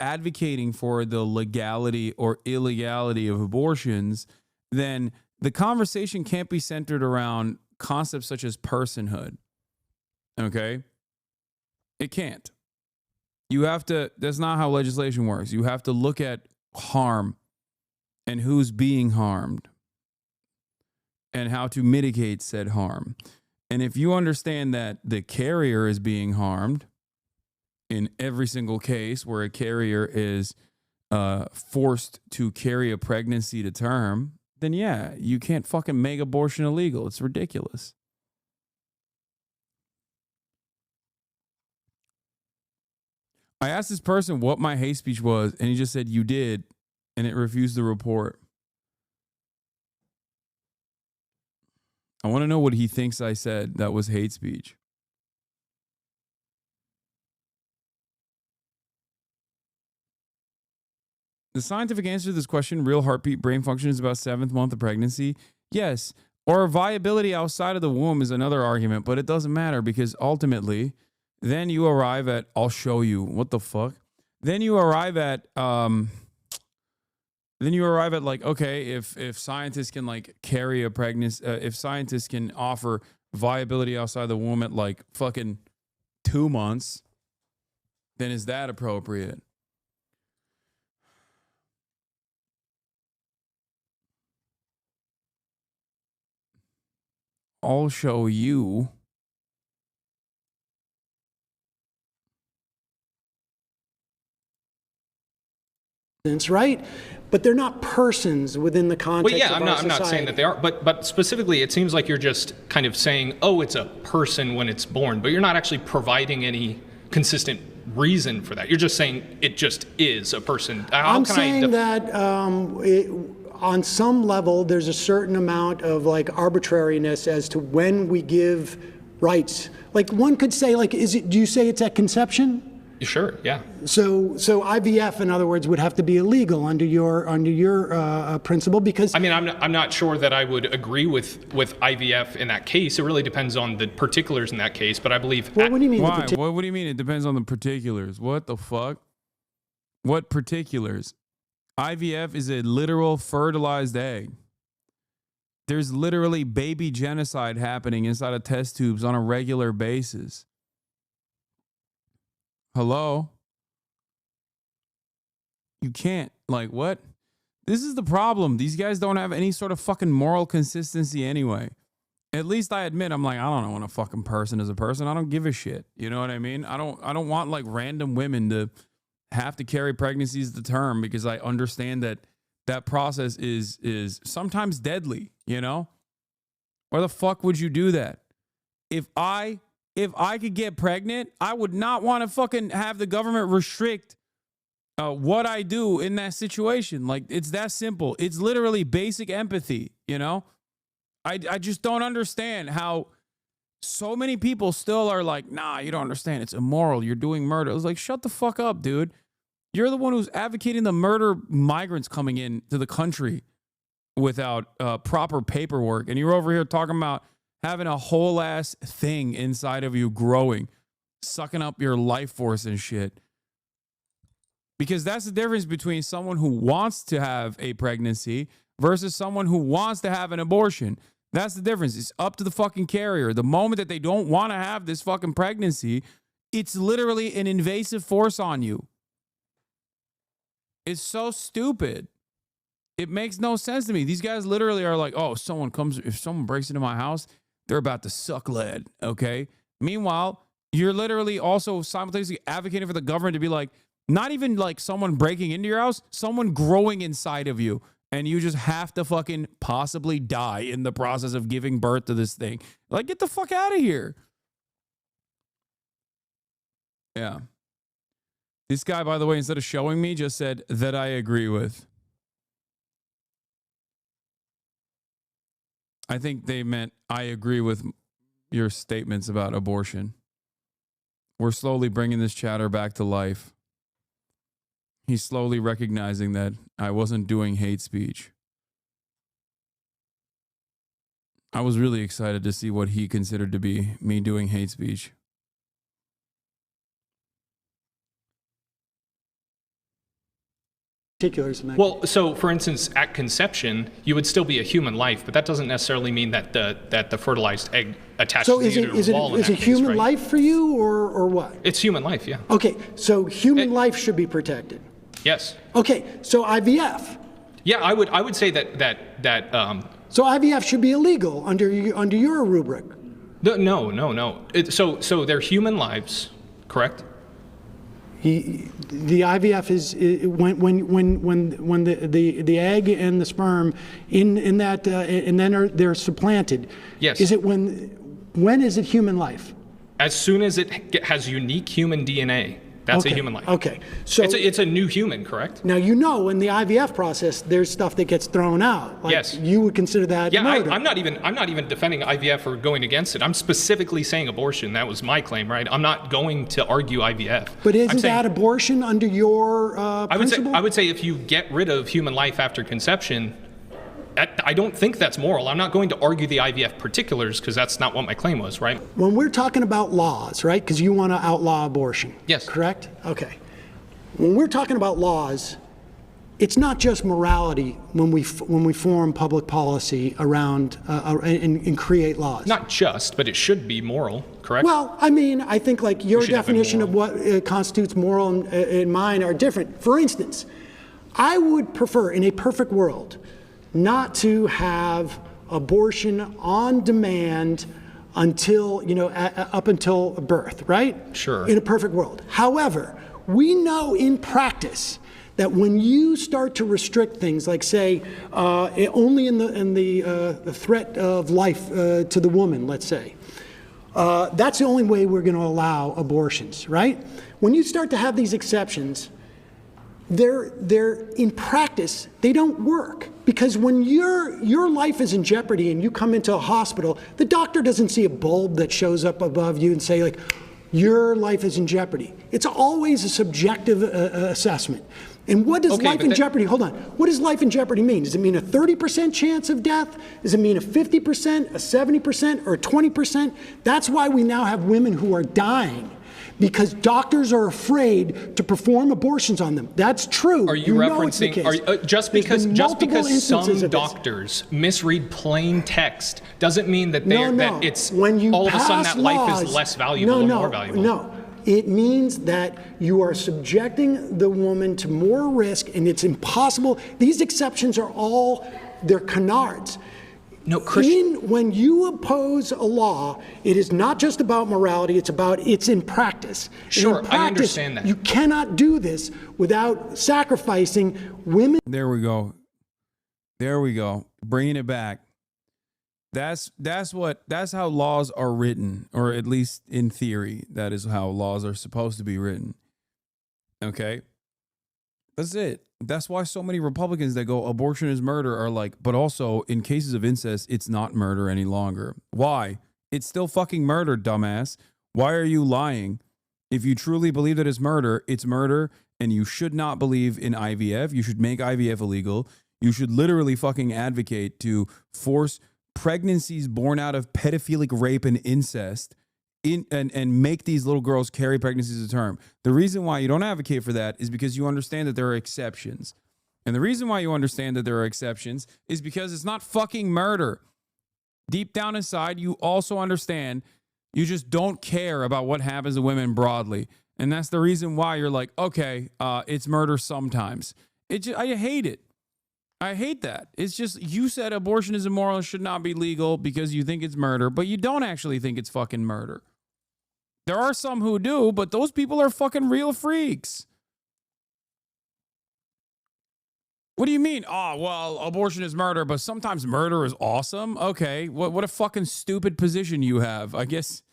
S1: advocating for the legality or illegality of abortions, then the conversation can't be centered around concepts such as personhood. Okay? It can't. You have to, that's not how legislation works. You have to look at harm and who's being harmed and how to mitigate said harm. And if you understand that the carrier is being harmed in every single case where a carrier is forced to carry a pregnancy to term, then yeah, you can't fucking make abortion illegal. It's ridiculous. I asked this person what my hate speech was, and he just said, you did, and it refused to report. I want to know what he thinks I said that was hate speech. The scientific answer to this question, real heartbeat brain function, is about 7th month of pregnancy. Yes. Or viability outside of the womb is another argument, but it doesn't matter because ultimately, then you arrive at, I'll show you, what the fuck? Then you arrive at, okay, if scientists can carry a pregnancy, if scientists can offer viability outside the womb at fucking 2 months, then is that appropriate? I'll show you.
S3: Right? But they're not persons within the context
S11: Well, yeah,
S3: of
S11: I'm
S3: our
S11: not
S3: society.
S11: saying that they are, but specifically, it seems like you're just kind of saying, oh, it's a person when it's born, but you're not actually providing any consistent reason for that. You're just saying it just is a person.
S3: I'm saying that on some level, there's a certain amount of like arbitrariness as to when we give rights. Like one could say, like, do you say it's at conception?
S11: Sure, yeah.
S3: So IVF, in other words, would have to be illegal under your principle, because
S11: I mean, I'm not sure that I would agree with IVF in that case. It really depends on the particulars in that case. But I believe.
S3: Well, what do you mean?
S1: Why? What do you mean? It depends on the particulars. What the fuck? What particulars? IVF is a literal fertilized egg. There's literally baby genocide happening inside of test tubes on a regular basis. Hello? You can't. Like, what? This is the problem. These guys don't have any sort of fucking moral consistency anyway. At least I admit, I'm like, I don't know when a fucking person is a person. I don't give a shit. You know what I mean? I don't want like random women to have to carry pregnancies to term, because I understand that that process is sometimes deadly, you know? Why the fuck would you do that? If I could get pregnant, I would not want to fucking have the government restrict what I do in that situation. Like, it's that simple. It's literally basic empathy, you know? I just don't understand how so many people still are like, nah, you don't understand. It's immoral. You're doing murder. I was like, shut the fuck up, dude. You're the one who's advocating the murder migrants coming in to the country without proper paperwork. And you're over here talking about having a whole ass thing inside of you growing, sucking up your life force and shit. Because that's the difference between someone who wants to have a pregnancy versus someone who wants to have an abortion. That's the difference. It's up to the fucking carrier. The moment that they don't want to have this fucking pregnancy, it's literally an invasive force on you. It's so stupid. It makes no sense to me. These guys literally are like, oh, if someone breaks into my house, they're about to suck lead, okay? Meanwhile, you're literally also simultaneously advocating for the government to be like, not even like someone breaking into your house, someone growing inside of you. And you just have to fucking possibly die in the process of giving birth to this thing. Like, get the fuck out of here. Yeah. This guy, by the way, instead of showing me, just said that I agree with. I think they meant I agree with your statements about abortion. We're slowly bringing this chatter back to life. He's slowly recognizing that I wasn't doing hate speech. I was really excited to see what he considered to be me doing hate speech.
S3: Particulars in that
S11: Well, so for instance, at conception, you would still be a human life, but that doesn't necessarily mean that the fertilized egg attaches
S3: So
S11: to
S3: is
S11: you
S3: it,
S11: to
S3: is
S11: a
S3: it,
S11: wall.
S3: is it human life for you or what?
S11: It's human life, yeah.
S3: Okay, so human life should be protected.
S11: Yes.
S3: Okay, so IVF.
S11: Yeah, I would say that.
S3: So IVF should be illegal under your rubric.
S11: No. So they're human lives, correct?
S3: The IVF is when the egg and the sperm in that and then they're supplanted.
S11: Yes.
S3: Is it when is it human life?
S11: As soon as it has unique human DNA, that's a human life.
S3: Okay, so
S11: it's a new human, correct?
S3: Now in the IVF process, there's stuff that gets thrown out. Like,
S11: yes.
S3: You would consider that murder.
S11: I'm not even defending IVF or going against it. I'm specifically saying abortion. That was my claim, right? I'm not going to argue IVF.
S3: But isn't that abortion under your principle?
S11: I would say if you get rid of human life after conception, I don't think that's moral. I'm not going to argue the IVF particulars because that's not what my claim was, right?
S3: When we're talking about laws, right? Because you want to outlaw abortion.
S11: Yes.
S3: Correct? Okay. When we're talking about laws, it's not just morality when we form public policy around and create laws.
S11: Not just, but it should be moral, correct?
S3: Well, I mean, I think like your definition of what constitutes moral and mine are different. For instance, I would prefer, in a perfect world, not to have abortion on demand until, up until birth, right?
S11: Sure.
S3: In a perfect world. However, we know in practice that when you start to restrict things, like say, only in the threat of life to the woman, let's say, that's the only way we're going to allow abortions, right? When you start to have these exceptions, they're in practice, they don't work. Because when your life is in jeopardy and you come into a hospital, the doctor doesn't see a bulb that shows up above you and say, like, your life is in jeopardy. It's always a subjective assessment. And what does life in jeopardy, hold on, what does life in jeopardy mean? Does it mean a 30% chance of death? Does it mean a 50%, a 70%, or a 20%? That's why we now have women who are dying, because doctors are afraid to perform abortions on them. That's true.
S11: Are you referencing, just because some doctors misread plain text doesn't mean that that it's when you all of a sudden that life is less valuable or more valuable.
S3: No. It means that you are subjecting the woman to more risk, and it's impossible. These exceptions are they're canards.
S11: No,
S3: when you oppose a law, it is not just about morality, it's in practice.
S11: Sure,
S3: in practice,
S11: I understand that.
S3: You cannot do this without sacrificing women.
S1: There we go. Bringing it back. That's how laws are written, or at least in theory, that is how laws are supposed to be written. Okay? That's it. That's why so many Republicans that go abortion is murder are like, but also in cases of incest, it's not murder any longer. Why? It's still fucking murder, dumbass. Why are you lying? If you truly believe that it's murder, and you should not believe in IVF. You should make IVF illegal. You should literally fucking advocate to force pregnancies born out of pedophilic rape and incest and make these little girls carry pregnancies to term. The reason why you don't advocate for that is because you understand that there are exceptions. And the reason why you understand that there are exceptions is because it's not fucking murder. Deep down inside, you also understand you just don't care about what happens to women broadly. And that's the reason why you're like, okay, it's murder sometimes. I hate it. I hate that. It's just, you said abortion is immoral and should not be legal because you think it's murder, but you don't actually think it's fucking murder. There are some who do, but those people are fucking real freaks. What do you mean? Oh, well, abortion is murder, but sometimes murder is awesome? Okay, what a fucking stupid position you have. I guess,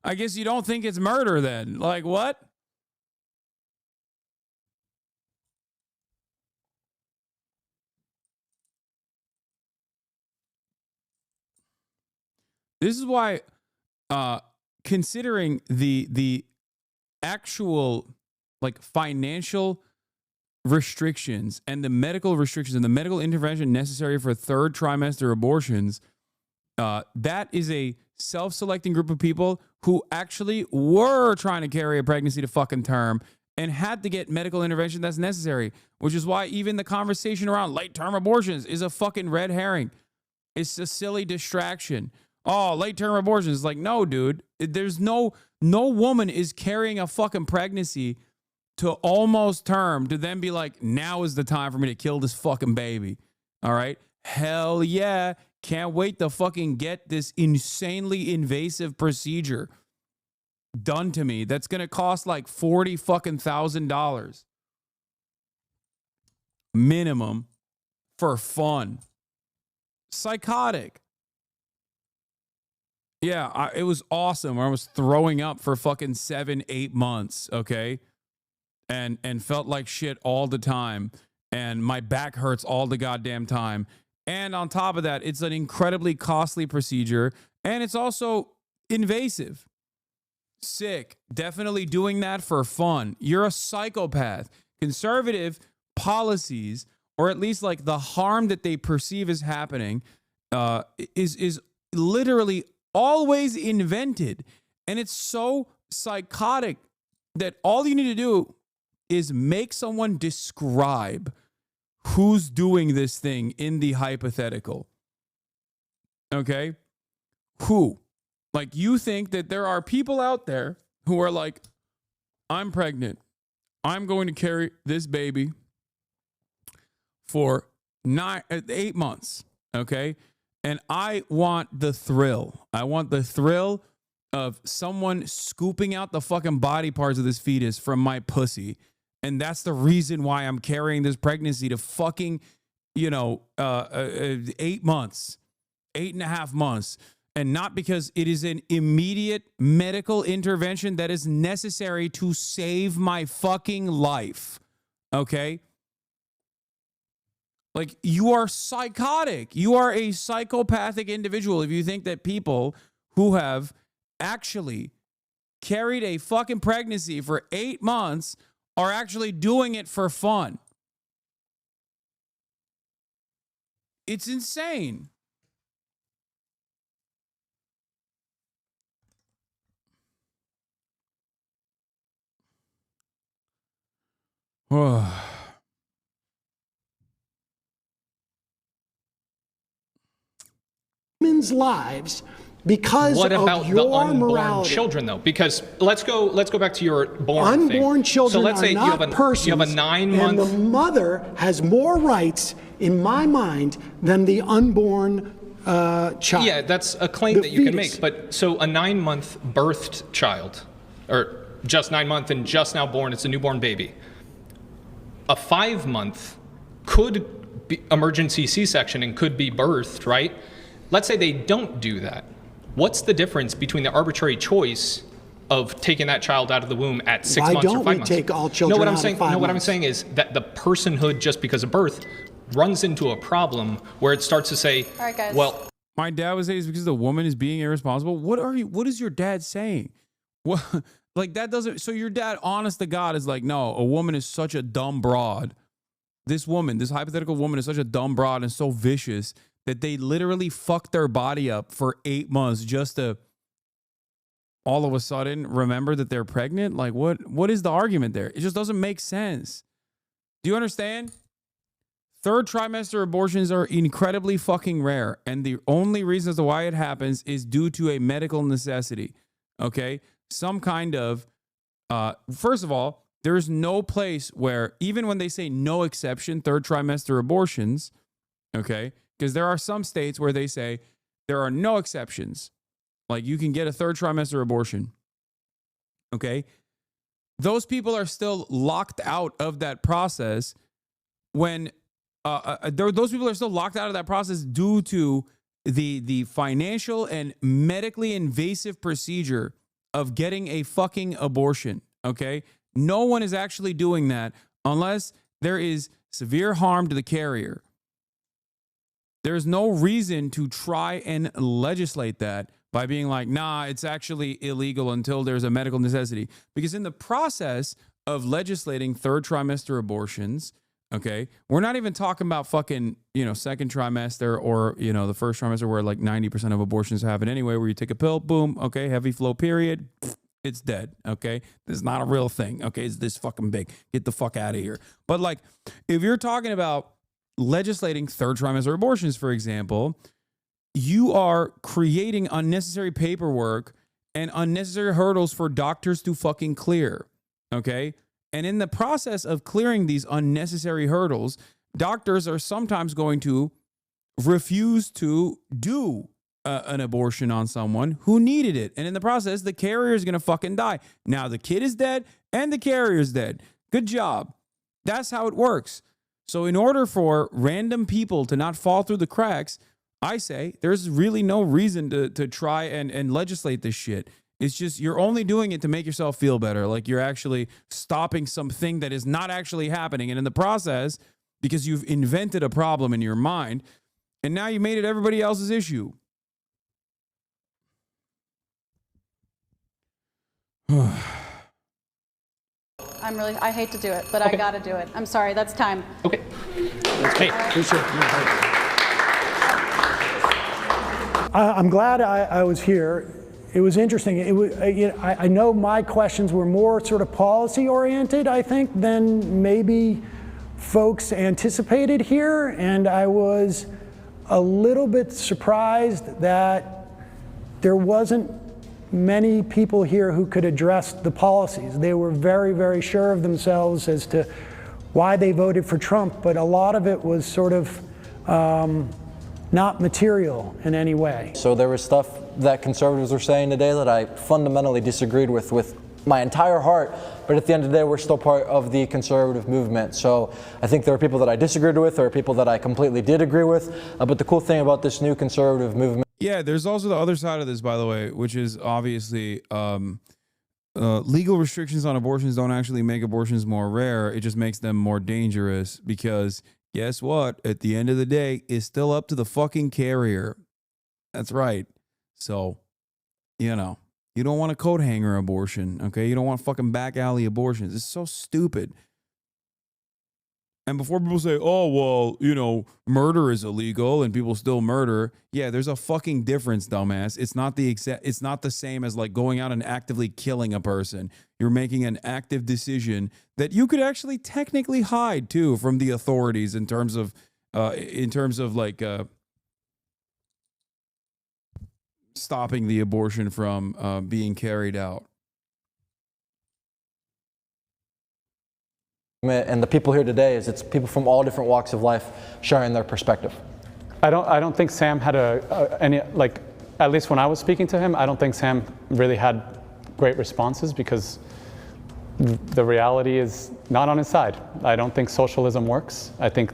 S1: I guess you don't think it's murder then. Like, what? This is why, considering the actual financial restrictions and the medical restrictions and the medical intervention necessary for third trimester abortions, that is a self-selecting group of people who actually were trying to carry a pregnancy to fucking term and had to get medical intervention that's necessary, which is why even the conversation around late-term abortions is a fucking red herring. It's a silly distraction. Oh, late-term abortion is like, no, dude. There's no woman is carrying a fucking pregnancy to almost term to then be like, now is the time for me to kill this fucking baby. All right? Hell yeah. Can't wait to fucking get this insanely invasive procedure done to me. That's going to cost like $40,000 minimum for fun. Psychotic. Yeah, it was awesome. I was throwing up for fucking 7-8 months, okay? And felt like shit all the time. And my back hurts all the goddamn time. And on top of that, it's an incredibly costly procedure. And it's also invasive. Sick. Definitely doing that for fun. You're a psychopath. Conservative policies, or at least like the harm that they perceive as happening, is literally always invented. And it's so psychotic that all you need to do is make someone describe who's doing this thing in the hypothetical. Okay? Who? Like, you think that there are people out there who are like, I'm pregnant. I'm going to carry this baby for 8 months. Okay? And I want the thrill. I want the thrill of someone scooping out the fucking body parts of this fetus from my pussy. And that's the reason why I'm carrying this pregnancy to fucking, 8 months, 8.5 months. And not because it is an immediate medical intervention that is necessary to save my fucking life. Okay? Like, you are psychotic. You are a psychopathic individual if you think that people who have actually carried a fucking pregnancy for 8 months are actually doing it for fun. It's insane.
S3: Women's lives because
S11: what
S3: of
S11: about
S3: your
S11: the unborn
S3: morality.
S11: children, though? Because let's go back to your born
S3: Unborn
S11: thing.
S3: children
S11: So let's say
S3: are not persons,
S11: you have a 9-month.
S3: and the mother has more rights, in my mind, than the unborn child.
S11: Yeah, that's a claim that you can make. But so a 9-month birthed child, or just 9 month and just now born, it's a newborn baby. A 5-month could be emergency C-section and could be birthed, right? Let's say they don't do that. What's the difference between the arbitrary choice of taking that child out of the womb at 6 months or 5 months?
S3: Why don't we take all children
S11: what I'm
S3: out
S11: saying,
S3: at 5 months?
S11: what I'm saying is that the personhood just because of birth runs into a problem where it starts to say,
S6: All right, guys.
S11: well,
S1: My dad would say it's because the woman is being irresponsible. What is your dad saying? What, like, that doesn't, so your dad, honest to God, is like, no, a woman is such a dumb broad. This woman, this hypothetical woman is such a dumb broad and so vicious that they literally fuck their body up for 8 months just to all of a sudden remember that they're pregnant. Like, what is the argument there? It just doesn't make sense. Do you understand? Third trimester abortions are incredibly fucking rare. And the only reason as to why it happens is due to a medical necessity. Okay? Some kind of, first of all, there's no place where, even when they say no exception, third trimester abortions, okay? Because there are some states where they say there are no exceptions. Like, you can get a third trimester abortion. Okay? Those people are still locked out of that process when those people are still locked out of that process due to the financial and medically invasive procedure of getting a fucking abortion. Okay? No one is actually doing that unless there is severe harm to the carrier. There's no reason to try and legislate that by being like, nah, it's actually illegal until there's a medical necessity. Because in the process of legislating third trimester abortions, okay, we're not even talking about fucking, second trimester or, the first trimester where like 90% of abortions happen anyway, where you take a pill, boom, okay, heavy flow period, it's dead, okay? This is not a real thing, okay? It's this fucking big. Get the fuck out of here. But like, if you're talking about legislating third trimester abortions, for example, you are creating unnecessary paperwork and unnecessary hurdles for doctors to fucking clear, okay? And in the process of clearing these unnecessary hurdles, doctors are sometimes going to refuse to do an abortion on someone who needed it. And in the process, the carrier is going to fucking die. Now the kid is dead and the carrier is dead. Good job. That's how it works. So in order for random people to not fall through the cracks, I say there's really no reason to try and legislate this shit. It's just you're only doing it to make yourself feel better. Like you're actually stopping something that is not actually happening. And in the process, because you've invented a problem in your mind, and now you made it everybody else's issue.
S6: I hate to do it, but I gotta do it. I'm sorry, that's time.
S11: Okay.
S3: I'm glad I was here was interesting. It was, I know my questions were more sort of policy oriented, I think, than maybe folks anticipated here, and I was a little bit surprised that there wasn't many people here who could address the policies. They were very, very sure of themselves as to why they voted for Trump, but a lot of it was sort of not material in any way.
S14: So there was stuff that conservatives were saying today that I fundamentally disagreed with my entire heart, but at the end of the day, we're still part of the conservative movement. So I think there are people that I disagreed with, there are people that I completely did agree with, but the cool thing about this new conservative movement.
S1: Yeah, there's also the other side of this, by the way, which is obviously legal restrictions on abortions don't actually make abortions more rare. It just makes them more dangerous because guess what? At the end of the day, it's still up to the fucking carrier. That's right. So, you know, you don't want a coat hanger abortion, okay? You don't want fucking back alley abortions. It's so stupid. And before people say, oh, well, you know, murder is illegal and people still murder. Yeah, there's a fucking difference, dumbass. It's not the same as like going out and actively killing a person. You're making an active decision that you could actually technically hide too from the authorities in terms of like stopping the abortion from being carried out.
S14: And the people here today it's people from all different walks of life sharing their perspective.
S13: I don't think Sam had any, like, at least when I was speaking to him, I don't think Sam really had great responses because the reality is not on his side. I don't think socialism works. I think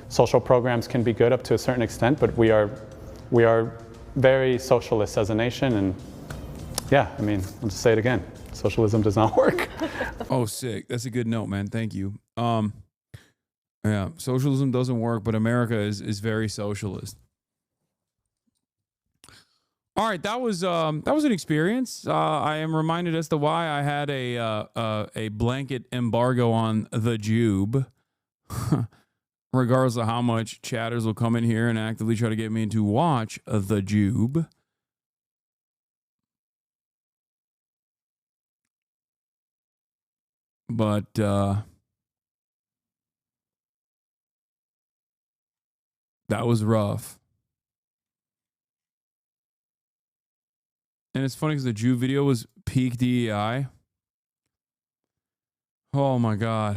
S13: social programs can be good up to a certain extent, but we are very socialist as a nation, and yeah, I mean, I'll just say it again. Socialism does not work.
S1: Oh, sick. That's a good note, man. Thank you. Yeah, socialism doesn't work, but America is very socialist. All right, that was an experience. I am reminded as to why I had a blanket embargo on the Jube, regardless of how much chatters will come in here and actively try to get me to watch the Jube. But that was rough. And it's funny because the Jew video was peak DEI. Oh my God.